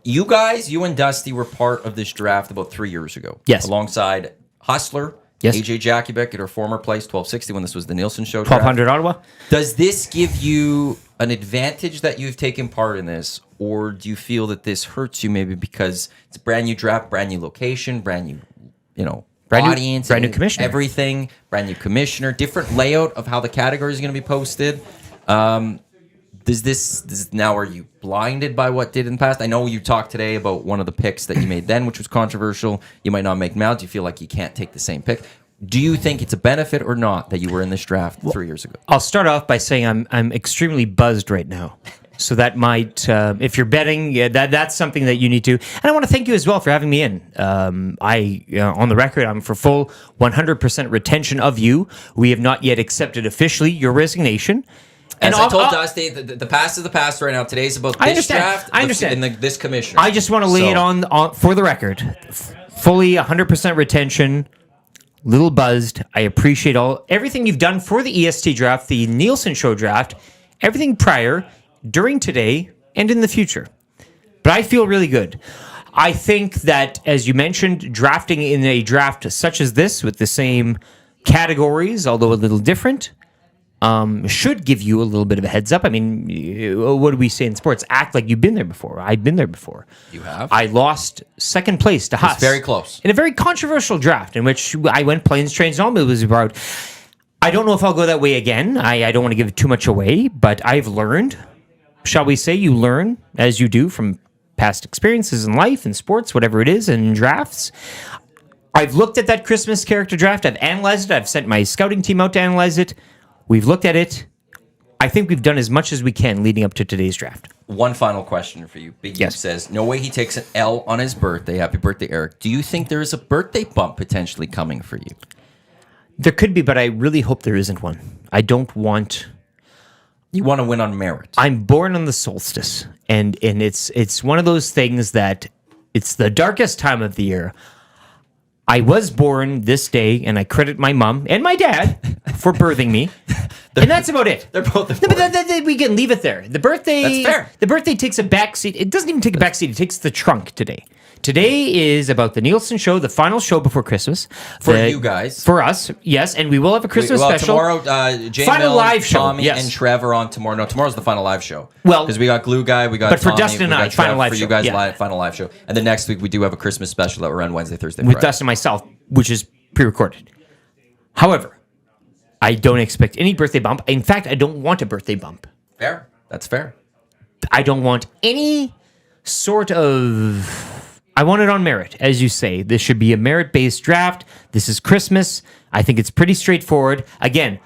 You guys, you and Dusty were part of this draft about 3 years ago. Yes. Alongside Hustler, yes. AJ Jakubik at her former place, 1260, when this was the Nielson show. 1200 Ottawa. Does this give you an advantage that you've taken part in this, or do you feel that this hurts you maybe because it's a brand new draft, brand new location, brand new, audience, brand new commissioner, everything, brand new commissioner, different layout of how the category is going to be posted? Now are you blinded by what did in the past? I know you talked today about one of the picks that you made then, which was controversial. You might not make now. Do you feel like you can't take the same pick? Do you think it's a benefit or not that you were in this draft 3 years ago? I'll start off by saying I'm extremely buzzed right now. So that might, if you're betting, that's something that you need to. And I want to thank you as well for having me in. On the record, I'm for full 100% retention of you. We have not yet accepted officially your resignation. As I told Dusty, the past is the past right now. Today's about this draft. I understand. And this commissioner. I just want to lay it on for the record. Fully 100% retention. Little buzzed. I appreciate everything you've done for the EST draft, the Nielsen show draft, everything prior, during today, and in the future. But I feel really good. I think that, as you mentioned, drafting in a draft such as this with the same categories, although a little different, should give you a little bit of a heads up. I mean, what do we say in sports? Act like you've been there before. I've been there before. You have? I lost second place to Huss. It's very close. In a very controversial draft in which I went planes, trains, and automobiles about. I don't know if I'll go that way again. I don't want to give too much away, but I've learned, shall we say, you learn as you do from past experiences in life, in sports, whatever it is, and in drafts. I've looked at that Christmas character draft. I've analyzed it. I've sent my scouting team out to analyze it. We've looked at it. I think we've done as much as we can leading up to today's draft. One final question for you. Big Yes says, no way he takes an L on his birthday. Happy birthday, Eric. Do you think there is a birthday bump potentially coming for you? There could be, but I really hope there isn't one. I don't want... You want to win on merit. I'm born on the solstice, and it's one of those things that it's the darkest time of the year. I was born this day, and I credit my mom and my dad for birthing me. And that's about it. They're both we can leave it there. The birthday... That's fair. The birthday takes a backseat. It doesn't even take a backseat. It takes the trunk today. Today is about the Nielsen show, the final show before Christmas. For you guys. For us, yes. And we will have a Christmas special. Tomorrow, Jay final Milne, live show, Tommy, yes. and Trevor on tomorrow. No, tomorrow's the final live show. Well, because we got Glue Guy, we got but for Tommy, Dustin and we I, got final Trev, live for show. you guys, Yeah. final live show. And then next week, we do have a Christmas special that will run Wednesday, Thursday, with Friday. Dustin and myself, which is pre-recorded. However, I don't expect any birthday bump. In fact, I don't want a birthday bump. Fair. That's fair. I don't want any sort of... I want it on merit, as you say. This should be a merit-based draft. This is Christmas. I think it's pretty straightforward. Again,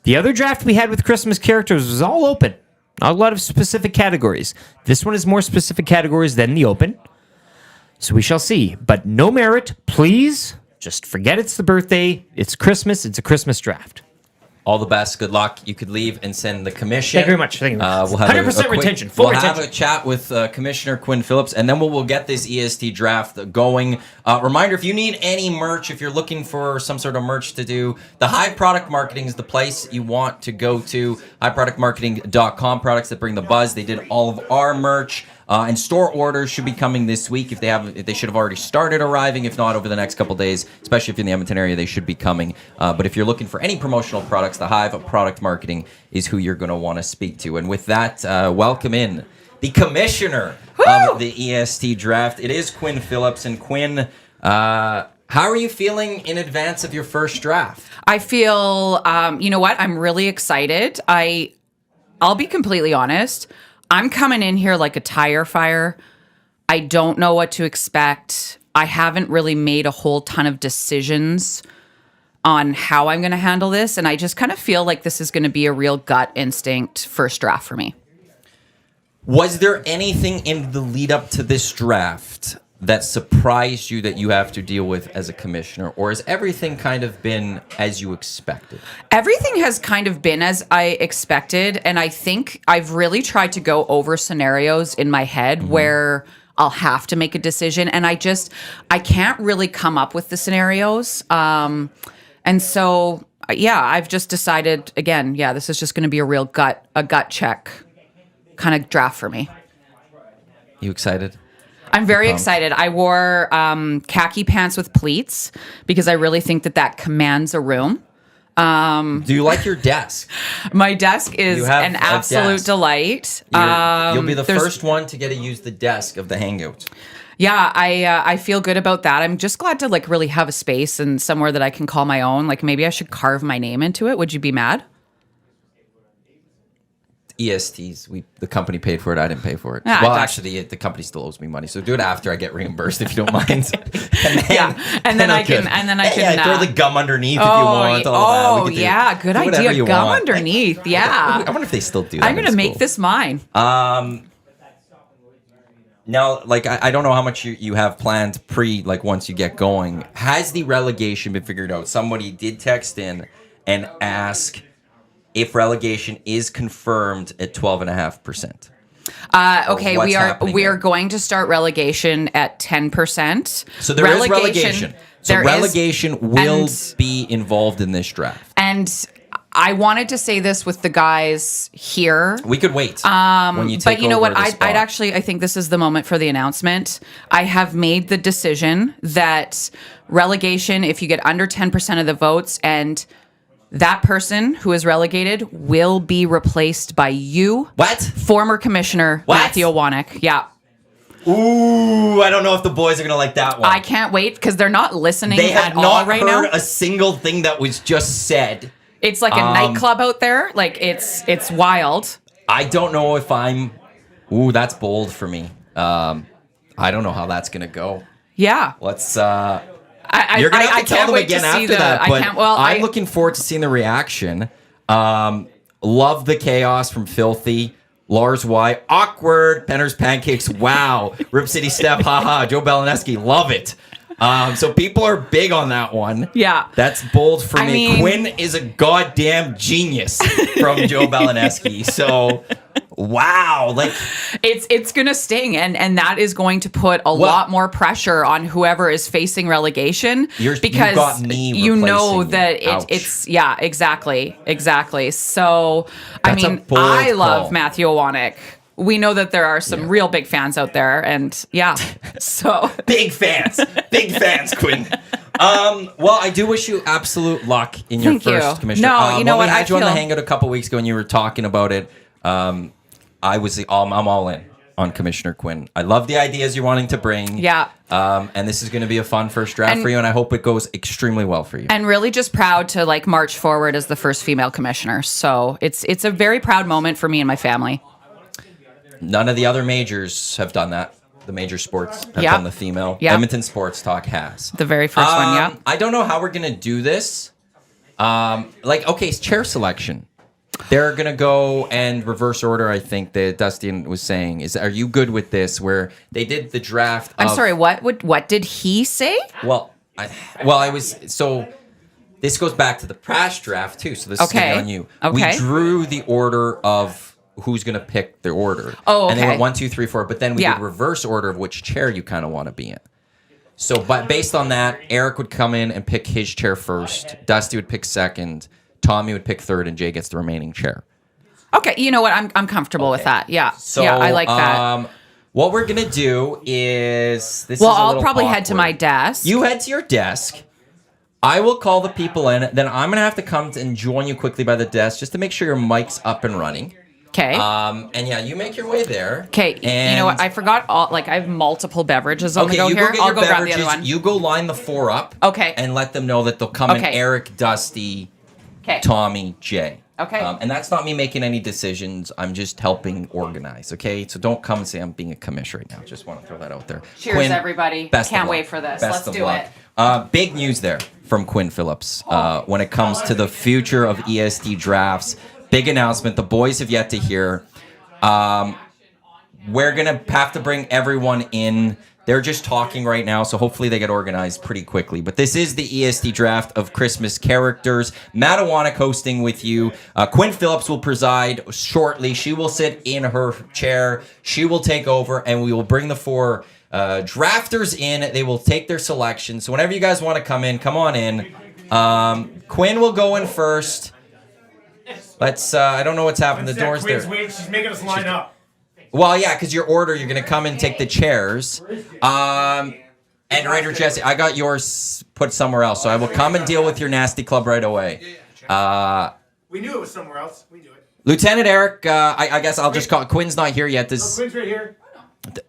the other draft we had with Christmas characters was all open. Not a lot of specific categories. This one is more specific categories than the open. So we shall see. But no merit, please. Just forget it's the birthday. It's Christmas. It's a Christmas draft. All the best. Good luck. You could leave and send the commission. Thank you very much. Thank you. We'll have 100% retention. Full retention. We'll have a chat with Commissioner Quinn Phillips, and then we'll get this EST draft going. Reminder, if you need any merch, if you're looking for some sort of merch to do, the High Product Marketing is the place you want to go to. HighProductMarketing.com, products that bring the buzz. They did all of our merch. And store orders should be coming this week. If they should have already started arriving. If not, over the next couple days, especially if you're in the Edmonton area, they should be coming. But if you're looking for any promotional products, the Hive of Product Marketing is who you're going to want to speak to. And with that, welcome in the commissioner of the EST draft. It is Quinn Phillips. And Quinn, how are you feeling in advance of your first draft? I feel, you know what? I'm really excited. I'll be completely honest. I'm coming in here like a tire fire. I don't know what to expect. I haven't really made a whole ton of decisions on how I'm going to handle this. And I just kind of feel like this is going to be a real gut instinct first draft for me. Was there anything in the lead up to this draft that surprised you that you have to deal with as a commissioner, or has everything kind of been as you expected? Everything has kind of been as I expected, and I think I've really tried to go over scenarios in my head where I'll have to make a decision, and I can't really come up with the scenarios. And so, I've just decided, again, this is just going to be a real gut check kind of draft for me. You excited? I'm very excited. I wore khaki pants with pleats because I really think that commands a room. Do you like your desk? My desk is an absolute delight. You'll be the first one to get to use the desk of the Hangout. Yeah, I feel good about that. I'm just glad to really have a space and somewhere that I can call my own. Like maybe I should carve my name into it. Would you be mad? ESTs, the company paid for it. I didn't pay for it. Actually, the company still owes me money, so do it after I get reimbursed if you don't mind. and then I can throw the gum underneath if you want. All that. Good idea. Gum underneath. Yeah. I wonder if they still do that. I'm gonna make this mine. Now, I don't know how much you have planned once you get going. Has the relegation been figured out? Somebody did text in and ask if relegation is confirmed at 12.5%. Okay, we are going to start relegation at 10%. So there is relegation. So relegation will be involved in this draft. And I wanted to say this with the guys here. We could wait when you take but you know over what? I think this is the moment for the announcement. I have made the decision that relegation, if you get under 10% of the votes, and that person who is relegated will be replaced by you. What? Former Commissioner Matthew Owanek. Yeah. Ooh, I don't know if the boys are going to like that one. I can't wait because they're not listening they at have all not right heard now. a single thing that was just said. It's like a nightclub out there. Like it's wild. I don't know if I'm... Ooh, that's bold for me. I don't know how that's going to go. Yeah. Let's... You're going to have to tell them again after that. But I'm looking forward to seeing the reaction. Love the chaos from Filthy. Lars Y. Awkward. Penner's Pancakes. Wow. Rip City Step. Haha. Joe Belineski. Love it. So people are big on that one. Yeah. That's bold for me. Quinn is a goddamn genius from Joe Belineski. So... Wow, it's gonna sting, and that is going to put a lot more pressure on whoever is facing relegation because you know that it's exactly. So I love Matthew Owanek. We know that there are some real big fans out there, and so big fans, Quinn. Well, I do wish you absolute luck in your first commission. No, you know what? I had you on the Hangout a couple weeks ago, and you were talking about it. I'm all in on Commissioner Quinn. I love the ideas you're wanting to bring. Yeah. And this is going to be a fun first draft for you, and I hope it goes extremely well for you. And really just proud to march forward as the first female commissioner. So it's a very proud moment for me and my family. None of the other majors have done that. The major sports have done the female. Yep. Edmonton Sports Talk has. The very first one, yeah. I don't know how we're going to do this. Chair selection. They're going to go and reverse order, I think, that Dusty was saying. Are you good with this, where they did the draft I'm sorry, what did he say? This goes back to the past draft, too, so this is going to be on you. Okay. We drew the order of who's going to pick the order. Oh, okay. And they went 1, 2, 3, 4, but then we did reverse order of which chair you kind of want to be in. So based on that, Eric would come in and pick his chair first, Dusty would pick second, Tommy would pick third, and Jay gets the remaining chair. Okay, you know what? I'm comfortable with that. Yeah. So, yeah, I like that. What we're gonna do is this. Well, is a I'll little probably head to awkward. my desk. You head to your desk. I will call the people in. Then I'm gonna have to come and join you quickly by the desk just to make sure your mic's up and running. Okay. And yeah, you make your way there. Okay. You know what? I forgot. I have multiple beverages on the go you here. go get I'll your go grab beverages. the other one. You go line the 4 up. Okay. And let them know that they'll come in Okay. Eric, Dusty, Okay. Tommy, Jay. Okay. And that's not me making any decisions. I'm just helping organize. Okay. So don't come and say I'm being a commish right now. Just want to throw that out there. Cheers, Quinn, everybody. best of Can't luck. wait for this. Best Let's of do luck. it. Big news there from Quinn Phillips when it comes to the future of EST drafts. Big announcement. The boys have yet to hear. We're going to have to bring everyone in. They're just talking right now, so hopefully they get organized pretty quickly. But this is the EST draft of Christmas characters. Matawanek hosting with you. Quinn Phillips will preside shortly. She will sit in her chair. She will take over, and we will bring the 4 drafters in. They will take their selection. So whenever you guys want to come in, come on in. Quinn will go in first. Let's. I don't know what's happened. The door's there. She's making us line up. Well, yeah, because your order, you're going to come and take the chairs. And Raider Jesse, I got yours put somewhere else, so I will come and deal with your nasty club right away. We knew it was somewhere else. We knew it. Lieutenant Eric, I guess I'll just call. Quinn's not here yet. Quinn's right here.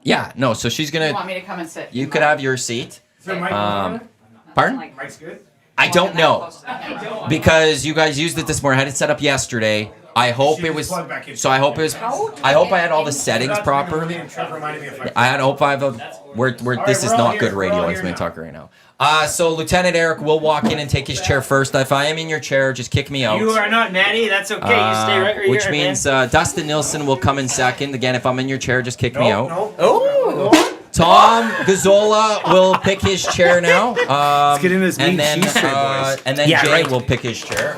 Yeah, no, so she's going You want to. me to come and sit? You could have your seat. Is there a mic on? Pardon? Mike's good. I don't know. Because you guys used it this morning. I had it set up yesterday. I hope it was. So I hope it was. I hope I had all the settings properly. I hope I have We're this is not good radio. It's me talking right now. So Lieutenant Eric will walk in and take his chair first. If I am in your chair, just kick me out. You are not natty. That's okay. You stay right here. Which means Dustin Nielsen will come in second. Again, if I'm in your chair, just kick me out. Oh. Tom Gazzola will pick his chair now. Let's get into this and meat then, cheese tray, boys. and then Jay will pick his chair.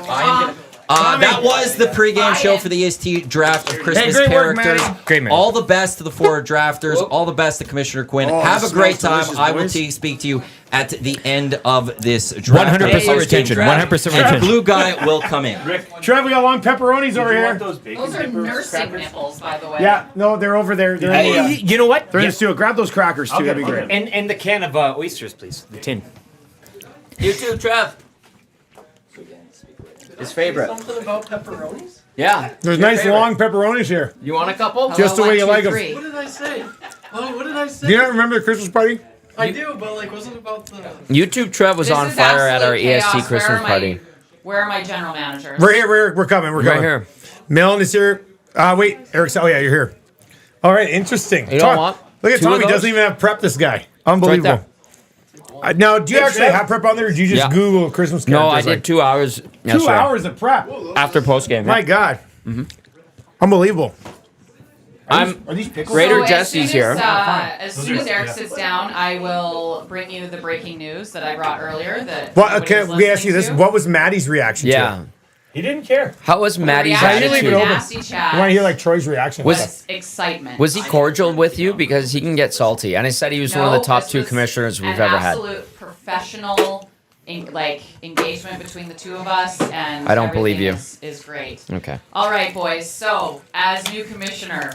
That was the pregame show for the EST draft of Christmas great work, characters. Matty. Great, man. All the best to the 4 drafters. All the best to Commissioner Quinn. Have a this great smells time. delicious, I will boys. speak to you at the end of this draft. 100% retention. 100% And the retention. blue guy will come in. Trev, we got long pepperonis over here. Those are nursing nipples, by the way. Yeah, no, they're over there. They're in the, You know what? they're in the stew. Grab those crackers too. That'd be great. And the can of oysters, please. The tin. You too, Trev. His favorite. Something about pepperonis? Yeah. There's nice long pepperonis here. You want a couple? Just the way you like them. What did I say? Oh, what did I say? Do you not remember the Christmas party? I do, but like, wasn't about the. YouTube Trev was This on is fire at our absolute chaos. EST Where Christmas are my- party. Where are my general managers? We're here. We're coming. We're Right coming. here. Milne is here. Wait, Eric's. Oh yeah, you're here. All right, interesting. You don't want Look at two of Tommy. those? Doesn't even have prep. This guy. right Unbelievable. Now, do you actually Trev. have prep on there, or did you just Yeah. Google Christmas No, characters? I did 2 hours. 2 hours of prep. after post game. My God. Unbelievable. I'm Are these pickles? Raider So Jesse's here. As soon as Eric sits down, I will bring you the breaking news that I brought earlier. That What? nobody Okay, was we ask you this. listening to. What was Maddie's reaction to Yeah. it? He didn't care. How was Maddie's reaction leave it to open. nasty chat I want to hear like Troy's reaction. Was- excitement. Was he cordial with you? Because he can get salty. And I said he was one of the top this 2 was commissioners we've an ever had. Absolute professional, engagement between the 2 of us, and I don't believe everything you. Is great. Okay. All right, boys. So, as new commissioner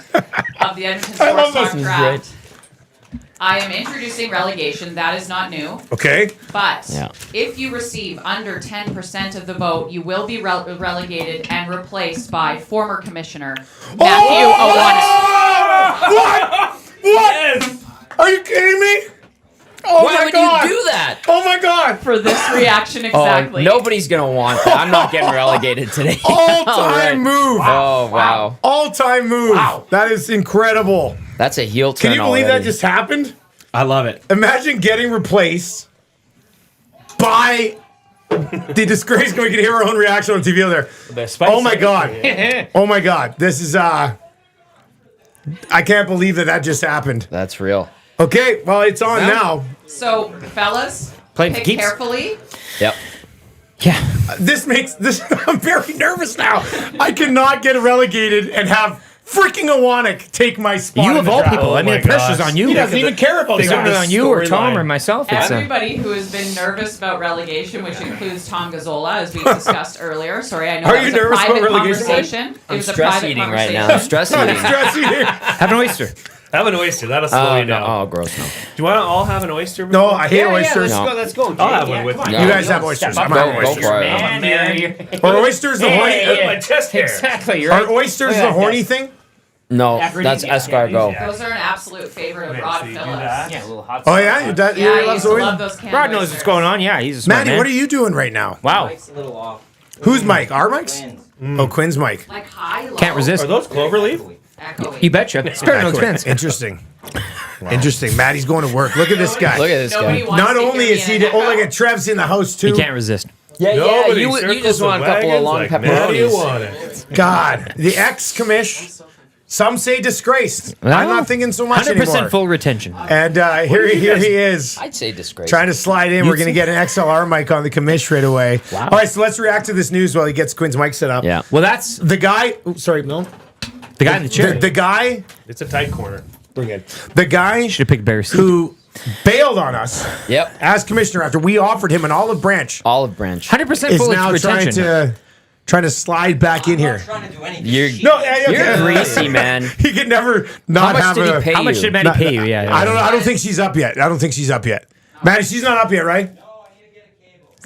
of the Edmonton I love Sports this. Talk This is Draft, I am introducing relegation. That is not new. Okay. But Yeah. if you receive under 10% of the vote, you will be relegated and replaced by former commissioner Matthew Owanek. What? What? Are you kidding me? Oh Why my would God. you do that? Oh my God. For this reaction, exactly. Oh, nobody's gonna want that. I'm not getting relegated today. All-time All right. move. Oh wow. All-time move. Wow. That is incredible. That's a heel turn. Can you believe already. that just happened? I love it. Imagine getting replaced by the disgrace. We can hear our own reaction on TV over there. Oh my God. Oh my God. This is I can't believe that just happened. That's real. Okay, well it's on now. So, fellas, Playing for pick keeps. carefully. Yep. Yeah. This makes this I'm very nervous now. I cannot get relegated and have freaking Owanek take my spot. You in of the all draft. people. I mean, the pressure's on you. He doesn't even care about It's that. not on you or Tom or myself. It's Everybody who has been nervous about relegation, which includes Tom Gazzola, as we discussed earlier. Sorry, I know Are that you was a nervous about private relegation? conversation. It I'm was a stress private eating right conversation. now. I'm stress eating. Stress eating. Have an oyster. Have an oyster. That'll slow you down. Oh, gross. No. Do you want to all have an oyster? No, I hate oysters. Let's go. I'll have one with you. You guys have oysters. I'm Go having oysters. for it. Man, Are oysters the horny? My chest hair. exactly. You're Are right. oysters the horny thing? No, that's escargot. Those are an absolute favorite of Rod Phillips. Yeah, a little hot. Oh yeah, your dad. Yeah, your I loves used to oysters? love those canned Rod knows oysters. what's going on. Yeah, he's a smart Maddie, man. what are you doing right now? Wow. Mike's a little off. Who's Mike? Our Mike's? Twins. Oh, Quinn's Mike. Like high, low. Can't resist. Are those cloverleaf? Echoey. You betcha. Spare no expense. Interesting. Interesting. Maddie's going to work. Look at this guy. Look at this Nobody guy. wants Not to only hear is me he in the an only echo. at Trev's in the house too. You can't resist. Yeah, Nobody You circles just the want a couple of wagons long like Maddie pepperonis. wanted. God, the ex-commish. Some say disgraced. I'm not thinking so much 100% anymore. full retention. And here he is. I'd say disgrace. Trying to slide in. We're going to get an XLR mic on the commish right away. Wow. All right, so let's react to this news while he gets Quinn's mic set up. Yeah. Well, that's The guy. Oh, sorry, Mil. the guy in the chair. The guy. It's a tight corner. Bring it. The guy Should have picked better seat. who bailed on us Yep. as commissioner after we offered him an olive branch Olive branch. 100% is full now retention. trying to slide back in here. Trying to do anything. You're, No, yeah, you're okay. greasy, man. He could never not How much have did a. he pay How much you? did Maddie pay you? Yeah, I don't know. I don't think she's up yet. I don't think she's up yet. Maddie, she's not up yet, right?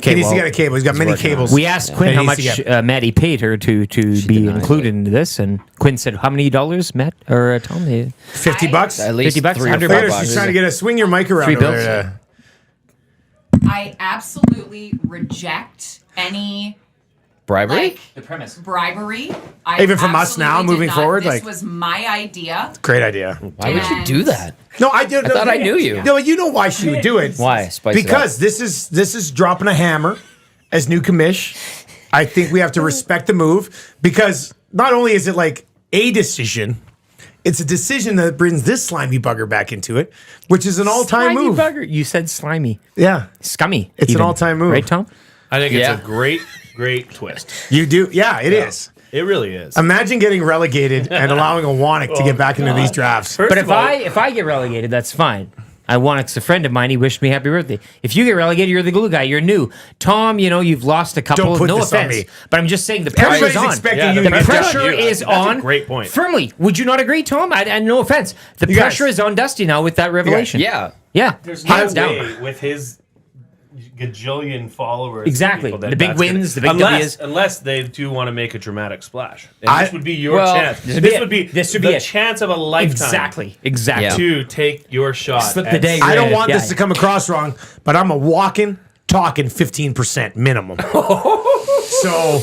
He needs to get a cable. He's got many working on it. cables. We asked Quinn that how he much needs to get. Maddie paid her to be denied included into this, and Quinn said, "How many dollars, Matt or Tom?" $50. At least 50 bucks, 300 Later, bucks. she's trying to get a swing your mic around. 3 over bills. there. I absolutely reject any bribery. like The premise. bribery. I Even from us absolutely now, did moving not. forward, This like- was my idea. Great idea. Why would you do that? No, I did. I thought I knew you. No, you know why she would do it. Why? Spice it up. Because this is dropping a hammer as new commish. I think we have to respect the move because not only is it like a decision, it's a decision that brings this slimy bugger back into it, which is an all-time Slimy move. bugger. You said slimy, Yeah, scummy. It's an even. all-time move. right, Tom? I think Yeah. it's a great, great twist. you do. Yeah, it is. It really is. Imagine getting relegated and allowing a Wannick to get back into these drafts. First But of if all, I get relegated, that's fine. Wannick's a friend of mine. He wished me happy birthday. If you get relegated, you're the glue guy. You're new. Tom, you've lost a couple. Don't put no this on offense. me. But I'm just saying the pressure is Everybody's on. expecting you the to get pressure down. is That's a on. great point. Firmly. Would you not agree, Tom? And no offense. The You guys- pressure is on Dusty now with that revelation. Yeah. Yeah. there's no Hands down. way with his gajillion followers. Exactly. people, that The big that's gonna- wins, the big unless, Ws. unless they do want to make a dramatic splash. And I- this would be your well, chance. this would be the it. chance of a lifetime. Exactly. Yeah. To take your shot. Slip at the day. I don't Yeah, want yeah. this to come across wrong, but I'm a walking, talking 15% minimum. So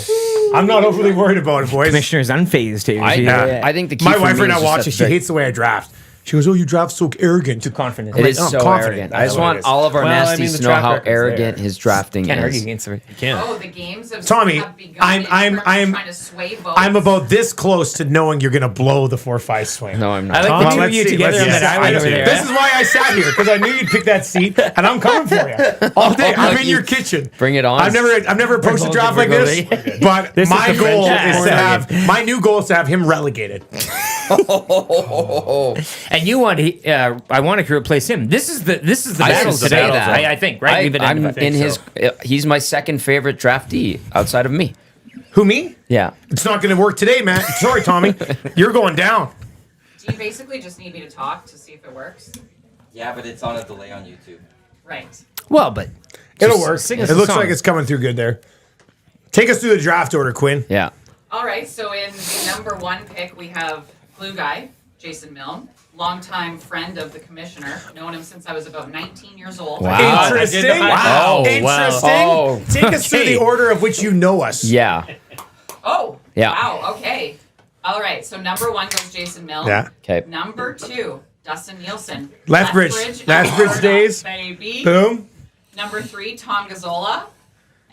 I'm not overly worried about it, boys. Commissioner's unfazed here. I think the key My for wife me right is now just watching. that She hates the way I draft. She goes, "Oh, you draft so arrogant." Too confident. It is I'm so confident. arrogant. That's I just what it want is. all of our Well, I nasties mean, the to know track how record's arrogant there. his drafting Can't argue is. against it. You can't. Oh, the games of Tommy, have begun I'm- in I'm- terms of I'm- trying to sway votes. I'm about this close to knowing you're going to blow the 4-5 swing. No, I'm I not. like Well, the two of let's you see, together let's on see. that island over there. This is why I sat here because I knew you'd pick that seat, and I'm coming for you all day. I'm in you- your kitchen. Bring it on. I've never approached a draft like this, but This is my the goal French is to accent. have my new goal is to have him relegated. And you want I want to replace him. This is the I battle should say today. that. I think right. We've I'm identified. in his. He's my second favorite draftee outside of me. Who, me? Yeah. It's not going to work today, man. Sorry, Tommy. You're going down. Do you basically just need me to talk to see if it works? Yeah, but it's on a delay on YouTube. Right. Well, but It'll just work. sing It us a looks song. like it's coming through good there. Take us through the draft order, Quinn. Yeah. All right. So in the number 1 pick, we have glue guy Jason Milne, longtime friend of the commissioner. Known him since I was about 19 years old. Wow. Interesting. Wow. Interesting. Oh. Take us through the order of which you know us. Yeah. Oh. Yeah. Wow. Okay. All right. So number 1 goes Jason Milne. Yeah. Okay. Number 2, Dustin Nielsen. Lethbridge Alberta, days. Baby. Boom. Number 3, Tom Gazzola.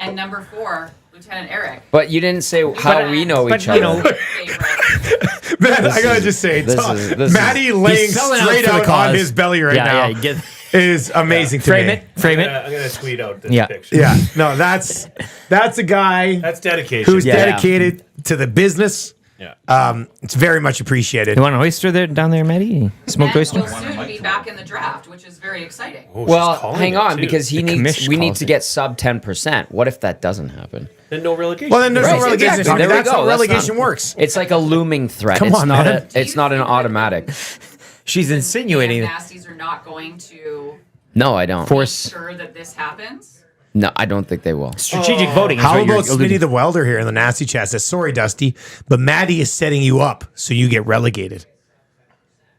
And number 4, Lieutenant Eric. But you didn't say how we know each you other. know, Favorite. Man, I gotta just say, this Maddie laying He's selling out straight for the out on cause. his belly right now Yeah, get, is amazing to frame me. it. Frame it. I'm gonna tweet out this Yeah. picture. Yeah, no, that's a guy That's dedication. who's Yeah. dedicated to the business. yeah. It's very much appreciated. You want an oyster there down there, Maddie? Smoked And oyster. will soon be back in the draft, which is very exciting. Oh, she's Well, calling hang it, on, too. because The commission we need calls to it. get sub 10%. What if that doesn't happen? then no relegation. Well, then there's Right, no relegation. exactly. There we That's go. how That's relegation not- works. It's like a looming threat. Come it's on, not man. it's not an automatic. She's insinuating. Nasties are not going to No, I don't. make sure that this happens. No, I don't think they will. Strategic voting. Is How what you're about alluding- Smitty the Welder here in the nasty chat says, sorry, Dusty, but Maddie is setting you up so you get relegated.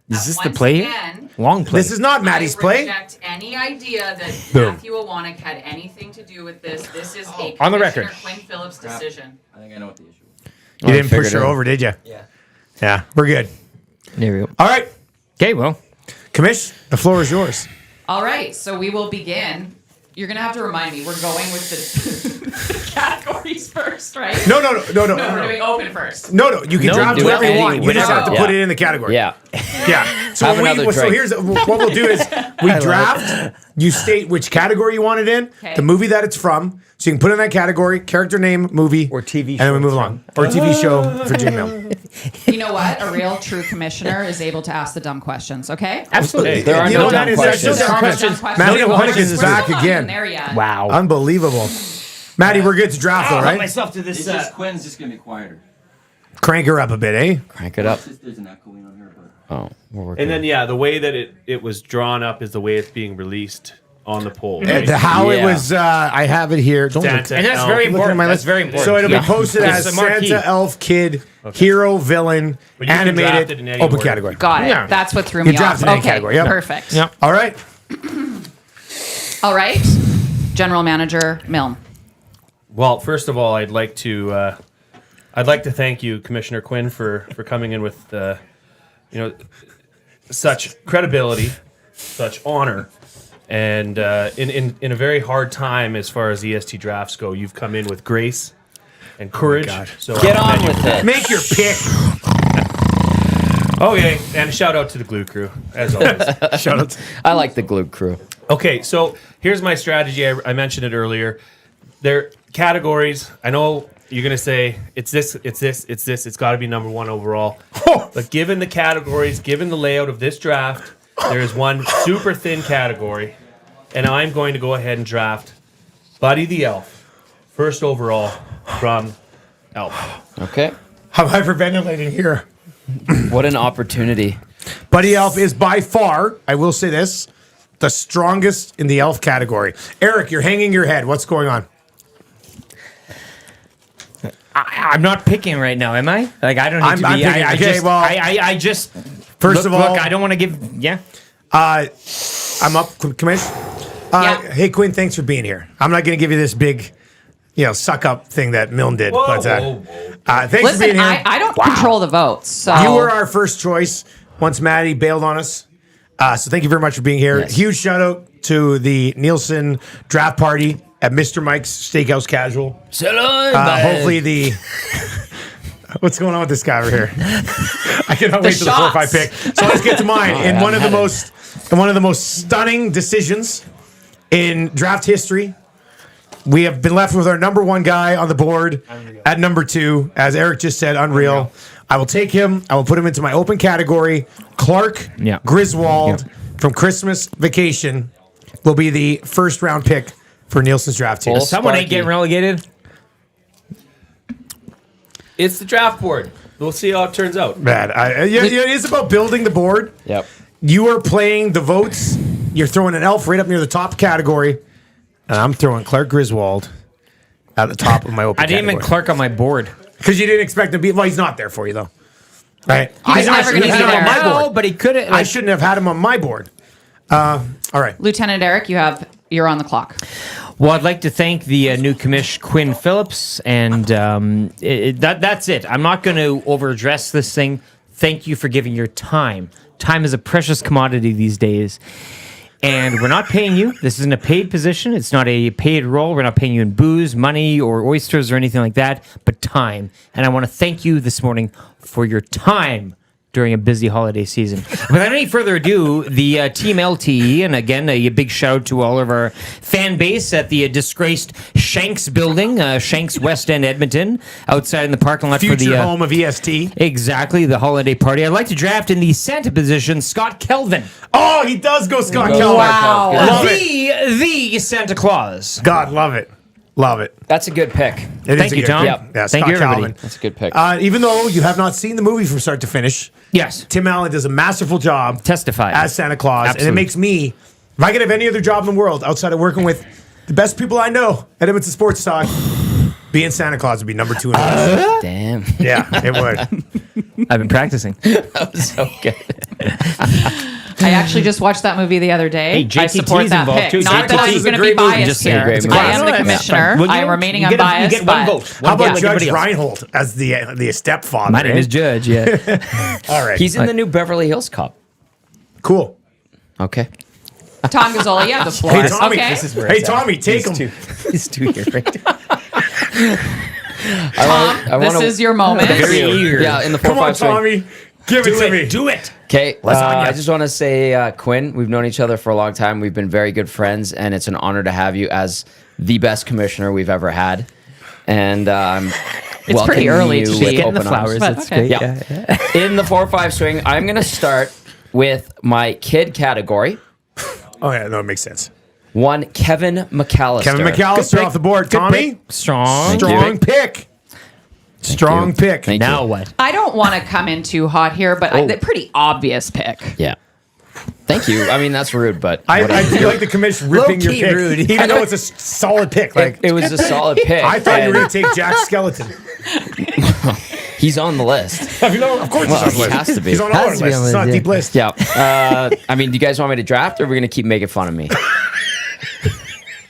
Is this the Once play? again, Long play. This is not Maddie's I play. reject any idea that Boom. Matthew Iwanek had anything to do with this. This is a On the Commissioner record. Quinn Phillips decision. I think I know what the issue is. You didn't push her over, did you? Yeah. Yeah, we're good. There we go. All right. Okay, well. Commish, the floor is yours. All right, so we will begin. You're gonna have to remind me. We're going with the categories first, right? No. No, we're doing open first. No, you can No, draft do whatever you any- want. You just have to whatever. put it in the category. Yeah. Yeah. So, Have another so drink. here's what we'll do is we draft. You state which category you want it in, Okay. the movie that it's from. So you can put in that category, character name, movie, Or TV and then we show move along. Or TV show for Gmail. You know what? A real true commissioner is able to ask the dumb questions. Okay. Absolutely. There are You no know, dumb that is- that's questions. no dumb questions. Maddie No dumb Iwanek questions. is We're back Still not again. even there yet. Wow. Unbelievable. Maddie, we're good to draft, though, I'll right? help myself to this. It's just Quinn's just gonna be quieter. Crank her up a bit, eh? Crank it up. It's just, there's an echoing on her, but Oh, we're working. And then the way that it was drawn up is the way it's being released on the poll. Right? How it Yeah. was, I have it here. Don't look. Santa And that's Elf. very Look at important. my That's list. very important. So it'll Yeah. be posted It's as the marquee. Santa, Elf, Kid, Hero, Villain, But you can draft it in Animated, any open order. category. Got it. Yeah. That's what threw You me draft off. in any Okay. category, yep. Perfect. Yep. All right. All right. General Manager Milne. Well, first of all, I'd like to thank you, Commissioner Quinn, for coming in with such credibility, such honor, and in a very hard time as far as EST drafts go. You've come in with grace and courage. So Get I on commend with you. it. Make your pick. Okay, and a shout out to the Glue Crew as always. Shout out. I like the Glue Crew. Okay, so here's my strategy. I mentioned it earlier. There categories. I know you're gonna say it's this. It's got to be number one overall. But given the categories, given the layout of this draft, there is one super thin category, and I'm going to go ahead and draft Buddy the Elf, first overall from Elf. Okay. I'm hyperventilating here. What an opportunity. Buddy Elf is by far, I will say this, the strongest in the elf category. Eric, you're hanging your head. What's going on? I'm not picking right now, am I? Like I don't need I'm to be. picking. I Okay, just, well, I just. First of all, look, I don't want to give. Yeah. I'm up, Commish. Yeah. Hey, Quinn, thanks for being here. I'm not going to give you this big, suck up thing that Milne did. But thanks for Listen, being here. I don't control the votes, so You were our first choice once Maddie bailed on us. So thank you very much for being here. Yes. Huge shout out to the Nielsen draft party at Mr. Mike's Steakhouse Casual. Hopefully the... What's going on with this guy over here? I cannot wait till the 4 or 5 pick. So let's get to mine. In one of the most stunning decisions in draft history, we have been left with our number one guy on the board at number 2. As Eric just said, unreal. I will take him. I will put him into my open category. Clark Griswold from Christmas Vacation will be the first round pick for Nielsen's draft team. Someone ain't getting relegated. It's the draft board. We'll see how it turns out. Bad. It is about building the board. Yep. You are playing the votes. You're throwing an elf right up near the top category. And I'm throwing Clark Griswold at the top of my open I didn't even category. Clark on my board. Because you didn't expect him to be... Well, he's not there for you, though. Right? He's never shouldn't gonna have be had him on there. my No, board. but he could have. I shouldn't have had him on my board. All right. Lieutenant Eric, you're on the clock. Well, I'd like to thank the new commish Quinn Phillips, and that's it. I'm not going to overaddress this thing. Thank you for giving your time. Time is a precious commodity these days, and we're not paying you. This isn't a paid position. It's not a paid role. We're not paying you in booze, money, or oysters or anything like that, but time. And I want to thank you this morning for your time during a busy holiday season. Without any further ado, the Team LTE, and again, a big shout out to all of our fan base at the disgraced Shanks building, Shanks West End, Edmonton, outside in the parking lot for Future the home of EST. Exactly, the holiday party. I'd like to draft in the Santa position Scott Kelvin. Oh, he does go Scott Kelvin. Wow. Love it. The Santa Claus. God, love it. Love it. That's a good pick. It is Thank a you, good Tom. pick. Yep. Yeah, Thank Scott you, everybody. Calvin. That's a good pick. Even though you have not seen the movie from start to finish, Yes. Tim Allen does a masterful job Testify. as Santa Claus. And it Absolutely. makes me, if I could have any other job in the world outside of working with the best people I know at Edmonton Sports Talk, being Santa Claus would be number 2 in the list. Damn. Yeah, it would. I've been practicing. That was so good. I actually just watched that movie the other day. Hey, I JTT support is that involved pick. too. Not that JTT I'm is a going to be great movie. biased Just a here. great movie. I am the That's commissioner. fine. Well, I you am know, remaining you get unbiased. you get one but- vote. How One about vote like Judge everybody else. Reinhold as the stepfather? My name eh? is Judge, yeah. All right. He's in the new Beverly Hills Cop. cool. Okay. Tom Gazzola, you have the floor. Hey, Tommy. Okay. Hey, Tommy, take him. He's 2 here, right? Tom, this is your moment. Very eager. Yeah, in the Come on, 4-5 swing. Tommy. Give it to me. Do it. Okay, Lasagna. I just want to say, Quinn, we've known each other for a long time. We've been very good friends, and it's an honor to have you as the best commissioner we've ever had. And It's pretty early to be Getting the open flowers. arms. That's okay. great. Yeah. In the 4-5 swing, I'm going to start with my kid category. Oh, yeah, no, it makes sense. One, Kevin McAllister. Kevin McAllister off the board. Tommy, Strong. strong pick. Strong pick. Thank Now you. what? I don't want to come in too hot here, but the pretty obvious pick. Yeah. Thank you. I mean, that's rude, but I whatever. do like the commission ripping your Low-key pick, rude. even though it's a solid pick. Like it was a solid pick. I thought you were and going to take Jack Skeleton. He's on the list. Of course, Well, he's on the he list. has to be. He's on all our Has to be lists. on It's the not a list, deep list. Yeah. I mean, do you guys want me to draft, or are we going to keep making fun of me?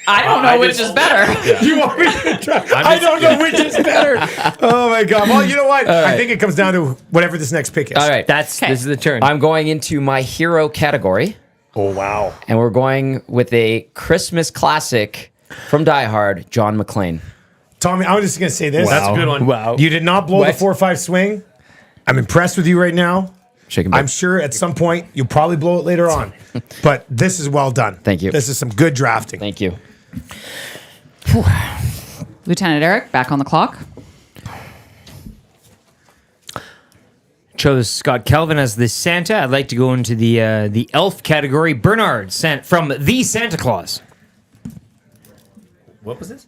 I don't know which is better. You want me to try? I don't know which is better. Oh my god! Well, you know what? I think it comes down to whatever this next pick is. All right. This is the turn. I'm going into my hero category, Oh wow! and we're going with a Christmas classic from Die Hard, John McClane. Tommy, I'm just going to say this. That's a good one. Wow. You did not blow What? the 4-5 swing. I'm impressed with you right now. Shaking I'm sure at some point you'll probably blow it later on, but this is well done. Thank you. This is some good drafting. Thank you. Lieutenant Eric, back on the clock. Chose Scott Calvin as the Santa. I'd like to go into the elf category. Bernard from the Santa Claus. What was this?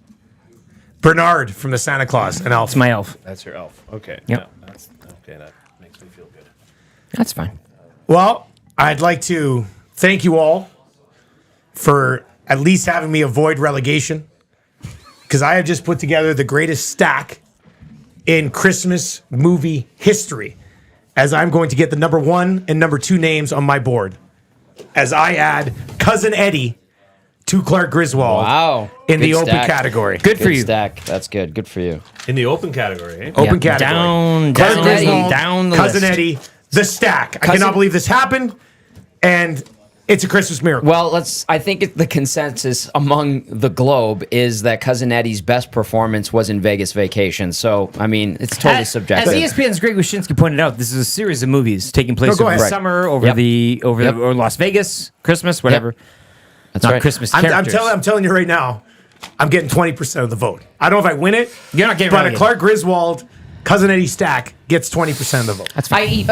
Bernard from the Santa Claus, an elf. It's my elf. That's your elf. Okay. Yep. Yeah, that's okay. That makes me feel good. That's fine. Well, I'd like to thank you all for at least having me avoid relegation, because I have just put together the greatest stack in Christmas movie history, as I'm going to get the number 1 and number 2 names on my board, as I add Cousin Eddie to Clark Griswold Wow. in the Good open stack. category. Good for you. Stack. That's good. Good for you. In the open category, eh? Open Yeah, category. down, Clark down, Griswold, down the Cousin list. Eddie, the stack. I Cousin- cannot believe this happened, and it's a Christmas miracle. Well, I think the consensus among the globe is that Cousin Eddie's best performance was in Vegas Vacation. So, I mean, it's totally subjective. As ESPN's Greg Wyshynski pointed out, this is a series of movies taking place go over the ahead. summer, over Yep. or Las Vegas, Christmas, whatever. That's Not right. Christmas I'm characters. telling you right now, I'm getting 20% of the vote. I don't know if I win it. You're not getting but a relegated. Clark Griswold, Cousin Eddie stack gets 20% of the vote. That's fine.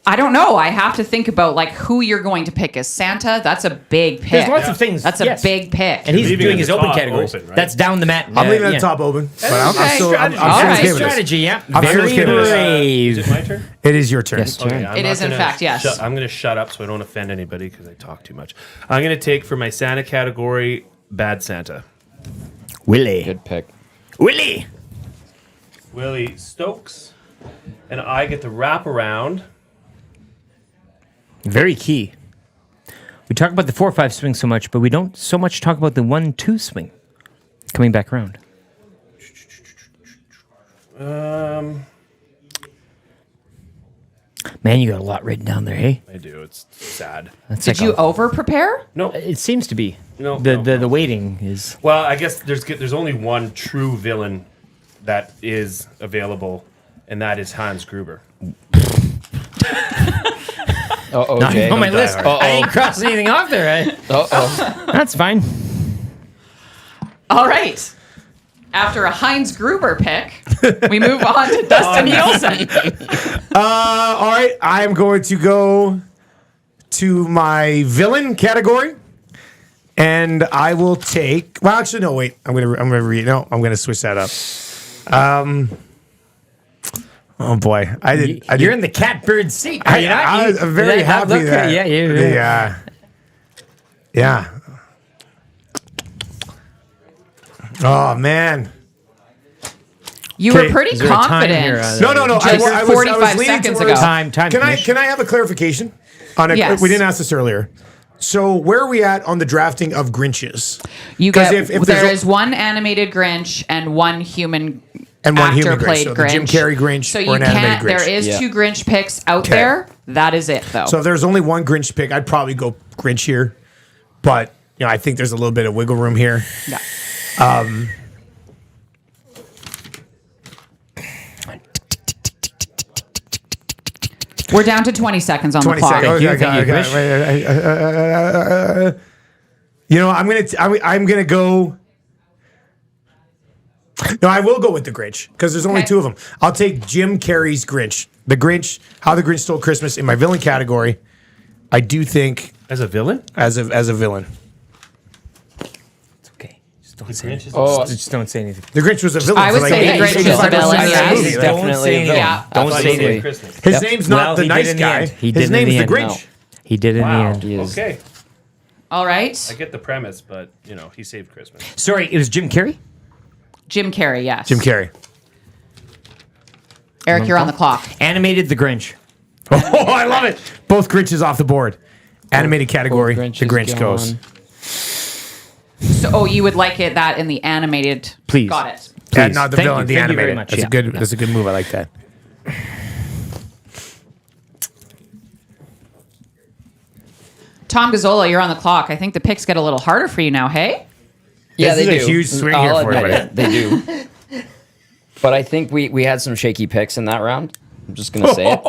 I don't know. I have to think about like who you're going to pick as Santa. That's a big pick. There's lots of things. That's yes. a big pick. And he's Leaving doing it his at the open top categories. open, right? That's down the mat. I'm leaving it at yeah. the top open. But I'm Okay. still, I'm All still right. okay with this. Strategy, yeah. I'm still Very okay with this. brave. Is it my turn? It is your turn. Yes, turn. I'm It not is, in gonna fact, yes. I'm going to shut up so I don't offend anybody because I talk too much. I'm going to take for my Santa category, Bad Santa. Willie. Good pick. Willie. Willie Stokes. And I get to wrap around. Very key. We talk about the 4-5 swing so much, but we don't so much talk about the 1-2 swing coming back around. Man, you got a lot written down there, hey? I do. It's sad. That's Did you over prepare? No. It seems to be. No, The waiting is. Well, I guess there's only one true villain that is available, and that is Hans Gruber. Uh-oh, Not Jay. on my list. Uh-oh. I ain't crossing anything off there. Uh-oh. That's fine. All right. After a Heinz Gruber pick, we move on to Dustin Nielsen. All right. I'm going to go to my villain category. And I will take. Well, actually, no. Wait. I'm gonna read. No, I'm gonna switch that up. Oh boy, You're in the catbird seat. Are you not? I was very happy that. Yeah. Oh man. You were pretty confident. No. Just I was 45 leaning seconds towards- ago. Time. Can I have a clarification on it? Yes. We didn't ask this earlier. So where are we at on the drafting of Grinches? You 'Cause get if there there's is one animated Grinch and one human And one actor human Grinch, played so the Grinch. Jim Carrey Grinch So or you an animated can't. There Grinch. is Yeah. 2 Grinch picks out Okay. there. That is it, though. So if there's only one Grinch pick, I'd probably go Grinch here. But I think there's a little bit of wiggle room here. Yeah. We're down to 20 seconds on the 20 clock. seconds. Thank you, I'm gonna go. No, I will go with the Grinch because there's only Okay. 2 of them. I'll take Jim Carrey's Grinch. The Grinch, How the Grinch Stole Christmas in my villain category. I do think As a villain? as a villain. It's okay. Just don't say anything. Oh. Just don't say anything. The Grinch was a villain. I would for say like the Grinch is a 85% villain, of the yes. movie. He's Don't definitely say a villain. Yeah. Don't say Absolutely. anything. His Yep. name's not Well, the he nice did in the guy. end. He His did in name's the the end. Grinch. No. He did in the Wow. end. He is. Okay. All right. I get the premise, but, he saved Christmas. Sorry, it was Jim Carrey? Jim Carrey, yes. Jim Carrey. Eric, you're on the clock. Animated The Grinch. Oh, I love it. Both Grinches off the board. Animated category. The Grinch goes. So, you would like it that in the animated. Please. Got it. Yeah, Please. not the Thank villain. you. The Thank you very animated. much. That's Yeah. a good. That's a good move. I like that. Tom Gazzola, you're on the clock. I think the picks get a little harder for you now, hey? Yeah, This they is a do. huge swing I'll here for admit you. it. They do. But I think we had some shaky picks in that round. I'm just gonna say it.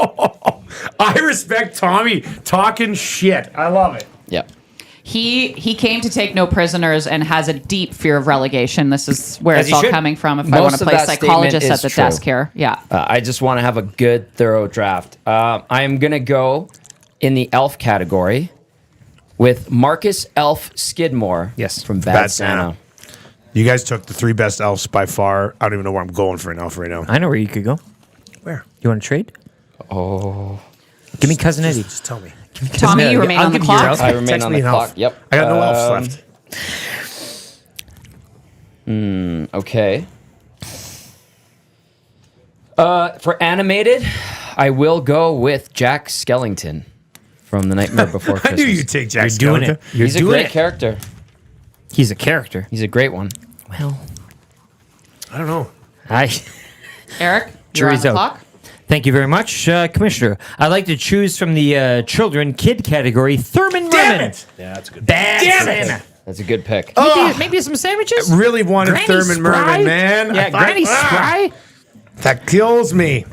I respect Tommy talking shit. I love it. Yep. He came to take no prisoners and has a deep fear of relegation. This is where As it's he all should. coming from. If I Most want to of play that psychologist statement at is the true. desk here. Yeah. I just want to have a good, thorough draft. I am gonna go in the elf category with Marcus Elf Skidmore. Yes. From Bad, Bad Santa. Santa. You guys took the 3 best elves by far. I don't even know where I'm going for an elf right now. I know where you could go. Where? You want to trade? Oh. Give me Cousin Eddie. Just tell me. Tommy, you remain I'll on the give you your clock. elf. I remain Text on me the an elf. clock. Yep. I got no elves left. Okay. For animated, I will go with Jack Skellington from The Nightmare Before I Christmas. knew you'd take Jack You're doing Skellington. it. You're He's a doing great it. character. He's a character. He's a great one. Well, I don't know. Eric, you're on Jury's the out. clock. Thank you very much, Commissioner. I'd like to choose from the children kid category Thurman Damn Merman. it! Yeah, that's good. Bad Damn it! Santa. That's a good pick. Maybe some sandwiches. Really wanted Granny Thurman Spry? Merman, man. Yeah, I thought- Granny Spry. That kills me.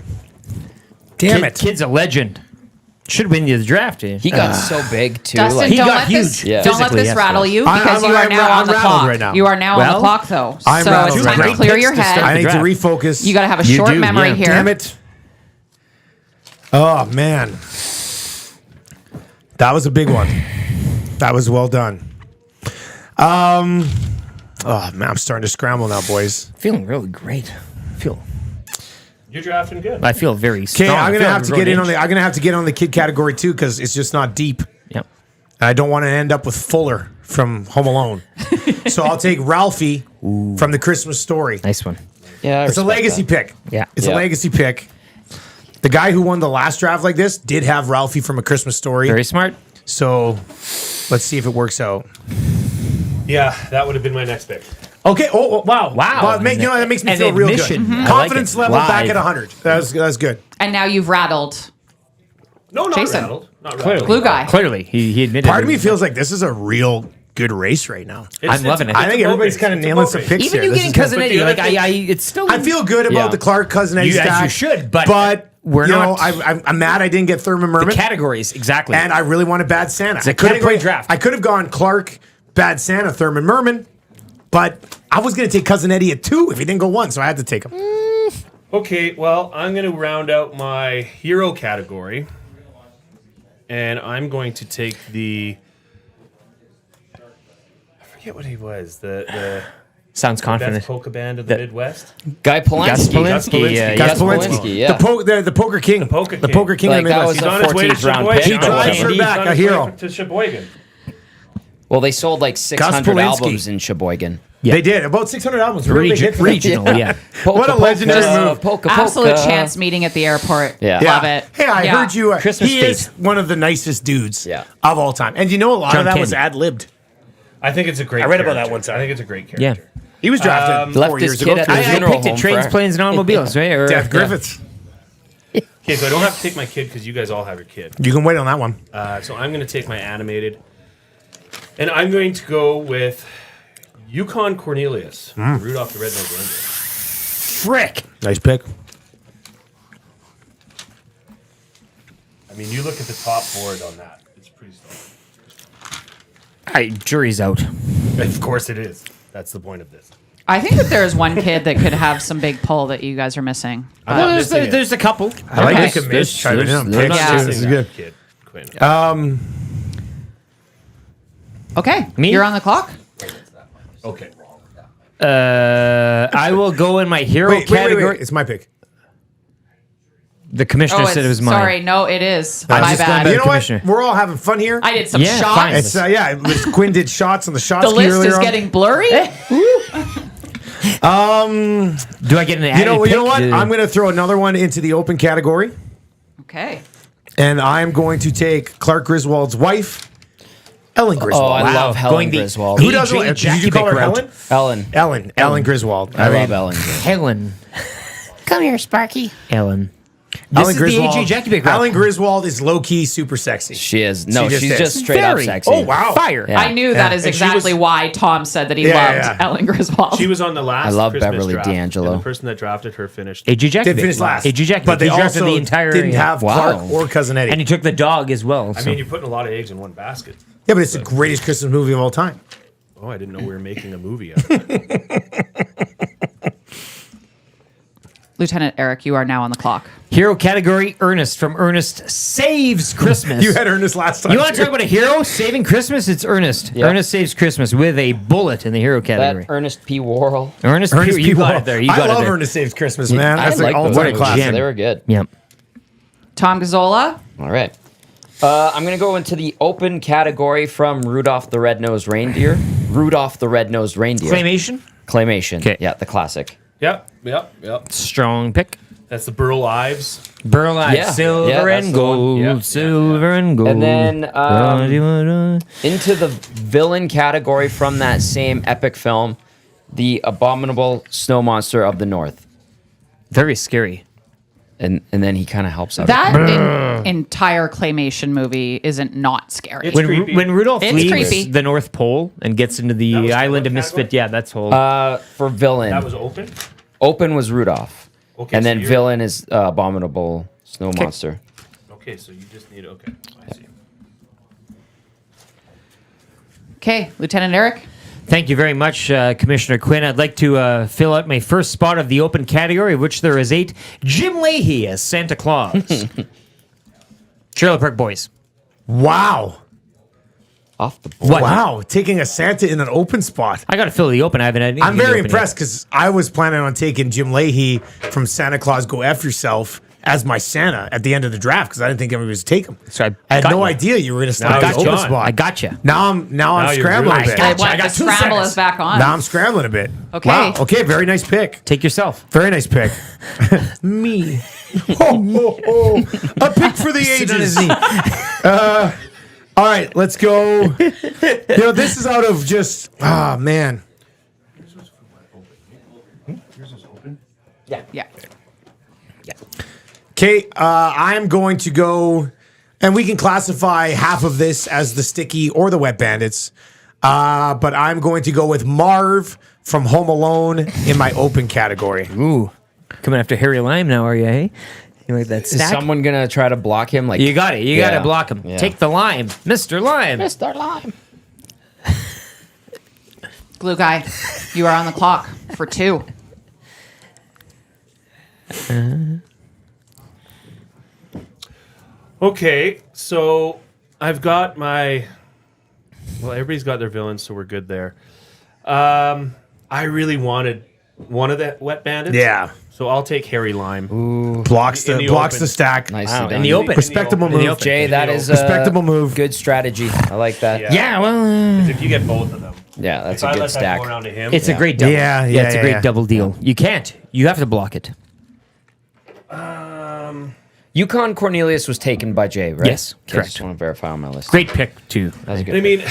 Damn it. Kid's a legend. Should win the draft. He got so big too. Dustin, He don't got let this, huge. Yeah. don't let Physically, this yes, rattle yes. you because you are now I'm on the rattled clock. right now. You are now on Well, the clock, though. I'm so rattled it's right time now. to clear your Picks to head. start I need to draft. refocus. You got to have a You short do, memory yeah. here. Damn it. Oh, man. That was a big one. That was well done. Oh, man, I'm starting to scramble now, boys. Feeling really great. You're drafting good. I feel very Okay, strong. I'm gonna I feel have to like get in on road the. I'm gonna have to get on the kid category too because it's just not deep. Yep. And I don't want to end up with Fuller from Home Alone. So I'll take Ralphie from The Christmas Story. Nice one. Yeah, I It's a respect legacy that. pick. Yeah. It's Yeah. a legacy pick. The guy who won the last draft like this did have Ralphie from A Christmas Story. Very smart. So let's see if it works out. Yeah, that would have been my next pick. Okay. Oh, wow. Wow. Well, that makes me An feel real good. admission. I like Confidence it. level back Live. at 100. That's good. And now you've rattled. No, not Jason. rattled. Not Clearly. rattled. Glue guy. Clearly, he admitted. Part of me it. feels like this is a real good race right now. I'm loving it. I think everybody's kind of nailing some picks Even here. you This getting is good. Cousin Eddie, like it's still. I feel good about Yeah. the Clark Cousin Eddie You- as stack. you should, but we're we're not- I'm mad I didn't get Thurman the Merman, categories exactly. and I really wanted Bad Santa. It's a I could have category played draft. I could have gone Clark, Bad Santa, Thurman Merman, but I was going to take Cousin Eddie at 2 if he didn't go 1, so I had to take him. Okay, well, I'm going to round out my hero category, and I'm going to take the forget what he was. The Sounds best confident. polka band of the Midwest. Guy Polanski. Gus Polanski, yeah. The Poker King. The Poker King. The Poker King. Like, in the that Midwest. was He's a on his way to 14th round Sheboygan. pick. He drives her He's back, on a his way hero. to Sheboygan. Well, they sold like 600 Polanski. albums in Sheboygan. They did about 600 albums. Really big hit for them. Regional, yeah. What a legendary move. Absolute chance meeting at the airport. Yeah. Love it. Hey, I Yeah. heard you. Christmas He is one of the nicest dudes Yeah. of all time. And you know, a lot John of that was Candy. ad-libbed. I think it's a great I read about that character. one time. I think it's a great Yeah. character. He was drafted Left 4 his years kid ago. at the I funeral picked it home trains, for- planes, and automobiles, right? Or, Death Griffiths. Okay, so I don't have to take my kid because you guys all have your kid. You can wait on that one. So I'm going to take my animated. And I'm going to go with Yukon Cornelius, Rudolph the Red-Nosed Reindeer. Frick. Nice pick. I mean, you look at the top board on that. It's pretty solid. Jury's out. Of course it is. That's the point of this. I think that there's one kid that could have some big pull that you guys are missing. I'm not There's, missing it. there's a couple. I like Okay. the commish chiming in on I'm picks, not Yeah. too. missing This is that good. kid, Quinn. Okay, Me? you're on the clock. Okay. I will go in my hero Wait, category. It's my pick. The commissioner said it was mine. Sorry, no, it is. I'm My just bad. glad- You know what? Commissioner. We're all having fun here. I did some Yeah, shots. fine. It's it was Quinn did shots on the shot The ski list earlier is on. getting blurry. Do I get an You know added what? pick? I'm going to throw another one into the open category, Okay. and I'm going to take Clark Griswold's wife, Ellen Griswold. Oh, I Wow. love Helen Going the- Griswold. Who doesn't? Did Jackie you call her Pick route. Helen? Ellen Griswold. I mean, love Ellen. Helen. Come here, Sparky. Ellen. Ellen This is Griswold. the AJ Jackie Pick route. Ellen Griswold is low key super sexy. She is. No, She just she's is. just straight Very. up sexy. Oh wow! Fire. Yeah. I knew that is And she exactly was- why Tom said that he Yeah, loved yeah. Ellen Griswold. She was on the last I love Christmas Beverly draft, D'Angelo. and the person that drafted her finished. AJ Jackie Did finish Pick. last. AJ Jackie but they Pick. He drafted also the entire didn't have Wow. Clark or Cousin Eddie. And he took the dog as well. I so. mean, you're putting a lot of eggs in one basket. Yeah, but it's the greatest Christmas movie of all time. Oh, I didn't know we were making a movie out of it. Lieutenant Eric, you are now on the clock. Hero category, Ernest from Ernest Saves Christmas. You had Ernest last time. You want to too. talk about a hero saving Christmas? It's Ernest. Yeah. Ernest Saves Christmas with a bullet in the hero category. That Ernest P. Worrell. Ernest Ernest you got People. it there. You I got love it there. Ernest Saves Christmas, man. I That's like like all those time movies. classic. They were good. Yep. Tom Gazzola. All right. I'm going to go into the open category from Rudolph the Red-Nosed Reindeer. Rudolph the Red-Nosed Reindeer. Claymation? Claymation. 'Kay. Yeah, the classic. Yep. Strong pick. That's the Burl Ives. Burl Ives, Yeah. silver Yeah, that's and the one. gold, Yeah. silver and gold. And then then into the villain category from that same epic film, the abominable snow monster of the north. very scary. And then he kind of helps out. That entire claymation movie isn't not scary. It's creepy. When Rudolph It's leaves creepy. the North Pole and gets into That the was island of what Misfit, category? yeah, that's whole. For villain. That was open. Open was Rudolph. Okay, And so then you're- villain is abominable snow monster. Okay, so you just need. Okay, I see. Okay, Lieutenant Eric. Thank you very much, Commissioner Quinn. I'd like to fill out my first spot of the open category, of which there is 8. Jim Leahy as Santa Claus. Trailer Park Boys. Wow. Off the board. What? Wow. Taking a Santa in an open spot. I got to fill the open. I haven't had anything I'm in the very open impressed because I was planning on taking Jim Leahy from Santa Claus Go F Yourself as my Santa at the end of the draft because I didn't think everybody was take him. Yet. So I had got no you. idea you were going to Now start the he's open gone. spot. I got you. Now I'm Now you're scrambling really a bit. stuck. What, the scramble is back on. Now I'm scrambling a bit. Okay. Wow. Okay. Very nice pick. Take yourself. Very nice pick. Me. A pick for the Sit on his ages. knee. All right, let's go. This is out of just man. Yeah. Okay, I'm going to go, and we can classify half of this as the sticky or the wet bandits. But I'm going to go with Marv from Home Alone in my open category. Ooh. Coming after Harry Lime now, are you, hey? You like that Is stack? someone going to try to block him? Like You got it. You got Yeah. to block him. Yeah. Take the lime. Mr. Lime. Mr. Lime. Glue guy, you are on the clock for 2. Okay, so I've got my Well, everybody's got their villains, so we're good there. I really wanted one of the Wet Bandits. Yeah. So I'll take Harry Lime. Blocks the open. stack. Nicely done. In the open. Respectable move. Jay, that is a respectable move. good strategy. I like that. Yeah, well, 'Cause if you get both of them, that's if a I good let that stack. go around to him, it's a great double. Yeah, it's a great yeah. double deal. You can't. You have to block it. Yukon Cornelius was taken by Jay, right? Yes, Okay, correct. just want to verify on my list. Great pick too. That's a good I pick. mean,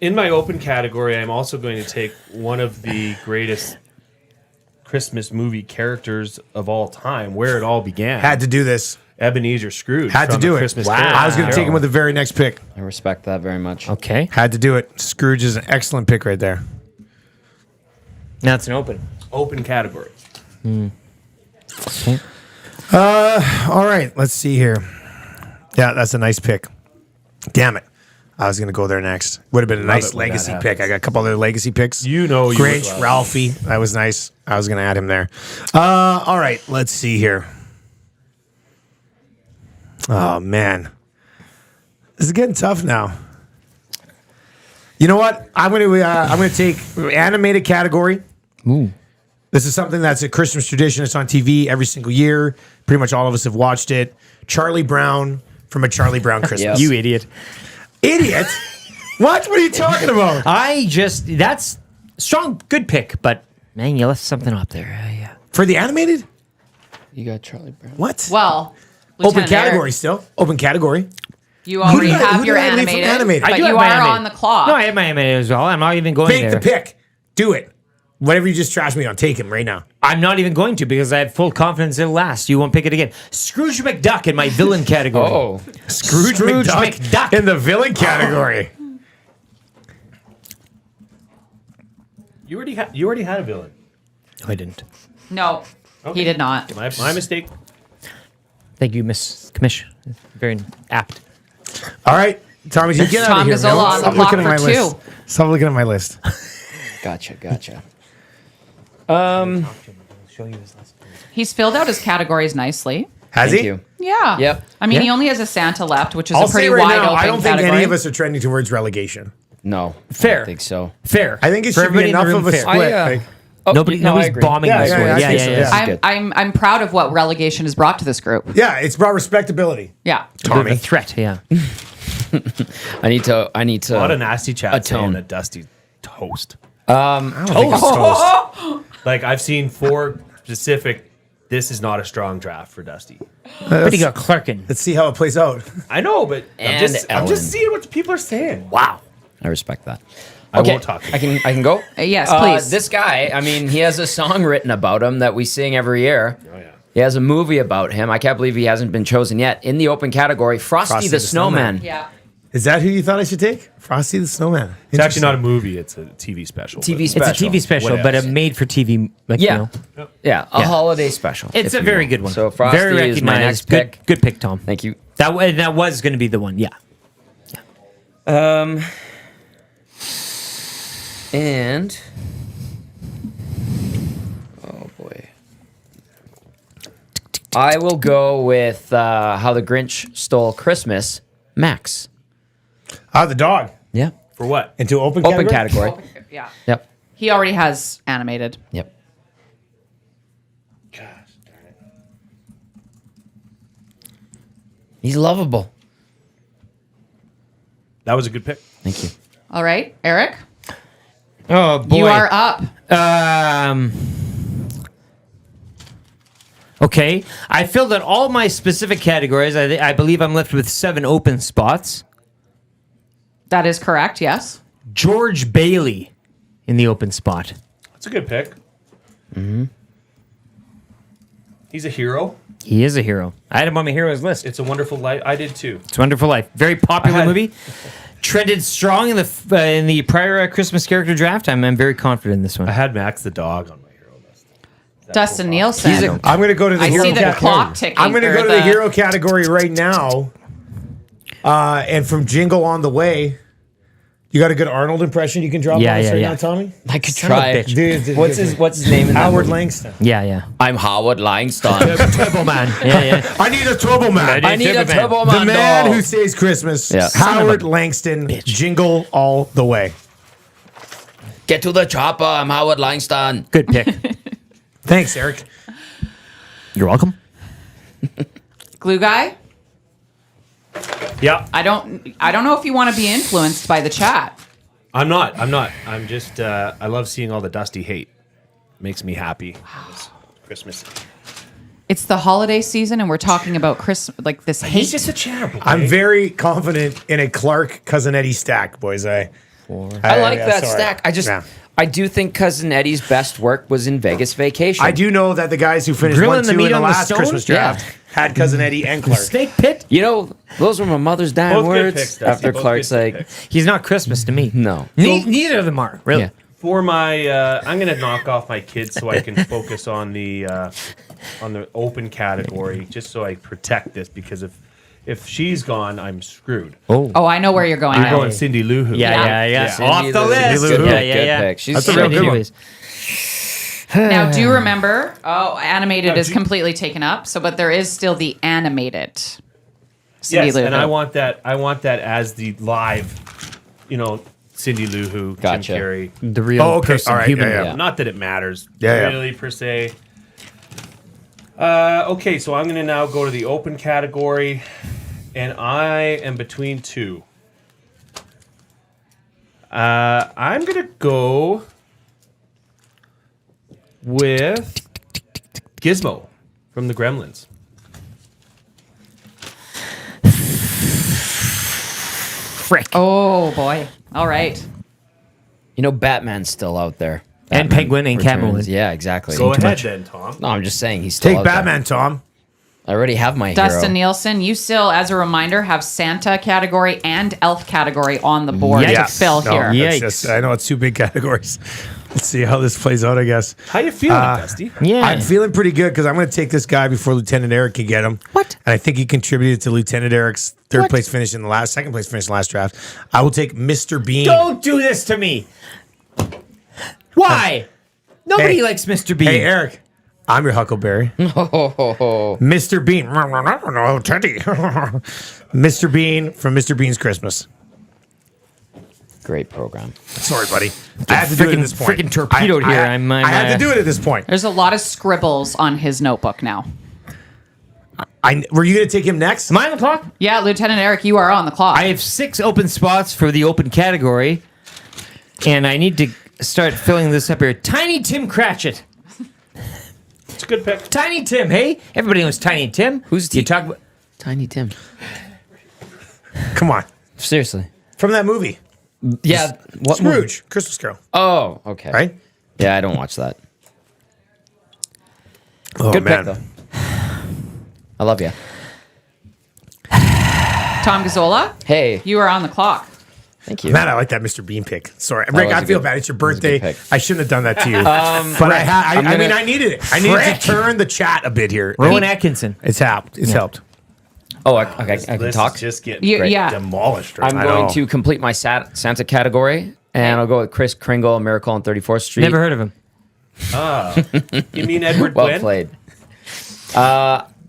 in my open category, I'm also going to take one of the greatest Christmas movie characters of all time, where it all began. Had to do this. Ebenezer Scrooge. Had to from do A it. Christmas Wow. Carol. I was going to take him with the very next pick. I respect that very much. Okay. Had to do it. Scrooge is an excellent pick right there. Now it's an open. Open category. All right, let's see here. Yeah, that's a nice pick. Damn it. I was going to go there next. Would have been a Love nice it when that legacy pick. I got a couple other legacy picks. You know you Grinch, would love Ralphie. That was nice. I was going to add him there. All right, let's see here. Oh, man. This is getting tough now. You know what? I'm going to take animated category. Ooh. This is something that's a Christmas tradition. It's on TV every single year. Pretty much all of us have watched it. Charlie Brown from A Charlie Brown Christmas. You idiot. Idiot? What? What are you talking about? That's strong, good pick, but man, you left something up there. Yeah. For the animated? You got Charlie Brown. What? Well, Open Lieutenant category Eric, still. Open category. you already Who did I- have who your did I leave from animated, animated? but I do you have my are animated. on the clock. No, I have my animated as well. I'm not even going Fake there. the pick. Do it. Whatever you just trashed me on, take him right now. I'm not even going to because I have full confidence it'll last. You won't pick it again. Scrooge McDuck in my villain category. Oh, Scrooge McDuck in the villain category. You already had a villain. No, I didn't. No, he did not. My mistake. Thank you, Miss Commish. Very apt. All right. Tommy, you get out Tom of here. Gazzola man. on the Stop clock looking at for my two. list. Stop looking at my list. gotcha. He's filled out his categories nicely. Has Thank he? you. Yeah. Yep. I mean, Yeah. he only has a Santa left, which is I'll a pretty say right wide now, open I don't think category. any of us are trending towards relegation. No. Fair. I don't think so. Fair. I think it For should be everybody in the enough room, of a fair. split. I, like- I Nobody's agree. bombing Yeah, this yeah, way. I Yeah, think yeah, so, yeah. yeah. good. I'm proud of what relegation has brought to this group. Yeah, it's brought respectability. Yeah. Tommy. A threat, yeah. I need to. A lot of nasty chat atone. saying that Dusty toast. I don't think it's toast. Like I've seen 4 specific. This is not a strong draft for Dusty. But he got Clarkin. Let's see how it plays out. I know, but I'm And just Ellen. seeing what the people are saying. Wow. I respect that. I Okay, won't talk to you. I can go. Yes, please. This guy, I mean, he has a song written about him that we sing every year. Oh yeah. He has a movie about him. I can't believe he hasn't been chosen yet. In the open category, Frosty the Snowman. Yeah. Is that who you thought I should take? Frosty the Snowman. It's actually not a movie; it's a TV special. TV It's special. a TV special, What but a else? made for TV. Like, Yeah. You know. Yeah, a holiday special. It's if a you very will. good one. So Frosty very is my next recognized. pick. Good pick, Tom. Thank you. That was going to be the one. Yeah. And oh boy, I will go with How the Grinch Stole Christmas. Max. The dog. Yeah. For what? Into open category? Open category. Yeah. Yep. He already has animated. Yep. Gosh, darn it. He's lovable. That was a good pick. Thank you. All right, Eric, Oh boy. you are up. Okay. I filled out all my specific categories. I believe I'm left with 7 open spots. That is correct. Yes. George Bailey in the open spot. That's a good pick. Mm-hmm. He's a hero. He is a hero. I had him on my heroes list. It's a Wonderful Life. I did too. It's a Wonderful Life. Very popular I had- movie. Trended strong in the prior Christmas character draft. I'm very confident in this one. I had Max the dog on my hero list. Dustin Nielsen. I'm going to go to the I hero see the category. clock ticking. I'm going to or go to the hero category right now. And from Jingle on the Way, You got a good Arnold impression you can drop Yeah, on us yeah, right yeah. now, Tommy? I could Son of a try. bitch. Dude, What's his name in that Howard movie? Langston. Yeah. I'm Howard Langston. Turbo Man. Yeah. I need a turbo man. I need a turbo man. The man dog. who saves Christmas. Yeah. Howard Langston. Jingle all the way. Get to the chopper. I'm Howard Langston. Good pick. Thanks, Eric. You're welcome. Glue guy. Yeah, I don't know if you want to be influenced by the chat. I'm not. I'm just. I love seeing all the Dusty hate. Makes me happy. It's Christmas. It's the holiday season, and we're talking about Christmas, like this hate. He's just a chatterboy. I'm very confident in a Clark Cousin Eddie stack, boys. I like that sorry. stack. Yeah. I do think Cousin Eddie's best work was in Vegas Vacation. I do know that the guys who finished Grilling 1-2 the in meat the on the last stone? Christmas draft had Cousin Eddie and Clark. Steak pit? You know, those were my mother's dying Both good words picks, Dusty. after Both Clark's good like, He's not Christmas to me. no. Neither of them are, really. Yeah. For my, I'm gonna knock off my kids so I can focus on the open category, just so I protect this, because if she's gone, I'm screwed. Oh, I know where you're going. You're now. going Cindy Lou Who. Yeah. Cindy Off the Lou. list. Good Lou. pick, Yeah. good pick. She's That's a real good one. Now, do you remember? Oh, animated is completely taken up. So, but there is still the animated. Cindy Yes, Lou and Who. I want that as the live, Cindy Lou Who, Gotcha. Jim Carrey. The real person, all right, human. yeah. Not that it matters, Yeah. really, per se. Okay, so I'm going to now go to the open category, and I am between two. I'm going to go with Gizmo from the Gremlins. Frick. Oh boy! All right. You know, Batman's still out there. And Batman Penguin and Returns. Catwoman. Yeah, exactly. Go ahead then, Tom. No, I'm just saying he's still Take out Batman, Tom. there. I already have my Dustin hero. Nielsen, you still, as a reminder, have Santa category and Elf category on the board to fill here. it's just- I know it's two big categories. Let's see how this plays out, I guess. How you feeling, Dusty? Yeah. I'm feeling pretty good because I'm going to take this guy before Lieutenant Eric can get him. What? And I think he contributed to Lieutenant Eric's second place finish in the last draft. I will take Mr. Bean. Don't do this to me. Why? Nobody Hey. likes Mr. Bean. Hey, Eric. I'm your Huckleberry. Mr. Bean. Teddy. Mr. Bean from Mr. Bean's Christmas. Great program. Sorry, buddy. I have to do it at this point. Freaking torpedoed here. I had to do it at this point. There's a lot of scribbles on his notebook now. Were you going to take him next? Am I on the clock? Yeah, Lieutenant Eric, you are on the clock. I have 6 open spots for the open category, and I need to start filling this up here. Tiny Tim Cratchit. It's a good pick. Tiny Tim, hey? Everybody knows Tiny Tim. Who's you talk about? Tiny Tim? Come on. Seriously. From that movie. Yeah. What Scrooge. movie? Christmas Carol. Oh, okay. Right? Yeah, I don't watch that. Oh, Good man. pick, though. I love you. Tom Gazzola, Hey, you are on the clock. thank you. Man, I like that Mr. Bean pick. Sorry. Rick, was I a feel good- bad. It's your that was a good birthday. pick. I shouldn't have done that to you. But I mean, I needed it. I needed to turn the chat a bit here. Rowan Atkinson. It's helped. It's helped. Oh, okay. I can This talk. is just getting Yeah. Demolished. I'm going to complete my Santa category, and I'll go with Chris Kringle, Miracle on 34th Street. Never heard of him. You mean Edward Well Gwynn? played.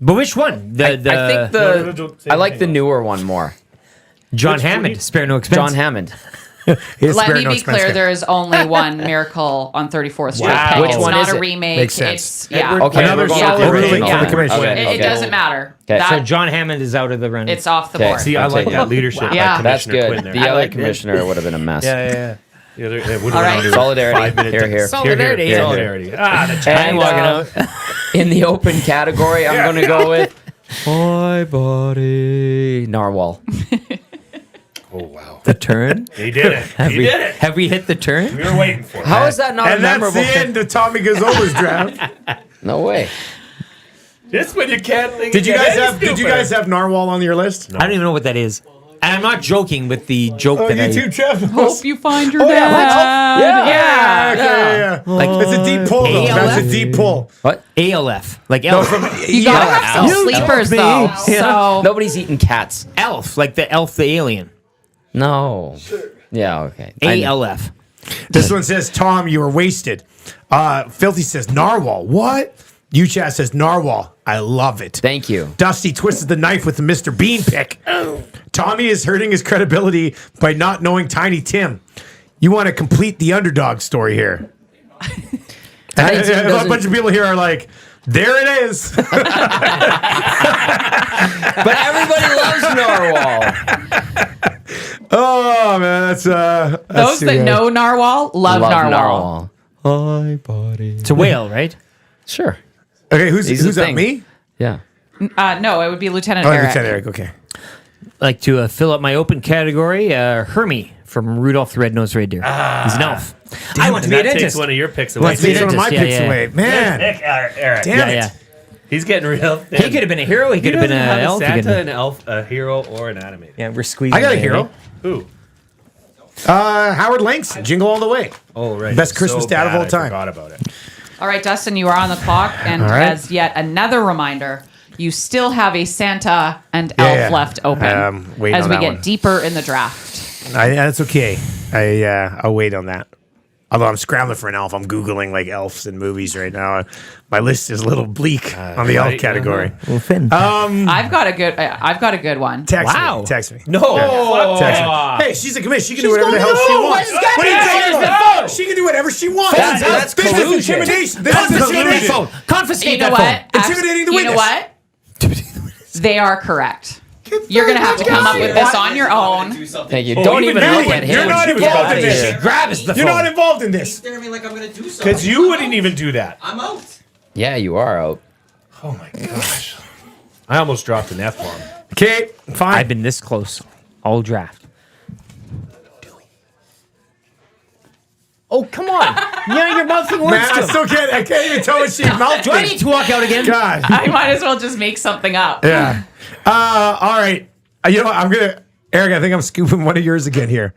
But which one? I think I like the newer one more. John Hammond. Spare no expense. John Hammond. Let me be clear, there is only one Miracle on 34th Street. Wow. Okay, Which it's one not is a it? remake. Makes sense. It's, yeah. Okay, Another we're going solid with the ruling original. from the commission. Okay. It doesn't matter. Okay. That- So John Hammond is out of the running. it's off the Okay. board. See, I like that leadership Yeah. by That's Commissioner good. Quinn The there. other commissioner would have been a mess. Yeah. It would have All went right. on to Solidarity. 5 minutes. Here, here. Solidarity. Here, here. Solidarity. Ah, the chat. And walking out. in the open category, I'm going to go with Hi, buddy. Narwhal. Oh, wow. The turn. He did it. He did it. Have we hit the turn? We were waiting for it. How is that not a And that's memorable the end of Tommy Gazzola's draft. No way. Just when you can't think Did you of guys anything have stupid. have Narwhal on your list? I don't even know what that is. And I'm not joking with the joke Oh, that you too, Jeff. Hope you find your Oh, yeah, dad. Yeah. Like That's a deep pull, though. That's a ALF? deep pull. What? ALF. Like No, elf. from You gotta have some You sleepers me. though. Yeah. So Nobody's eating cats. Elf. Like the elf, the alien. No. Yeah, okay. ALF. This one says, Tom, you were wasted. Filthy says, Narwhal. What? UChat says, Narwhal. I love it. Thank you. Dusty twisted the knife with the Mr. Bean pick. Tommy is hurting his credibility by not knowing Tiny Tim. You want to complete the underdog story here. A bunch of people here are like, there it is. But everybody loves Narwhal. Oh, man, that's Those that know Narwhal love Narwhal. Hi, buddy. It's a whale, right? Sure. Okay, who's that? Me? Yeah. No, it would be Lieutenant Oh, Eric. Lieutenant Eric. Okay. Like to fill up my open category, Hermie from Rudolph the Red-Nosed Reindeer. He's an elf. I want to be a That takes dentist. one of your picks away. Let's take one of my picks away. Good Man. pick, Eric. Damn Yeah. He's getting real thin. He could have been a hero. He could have been an elf. He Santa, could've an elf, a hero, or an animated. Yeah, we're squeezing. I got a it, hero. eh? Who? Howard Langston, Jingle All the Way. Oh, right. Best It's Christmas so dad of bad, all time. I forgot about it. All right, Dustin, you are on the clock. And All right. as yet another reminder, you still have a Santa and elf left open waiting as on we that get one. deeper in the draft. That's okay. I'll wait on that. Although I'm scrambling for an elf. I'm Googling like elves in movies right now. My list is a little bleak on the elf right, category. Well, Finn. I've got a good one. Text me. No. Text me. Hey, she's a commish. She can do whatever the hell she wants. What are you talking about? She can do whatever she wants. That's This is collusion. intimidation. This Confiscate is that intimidation. phone. Confiscate You know that what? phone. Intimidating the You know witness. what? They are correct. You're going to have to come up with this on your own. Thank you. Don't even look at him. You're not Get involved outta in this. here. Grab us the You're phone. not involved in this. Stare at me like I'm gonna do something. Because you wouldn't even do that. I'm out. Yeah, you are out. Oh my gosh. I almost dropped an F-bomb. Okay, fine. I've been this close all draft. Oh, come on. Yeah, you're mouthing words Man, to I him. still can't. I can't even tell what she mouthed. Do I need to walk out again? God. I might as well just make something up. Yeah. All right. You know what? Eric, I think I'm scooping one of yours again here.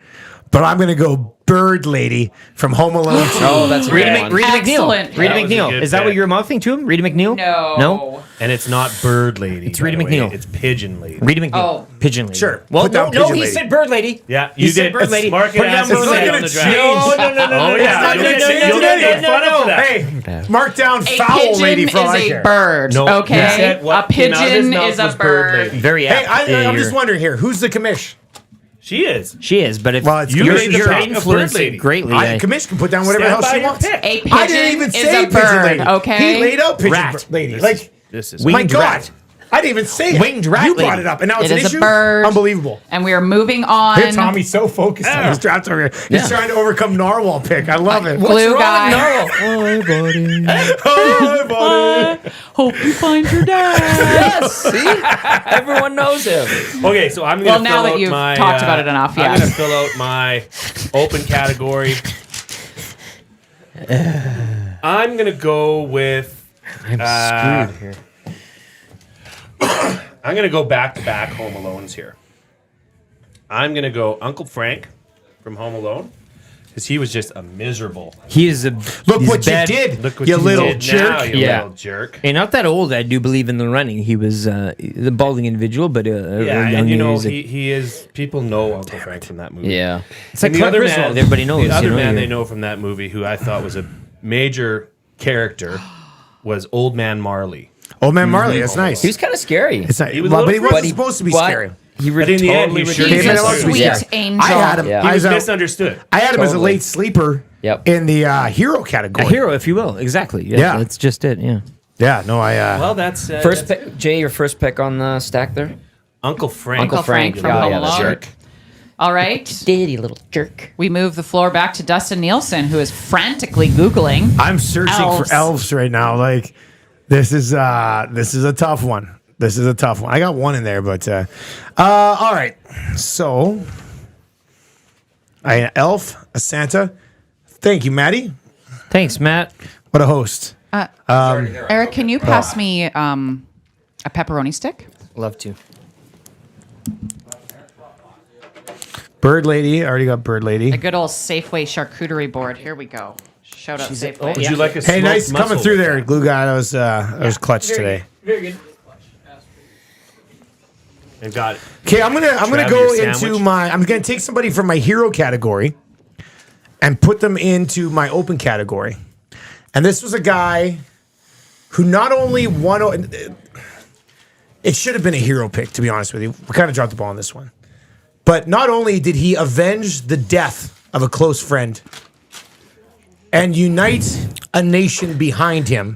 But I'm going to go Bird Lady from Home Alone 2. Oh, that's a Rita, good one. Rita McNeil. Excellent. Rita That was a McNeil. good Is that what pick. you're mouthing to him? Rita McNeil? No. No? And it's not Bird Lady. It's by Rita the way. McNeil. It's Pigeon Lady. Rita McNeil. Oh. Pigeon Lady. Sure. Well, Put down no, Pigeon he Lady. said Bird Lady. Yeah, He you said did. Bird Lady. Mark it Put it down as Bird a Lady. set on the draft. No. Oh, yeah. You'll You'll get get changed you'll today. get fun out of that. Hey, mark down A Foul pigeon Lady is for all I a care. bird. No, he okay? said what A came out of his pigeon mouth is a was Bird bird. Lady. Very Hey, apt. I'm just wondering here. Who's the commish? She is. She is, but if Well, it's you're, Commission you're Pick. influencing Bird Lady. greatly, Commish can put down whatever the hell Stand she by your wants. pick. A pigeon I didn't even is say a Pigeon bird, Lady. okay? He laid out Pigeon Rat. Lady. This Like, is- This is my Winged God. rat. I didn't even say it. Winged rat You brought lady. it up, and now it's It an is a issue? bird. Unbelievable. And we are moving on. Here, Tommy's so focused on his draft over here. He's trying to overcome Narwhal pick. I love it. Blue guy. Hi, buddy. Hi, buddy. Hope you find your dad. Yes, see? Everyone knows him. Okay, so I'm Well, going to now fill that out you've my... talked about it enough, I'm yes. going to fill out my open category. I'm going to go with... I'm screwed here. I'm going to go back-to-back Home Alones here. I'm going to go Uncle Frank from Home Alone because he was just a miserable... He is a Look he's what you bad. did, Look what you you little did jerk. now, you Yeah. little jerk. And not that old, I do believe in the running. He was the balding individual, but a Yeah, young and you know, he's a- he is... People know Uncle Frank from that movie. Yeah. it's like And the Clark other Griswold. man, Everybody knows. The other you know, man you're- they know from that movie who I thought was a major character was Old Man Marley. Old Man Marley, that's nice. He was kind of scary. It's not, He was well, a but he little wasn't supposed to be but scary. He But in the end, totally he redeemed He's a himself. sweet Yeah. angel. I had him. Yeah. He I was was, misunderstood. I had him as a Totally. late sleeper Yep. in the hero a category. hero, if you will. Exactly. Yeah. That's just it. Yeah. Yeah, no, I. Well, that's... First pick, Jay, your first pick on the stack there? Uncle Frank. Uncle Frank from Yeah, Home yeah, that's Alone. jerk. All right. Daddy, little jerk. We move the floor back to Dustin Nielsen, who is frantically Googling. I'm searching Elves. for elves right now. Like, this is a tough one. This is a tough one. I got one in there, but all right. So, an elf, a Santa. Thank you, Maddie. Thanks, Matt. What a host. Eric, can you pass me a pepperoni stick? Love to. Bird Lady. I already got Bird Lady. A good old Safeway charcuterie board. Here we go. Shout out Safeway. Would you like a Hey, smoked nice coming mussel through with there, that? glue guy. That was clutch today. Very good. and got it. Okay, I'm gonna Trav, go your into sandwich? I'm gonna take somebody from my hero category and put them into my open category. And this was a guy who not only won. It should have been a hero pick, to be honest with you. We kind of dropped the ball on this one. But not only did he avenge the death of a close friend and unite a nation behind him,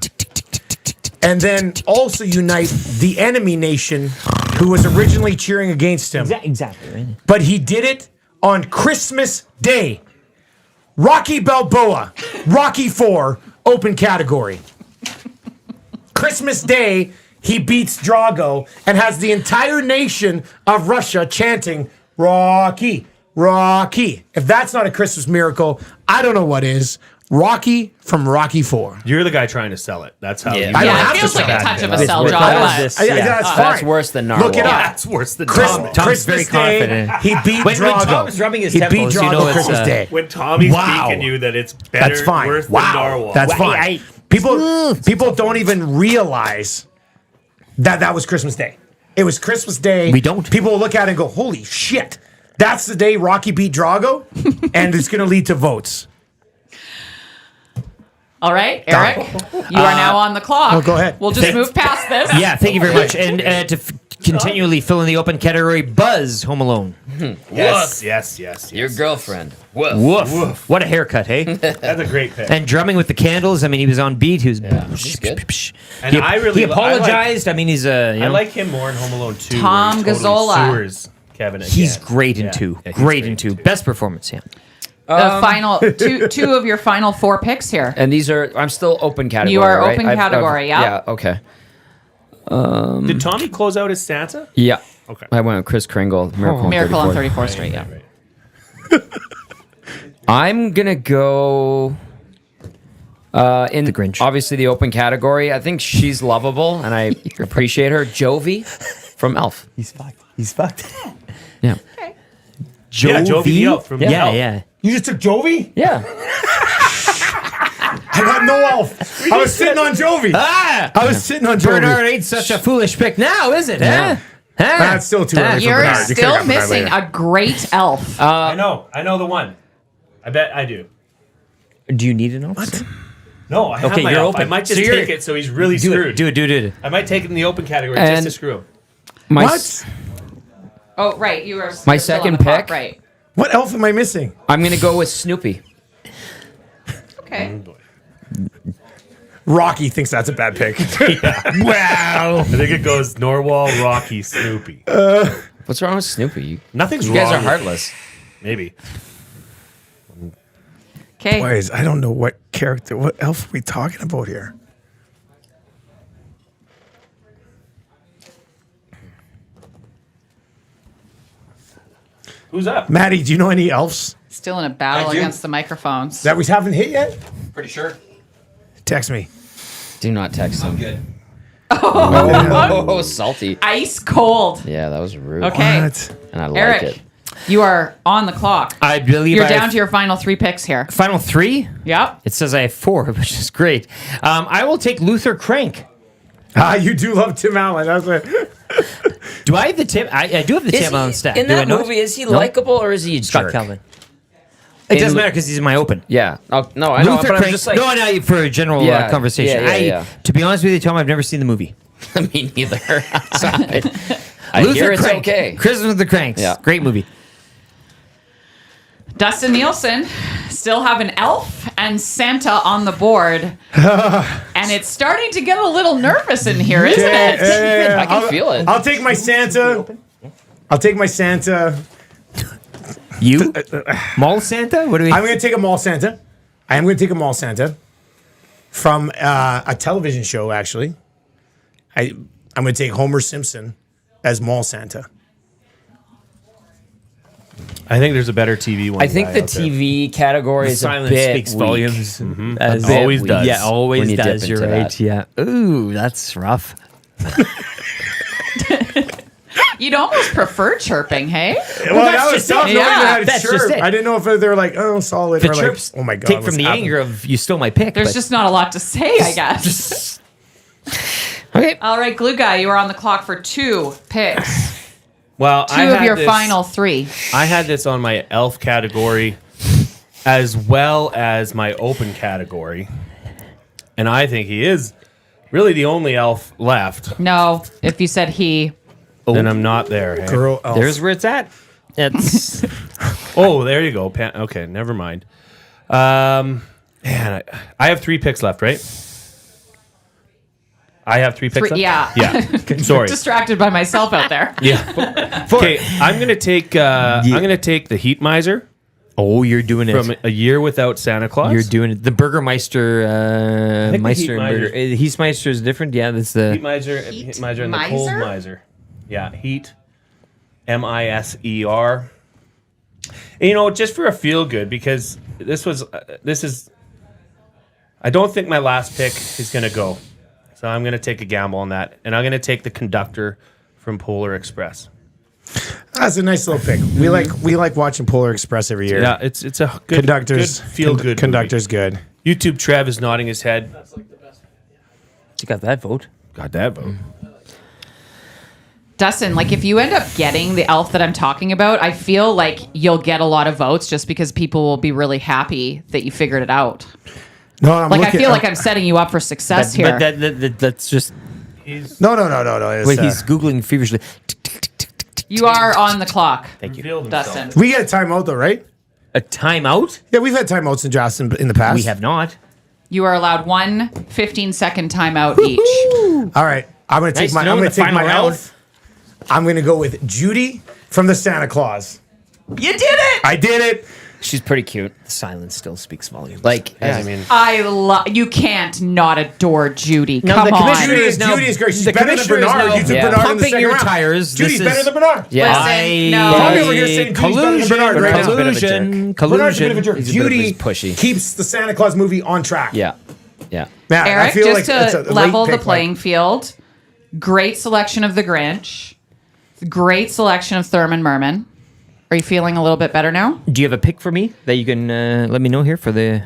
and then also unite the enemy nation who was originally cheering against him. Exactly. Right. But he did it on Christmas Day. Rocky Balboa, Rocky 4, open category. Christmas Day, he beats Drago and has the entire nation of Russia chanting, Rocky, Rocky. If that's not a Christmas miracle, I don't know what is. Rocky from Rocky 4. You're the guy trying to sell it. That's how. Yeah. you I don't Yeah, have it feels to like sell a it. touch of a sell job. That's fine. That's worse than narwhal. Look it up. That's worse than Tom's Christmas very Day, confident. he beat When Drago. Tom's rubbing his he beat temples, you Drago know it's, Christmas Day. When Tommy's Wow. speaking you that it's better, That's fine. worse than Wow. narwhal. That's fine. People don't even realize that was Christmas Day. It was Christmas Day. We don't. People will look at it and go, holy shit. That's the day Rocky beat Drago, and it's going to lead to votes. All right, Eric, you are now on the clock. Oh, go ahead. We'll just move past this. Yeah, thank you very much. And to continually fill in the open category, Buzz Home Alone. Yes. Your girlfriend. Woof. Woof. What a haircut, hey? That's a great pick. And drumming with the candles. I mean, he was on beat. He was. He's good. And He apologized. I mean, he's I like him more in Home Alone 2. Tom where he totally Gazzola. sewers Kevin again. He's great in Yeah. two. Yeah, he's Great in two. Best performance, yeah. The final two of your final 4 picks here. And these are, I'm still open category. You are right? open category, yeah. Yeah, okay. Did Tommy close out his Santa? Yeah. Okay. I went with Chris Kringle, Miracle on 34th Street, yeah. I'm going to go in The Grinch. obviously the open category. I think she's lovable and I appreciate her. Jovi from Elf. He's fucked. Yeah. Jovi the Elf from Yeah, Elf. yeah. You just took Jovi? Yeah. I got no elf. I was sitting on Jovi. I was sitting on Jovi. Bernard ain't such a foolish pick now, is it? Yeah. Huh? That's still too early for You're Bernard. You could've still got Bernard missing later. a great elf. I know the one. I bet I do. Do you need an elf? No, I have Okay, my you're elf. open. I might just So you're- take it so he's really Do screwed. it. Do it. I might take it in the open category just And- to screw him. My What? Oh, right. You are My you're still on second the clock, pick? Right. What elf am I missing? I'm going to go with Snoopy. Okay. Rocky thinks that's a bad pick. Wow. I think it goes Norwal, Rocky, Snoopy. What's wrong with Snoopy? Nothing's You guys wrong are with heartless. Maybe. Okay. Boys, I don't know what elf are we talking about here? Who's up? Maddie, do you know any elves Still in a battle I do. against the microphones. that we haven't hit yet? Pretty sure. Text me. Do not text him. Good. Oh, salty. Ice cold. Yeah, that was rude. Okay. What? And I Eric, like it. you are on the clock. I believe You're I down have to your final 3 picks here. final 3. Yep. It says I have 4, which is great. I will take Luther Crank. You do love Tim Allen. That's what. Do I have the Tim? I do have the Tim Allen stat. in Do I that not? movie, is he No? likable or is he a Scott jerk? Calvin. It doesn't In- matter because he's in my open. Yeah. Oh, no, I know. Luther But I'm Crank. just like, no, no, for a general Yeah, conversation. yeah. To be honest with you, Tom, I've never seen the movie. me neither. I Luther hear it's Crank. okay. Christmas with the Cranks. Yeah. Great movie. Dustin Nielsen still have an elf and Santa on the board. And it's starting to get a little nervous in here, isn't it? Yeah. I can feel it. I'll take my Santa. I'll take my Santa. You? Mall Santa? What do we? I'm going to take a mall Santa. I am going to take a mall Santa from a television show, actually. I'm going to take Homer Simpson as mall Santa. I think there's a better TV one. I think the TV category is a Silence bit speaks weak. volumes. It always weak. does. Yeah, when always you dip does. You're into right. that. Yeah. Ooh, that's rough. You'd almost prefer chirping, hey? Well, that's that was just tough it. knowing Yeah, that that's chirp. just it. I didn't know if they were like, oh, solid. The or chirps like, oh my God. take what's from the happening? anger of you stole my pick. There's but- just not a lot to say, I guess. Okay. All right, Glue Guy, you are on the clock for 2 picks. Well, Two of your final three. I had this on my elf category as well as my open category. And I think he is really the only elf left. No, if you said he. Then I'm not there. Hey? Girl elf. There's where it's at. It's Oh, there you go. Okay, never mind. Man, I have 3 picks left, right? I have 3 picks left? Yeah. Yeah. Sorry. Distracted by myself out there. Yeah. Okay, I'm gonna take the Heat Miser. Oh, you're doing it. From A Year Without Santa Claus. You're doing it. The Burgermeister, think the Meister, Heat and Burger. Heatmeister is different. Yeah, that's the Heat Miser, Heat Miser, and the Cold Miser. Yeah, Heat, Miser. And, just for a feel good, because this is. I don't think my last pick is gonna go, so I'm gonna take a gamble on that, and I'm gonna take the Conductor from Polar Express. That's a nice little pick. We like watching Polar Express every year. Yeah, it's a good Conductor's feel good. Conductor's good. YouTube Trev is nodding his head. You got that vote. Got that vote. Dustin, like if you end up getting the elf that I'm talking about, I feel like you'll get a lot of votes just because people will be really happy that you figured it out. No, I'm I feel like I'm setting you up for success here. But that's just. No. Wait, he's Googling feverishly. You are on the clock. Thank you. Dustin. We get a timeout though, right? A timeout? Yeah, we've had timeouts in Justin in the past. We have not. You are allowed one 15-second timeout each. All right, I'm gonna take Nice to know in the final round. elf. I'm gonna go with Judy from the Santa Claus. You did it! I did it. She's pretty cute. The silence still speaks volumes. Like, I love. You can't not adore Judy. No, Come the on. commissioner is now- Judy is great. She's the better than commissioner is Bernard. now You took Bernard in the pumping second your round. tires. Judy's This better is- than Bernard. Yeah. Listen, no. Tommy over here saying Judy's better than Bernard right now. Collusion. Bernard's a bit of a jerk. He's a bit of a Judy pushy. keeps the Santa Claus movie on track. Yeah. Man, I Eric, feel just like it's to a level late the pick, playing field, great selection of The Grinch. Great selection of Thurman Merman. Are you feeling a little bit better now? Do you have a pick for me that you can let me know here for the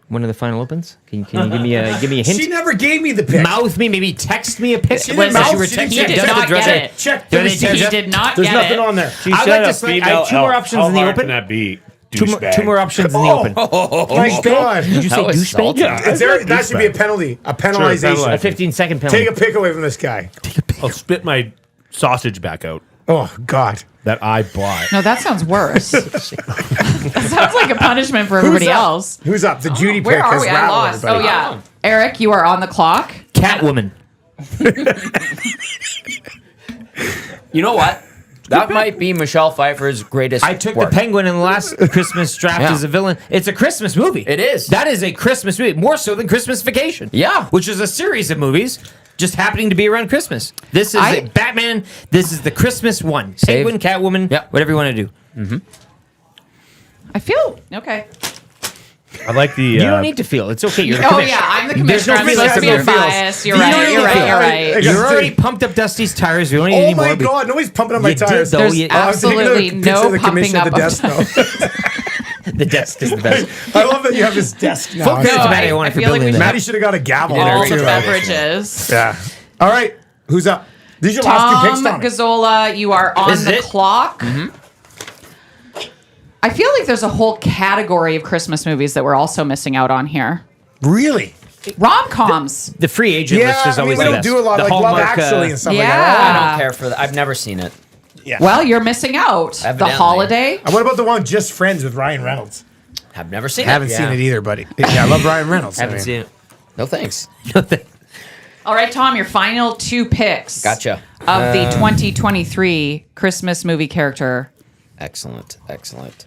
one of the final opens? Can you give me a hint? She never gave me the pick. Mouth me, maybe text me a pick. She didn't mouth, she didn't He check. did Check not the get check. it. Check. Did He did not There's get nothing it. on there. She I'd said like a to say I female have 2 more elf. options How in the hard open. can that be? Two Douchebag. more options in the open. My God. Did you say That was douchebag? salty. Yeah. Is there, that should be a penalty. A penalization. A 15-second penalty. Take a pick away from this guy. I'll spit my sausage back out Oh, God. that I bought. No, that sounds worse. That sounds like a punishment for everybody else. Who's up? The Judy Where pick are has we? I rattled lost. everybody. Oh, yeah. Eric, you are on the clock. Catwoman. You know what? That might be Michelle Pfeiffer's greatest I took work. the Penguin in the last Christmas draft Yeah. as a villain. It's a Christmas movie. It is. That is a Christmas movie, more so than Christmas Vacation. Yeah. Which is a series of movies just happening to be around Christmas. This is Batman. This is the Christmas one. Penguin, Catwoman, whatever you want to do. I feel okay. I like the. You don't need to feel. It's okay. You're the Oh commissioner. yeah, I'm the There's commissioner. no I'm supposed to be feelings. biased. You're You right. don't need You're to right. feel. You're right. You're already pumped up Dusty's tires. We don't need Oh any more. my God! Nobody's pumping up my You did, tires. though. There's You- I was taking absolutely a picture no of the pumping commission up at the desk now. The desk is the best. I love that you have this desk now. Full credit to No, Maddie. I I want for feel like building we that. Maddie should have got a gavel. All in the there, too. beverages. Yeah. All right. Who's up? These are your last two picks, Tom Tommy. Gazzola, you are on This is the it? clock. I feel like there's a whole category of Christmas movies that we're also missing out on here. Really? Rom-coms. The free agent Yeah, list is I mean, always we the don't best. do a lot The like Love Hallmark, Actually and stuff like Yeah. that. I don't care for that. I've never seen it. Yeah. Well, you're missing out. The Evidently. Holiday. And what about the one Just Friends with Ryan Reynolds? Have never seen I haven't it. seen it either, buddy. Yeah, I love Ryan Reynolds. Haven't seen it. No thanks. All right, Tom, your final 2 picks. Gotcha. Of the 2023 Christmas movie character. Excellent. Excellent.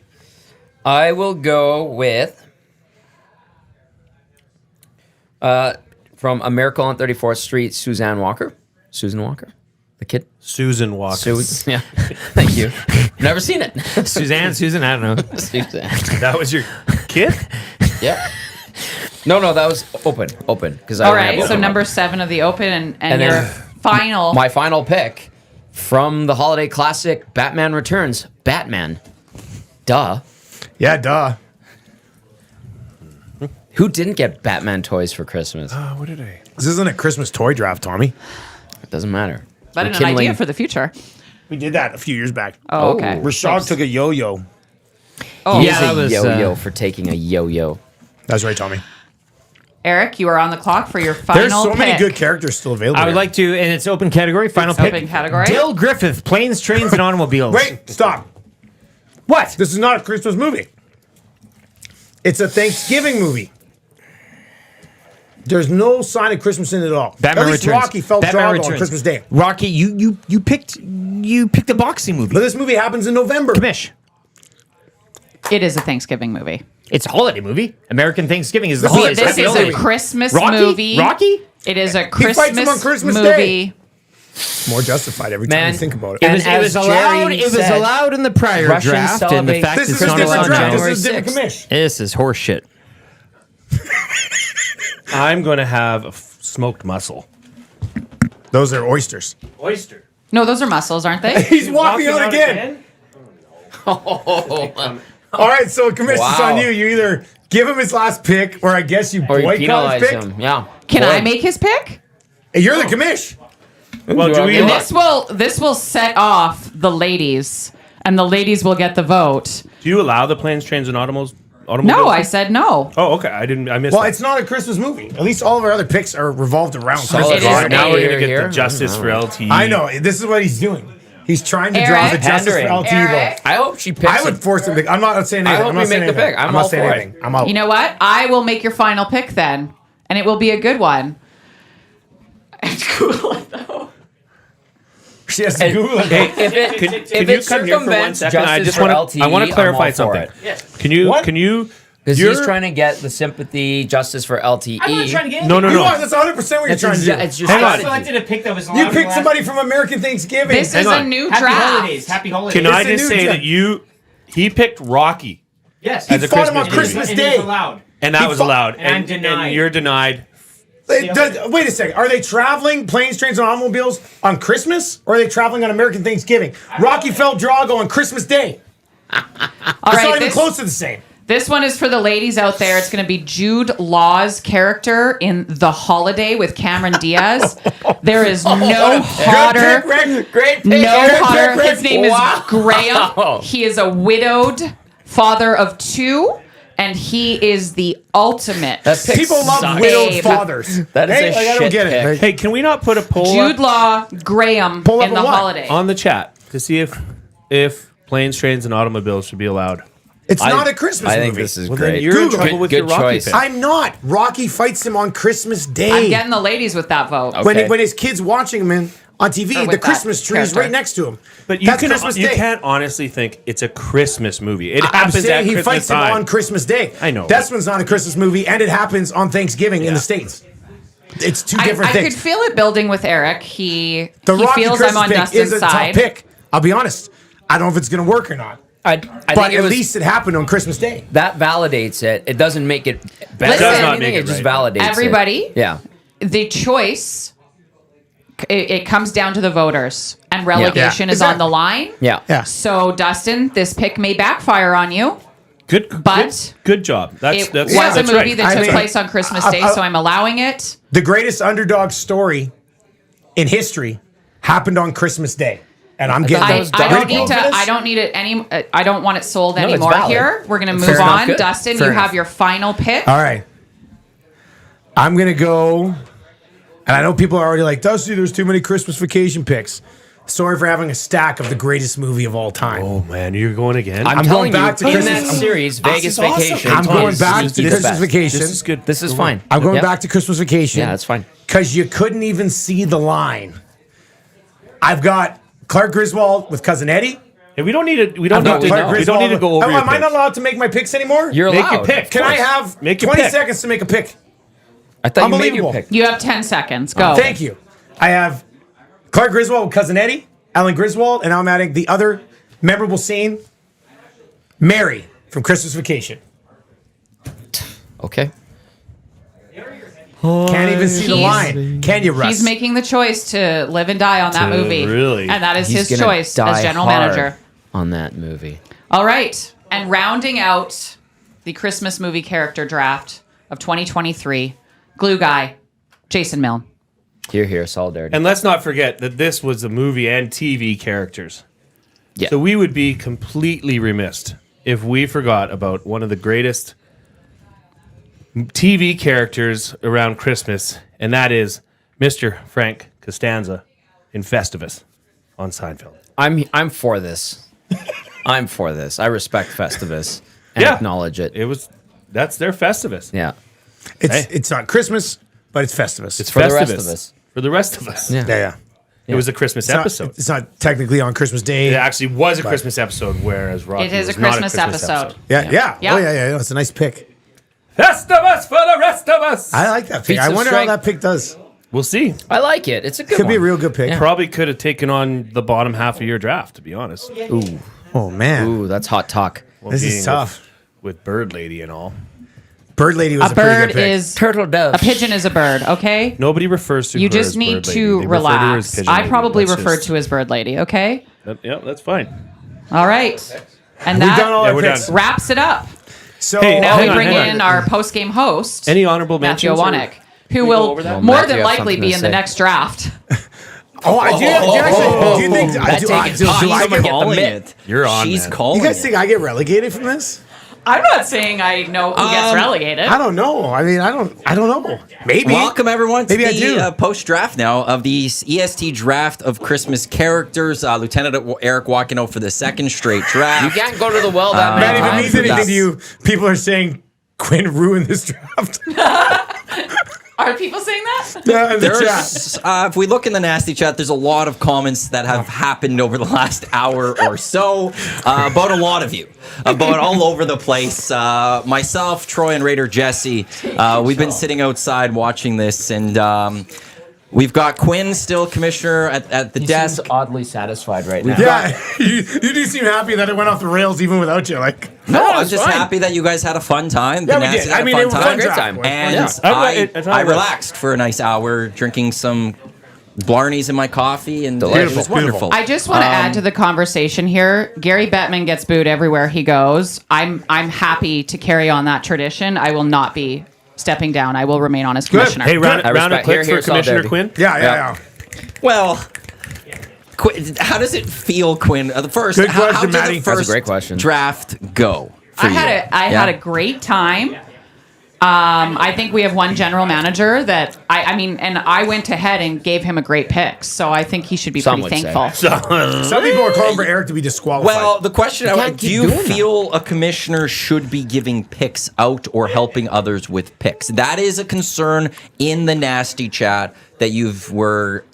I will go with from A Miracle on 34th Street, Susan Walker. Susan Walker? The kid? Susan Walker. Yeah. Thank you. Never seen it. Susan, I don't know. Susan. That was your kid? Yeah. No, that was open. All right, so number 7 of the open and your then final. My final pick from the holiday classic Batman Returns. Batman. Duh. Yeah, duh. Who didn't get Batman toys for Christmas? What did I? This isn't a Christmas toy draft, Tommy. It doesn't matter. but an Rekindling- idea for the future. We did that a few years back. Oh, okay. Rashad took a yo-yo. Oh, He's that a was, yo-yo for taking a yo-yo. That's right, Tommy. Eric, you are on the clock for your final There's so many pick. good characters still available. I would like to, and it's open category. Final pick. Open category. Dill Griffith, Planes, Trains, and Automobiles. Wait, stop. What? This is not a Christmas movie. It's a Thanksgiving movie. There's no sign of Christmas in it at all. Batman At least Returns. Rocky felt Batman Drago on Returns. Christmas Day. Rocky, you picked a boxing movie. But this movie happens in November. Commish. It is a Thanksgiving movie. It's a holiday movie. American Thanksgiving is the See, holiday. this Happy is holiday. a Christmas Rocky? movie. Rocky? It is a He fights him on Christmas Christmas movie. Day. More justified every time Man, you think about it. It was as allowed. Jerry It was said, allowed in the prior Russians draft, and the celebrate fact This it's is a not different on draft. January This is a different 6th. commish. This is horseshit. I'm going to have a smoked mussel. Those are oysters. Oyster. No, those are mussels, aren't they? He's walking out again. All right, so commish is Wow. on you. You either give him his last pick, or I guess you Or you boycott penalize his pick. him. Yeah. Can Boy. I make his pick? Hey, you're the commish. Well, do we? And this will set off the ladies, and the ladies will get the vote. Do you allow the planes, trains, and automobiles? No, I said no. Oh, okay. I didn't. I missed. Well, that. it's not a Christmas movie. At least all of our other picks are revolved around Solid Christmas. It is God, now we're gonna a- get here. the justice for LTE. I know. This is what he's doing. He's trying to draw the Eric? justice for Pandering. LT Eric? vote. I hope she picks I would him. force him to. I'm not saying I anything. hope I'm not we saying make the anything. pick. I'm not all saying for it. anything. I'm out. You know what? I will make your final pick then, and it will be a good one. Google it though. She has to Google it. Can you come here for 1 second? I just want to. I want to clarify something. Can you? What? Can you? Because you're- he's trying to get the sympathy, justice for LTE. I'm not trying to get No, no, You no. are. That's 100% what you're trying to do. It's your Hang on. strategy. selected a pick that was You picked somebody from American Thanksgiving. This Hang is on. a new Happy draft. holidays. Happy holidays. Can I It's a just new say draft. that he picked Rocky Yes. He as a fought him on Christmas Christmas movie. And it Day. was allowed. and that He was fought- allowed, and I'm denied. and you're denied. Wait a second. Are they traveling planes, trains, and automobiles on Christmas, or are they traveling on American Thanksgiving? Rocky felt Drago on Christmas Day. All It's right, not even this, close to the same. this one is for the ladies out there. It's going to be Jude Law's character in The Holiday with Cameron Diaz. There is no hotter. Rick. Great pick. No Eric. hotter. Rick. His name is Wow. Graham. He is a widowed father of 2, and he is the ultimate. That pick People love sucks. widowed Babe. fathers. That is Hey, a like, I don't shit get it. pick. Like, Hey, can we not put a poll Jude up Law, Graham Pull up in The a what? Holiday. on the chat to see if planes, trains, and automobiles should be allowed? It's not a Christmas I think movie. this is Well, then great. you're in Google. trouble with Good your Rocky choice. pick. I'm not. Rocky fights him on Christmas Day. I'm getting the ladies with that vote. Okay. when his kid's watching him on TV, Or the with that Christmas tree is character. right next to him. But you That's can Christmas you Day. can't honestly think it's a Christmas movie. It I'm happens at saying he Christmas fights time. him on Christmas Day. I know. This one's not a Christmas movie, and it happens on Thanksgiving in the States. It's two different I things. could feel it building with Eric. He The Rocky feels Christmas I'm on pick Dustin's is a top side. pick. I'll be honest. I don't know if it's going to work or not. I But think it at was, least it happened on Christmas Day. that validates it. It doesn't make it better. Listen, than does not anything, make it just right. validates Everybody, it. Yeah. the choice, it comes down to the voters, and relegation Yeah. is on the line. Yeah. Yeah. So, Dustin, this pick may backfire on you. But good job. That's It was a that's movie right. that took place on Christmas Day, so I'm allowing it. The greatest underdog story in history happened on Christmas Day. And I'm getting those I don't ridiculed need to. for this. I don't need it any. I don't want it sold No, it's anymore valid. here. We're gonna move Fair enough. on. Good. Dustin, Fair you enough. have your final pick. All right. I'm going to go, and I know people are already like, Dusty, there's too many Christmas vacation picks. Sorry for having a stack of the greatest movie of all time. Oh, man, you're going again? I'm going telling back to you, in Christmas. that series, Vegas Vacation. I'm going back is to the Christmas best. Vacation. This is good. This is fine. I'm going Yep. back to Christmas Vacation. Yeah, that's fine. Because you couldn't even see the line. I've got Clark Griswold with Cousin Eddie. Hey, we don't need to. We I've don't got need Clark to. We Griswold don't need to go over. Oh, your am I picks. not allowed to make my picks anymore? You're Make allowed. your pick. Can I first. have Make your 20 pick. seconds to make a pick? I thought you made Unbelievable. your pick. You have 10 seconds. Go. Thank you. I have Clark Griswold with Cousin Eddie, Alan Griswold, and I'm adding the other memorable scene, Mary from Christmas Vacation. Okay. Can't even see the He's- line. Can you, Russ? He's making the choice to live and die on that movie. really? And that is He's his gonna choice die as general hard manager. on that movie. All right. And rounding out the Christmas movie character draft of 2023, Glue Guy, Jason Milne. Here, solidarity. And let's not forget that this was a movie and TV characters. Yeah. So we would be completely remiss if we forgot about one of the greatest TV characters around Christmas, and that is Mr. Frank Costanza in Festivus on Seinfeld. I'm for this. I'm for this. I respect Festivus and acknowledge it. That's their Festivus. Yeah. It's not Christmas, but it's Festivus. It's For Festivus. the rest of us. For the rest of us. Yeah. It was a Christmas episode. It's not technically on Christmas Day. It actually was a Christmas episode, whereas Rocky It is was a not Christmas episode. Yeah. Yeah. Oh, yeah. It's a nice pick. Festivus for the rest of us. I like that pick. Feats I of wonder how strength. that pick does. We'll see. I like it. It's a good Could one. be a real good pick. Probably could have taken on the bottom half of your draft, to be honest. Ooh. Oh, man. Ooh, that's hot talk. Well, This is being tough. with Bird Lady and all. Bird Lady was A a pretty bird good pick. is Turtle dove. a pigeon is a bird. Okay. Nobody refers to You her just as need Bird Lady. to They refer to her as relax. Pigeon I Lady. probably That's referred just- to as bird lady. Okay. Yeah, that's fine. All right. And We've done all that our we're picks. done. wraps it up. So Hey, Now hang we on, bring hang in on. our post game host, Any honorable Matthew mentions? or- Owanek, who will Well, more Matthew than has likely something be to in the say. next draft. do you think That do I taking time, get someone get the calling mitt. it. You're on, She's man. calling you guys it. think I get relegated from this? I'm not saying I know who gets relegated. I don't know. I mean, I don't know. Maybe. Welcome everyone to Maybe I do. the post-draft now of the EST draft of Christmas characters. Lieutenant Eric walking out for the second straight draft. You can't go to the well that Man, many if it times. means anything to you, people are saying Quinn ruined this draft. Are people saying that? Yeah, in the chat. There's, if we look in the nasty chat, there's a lot of comments that have happened over the last hour or so about a lot of you, about all over the place. Myself, Troy, and Raider Jesse, we've been sitting outside watching this, and we've got Quinn still commissioner at the desk. Oddly satisfied right now. Yeah, you do seem happy that it went off the rails even without you. Like, No, I'm it's just fine. happy that you guys had a fun time. Yeah, The we Nasty did. had I mean, a it was fun a time. great time. And Yeah. I relaxed for a nice hour, drinking some Blarneys in my coffee, and it Delicious. was wonderful. I just want to add to the conversation here. Gary Bettman gets booed everywhere he goes. I'm happy to carry on that tradition. I will not be stepping down. I will remain on as commissioner. Hey, round of respect- clicks here, for Commissioner solidarity. Quinn. yeah. Well, how does it feel, Quinn? The first, Good how question, did Maddie. the That's a first great question. draft go? For I had you? a great time. I think we have one general manager that I mean, and I went ahead and gave him a great pick, so I think he should be Some pretty would say. thankful. Some people are calling for Eric to be disqualified. Well, the question: can't do keep you doing that. feel a commissioner should be giving picks out or helping others with picks? That is a concern in the nasty chat that you were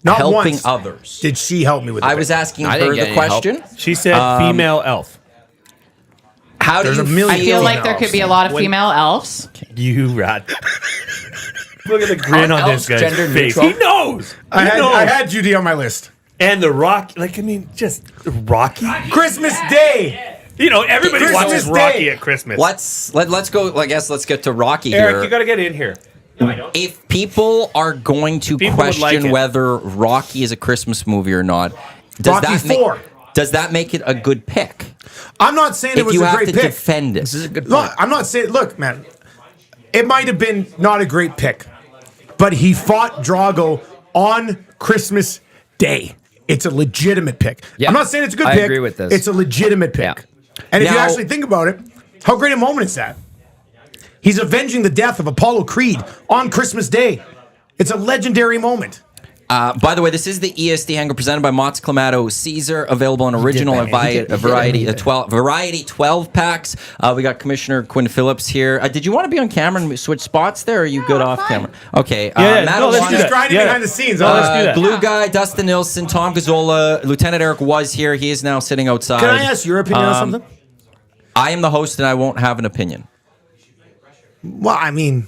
Not helping once others. did she help me with. I the was pick. asking I didn't her get the any help. question. She said female elf. How There's do a you million I feel female like there could be a lot of female elves. You rat. Look at the grin on this elves guy's gender face. neutral? He knows. I He knows. had Judy on my list. And the Rocky, just Rocky. Christmas Day. You know, everybody Christmas watches Day. Rocky at Christmas. Let's go. I guess let's get to Rocky Eric, here. you got to get in here. If people are going to People would question like it. whether Rocky is a Christmas movie or not, does Rocky that make, 4. does that make it a good pick? I'm not saying it If was you a have great to pick. defend it, This is a good Look, point. I'm not saying. Look, man, it might have been not a great pick, but he fought Drago on Christmas Day. It's a legitimate pick. Yeah, I'm not saying it's a good I pick. agree with this. It's a legitimate pick. Yeah. And if you Now- actually think about it, how great a moment is that? He's avenging the death of Apollo Creed on Christmas Day. It's a legendary moment. by the way, this is the EST Hangar presented by Mott's Clamato Caesar, available in original and variety 12 packs. We got Commissioner Quinn Phillips here. Did you want to be on camera and switch spots there, or are you good off camera? Okay. Yeah, Matt no, let's Alwana- do He's that. grinding Yeah. behind the scenes. Let's do that. Blue Guy, Dustin Nielson, Tom Gazzola, Lieutenant Eric was here. He is now sitting outside. Can I ask your opinion on something? I am the host, and I won't have an opinion. Well, I mean,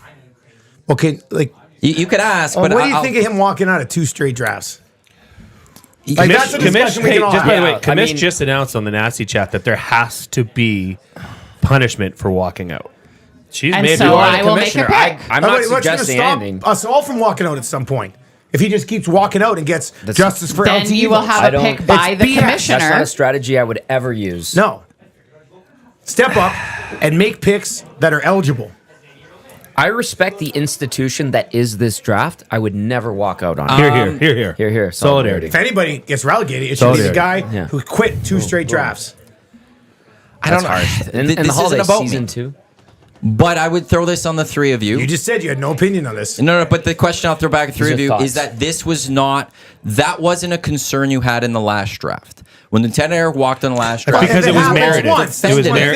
okay, like, You could ask, what but do you think of him walking out of 2 straight drafts? Like, Like, that's a discussion we can all just by the have. way, Commish just announced on the nasty chat that there has to be punishment for walking out. She's And made so her I will make a Commissioner, pick. I'm Oh, not wait, what's gonna suggesting stop anything. us all from walking out at some point? If he just keeps walking out and gets justice for Then LTE you will votes. have I a don't- pick by It's the BS. That's not commissioner. a strategy I would ever use. No. Step up and make picks that are eligible. I respect the institution that is this draft. I would never walk out on it. Here. Solidarity. If anybody gets relegated, it should be the guy who quit 2 straight drafts. I don't know. And the holiday season too. But I would throw this on the 3 of you. You just said you had no opinion on this. No, but the question I'll throw back at 3 of you thoughts. is that that wasn't a concern you had in the last draft. When Lieutenant Eric walked in the last draft. Because it was merited.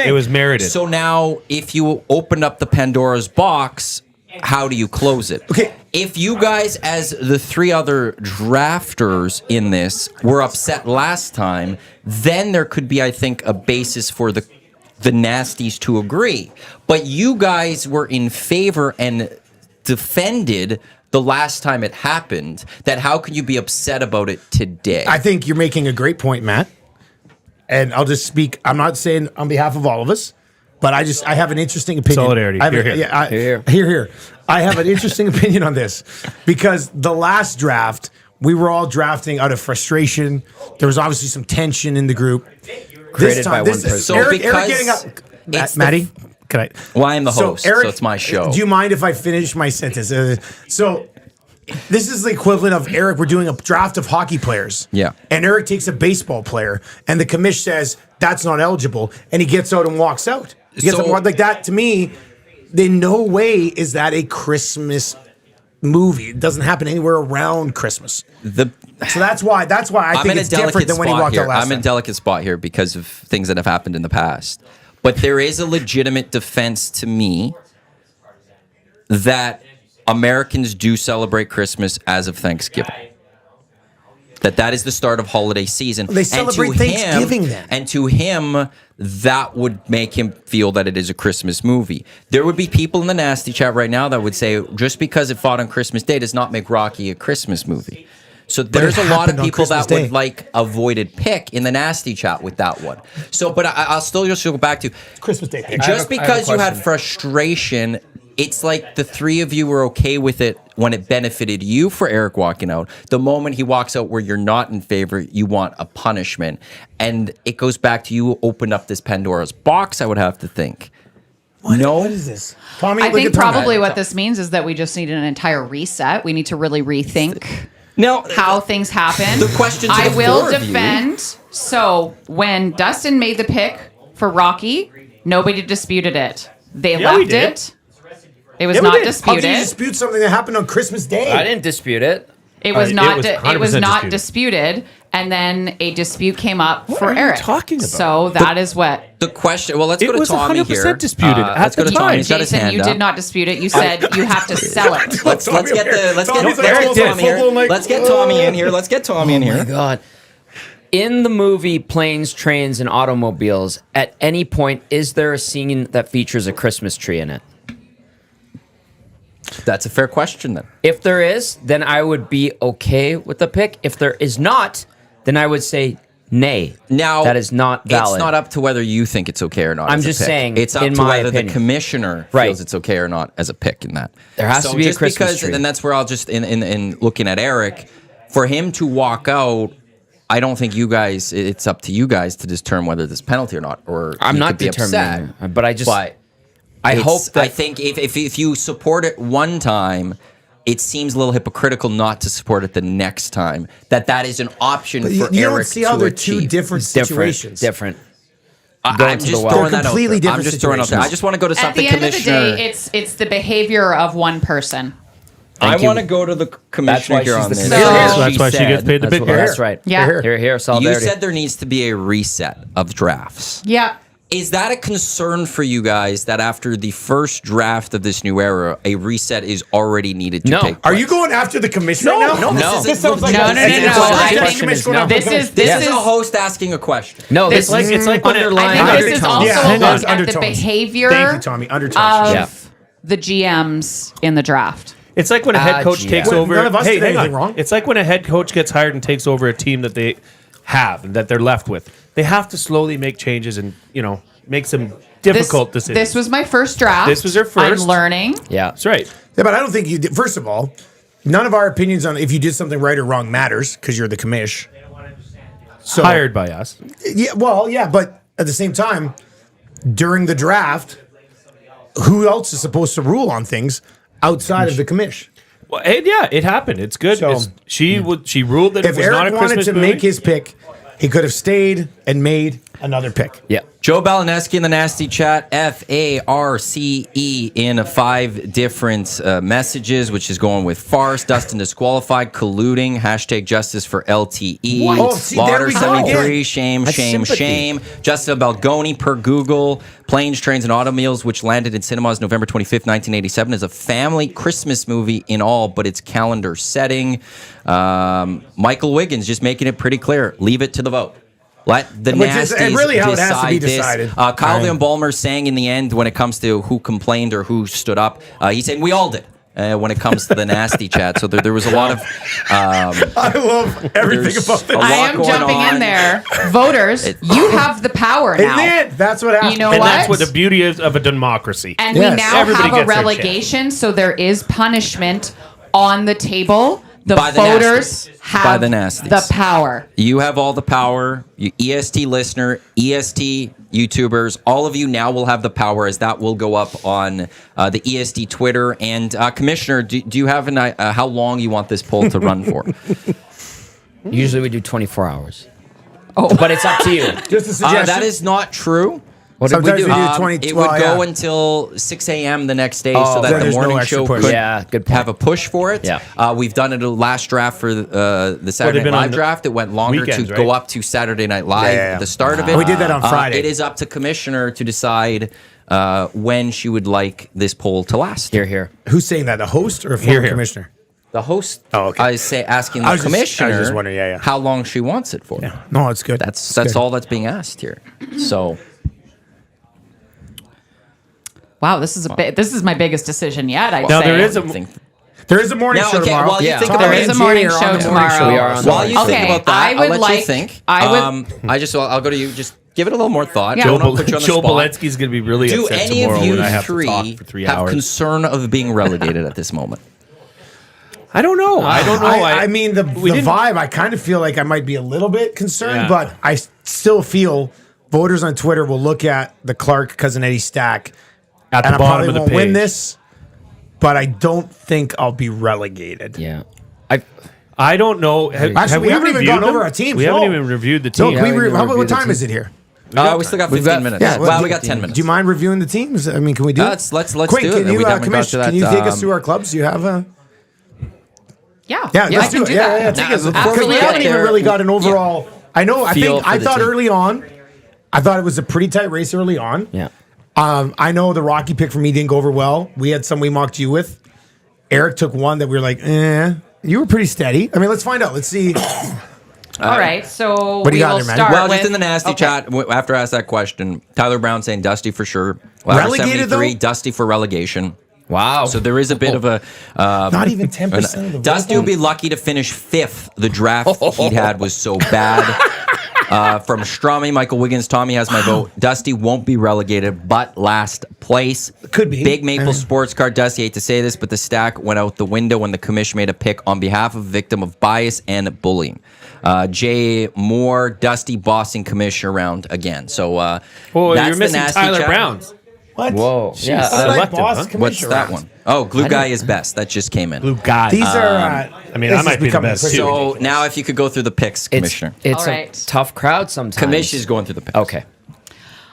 It was merited. So now, if you opened up the Pandora's box, how do you close it? Okay. If you guys, as the 3 other drafters in this, were upset last time, then there could be, I think, a basis for the nasties to agree. But you guys were in favor and defended the last time it happened. That how can you be upset about it today? I think you're making a great point, Matt. And I'll just speak. I'm not saying on behalf of all of us, but I have an interesting opinion. Solidarity. Here. I have an interesting opinion on this because the last draft, we were all drafting out of frustration. There was obviously some tension in the group. Created by one person. So Eric because getting up. Maddie, can I? Well, I am the host, so it's my show. Do you mind if I finish my sentence? So this is the equivalent of Eric. We're doing a draft of hockey players. Yeah. And Eric takes a baseball player, and the commish says that's not eligible, and he gets out and walks out. He gets out like that. To me, in no way is that a Christmas movie. It doesn't happen anywhere around Christmas. So that's why I think it's different than when he walked out last time. I'm in a delicate spot here because of things that have happened in the past. But there is a legitimate defense to me that Americans do celebrate Christmas as of Thanksgiving. That is the start of holiday season. They celebrate Thanksgiving then. And to him, that would make him feel that it is a Christmas movie. There would be people in the nasty chat right now that would say, just because it fought on Christmas Day does not make Rocky a Christmas movie. So there's a lot of people that would like a voided pick in the nasty chat with that one. So, but I'll still just go back to Christmas Day. Just because you had frustration, it's like the 3 of you were okay with it when it benefited you for Eric walking out. The moment he walks out where you're not in favor, you want a punishment. And it goes back to you opened up this Pandora's box, I would have to think. What is this? Tommy, I think probably what this means is that we just need an entire reset. We need to really rethink how things happen. The question I will defend. So when Dustin made the pick for Rocky, nobody disputed it. They left it. It was not disputed. How can you dispute something that happened on Christmas Day? I didn't dispute it. It was not. It was not disputed, and then a dispute came up for Eric. Talking about? So that is what the question. Well, let's go to was Tommy 100% here. disputed at Let's go the to Tommy. time. He's got his Jason, hand you up. did not dispute it. You said you have to sell it. Let's get Tommy in here. Let's get Tommy in here. Oh my God. In the movie Planes, Trains, and Automobiles, at any point, is there a scene that features a Christmas tree in it? That's a fair question then. If there is, then I would be okay with the pick. If there is not, then I would say nay. Now, that is not valid. It's not up to whether you think it's okay or not. I'm as a just pick. saying, it's up in to my whether opinion. The commissioner feels it's okay or not as a pick in that. There has to be a Christmas tree. And that's where I'll just in looking at Eric, for him to walk out. I don't think you guys. It's up to you guys to determine whether there's penalty or not. Or I'm you not could be determining, upset. but I just. I hope that I think if you support it one time, it seems a little hypocritical not to support it the next time. That is an option for Eric to achieve. You don't see how they're two different situations. Different. I'm just throwing that out completely there. different I'm just throwing out there. I just want to go to At something the end commissioner. of the day, it's the behavior of one person. I want to go to the commissioner here on this. That's why she gets paid the big hair. That's right. Yeah. Here, solidarity. You said there needs to be a reset of drafts. Yeah. Is that a concern for you guys that after the first draft of this new era, a reset is already needed to take place? Are you going after the commissioner now? This sounds like No. This is a host asking a question. No, it's like when underlying. I think this is also at the behavior Thank you, Tommy. Undertones. of the GMs in the draft. It's like when a head coach takes over. None of us did anything wrong. It's like when a head coach gets hired and takes over a team that they have and that they're left with. They have to slowly make changes and make some difficult decisions. This was my first draft. This was her first. I'm learning. Yeah, that's right. Yeah, but I don't think you did. First of all, none of our opinions on if you did something right or wrong matters because you're the commish. So, hired by us. Yeah, well, yeah, but at the same time, during the draft, who else is supposed to rule on things outside of the commish? Well, yeah, it happened. It's good. So- She ruled that it If was not a Eric wanted Christmas to movie. make his pick, he could have stayed and made another pick. Yeah. Joe Balaneski in the nasty chat, FARCE in 5 different messages, which is going with farce, Dustin disqualified, colluding, hashtag justice for LTE, What? Oh, see, there we go 73, again. shame, That's shame, sympathy. shame. Justin Balgoni per Google, Planes, Trains, and Automobiles, which landed in cinemas November 25th, 1987, is a family Christmas movie in all, but its calendar setting. Michael Wiggins just making it pretty clear. Leave it to the vote. Let the Which is nasties really how it has to decide be this. decided. Kyle Right. Van Balmer saying in the end, when it comes to who complained or who stood up, he's saying we all did. When it comes to the nasty chat, so there was a lot of. I love everything about this. I am jumping in there. Voters, you have the power now. Isn't it? That's what happened. You know and what? that's what the beauty is of a democracy. And we now Everybody have a gets their chance. relegation, so there is punishment on the table. The By the voters nasties. have By the nasties. the power. You have all the power. You EST listener, EST YouTubers, all of you now will have the power, as that will go up on the EST Twitter. And Commissioner, do you have an how long you want this poll to run for? Usually we do 24 hours. Oh, but it's up to you. Just a suggestion. That is not true. What did we Sometimes do? we do 20 It would well, go yeah. until 6 a.m. the next day, Oh, so that then the there's no morning extra show push. could Yeah, good point. have a push for it. Yeah. We've done it a last draft for the Saturday they've Night been on Live the draft. It went longer weekends, to right? go up to Saturday Night Live Yeah. at the start of it. We did that on Friday. It is up to Commissioner to decide when she would like this poll to last. Here. Who's saying that? The host or a former Here. commissioner? The host, Oh, okay. I say asking I the was just- Commissioner I was just wondering, yeah. how long she wants it for. No, it's good. That's good. all that's being asked here. So. Wow, this is my biggest decision yet. I'd Now say. there is a There is a morning Now, show okay, tomorrow. while you think Tom about There it, is a and morning Jay are show on the morning tomorrow. We are on the While you think Okay, about that, I I'll would let you like- think. I would- I'll go to you. Just give it a little more thought. Yeah. Don't put you on the Joe spot. Boletsky's going to be really Do upset any tomorrow of you when I have to talk three for 3 have hours. concern of being relegated at this moment? I don't know. I don't know. I mean, the didn't- vibe, I kind of feel like I might be a little bit concerned, Yeah. but I still feel voters on Twitter will look at the Clark Cousin Eddie stack At the and I bottom probably of the won't win page. this, but I don't think I'll be relegated. Yeah. I don't know. Actually, we haven't even reviewed gone over them? our teams. We No. haven't even reviewed the No, team. can we we how about review what the time team. is it here? We still got 15 minutes. yeah, well, well, we got 10 minutes. Do you mind reviewing the teams? I mean, can we do it? Let's Quick, do it. Can And you, we haven't got Commish, to that, can you take us through our clubs? Do you have a... Yeah, Yeah, I let's can do it. Yeah, that. take us. Now, Because before we we haven't get even there, really got an overall... I know, I Feel think, for I the thought team. early on, I thought it was a pretty tight race early on. Yeah. I know the Rocky pick for me didn't go over well. We had some we mocked you with. Eric took one that we were like, you were pretty steady. I mean, let's find out. Let's see. All right, so What do we you got will there, man? start Well, with just in the nasty okay. chat, after I asked that question, Tyler Brown saying Dusty for sure. Well, after Relegated, 73, though? Dusty for relegation. Wow. So there is a bit of a... Not even 10% of the Dusty vote. would be lucky to finish 5th. The draft he'd had was so bad. From Strami, Michael Wiggins, Tommy has my vote. Dusty won't be relegated, but last place. Could be. Big Maple Sports Card. Dusty, hate to say this, but the stack went out the window when the commission made a pick on behalf of a victim of bias and bullying. Jay Moore, Dusty bossing commission around again. So Well, that's you're the missing nasty Tyler chat. Brown's. What? Whoa. Jeez. Yeah. I like Selective, boss huh? commission What's that rounds. one? Oh, Glue Guy is best. That just came in. Blue guy. These are... I mean, this I is might be the becoming best pretty too. So now if you could go through the picks, Commissioner. It's All a right. tough crowd sometimes. Commission is going through the picks. Okay.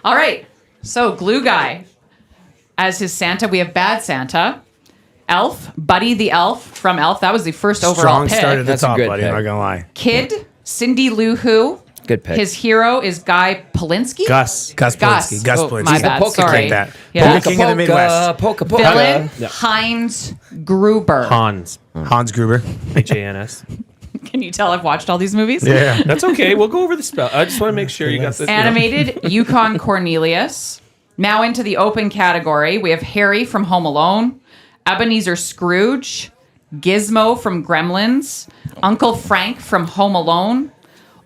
All right, so Glue Guy as his Santa. We have Bad Santa, Elf, Buddy the Elf from Elf. That was the first overall Strong pick. start at the That's a top, good buddy. I'm pick. not going to lie. Kid, Cindy Lou Who. Good pick. His hero is Guy Polinsky. Gus. Gus Polinsky. Gus Oh, Polinsky. my bad. Polka Sorry. King, that. Yeah. Polka King of the Midwest. Polka. Villain Heinz Gruber. Hans. Hans Gruber. H-A-N-S. Can you tell I've watched all these movies? Yeah. That's okay. We'll go over the spell. I just want to make sure you got this. Animated Yukon Cornelius. Now into the open category, we have Harry from Home Alone, Ebenezer Scrooge, Gizmo from Gremlins, Uncle Frank from Home Alone,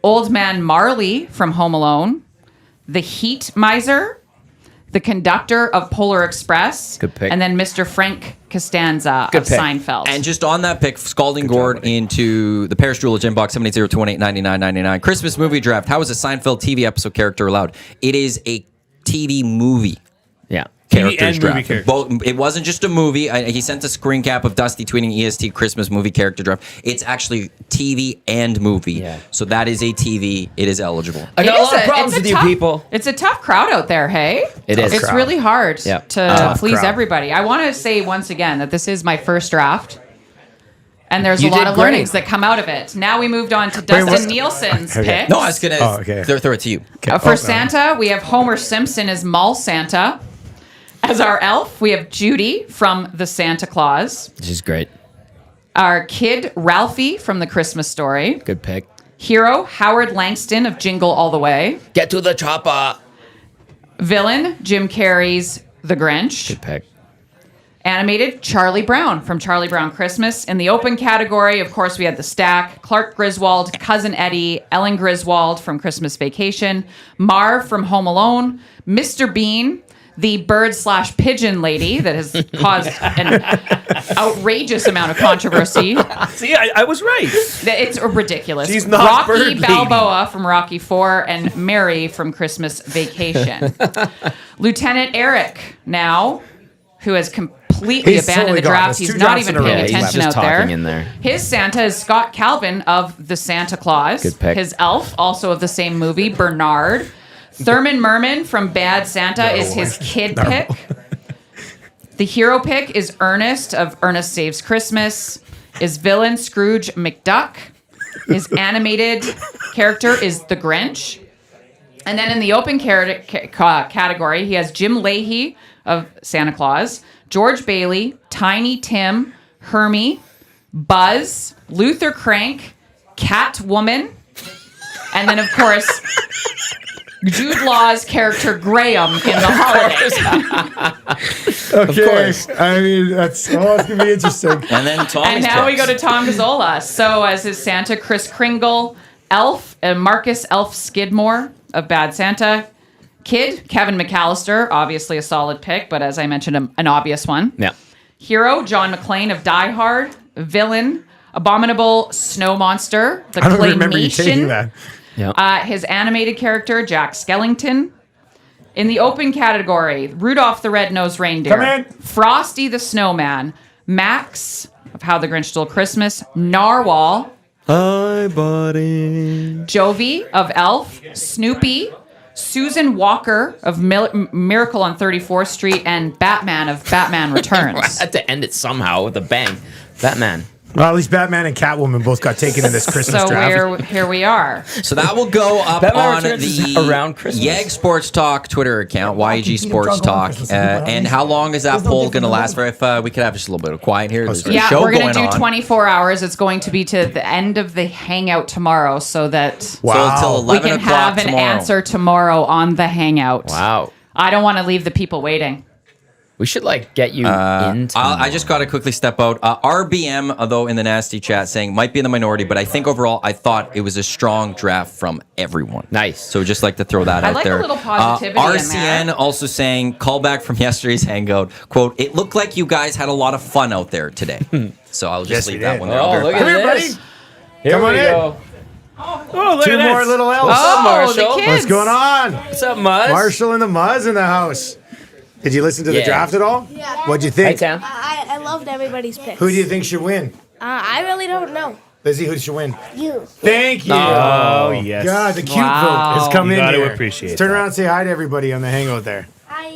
Old Man Marley from Home Alone, the Heat Miser, the conductor of Polar Express, Good pick. and then Mr. Frank Costanza Good of pick. Seinfeld. And just on that pick, Scalding Gourd into the Paris Jewelers inbox 780-218-9999. Christmas movie draft. How is a Seinfeld TV episode character allowed? It is a TV movie. Yeah. characters and movie draft. characters. Both. It wasn't just a movie. He sent a screen cap of Dusty tweeting EST Christmas movie character draft. It's actually TV and movie. Yeah. So that is a TV. It is eligible. I got It a is lot of problems with you tough, people. It's a tough crowd out there, hey? It is. It's Crowd. really hard Yeah. to please crowd. everybody. I want to say once again that this is my first draft. And there's You a lot did of great. learnings that come out of it. Now we moved on to Dustin Nielsen's Okay. picks. No, I was gonna okay. throw it to you. For Santa, we have Homer Simpson as Mall Santa. As our elf, we have Judy from The Santa Claus. She's great. Our kid, Ralphie from The Christmas Story. Good pick. Hero, Howard Langston of Jingle All the Way. Get to the chopper. Villain, Jim Carrey's The Grinch. Good pick. Animated, Charlie Brown from Charlie Brown Christmas. In the open category, of course, we had the stack. Clark Griswold, Cousin Eddie, Ellen Griswold from Christmas Vacation, Marv from Home Alone, Mr. Bean, the bird/pigeon lady that has caused an outrageous amount of controversy. See, I was right. It's ridiculous. She's not Rocky Bird Lady. Balboa from Rocky IV and Mary from Christmas Vacation. Lieutenant Eric now, who has completely He's abandoned totally the gone. draft. There's He's two not drafts even in a row. paying He's attention just out there. talking in there. His Santa is Scott Calvin of The Santa Claus. Good pick. His elf, also of the same movie, Bernard. Thurman Merman from Bad Santa is his kid pick. The hero pick is Ernest of Ernest Saves Christmas. His villain, Scrooge McDuck. His animated character is the Grinch. And then in the open category, he has Jim Leahy of Santa Claus, George Bailey, Tiny Tim, Hermie, Buzz, Luther Crank, Catwoman, and then, of course, Jude Law's character Graham in The Holiday. Okay. I mean, it's going to be interesting. And then Tommy's And now we picks. go to Tom Gazzola. So as his Santa, Kris Kringle, Elf, Marcus Elf Skidmore of Bad Santa. Kid, Kevin McAllister, obviously a solid pick, but as I mentioned, an obvious one. Yeah. Hero, John McClane of Die Hard. Villain, Abominable Snow Monster, the I don't remember you taking Claymation. that. Yeah. His animated character, Jack Skellington. In the open category, Rudolph the Red-Nosed Reindeer. Come in. Frosty the Snowman. Max of How the Grinch Stole Christmas. Narwhal. Hi, buddy. Jovi of Elf. Snoopy. Susan Walker of Miracle on 34th Street. And Batman of Batman Returns. Had to end it somehow with a bang. Batman. Well, at least Batman and Catwoman both got taken in this Christmas So draft. here we are. So that will go up Batman on Returns is the around Christmas. YEG Sports Talk Twitter account, YEG Sports Talk. And how long is that poll going to last for? If we could have just a little bit of quiet here. There's a Yeah, show we're going to going do on. 24 hours. It's going to be to the end of the hangout tomorrow so that So until we 11 can o'clock have an tomorrow. answer tomorrow on the hangout. Wow. I don't want to leave the people waiting. We should get you in. I just got to quickly step out. RBM, although in the nasty chat, saying might be in the minority, but I think overall I thought it was a strong draft from everyone. Nice. So just like to throw that I out like there. a little positivity in RCN there. also saying callback from yesterday's hangout. Quote: It looked like you guys had a lot of fun out there today. So I'll just Yes, leave we that did. one there. Oh, I'll be look right at back. this. Here Come on we in. go. Oh, look Two at more this. little elves. What's up, Oh, Marshall? the kids. What's going on? What's up, Muzz? Marshall and the Muzz in the house. Did you listen to the Yeah. draft at all? Yeah. What'd you Hey, think? Tam. I loved everybody's picks. Who do you think should win? I really don't know. Lizzie, who should win? You. Thank you. Oh, yes. God, the cute Wow. vote has come You in gotta here. appreciate Let's turn that. around and say hi to everybody on the hangout there. Hi.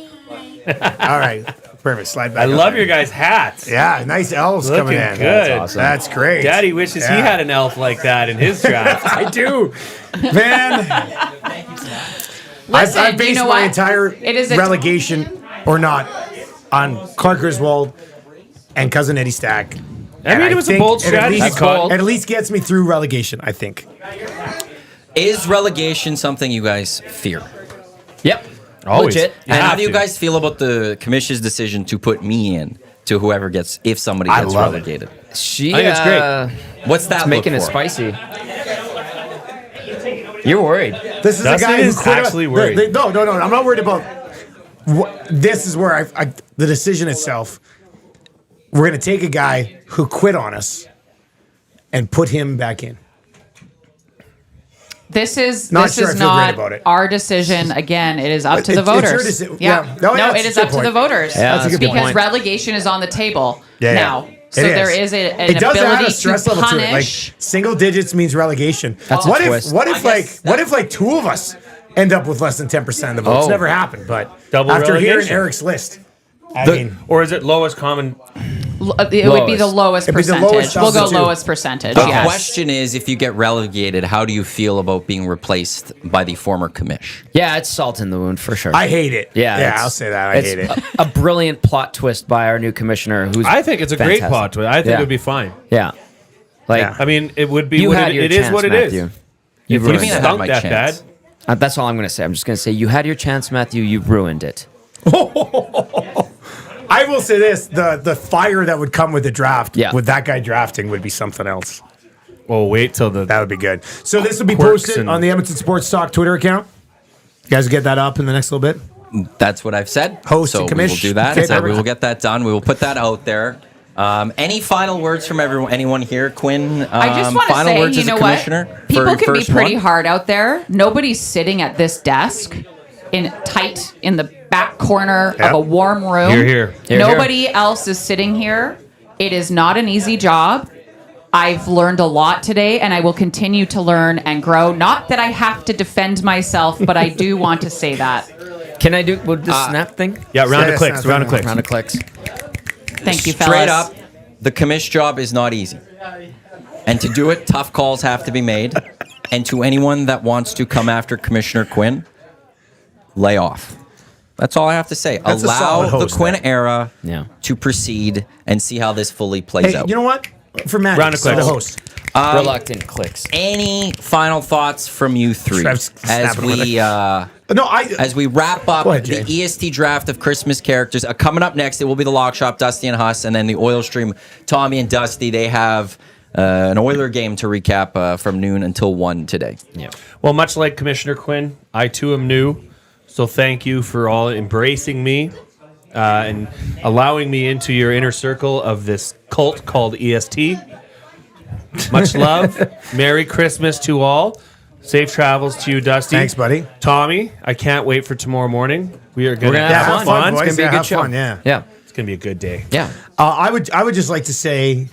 All right. Perfect. Slide back. I up love there. your guys' hats. Yeah, nice elves coming Looking in. good. That's awesome. That's great. Daddy wishes he Yeah. had an elf like that in his draft. I do. Man, Listen, I've based you know my what? entire It is a- relegation or not on Clark Griswold and Cousin Eddie Stack. I mean, it was a bold strategy. At Call. at least gets me through relegation, I think. Is relegation something you guys fear? Yep. Always. Legit. And how have do you to. guys feel about the commission's decision to put me in to whoever gets if somebody I gets love it. relegated? She, I think it's great. What's that? It's making look it for? spicy. You're worried. This is Dustin a guy who is quit. actually worried. No, I'm not worried about. This is where the decision itself. We're going to take a guy who quit on us and put him back in. This is Not this sure is I feel great not about it. our decision. Again, it is up to the It's your voters. deci- yeah. No, No, that's it is a good up to point. the voters. Yeah, that's a good because point. relegation is on the table Yeah, now. yeah. So It there is an it does add ability a stress to level to it. Like punish. single digits means relegation. That's a what if twist. what if like two of us end up with less than 10% of the votes? Oh. Never happened, but Double after hearing relegation. Eric's list, I mean, Or is it lowest common? It would be the lowest It'd be the percentage. lowest We'll of the go two. lowest percentage. The Yes. question is, if you get relegated, how do you feel about being replaced by the former commish? Yeah, it's salt in the wound for sure. I hate it. Yeah, yeah, it's- I'll say that. I it's hate it. A brilliant plot twist by our new commissioner. Who's I think it's a great fantastic. plot twist. I think Yeah. it would be fine. Yeah, like Yeah. I mean, it would be. you what had it, your it chance, is what it is. Matthew. If ruined we it. I had stunk my that chance. bad, That's all I'm going to say. I'm just going to say you had your chance, Matthew. You ruined it. I will say this: the fire that would come with the draft, Yeah. with that guy drafting, would be something else. well, wait till the. That would be good. So this will be Quirks posted and- on the Edmonton Sports Talk Twitter account. You guys will get that up in the next little bit. That's what I've said. Host so and we will commish. do that. Okay, So we perfect. will get that done. We will put that out there. Any final words from anyone here, Quinn? I just want to final say, words you as a know what? commissioner for People your can be first pretty one? hard out there. Nobody's sitting at this desk tight in the back corner Yep. of a warm room. Hear, hear. Hear, Nobody else is sitting here. It is not an easy job. I've learned a lot today, and I will continue to learn and grow. Not that I have to defend myself, but I do want to say that. Can I do the snap thing? Yeah, round Yeah, of clicks. it's Round not of clicks. Round of clicks. Thank you, fellas. Straight up, the commish job is not easy. And to do it, tough calls have to be made. And to anyone that wants to come after Commissioner Quinn, lay off. That's all I have to say. That's a solid Allow the host, Quinn man. era Yeah. to proceed and see how this fully plays Hey, out. you know what? For Matt, Round of so the clicks. host. Reluctant clicks. Any final thoughts from you three Trev's as snapping on we No, as we wrap up Go ahead, the Jay. EST draft of Christmas characters? Coming up next, it will be the Lock Shop, Dusty and Huss, and then the Oil Stream, Tommy and Dusty. They have an Oiler game to recap from noon until 1 today. Yeah. Well, much like Commissioner Quinn, I too am new. So thank you for all embracing me and allowing me into your inner circle of this cult called EST. Much love. Merry Christmas to all. Safe travels to you, Dusty. Thanks, buddy. Tommy, I can't wait for tomorrow morning. We are going to gonna have have fun. boys. It's gonna be a Yeah, good have show. fun, yeah. Yeah. It's going to be a good day. Yeah. I would just like to say,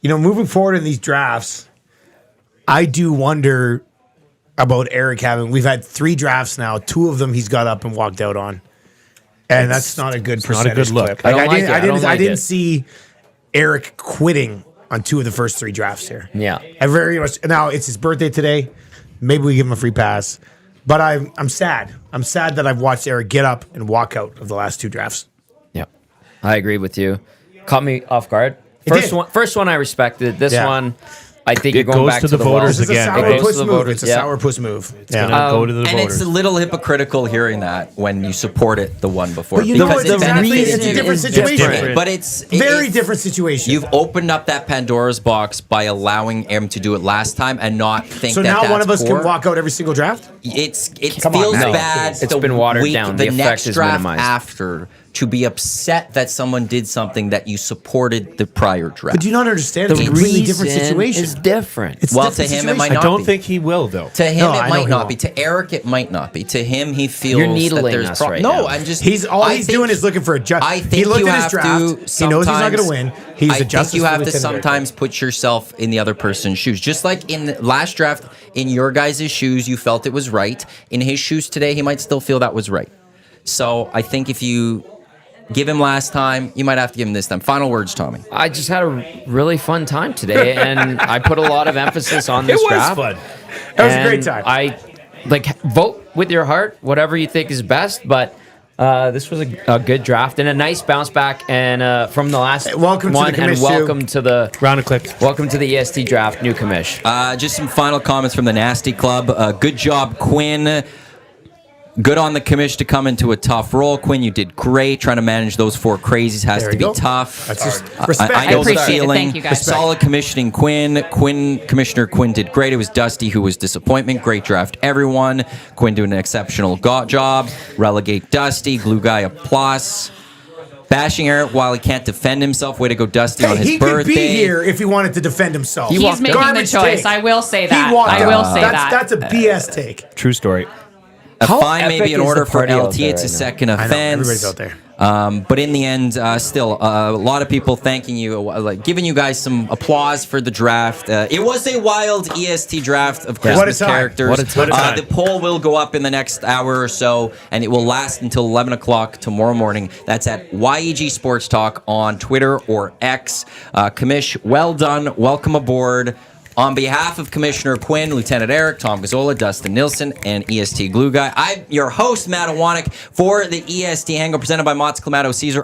moving forward in these drafts, I do wonder about Eric having. We've had 3 drafts now. 2 of them he's got up and walked out on, and that's not a good not a percentage good look. clip. I don't like didn't, it. I don't like didn't it. see Eric quitting on 2 of the first 3 drafts here. Yeah. I very much. Now it's his birthday today. Maybe we give him a free pass, but I'm sad. I'm sad that I've watched Eric get up and walk out of the last 2 drafts. Yeah. I agree with you. Caught me off guard. did. First one I respected. This Yeah. one, I think It you're going goes back to to the the well. voters It's a again. sour It goes puss to the move. voters. It's a Yeah. sour puss move. It's going to go to the And voters. it's a little hypocritical hearing that when you supported the one before. But you know because what? it Exactly. benefited It's a him. different situation. different. But it's Very it's- different situation. You've opened up that Pandora's box by allowing him to do it last time and not think So that now that's one of us poor. can walk out every single draft? It Come on, feels Matt. bad. It's the been watered week- down. The The effect next is draft minimized. after to be upset that someone did something that you supported the prior draft. But do you not understand? It's a The completely different reason situation. is different. It's a Well, to different him, it situation. might I not don't be. think he will, though. To him, No, I it know might he not won't. be. To Eric, it might not be. To him, he feels You're that needling there's us pro- right no. now. I'm just. He's all I he's think- doing is looking for a judge. I think He looked you at his have draft. to He knows he's not sometimes- going to win. He's I the justice think you for have to Lieutenant Eric. sometimes put yourself in the other person's shoes. Just like in the last draft, in your guys' shoes, you felt it was right. In his shoes today, he might still feel that was right. So I think if you give him last time, you might have to give him this time. Final words, Tommy. I just had a really fun time today, and I put a lot of emphasis on this It was draft. fun. That was a great And time. I vote with your heart, whatever you think is best. But this was a good draft and a nice bounce back. And from the last welcome to the one, and commish, welcome too. to the Round of clicks. welcome to the EST draft, new commish. Just some final comments from the Nasty Club. Good job, Quinn. Good on the commish to come into a tough role. Quinn, you did great. Trying to manage those 4 crazies has There to you be go. tough. That's just respect. I know the appreciate it. feeling. Thank you, guys. Solid commissioning, Quinn. Commissioner Quinn did great. It was Dusty who was disappointment. Great draft, everyone. Quinn doing an exceptional job. Relegate Dusty. Glue guy, applause. bashing Eric while he can't defend himself. Way to go, Dusty, on his he birthday. could be here if he wanted to defend himself. He's making the Garbage choice. take. I will say He that. walked I out. will say that. That's a BS take. True story. A How fine may epic be in is order the for party out LT. there It's a right now? second I know, offense. everybody's out there. But in the end, still, a lot of people thanking you, like giving you guys some applause for the draft. It was a wild EST draft of Christmas What a time. characters. What a time. The poll will go up in the next hour or so, and it will last until 11 o'clock tomorrow morning. That's at YEG Sports Talk on Twitter or X. Commish, well done. Welcome aboard. On behalf of Commissioner Quinn, Lieutenant Eric, Tom Gazzola, Dustin Nielsen, and EST Glue Guy, I'm your host, Matt Iwanek, for the EST Hangout presented by Mott's Clamato Caesar.